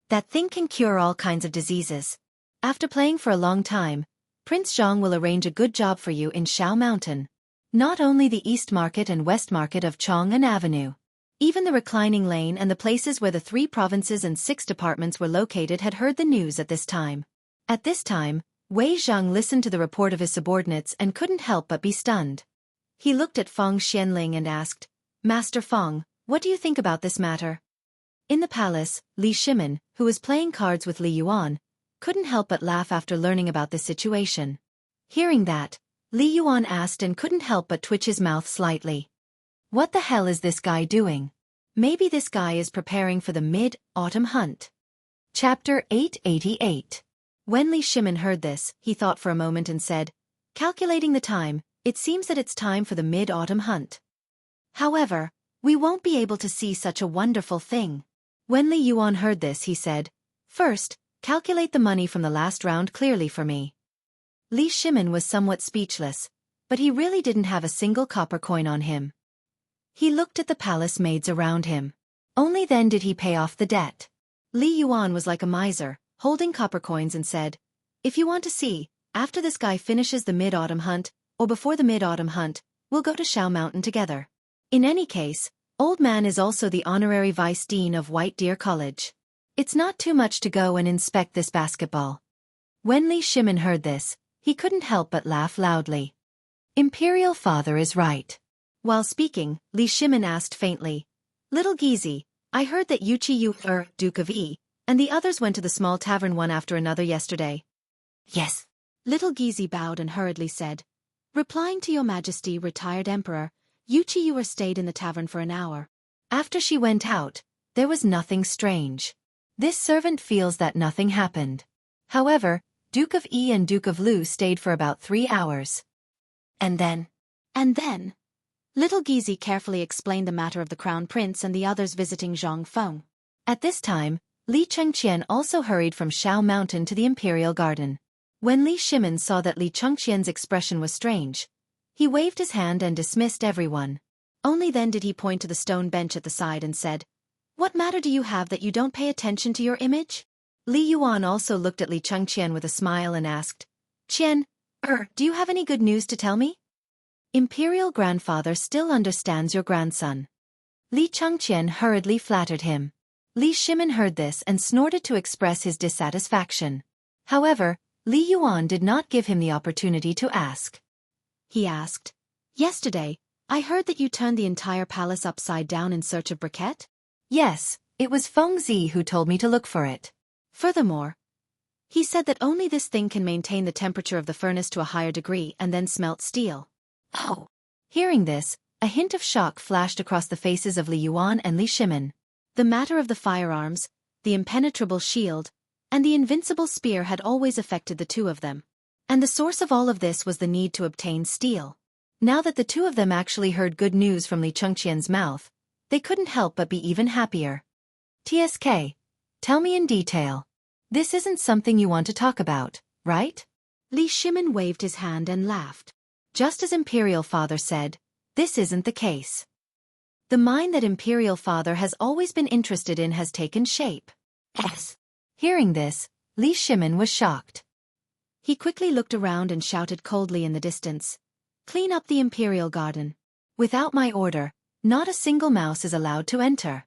That thing can cure all kinds of diseases. After playing for a long time, Prince Zhang will arrange a good job for you in Shao Mountain. Not only the East Market and West Market of Chang'an Avenue. Even the reclining lane and the places where the 3 provinces and 6 departments were located had heard the news at this time. At this time, Wei Zhang listened to the report of his subordinates and couldn't help but be stunned. He looked at Feng Xianling and asked, "Master Feng, what do you think about this matter?" In the palace, Li Shimin, who was playing cards with Li Yuan, couldn't help but laugh after learning about this situation. Hearing that, Li Yuan asked and couldn't help but twitch his mouth slightly. What the hell is this guy doing? Maybe this guy is preparing for the mid-autumn hunt. Chapter 888. When Li Shimin heard this, he thought for a moment and said, "Calculating the time, it seems that it's time for the mid-autumn hunt. However, we won't be able to see such a wonderful thing." When Li Yuan heard this, he said, "First, calculate the money from the last round clearly for me." Li Shimin was somewhat speechless, but he really didn't have a single copper coin on him. He looked at the palace maids around him. Only then did he pay off the debt. Li Yuan was like a miser, holding copper coins and said, "If you want to see, after this guy finishes the mid-autumn hunt, or before the mid-autumn hunt, we'll go to Shao Mountain together. In any case, Old Man is also the honorary vice dean of White Deer College. It's not too much to go and inspect this basketball." When Li Shimin heard this, he couldn't help but laugh loudly. Imperial Father is right. While speaking, Li Shimin asked faintly, "Little Gizi, I heard that Yuchi Duke of E, and the others went to the small tavern one after another yesterday." Yes. Little Gizi bowed and hurriedly said, "Replying to your majesty, retired emperor, Yuchi stayed in the tavern for an hour." After she went out, there was nothing strange. This servant feels that nothing happened. However, Duke of E and Duke of Lu stayed for about 3 hours. And then? Little Gizi carefully explained the matter of the crown prince and the others visiting Jianghu. At this time, Li Chengqian also hurried from Shao Mountain to the Imperial Garden. When Li Shimin saw that Li Chengqian's expression was strange, he waved his hand and dismissed everyone. Only then did he point to the stone bench at the side and said, "What matter do you have that you don't pay attention to your image?" Li Yuan also looked at Li Chengqian with a smile and asked, "Qian, do you have any good news to tell me?" "Imperial grandfather still understands your grandson." Li Chengqian hurriedly flattered him. Li Shimin heard this and snorted to express his dissatisfaction. However, Li Yuan did not give him the opportunity to ask. He asked, "Yesterday, I heard that you turned the entire palace upside down in search of briquette?" "Yes, it was Feng Zi who told me to look for it." Furthermore, he said that only this thing can maintain the temperature of the furnace to a higher degree and then smelt steel. Oh! Hearing this, a hint of shock flashed across the faces of Li Yuan and Li Shimin. The matter of the firearms, the impenetrable shield, and the invincible spear had always affected the two of them. And the source of all of this was the need to obtain steel. Now that the two of them actually heard good news from Li Chengqian's mouth, they couldn't help but be even happier. "TSK, tell me in detail. This isn't something you want to talk about, right?" Li Shimin waved his hand and laughed. "Just as Imperial Father said, this isn't the case. The mine that Imperial Father has always been interested in has taken shape." Yes. Hearing this, Li Shimin was shocked. He quickly looked around and shouted coldly in the distance, "Clean up the Imperial Garden. Without my order, not a single mouse is allowed to enter."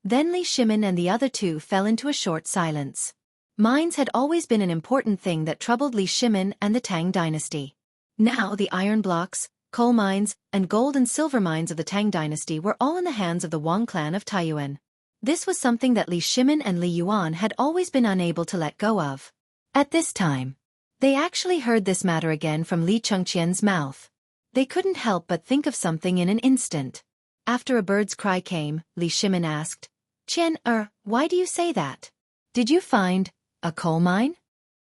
Then Li Shimin and the other two fell into a short silence. Mines had always been an important thing that troubled Li Shimin and the Tang dynasty. Now the iron blocks, coal mines, and gold and silver mines of the Tang dynasty were all in the hands of the Wang clan of Taiyuan. This was something that Li Shimin and Li Yuan had always been unable to let go of. At this time, they actually heard this matter again from Li Chengqian's mouth. They couldn't help but think of something in an instant. After a bird's cry came, Li Shimin asked, "Qian, why do you say that? Did you find a coal mine?"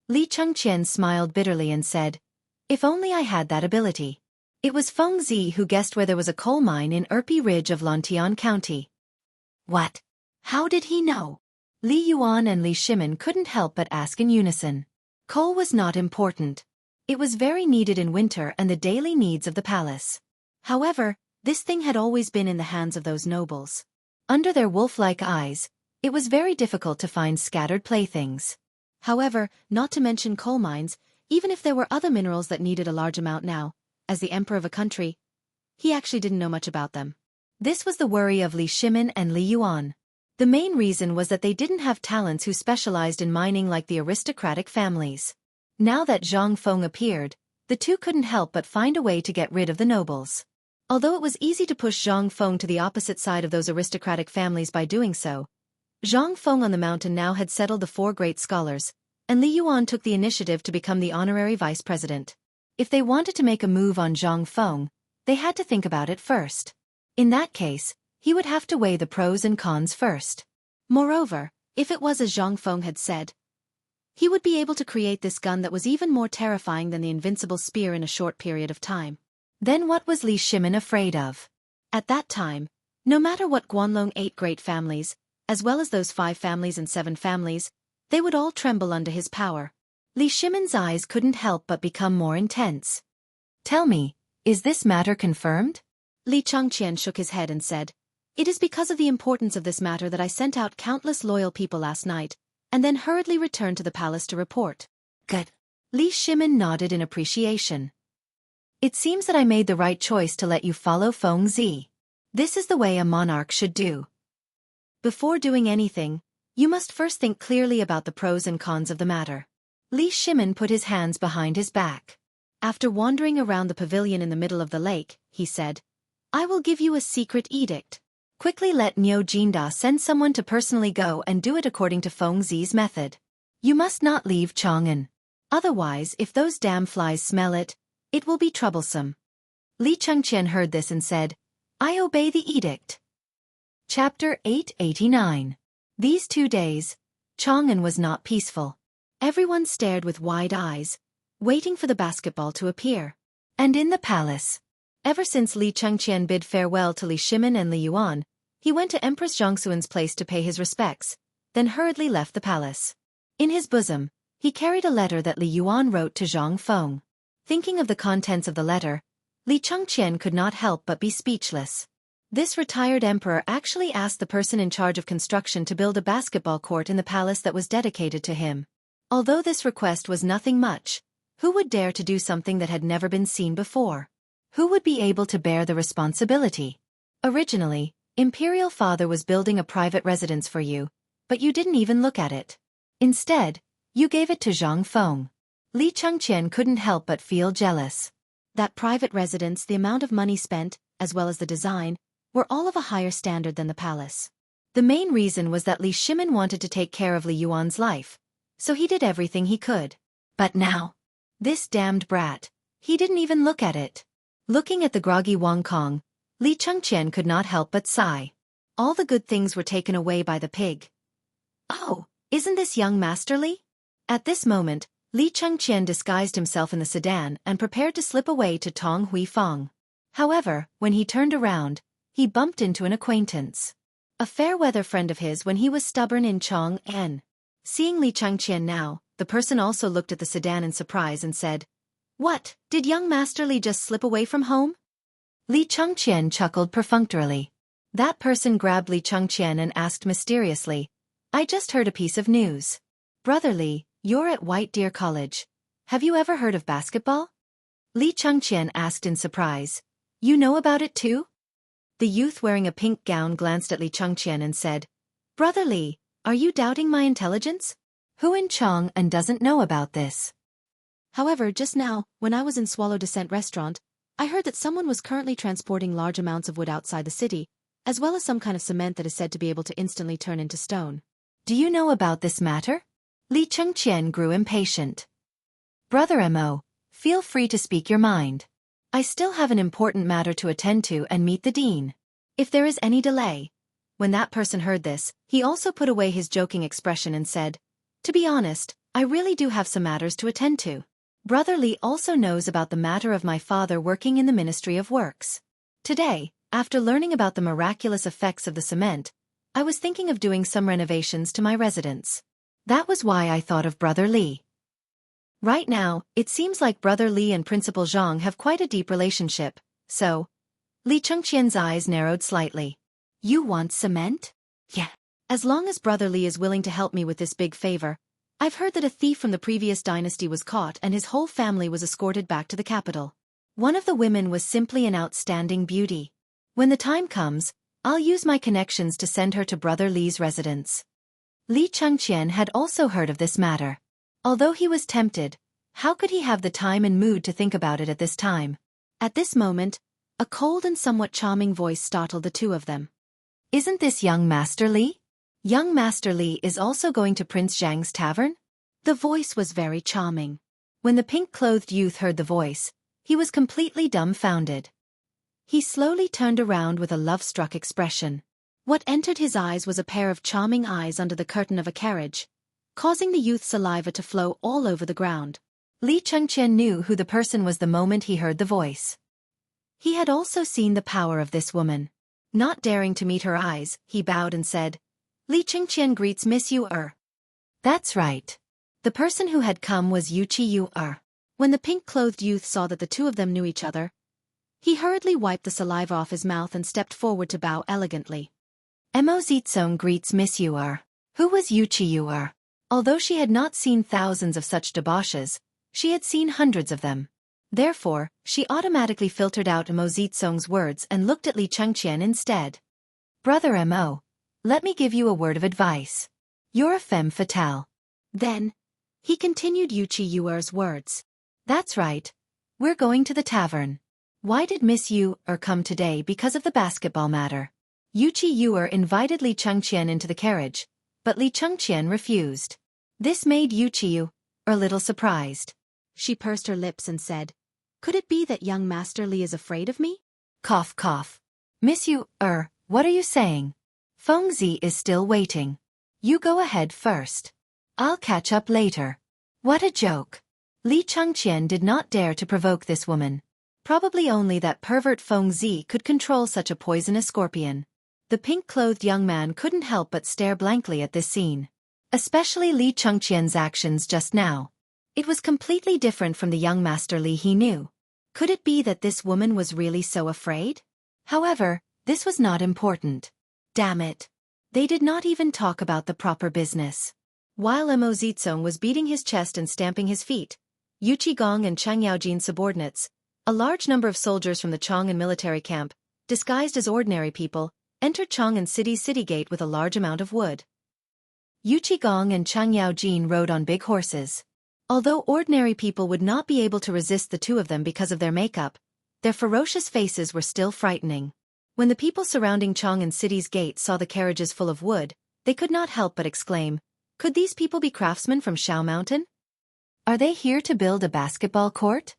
Li Chengqian smiled bitterly and said, "If only I had that ability." It was Feng Zi who guessed where there was a coal mine in Erpi Ridge of Lantian County. What? How did he know? Li Yuan and Li Shimin couldn't help but ask in unison. Coal was not important. It was very needed in winter and the daily needs of the palace. However, this thing had always been in the hands of those nobles. Under their wolf-like eyes, it was very difficult to find scattered playthings. However, not to mention coal mines, even if there were other minerals that needed a large amount now, as the emperor of a country, he actually didn't know much about them. This was the worry of Li Shimin and Li Yuan. The main reason was that they didn't have talents who specialized in mining like the aristocratic families. Now that Zhang Feng appeared, the two couldn't help but find a way to get rid of the nobles. Although it was easy to push Zhang Feng to the opposite side of those aristocratic families by doing so, Zhang Feng on the mountain now had settled the 4 great scholars, and Li Yuan took the initiative to become the honorary vice president. If they wanted to make a move on Zhang Feng, they had to think about it first. In that case, he would have to weigh the pros and cons first. Moreover, if it was as Zhang Feng had said, he would be able to create this gun that was even more terrifying than the invincible spear in a short period of time. Then what was Li Shimin afraid of? At that time, no matter what Guanlong 8 great families, as well as those 5 families and 7 families, they would all tremble under his power. Li Shimin's eyes couldn't help but become more intense. "Tell me, is this matter confirmed?" Li Chengqian shook his head and said, "It is because of the importance of this matter that I sent out countless loyal people last night, and then hurriedly returned to the palace to report." "Good." Li Shimin nodded in appreciation. "It seems that I made the right choice to let you follow Feng Zi. This is the way a monarch should do. Before doing anything, you must first think clearly about the pros and cons of the matter." Li Shimin put his hands behind his back. After wandering around the pavilion in the middle of the lake, he said, I will give you a secret edict. Quickly let Niu Jinda send someone to personally go and do it according to Feng Zi's method. You must not leave Chang'an. Otherwise, if those damn flies smell it, it will be troublesome. Li Chengqian heard this and said, I obey the edict. Chapter 889. These 2 days, Chang'an was not peaceful. Everyone stared with wide eyes, waiting for the basketball to appear. And in the palace, ever since Li Chengqian bid farewell to Li Shimin and Li Yuan, he went to Empress Zhongxuan's place to pay his respects, then hurriedly left the palace. In his bosom, he carried a letter that Li Yuan wrote to Zhang Feng. Thinking of the contents of the letter, Li Chengqian could not help but be speechless. This retired emperor actually asked the person in charge of construction to build a basketball court in the palace that was dedicated to him. Although this request was nothing much, who would dare to do something that had never been seen before? Who would be able to bear the responsibility? Originally, Imperial Father was building a private residence for you, but you didn't even look at it. Instead, you gave it to Zhang Feng. Li Chengqian couldn't help but feel jealous. That private residence, the amount of money spent, as well as the design, were all of a higher standard than the palace. The main reason was that Li Shimin wanted to take care of Li Yuan's life, so he did everything he could. But now, this damned brat, he didn't even look at it. Looking at the groggy Wang Kong, Li Chengqian could not help but sigh. All the good things were taken away by the pig. Oh, isn't this young Master Li? At this moment, Li Chengqian disguised himself in the sedan and prepared to slip away to Tong Hui Fong. However, when he turned around, he bumped into an acquaintance. A fair-weather friend of his when he was stubborn in Chang'an. Seeing Li Chengqian now, the person also looked at the sedan in surprise and said, What, did young Master Li just slip away from home? Li Chengqian chuckled perfunctorily. That person grabbed Li Chengqian and asked mysteriously, I just heard a piece of news. Brother Li, you're at White Deer College. Have you ever heard of basketball? Li Chengqian asked in surprise. You know about it too? The youth wearing a pink gown glanced at Li Chengqian and said, Brother Li, are you doubting my intelligence? Who in Chang'an doesn't know about this? However, just now, when I was in Swallow Descent restaurant, I heard that someone was currently transporting large amounts of wood outside the city, as well as some kind of cement that is said to be able to instantly turn into stone. Do you know about this matter? Li Chengqian grew impatient. Brother Mo, feel free to speak your mind. I still have an important matter to attend to and meet the dean. If there is any delay. When that person heard this, he also put away his joking expression and said, To be honest, I really do have some matters to attend to. Brother Li also knows about the matter of my father working in the Ministry of Works. Today, after learning about the miraculous effects of the cement, I was thinking of doing some renovations to my residence. That was why I thought of Brother Li. Right now, it seems like Brother Li and Principal Zhang have quite a deep relationship, so... Li Chengqian's eyes narrowed slightly. You want cement? Yeah. As long as Brother Li is willing to help me with this big favor, I've heard that a thief from the previous dynasty was caught and his whole family was escorted back to the capital. One of the women was simply an outstanding beauty. When the time comes, I'll use my connections to send her to Brother Li's residence. Li Chengqian had also heard of this matter. Although he was tempted, how could he have the time and mood to think about it at this time? At this moment, a cold and somewhat charming voice startled the two of them. Isn't this young Master Li? Young Master Li is also going to Prince Zhang's tavern? The voice was very charming. When the pink-clothed youth heard the voice, he was completely dumbfounded. He slowly turned around with a love-struck expression. What entered his eyes was a pair of charming eyes under the curtain of a carriage, causing the youth's saliva to flow all over the ground. Li Chengqian knew who the person was the moment he heard the voice. He had also seen the power of this woman. Not daring to meet her eyes, he bowed and said, Li Chengqian greets Miss Yu Er. That's right. The person who had come was Yuqi Yu Er. When the pink-clothed youth saw that the two of them knew each other, he hurriedly wiped the saliva off his mouth and stepped forward to bow elegantly. Mo Zitsong greets Miss Yu Er. Who was Yuqi Yu Er? Although she had not seen thousands of such debauches, she had seen hundreds of them. Therefore, she automatically filtered out Mo Zitsong's words and looked at Li Chengqian instead. Brother Mo, let me give you a word of advice. You're a femme fatale. Then, he continued Yuqi Yuer's words. That's right. We're going to the tavern. Why did Miss Yu come today because of the basketball matter? Yu invited Li Chengqian into the carriage, but Li Chengqian refused. This made Yu a little surprised. She pursed her lips and said, "Could it be that young Master Li is afraid of me?" Cough cough. Miss Yu, what are you saying? Feng Zi is still waiting. You go ahead first. I'll catch up later. What a joke. Li Chengqian did not dare to provoke this woman. Probably only that pervert Feng Zi could control such a poisonous scorpion. The pink-clothed young man couldn't help but stare blankly at this scene. Especially Li Chengqian's actions just now. It was completely different from the young Master Li he knew. Could it be that this woman was really so afraid? However, this was not important. Damn it. They did not even talk about the proper business. While Mo Zizong was beating his chest and stamping his feet, Yu Qigong and Chang Yaojin's subordinates, a large number of soldiers from the Chang'an military camp, disguised as ordinary people, entered Chang'an City's city gate with a large amount of wood. Yu Qigong and Chang Yaojin rode on big horses. Although ordinary people would not be able to resist the two of them because of their makeup, their ferocious faces were still frightening. When the people surrounding Chang'an City's gate saw the carriages full of wood, they could not help but exclaim, "Could these people be craftsmen from Shao Mountain? Are they here to build a basketball court?"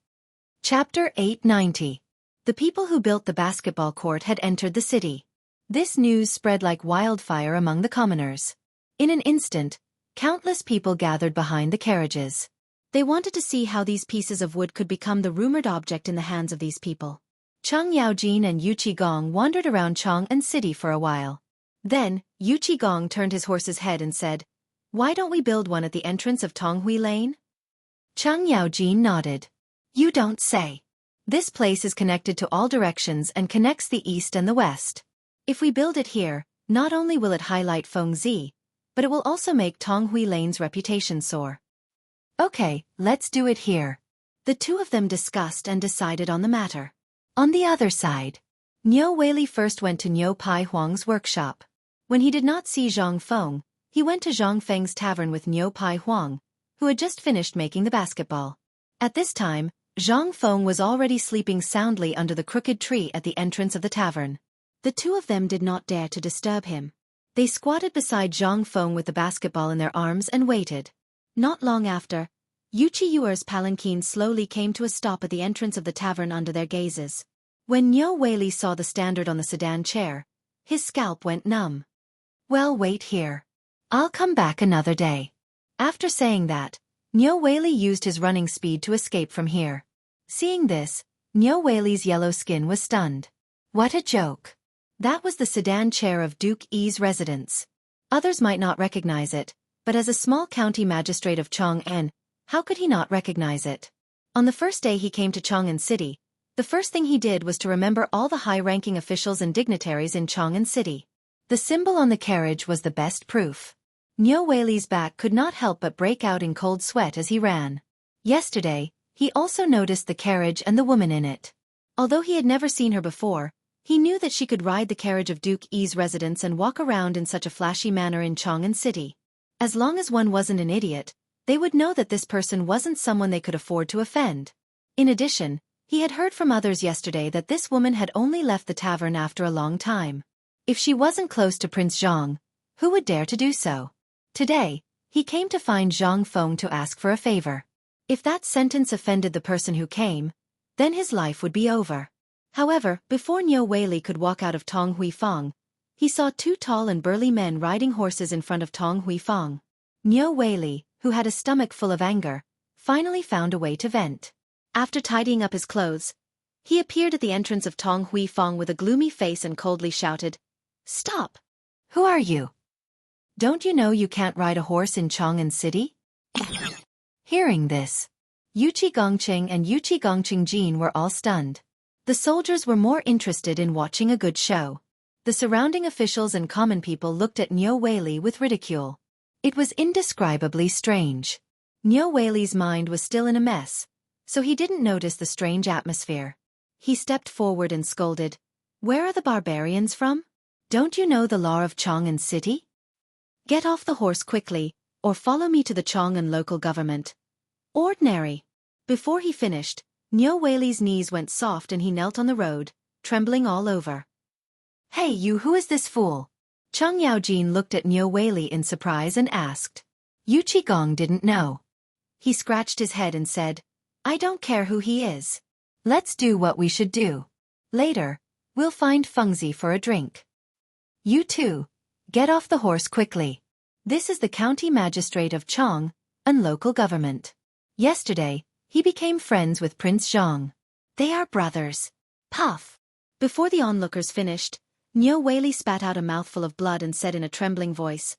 Chapter 890. The people who built the basketball court had entered the city. This news spread like wildfire among the commoners. In an instant, countless people gathered behind the carriages. They wanted to see how these pieces of wood could become the rumored object in the hands of these people. Chang Yaojin and Yu Qigong wandered around Chang'an City for a while. Then, Yu Qigong turned his horse's head and said, "Why don't we build one at the entrance of Tonghui Lane?" Chang Yaojin nodded. "You don't say. This place is connected to all directions and connects the east and the west. If we build it here, not only will it highlight Feng Zi, but it will also make Tonghui Lane's reputation soar." Okay, let's do it here. The two of them discussed and decided on the matter. On the other side, Niu Weili first went to Niu Pai Huang's workshop. When he did not see Zhang Feng, he went to Zhang Feng's tavern with Niu Pai Huang, who had just finished making the basketball. At this time, Zhang Feng was already sleeping soundly under the crooked tree at the entrance of the tavern. The two of them did not dare to disturb him. They squatted beside Zhang Feng with the basketball in their arms and waited. Not long after, Yu Qiyuer's palanquin slowly came to a stop at the entrance of the tavern under their gazes. When Niu Weili saw the standard on the sedan chair, his scalp went numb. "Well, wait here. I'll come back another day." After saying that, Niu Weili used his running speed to escape from here. Seeing this, Niu Weili's yellow skin was stunned. What a joke. That was the sedan chair of Duke Yi's residence. Others might not recognize it, but as a small county magistrate of Chang'an, how could he not recognize it? On the first day he came to Chang'an City, the first thing he did was to remember all the high-ranking officials and dignitaries in Chang'an City. The symbol on the carriage was the best proof. Niu Weili's back could not help but break out in cold sweat as he ran. Yesterday, he also noticed the carriage and the woman in it. Although he had never seen her before, he knew that she could ride the carriage of Duke Yi's residence and walk around in such a flashy manner in Chang'an City. As long as one wasn't an idiot, they would know that this person wasn't someone they could afford to offend. In addition, he had heard from others yesterday that this woman had only left the tavern after a long time. If she wasn't close to Prince Zhang, who would dare to do so? Today, he came to find Zhang Feng to ask for a favor. If that sentence offended the person who came, then his life would be over. However, before Niu Weili could walk out of Tonghui Fang, he saw two tall and burly men riding horses in front of Tonghui Fang. Niu Weili, who had a stomach full of anger, finally found a way to vent. After tidying up his clothes, he appeared at the entrance of Tonghui Fang with a gloomy face and coldly shouted, "Stop! Who are you? Don't you know you can't ride a horse in Chang'an City?" Hearing this, Yu Qigongqing and Yu Qigongqing were all stunned. The soldiers were more interested in watching a good show. The surrounding officials and common people looked at Niu Weili with ridicule. It was indescribably strange. Niu Weili's mind was still in a mess, so he didn't notice the strange atmosphere. He stepped forward and scolded, "Where are the barbarians from? Don't you know the law of Chang'an City? Get off the horse quickly, or follow me to the Chang'an local government." Ordinary. Before he finished, Niu Weili's knees went soft and he knelt on the road, trembling all over. Hey you, who is this fool? Cheng Yaojin looked at Niu Weili in surprise and asked. Yu Qigong didn't know. He scratched his head and said, I don't care who he is. Let's do what we should do. Later, we'll find Fengzi for a drink. You two, get off the horse quickly. This is the county magistrate of Chong, and local government. Yesterday, he became friends with Prince Zhang. They are brothers. Puff. Before the onlookers finished, Niu Weili spat out a mouthful of blood and said in a trembling voice,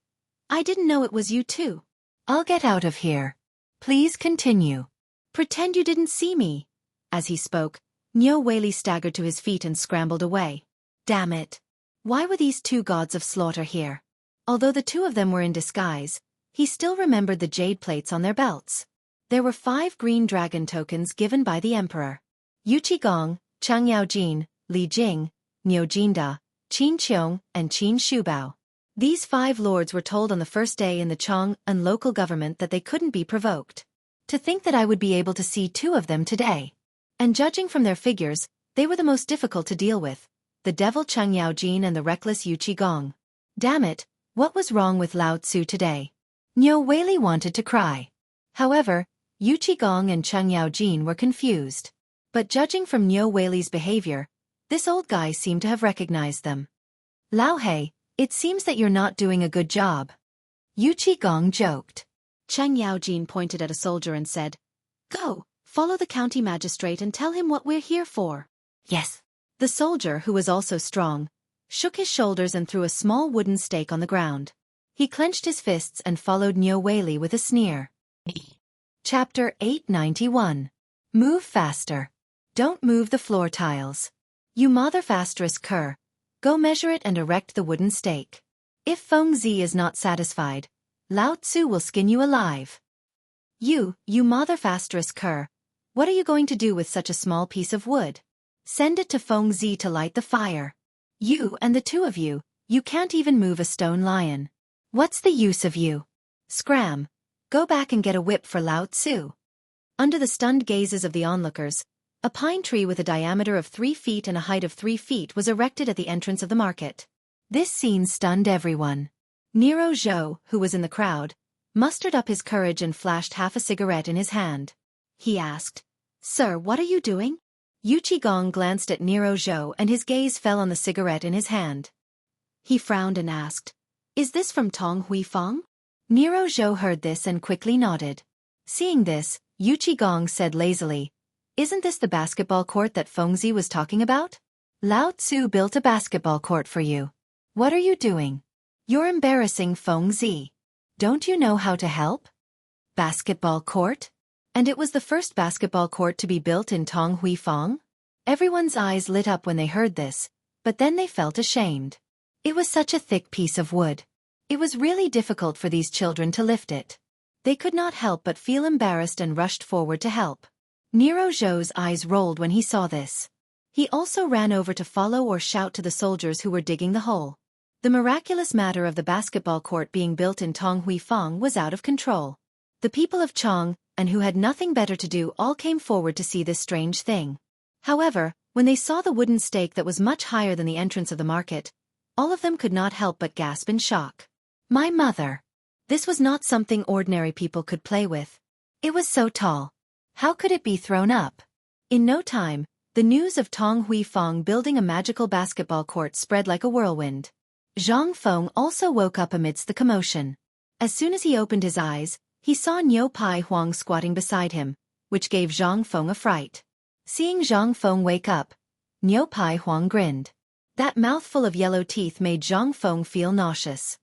I didn't know it was you too. I'll get out of here. Please continue. Pretend you didn't see me. As he spoke, Niu Weili staggered to his feet and scrambled away. Damn it. Why were these two gods of slaughter here? Although the two of them were in disguise, he still remembered the jade plates on their belts. There were 5 green dragon tokens given by the emperor. Yu Qigong, Cheng Yaojin, Li Jing, Niu Jinda, Qin Qiong, and Qin Shubao. These 5 lords were told on the first day in the Chong and local government that they couldn't be provoked. To think that I would be able to see 2 of them today. And judging from their figures, they were the most difficult to deal with. The devil Cheng Yaojin and the reckless Yu Qigong. Damn it, what was wrong with Lao Tzu today? Niu Weili wanted to cry. However, Yu Qigong and Cheng Yaojin were confused. But judging from Niu Weili's behavior, this old guy seemed to have recognized them. Lao He, it seems that you're not doing a good job. Yu Qigong joked. Cheng Yaojin pointed at a soldier and said, Go, follow the county magistrate and tell him what we're here for. Yes. The soldier, who was also strong, shook his shoulders and threw a small wooden stake on the ground. He clenched his fists and followed Niu Weili with a sneer. Chapter 891. Move faster. Don't move the floor tiles. You mother fasterous cur. Go measure it and erect the wooden stake. If Fengzi is not satisfied, Lao Tzu will skin you alive. You mother fasterous cur. What are you going to do with such a small piece of wood? Send it to Fengzi to light the fire. You and the 2 of you, you can't even move a stone lion. What's the use of you? Scram. Go back and get a whip for Lao Tzu. Under the stunned gazes of the onlookers, a pine tree with a diameter of 3 feet and a height of 3 feet was erected at the entrance of the market. This scene stunned everyone. Nero Zhou, who was in the crowd, mustered up his courage and flashed half a cigarette in his hand. He asked, Sir, what are you doing? Yu Qigong glanced at Nero Zhou and his gaze fell on the cigarette in his hand. He frowned and asked, Is this from Tong Hui Fang? Nero Zhou heard this and quickly nodded. Seeing this, Yu Qigong said lazily, Isn't this the basketball court that Fengzi was talking about? Lao Tzu built a basketball court for you. What are you doing? You're embarrassing Fengzi. Don't you know how to help? Basketball court? And it was the first basketball court to be built in Tong Hui Fang? Everyone's eyes lit up when they heard this, but then they felt ashamed. It was such a thick piece of wood. It was really difficult for these children to lift it. They could not help but feel embarrassed and rushed forward to help. Nero Zhou's eyes rolled when he saw this. He also ran over to follow or shout to the soldiers who were digging the hole. The miraculous matter of the basketball court being built in Tong Hui Fang was out of control. The people of Chong, and who had nothing better to do, all came forward to see this strange thing. However, when they saw the wooden stake that was much higher than the entrance of the market, all of them could not help but gasp in shock. My mother! This was not something ordinary people could play with. It was so tall. How could it be thrown up? In no time, the news of Tong Hui Fang building a magical basketball court spread like a whirlwind. Zhang Feng also woke up amidst the commotion. As soon as he opened his eyes, he saw Niu Pai Huang squatting beside him, which gave Zhang Feng a fright. Seeing Zhang Feng wake up, Niu Pai Huang grinned. That mouthful of yellow teeth made Zhang Feng feel nauseous.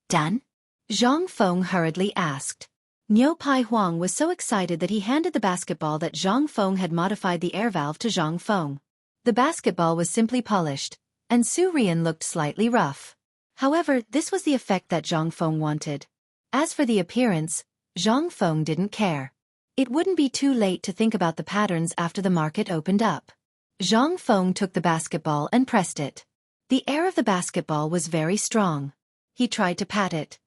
Done? Zhang Feng hurriedly asked. Niu Pai Huang was so excited that he handed the basketball that Zhang Feng had modified the air valve to Zhang Feng. The basketball was simply polished, and Su Rian looked slightly rough. However, this was the effect that Zhang Feng wanted. As for the appearance, Zhang Feng didn't care. It wouldn't be too late to think about the patterns after the market opened up. Zhang Feng took the basketball and pressed it. The air of the basketball was very strong. He tried to pat it.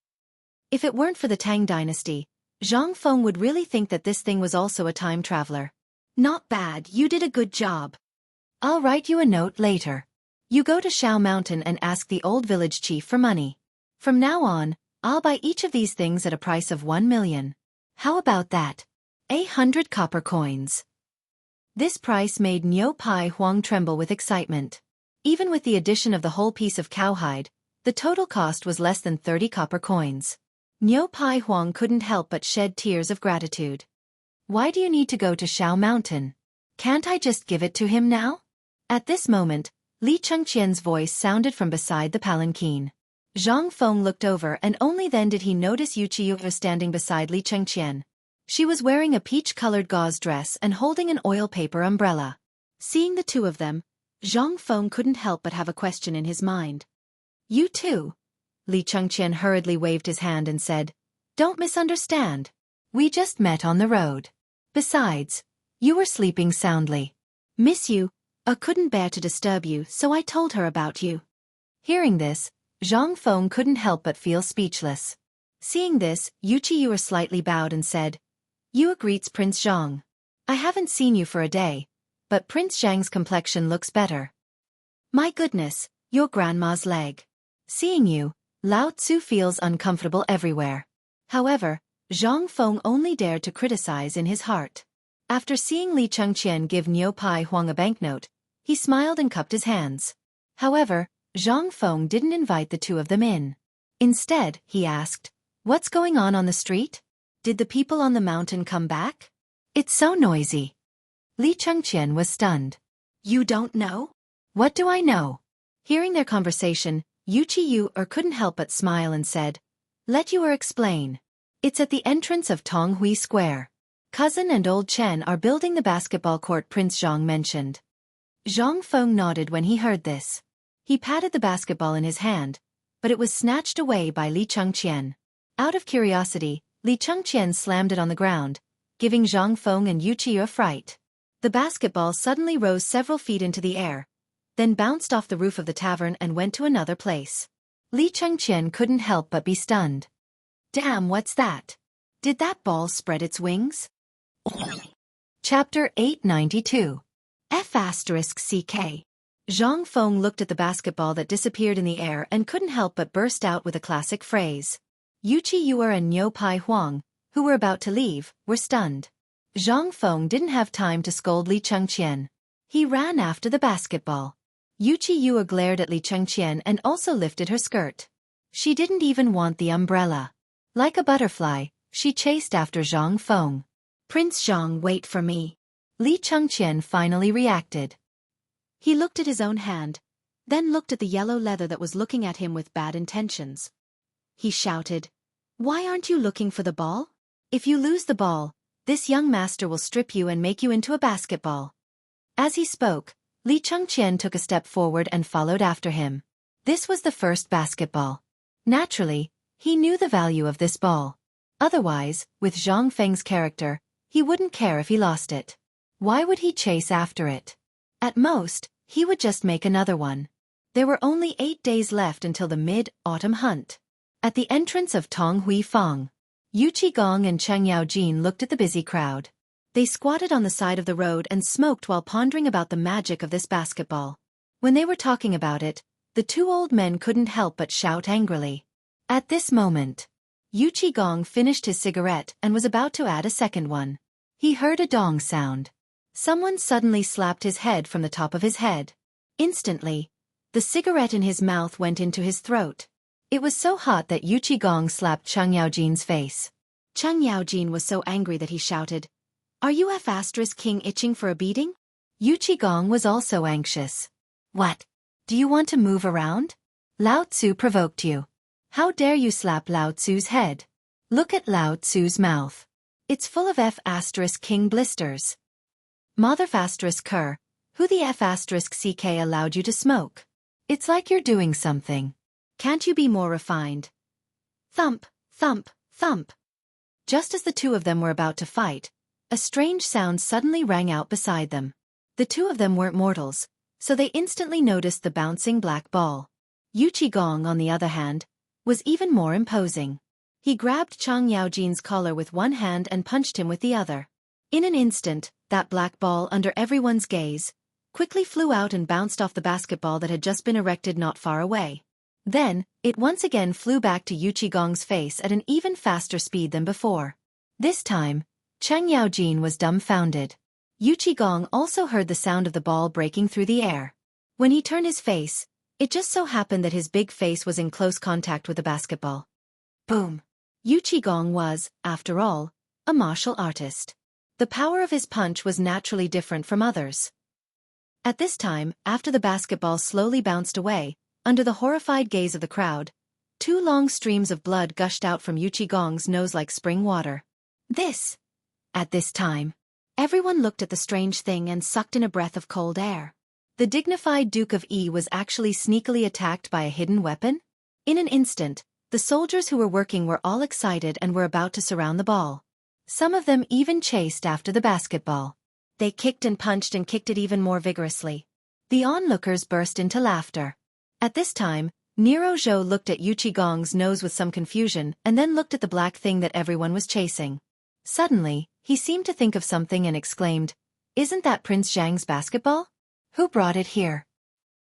If it weren't for the Tang dynasty, Zhang Feng would really think that this thing was also a time traveler. Not bad, you did a good job. I'll write you a note later. You go to Shao Mountain and ask the old village chief for money. From now on, I'll buy each of these things at a price of 1 million. How about that? 100 copper coins. This price made Niu Pai Huang tremble with excitement. Even with the addition of the whole piece of cowhide, the total cost was less than 30 copper coins. Niu Pai Huang couldn't help but shed tears of gratitude. Why do you need to go to Shao Mountain? Can't I just give it to him now? At this moment, Li Chengqian's voice sounded from beside the palanquin. Zhang Feng looked over and only then did he notice Yuqiyu standing beside Li Chengqian. She was wearing a peach-colored gauze dress and holding an oil paper umbrella. Seeing the two of them, Zhang Feng couldn't help but have a question in his mind. You too? Li Chengqian hurriedly waved his hand and said, Don't misunderstand. We just met on the road. Besides, you were sleeping soundly. Miss you, couldn't bear to disturb you, so I told her about you. Hearing this, Zhang Feng couldn't help but feel speechless. Seeing this, Yuqiyu slightly bowed and said, You greets Prince Zhang. I haven't seen you for a day, but Prince Zhang's complexion looks better. My goodness, your grandma's leg. Seeing you, Lao Tzu feels uncomfortable everywhere. However, Zhang Feng only dared to criticize in his heart. After seeing Li Chengqian give Niu Pai Huang a banknote, he smiled and cupped his hands. However, Zhang Feng didn't invite the two of them in. Instead, he asked, What's going on the street? Did the people on the mountain come back? It's so noisy. Li Chengqian was stunned. You don't know? What do I know? Hearing their conversation, Yuqiyu couldn't help but smile and said, Let you explain. It's at the entrance of Tonghui Square. Cousin and old Chen are building the basketball court Prince Zhang mentioned. Zhang Feng nodded when he heard this. He patted the basketball in his hand, but it was snatched away by Li Chengqian. Out of curiosity, Li Chengqian slammed it on the ground, giving Zhang Feng and Yuqiyu a fright. The basketball suddenly rose several feet into the air, then bounced off the roof of the tavern and went to another place. Li Chengqian couldn't help but be stunned. Damn, what's that? Did that ball spread its wings? Chapter 892. F***CK. Zhang Feng looked at the basketball that disappeared in the air and couldn't help but burst out with a classic phrase. Yuqiyu and Niu Pai Huang, who were about to leave, were stunned. Zhang Feng didn't have time to scold Li Chengqian. He ran after the basketball. Yuqiyu glared at Li Chengqian and also lifted her skirt. She didn't even want the umbrella. Like a butterfly, she chased after Zhang Feng. Prince Zhang, wait for me. Li Chengqian finally reacted. He looked at his own hand, then looked at the yellow leather that was looking at him with bad intentions. He shouted, Why aren't you looking for the ball? If you lose the ball, this young master will strip you and make you into a basketball. As he spoke, Li Chengqian took a step forward and followed after him. This was the first basketball. Naturally, he knew the value of this ball. Otherwise, with Zhang Feng's character, he wouldn't care if he lost it. Why would he chase after it? At most, he would just make another one. There were only 8 days left until the mid-autumn hunt. At the entrance of Tonghui Fang, Yu Qigong and Cheng Yaojin looked at the busy crowd. They squatted on the side of the road and smoked while pondering about the magic of this basketball. When they were talking about it, the two old men couldn't help but shout angrily. At this moment, Yu Qigong finished his cigarette and was about to add a second one. He heard a dong sound. Someone suddenly slapped his head from the top of his head. Instantly, the cigarette in his mouth went into his throat. It was so hot that Yu Qigong slapped Cheng Yaojin's face. Cheng Yaojin was so angry that he shouted, Are you F***king itching for a beating? Yu Qigong was also anxious. What? Do you want to move around? Lao Tzu provoked you. How dare you slap Lao Tzu's head? Look at Lao Tzu's mouth. It's full of F***king blisters. Mother F***ker, who the F***ck allowed you to smoke? It's like you're doing something. Can't you be more refined? Thump, thump, thump. Just as the two of them were about to fight, a strange sound suddenly rang out beside them. The two of them weren't mortals, so they instantly noticed the bouncing black ball. Yu Qigong, on the other hand, was even more imposing. He grabbed Cheng Yaojin's collar with one hand and punched him with the other. In an instant, that black ball under everyone's gaze, quickly flew out and bounced off the basketball that had just been erected not far away. Then, it once again flew back to Yu Qigong's face at an even faster speed than before. This time, Cheng Yaojin was dumbfounded. Yu Qigong also heard the sound of the ball breaking through the air. When he turned his face, it just so happened that his big face was in close contact with the basketball. Boom! Yu Qigong was, after all, a martial artist. The power of his punch was naturally different from others. At this time, after the basketball slowly bounced away, under the horrified gaze of the crowd, 2 long streams of blood gushed out from Yu Qigong's nose like spring water. At this time, everyone looked at the strange thing and sucked in a breath of cold air. The dignified Duke of Yi was actually sneakily attacked by a hidden weapon? In an instant, the soldiers who were working were all excited and were about to surround the ball. Some of them even chased after the basketball. They kicked and punched and kicked it even more vigorously. The onlookers burst into laughter. At this time, Nero Zhou looked at Yu Qigong's nose with some confusion and then looked at the black thing that everyone was chasing. Suddenly, he seemed to think of something and exclaimed, "Isn't that Prince Zhang's basketball? Who brought it here?"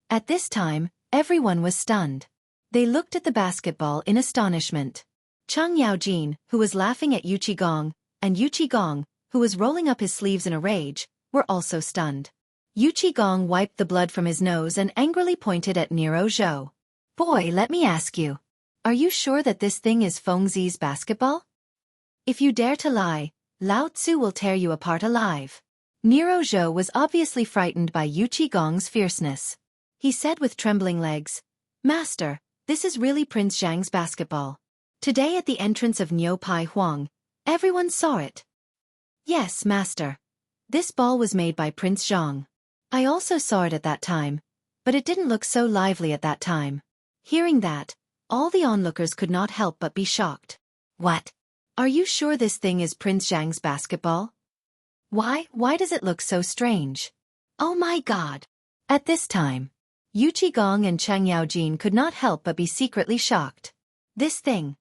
At this time, everyone was stunned. They looked at the basketball in astonishment. Cheng Yaojin, who was laughing at Yu Qigong, and Yu Qigong, who was rolling up his sleeves in a rage, were also stunned. Yu Qigong wiped the blood from his nose and angrily pointed at Nero Zhou. "Boy, let me ask you. Are you sure that this thing is Fengzi's basketball? If you dare to lie, Lao Tzu will tear you apart alive." Nero Zhou was obviously frightened by Yu Qigong's fierceness. He said with trembling legs, "Master, this is really Prince Zhang's basketball. Today at the entrance of Niu Pai Huang, everyone saw it." "Yes, Master. This ball was made by Prince Zhang. I also saw it at that time, but it didn't look so lively at that time." Hearing that, all the onlookers could not help but be shocked. "What? Are you sure this thing is Prince Zhang's basketball? Why does it look so strange? Oh my God!" At this time, Yu Qigong and Cheng Yaojin could not help but be secretly shocked. This thing.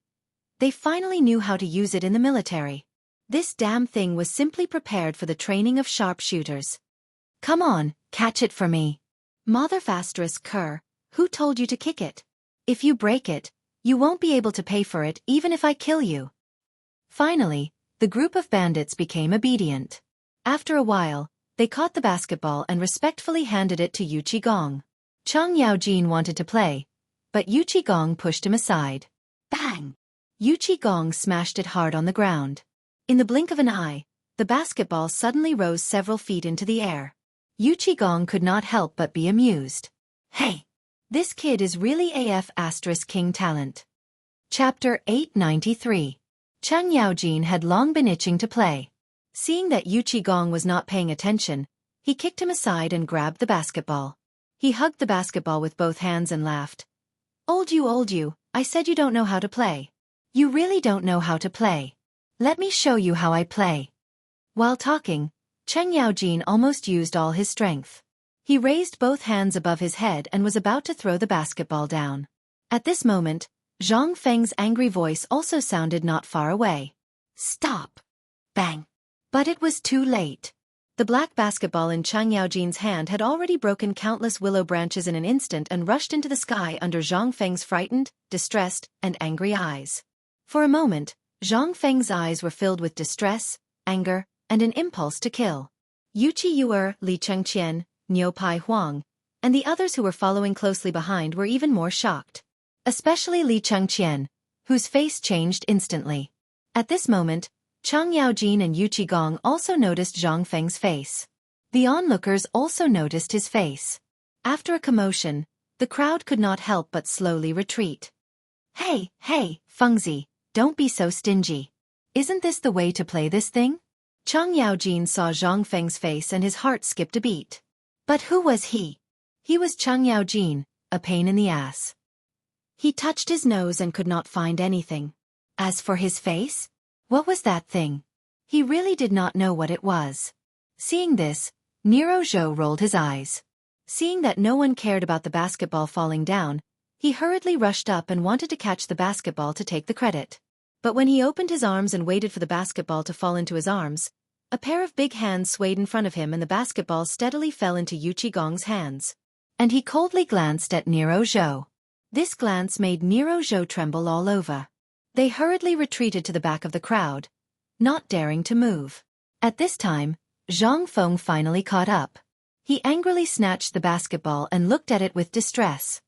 They finally knew how to use it in the military. This damn thing was simply prepared for the training of sharpshooters. "Come on, catch it for me." Mother Kerr, who told you to kick it? If you break it, you won't be able to pay for it even if I kill you. Finally, the group of bandits became obedient. After a while, they caught the basketball and respectfully handed it to Yu Qigong. Cheng Yaojin wanted to play, but Yu Qigong pushed him aside. Bang! Yu Qigong smashed it hard on the ground. In the blink of an eye, the basketball suddenly rose several feet into the air. Yu Qigong could not help but be amused. Hey! This kid is really *King talent. Chapter 893. Cheng Yaojin had long been itching to play. Seeing that Yu Qigong was not paying attention, he kicked him aside and grabbed the basketball. He hugged the basketball with both hands and laughed. Old you, I said you don't know how to play. You really don't know how to play. Let me show you how I play." While talking, Cheng Yaojin almost used all his strength. He raised both hands above his head and was about to throw the basketball down. At this moment, Zhang Feng's angry voice also sounded not far away. "Stop!" Bang! But it was too late. The black basketball in Cheng Yaojin's hand had already broken countless willow branches in an instant and rushed into the sky under Zhang Feng's frightened, distressed, and angry eyes. For a moment, Zhang Feng's eyes were filled with distress, anger, and an impulse to kill. Yu Qiyuer, Li Chengqian, Niu Pai Huang, and the others who were following closely behind were even more shocked. Especially Li Chengqian, whose face changed instantly. At this moment, Cheng Yaojin and Yu Qigong also noticed Zhang Feng's face. The onlookers also noticed his face. After a commotion, the crowd could not help but slowly retreat. Hey, Fengzi, don't be so stingy. Isn't this the way to play this thing?" Cheng Yaojin saw Zhang Feng's face and his heart skipped a beat. But who was he? He was Cheng Yaojin, a pain in the ass. He touched his nose and could not find anything. As for his face? What was that thing? He really did not know what it was. Seeing this, Nero Zhou rolled his eyes. Seeing that no one cared about the basketball falling down, he hurriedly rushed up and wanted to catch the basketball to take the credit. But when he opened his arms and waited for the basketball to fall into his arms, A pair of big hands swayed in front of him and the basketball steadily fell into Yu Qigong's hands. And he coldly glanced at Nero Zhou. This glance made Nero Zhou tremble all over. They hurriedly retreated to the back of the crowd, not daring to move. At this time, Zhang Feng finally caught up. He angrily snatched the basketball and looked at it with distress.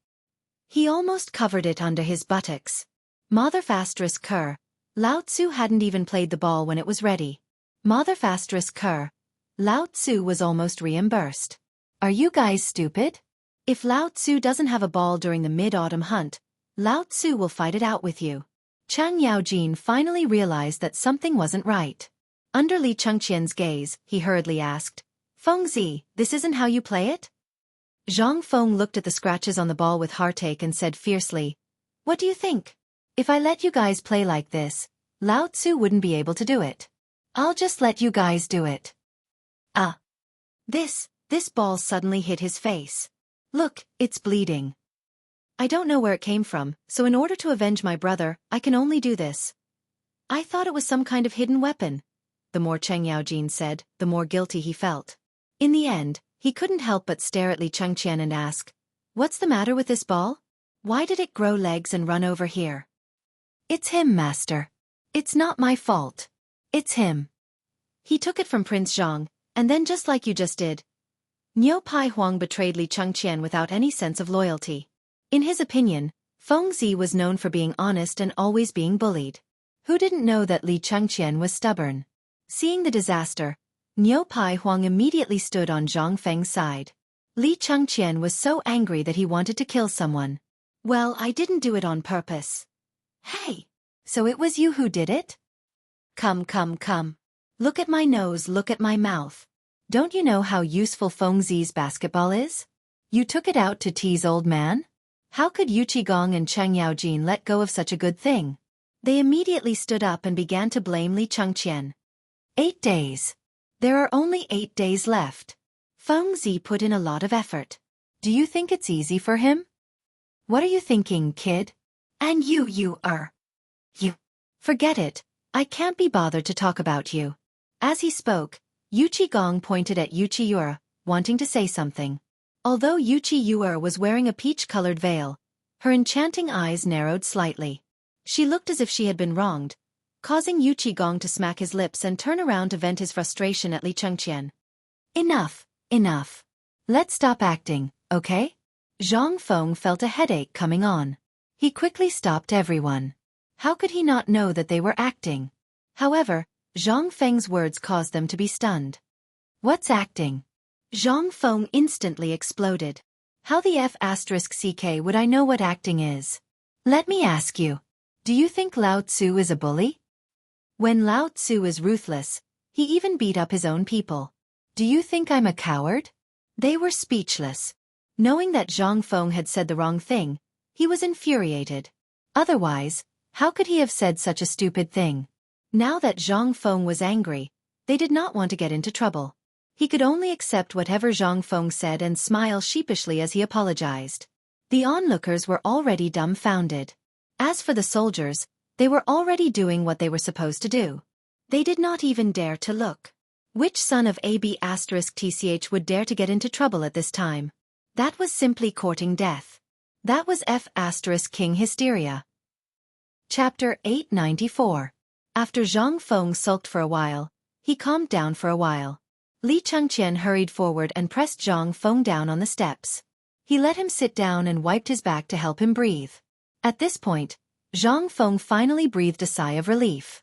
He almost covered it under his buttocks. Mother****, Lao Tzu hadn't even played the ball when it was ready. Mother****, Lao Tzu was almost reimbursed. Are you guys stupid? If Lao Tzu doesn't have a ball during the mid-autumn hunt, Lao Tzu will fight it out with you. Chang Yaojin finally realized that something wasn't right. Under Li Chengqian's gaze, he hurriedly asked, Fengzi, this isn't how you play it? Zhang Feng looked at the scratches on the ball with heartache and said fiercely, What do you think? If I let you guys play like this, Lao Tzu wouldn't be able to do it. I'll just let you guys do it. Ah! This ball suddenly hit his face. Look, it's bleeding. I don't know where it came from, so in order to avenge my brother, I can only do this. I thought it was some kind of hidden weapon. The more Cheng Yaojin said, the more guilty he felt. In the end, he couldn't help but stare at Li Chengqian and ask, What's the matter with this ball? Why did it grow legs and run over here? It's him, master. It's not my fault. It's him. He took it from Prince Zhang, and then just like you just did, Niu Pai Huang betrayed Li Chengqian without any sense of loyalty. In his opinion, Fengzi was known for being honest and always being bullied. Who didn't know that Li Chengqian was stubborn? Seeing the disaster, Niu Pai Huang immediately stood on Zhang Feng's side. Li Chengqian was so angry that he wanted to kill someone. Well, I didn't do it on purpose. Hey! So it was you who did it? Come. Look at my nose, look at my mouth. Don't you know how useful Fengzi's basketball is? You took it out to tease old man? How could Yu Qigong and Cheng Yaojin let go of such a good thing? They immediately stood up and began to blame Li Chengqian. 8 days. There are only 8 days left. Fengzi put in a lot of effort. Do you think it's easy for him? What are you thinking, kid? And you. Forget it. I can't be bothered to talk about you. As he spoke, Yu Qigong pointed at Yu Qiyue, wanting to say something. Although Yu Qiyue was wearing a peach-colored veil, her enchanting eyes narrowed slightly. She looked as if she had been wronged, causing Yu Qigong to smack his lips and turn around to vent his frustration at Li Chengqian. Enough. Let's stop acting, okay? Zhang Feng felt a headache coming on. He quickly stopped everyone. How could he not know that they were acting? However, Zhang Feng's words caused them to be stunned. What's acting? Zhang Feng instantly exploded. How the F***ck would I know what acting is? Let me ask you. Do you think Lao Tzu is a bully? When Lao Tzu is ruthless, he even beat up his own people. Do you think I'm a coward? They were speechless. Knowing that Zhang Feng had said the wrong thing, he was infuriated. Otherwise, how could he have said such a stupid thing? Now that Zhang Feng was angry, they did not want to get into trouble. He could only accept whatever Zhang Feng said and smile sheepishly as he apologized. The onlookers were already dumbfounded. As for the soldiers, they were already doing what they were supposed to do. They did not even dare to look. Which son of AB***TCH would dare to get into trouble at this time? That was simply courting death. That was F***King hysteria. Chapter 894. After Zhang Feng sulked for a while, he calmed down for a while. Li Chengqian hurried forward and pressed Zhang Feng down on the steps. He let him sit down and wiped his back to help him breathe. At this point, Zhang Feng finally breathed a sigh of relief.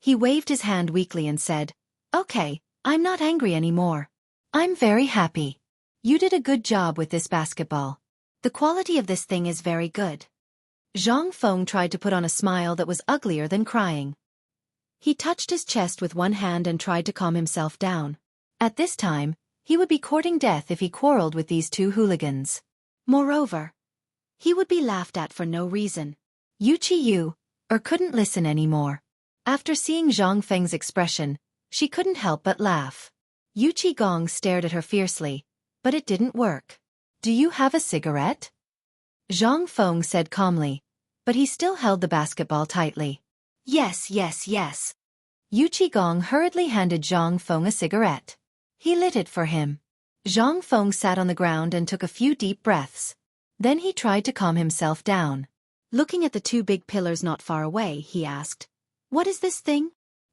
He waved his hand weakly and said, Okay, I'm not angry anymore. I'm very happy. You did a good job with this basketball. The quality of this thing is very good. Zhang Feng tried to put on a smile that was uglier than crying. He touched his chest with one hand and tried to calm himself down. At this time, he would be courting death if he quarreled with these two hooligans. Moreover, he would be laughed at for no reason. Yu Qiyue couldn't listen anymore. After seeing Zhang Feng's expression, she couldn't help but laugh. Yu Qigong stared at her fiercely, but it didn't work. Do you have a cigarette? Zhang Feng said calmly, but he still held the basketball tightly. Yes. Yu Qigong hurriedly handed Zhang Feng a cigarette. He lit it for him. Zhang Feng sat on the ground and took a few deep breaths. Then he tried to calm himself down. Looking at the two big pillars not far away, he asked, "What is this thing?"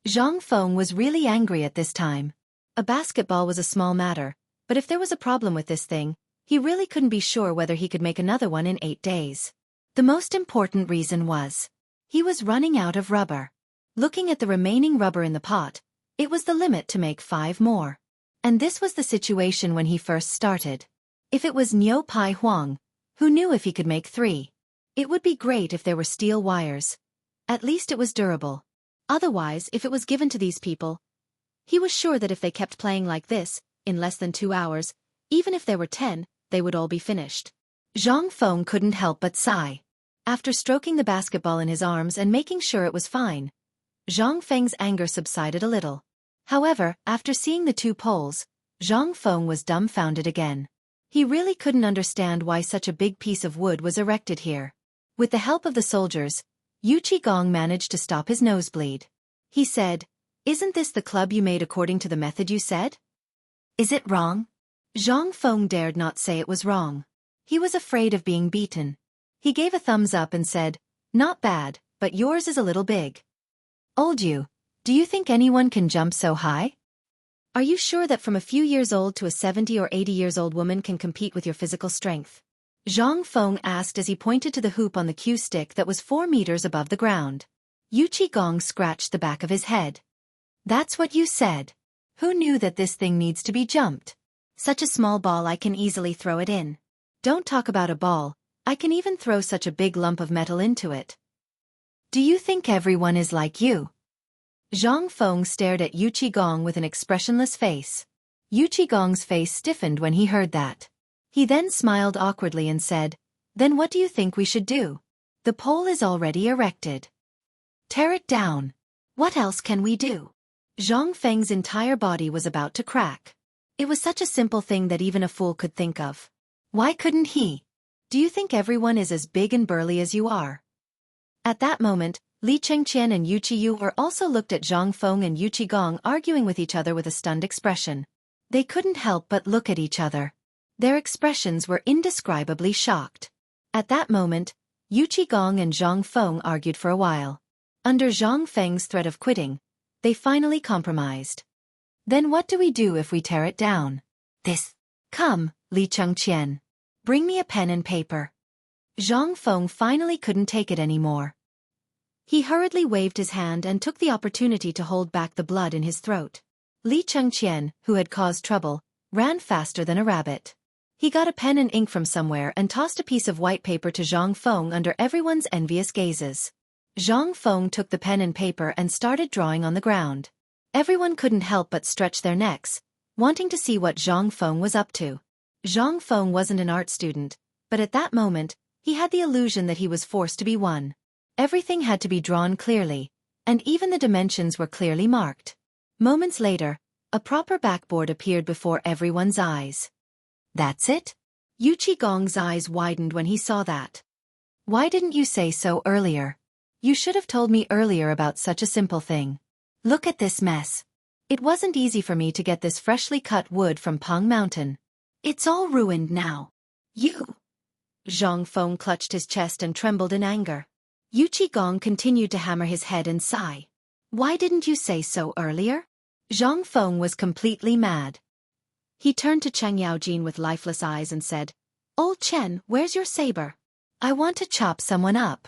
Zhang Feng was really angry at this time. A basketball was a small matter, but if there was a problem with this thing, he really couldn't be sure whether he could make another one in 8 days. The most important reason was, he was running out of rubber. Looking at the remaining rubber in the pot, it was the limit to make 5 more. And this was the situation when he first started. If it was Niu Pai Huang, who knew if he could make 3? It would be great if there were steel wires. At least it was durable. Otherwise, if it was given to these people, he was sure that if they kept playing like this, in less than 2 hours, even if there were 10, they would all be finished. Zhang Feng couldn't help but sigh. After stroking the basketball in his arms and making sure it was fine, Zhang Feng's anger subsided a little. However, after seeing the 2 poles, Zhang Feng was dumbfounded again. He really couldn't understand why such a big piece of wood was erected here. With the help of the soldiers, Yu Qigong managed to stop his nosebleed. He said, "Isn't this the club you made according to the method you said? Is it wrong?" Zhang Feng dared not say it was wrong. He was afraid of being beaten. He gave a thumbs up and said, "Not bad, but yours is a little big." "Old you, do you think anyone can jump so high?" "Are you sure that from a few years old to a 70 or 80 years old woman can compete with your physical strength?" Zhang Feng asked as he pointed to the hoop on the cue stick that was 4 meters above the ground. Yu Qigong scratched the back of his head. "That's what you said. Who knew that this thing needs to be jumped? Such a small ball, I can easily throw it in. Don't talk about a ball, I can even throw such a big lump of metal into it. Do you think everyone is like you?" Zhang Feng stared at Yu Qigong with an expressionless face. Yu Qigong's face stiffened when he heard that. He then smiled awkwardly and said, "Then what do you think we should do? The pole is already erected. Tear it down. What else can we do?" Zhang Feng's entire body was about to crack. It was such a simple thing that even a fool could think of. Why couldn't he? Do you think everyone is as big and burly as you are? At that moment, Li Chengqian and Yu Qiyu also looked at Zhang Feng and Yu Qigong arguing with each other with a stunned expression. They couldn't help but look at each other. Their expressions were indescribably shocked. At that moment, Yu Qigong and Zhang Feng argued for a while. Under Zhang Feng's threat of quitting, they finally compromised. "Then what do we do if we tear it down?" Come, Li Chengqian. Bring me a pen and paper." Zhang Feng finally couldn't take it anymore. He hurriedly waved his hand and took the opportunity to hold back the blood in his throat. Li Chengqian, who had caused trouble, ran faster than a rabbit. He got a pen and ink from somewhere and tossed a piece of white paper to Zhang Feng under everyone's envious gazes. Zhang Feng took the pen and paper and started drawing on the ground. Everyone couldn't help but stretch their necks, wanting to see what Zhang Feng was up to. Zhang Feng wasn't an art student, but at that moment, he had the illusion that he was forced to be one. Everything had to be drawn clearly, and even the dimensions were clearly marked. Moments later, a proper backboard appeared before everyone's eyes. "That's it?" Yu Qigong's eyes widened when he saw that. "Why didn't you say so earlier? You should have told me earlier about such a simple thing. Look at this mess. It wasn't easy for me to get this freshly cut wood from Peng Mountain. It's all ruined now." "You!" Zhang Feng clutched his chest and trembled in anger. Yu Qigong continued to hammer his head and sigh. "Why didn't you say so earlier?" Zhang Feng was completely mad. He turned to Cheng Yaojin with lifeless eyes and said, "Old Chen, where's your saber? I want to chop someone up."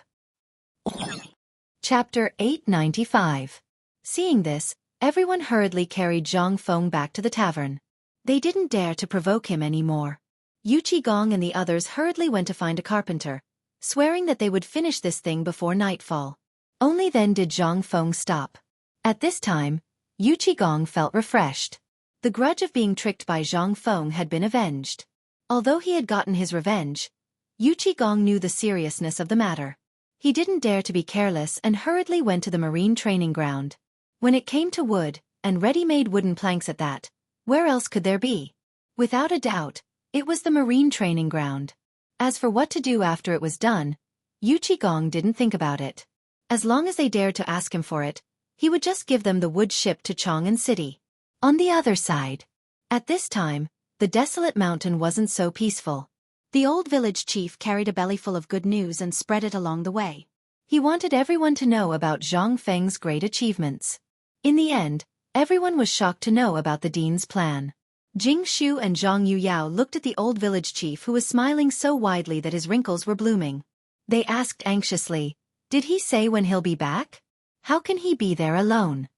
Chapter 895. Seeing this, everyone hurriedly carried Zhang Feng back to the tavern. They didn't dare to provoke him anymore. Yu Qigong and the others hurriedly went to find a carpenter, swearing that they would finish this thing before nightfall. Only then did Zhang Feng stop. At this time, Yu Qigong felt refreshed. The grudge of being tricked by Zhang Feng had been avenged. Although he had gotten his revenge, Yu Qigong knew the seriousness of the matter. He didn't dare to be careless and hurriedly went to the marine training ground. When it came to wood, and ready-made wooden planks at that, where else could there be? Without a doubt, it was the marine training ground. As for what to do after it was done, Yu Qigong didn't think about it. As long as they dared to ask him for it, He would just give them the wood ship to Chang'an City. On the other side. At this time, the desolate mountain wasn't so peaceful. The old village chief carried a bellyful of good news and spread it along the way. He wanted everyone to know about Zhang Feng's great achievements. In the end, everyone was shocked to know about the dean's plan. Jingshu and Zhang Yuyao looked at the old village chief who was smiling so widely that his wrinkles were blooming. They asked anxiously, "Did he say when he'll be back? How can he be there alone?"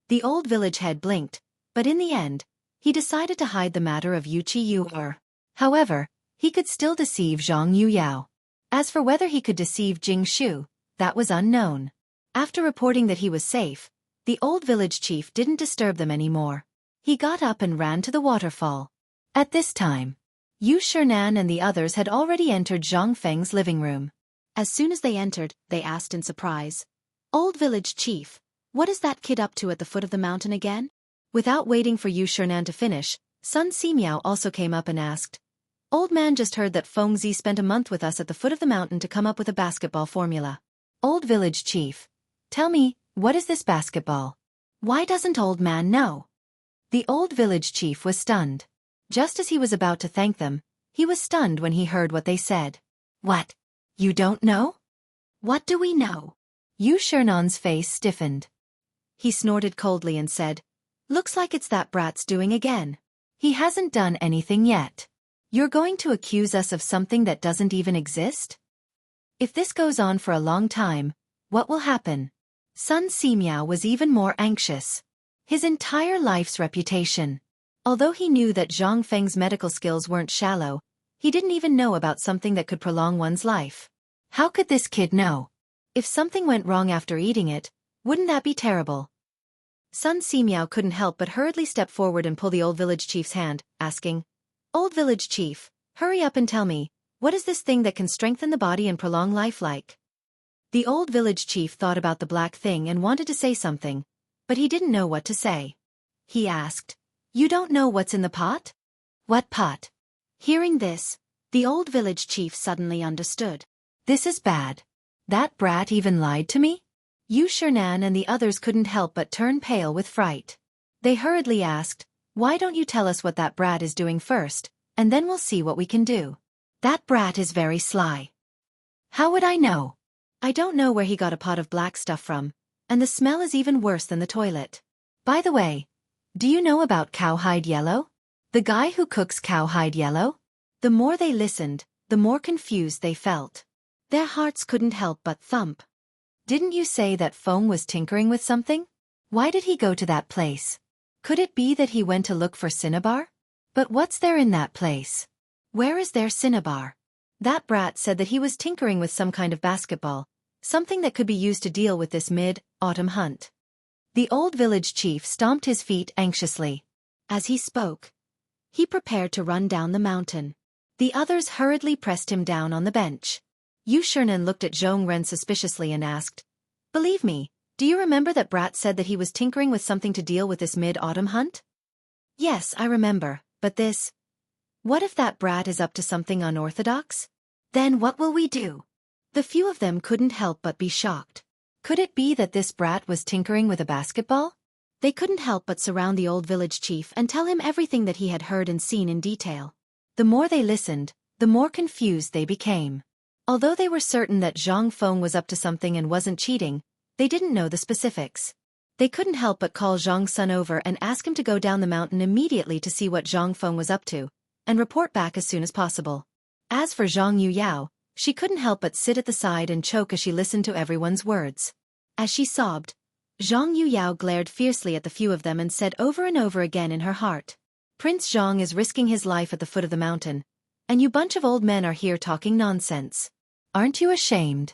The old village head blinked, but in the end, he decided to hide the matter of Yuchi. However, he could still deceive Zhang Yuyao. As for whether he could deceive Jingshu, that was unknown. After reporting that he was safe, the old village chief didn't disturb them anymore. He got up and ran to the waterfall. At this time, Yu Shernan and the others had already entered Zhang Feng's living room. As soon as they entered, they asked in surprise, "Old village chief, what is that kid up to at the foot of the mountain again?" Without waiting for Yu Shernan to finish, Sun Simiao also came up and asked, "Old man just heard that Feng Zi spent a month with us at the foot of the mountain to come up with a basketball formula. Old village chief, tell me, what is this basketball? Why doesn't old man know?" The old village chief was stunned. Just as he was about to thank them, he was stunned when he heard what they said. "What? You don't know? What do we know?" Yu Shernan's face stiffened. He snorted coldly and said, "Looks like it's that brat's doing again. He hasn't done anything yet. You're going to accuse us of something that doesn't even exist? If this goes on for a long time, what will happen?" Sun Simiao was even more anxious. His entire life's reputation. Although he knew that Zhang Feng's medical skills weren't shallow, he didn't even know about something that could prolong one's life. How could this kid know? If something went wrong after eating it, wouldn't that be terrible? Sun Simiao couldn't help but hurriedly step forward and pull the old village chief's hand, asking, "Old village chief, hurry up and tell me, what is this thing that can strengthen the body and prolong life like?" The old village chief thought about the black thing and wanted to say something, but he didn't know what to say. He asked, "You don't know what's in the pot? What pot?" Hearing this, the old village chief suddenly understood. This is bad. That brat even lied to me? Yu Shernan and the others couldn't help but turn pale with fright. They hurriedly asked, "Why don't you tell us what that brat is doing first, and then we'll see what we can do. That brat is very sly." "How would I know? I don't know where he got a pot of black stuff from, and the smell is even worse than the toilet. By the way, do you know about cowhide yellow? The guy who cooks cowhide yellow?" The more they listened, the more confused they felt. Their hearts couldn't help but thump. "Didn't you say that Feng was tinkering with something? Why did he go to that place? Could it be that he went to look for cinnabar? But what's there in that place? Where is there cinnabar?" That brat said that he was tinkering with some kind of basketball, something that could be used to deal with this mid-autumn hunt. The old village chief stomped his feet anxiously. As he spoke, he prepared to run down the mountain. The others hurriedly pressed him down on the bench. Yu Shernan looked at Zhong Ren suspiciously and asked, "Believe me, do you remember that brat said that he was tinkering with something to deal with this mid-autumn hunt?" "Yes, I remember, but this... What if that brat is up to something unorthodox? Then what will we do?" The few of them couldn't help but be shocked. Could it be that this brat was tinkering with a basketball? They couldn't help but surround the old village chief and tell him everything that he had heard and seen in detail. The more they listened, the more confused they became. Although they were certain that Zhang Feng was up to something and wasn't cheating, they didn't know the specifics. They couldn't help but call Zhang Sun over and ask him to go down the mountain immediately to see what Zhang Feng was up to, and report back as soon as possible. As for Zhang Yuyao, she couldn't help but sit at the side and choke as she listened to everyone's words. As she sobbed, Zhang Yuyao glared fiercely at the few of them and said over and over again in her heart, "Prince Zhang is risking his life at the foot of the mountain, and you bunch of old men are here talking nonsense. Aren't you ashamed?"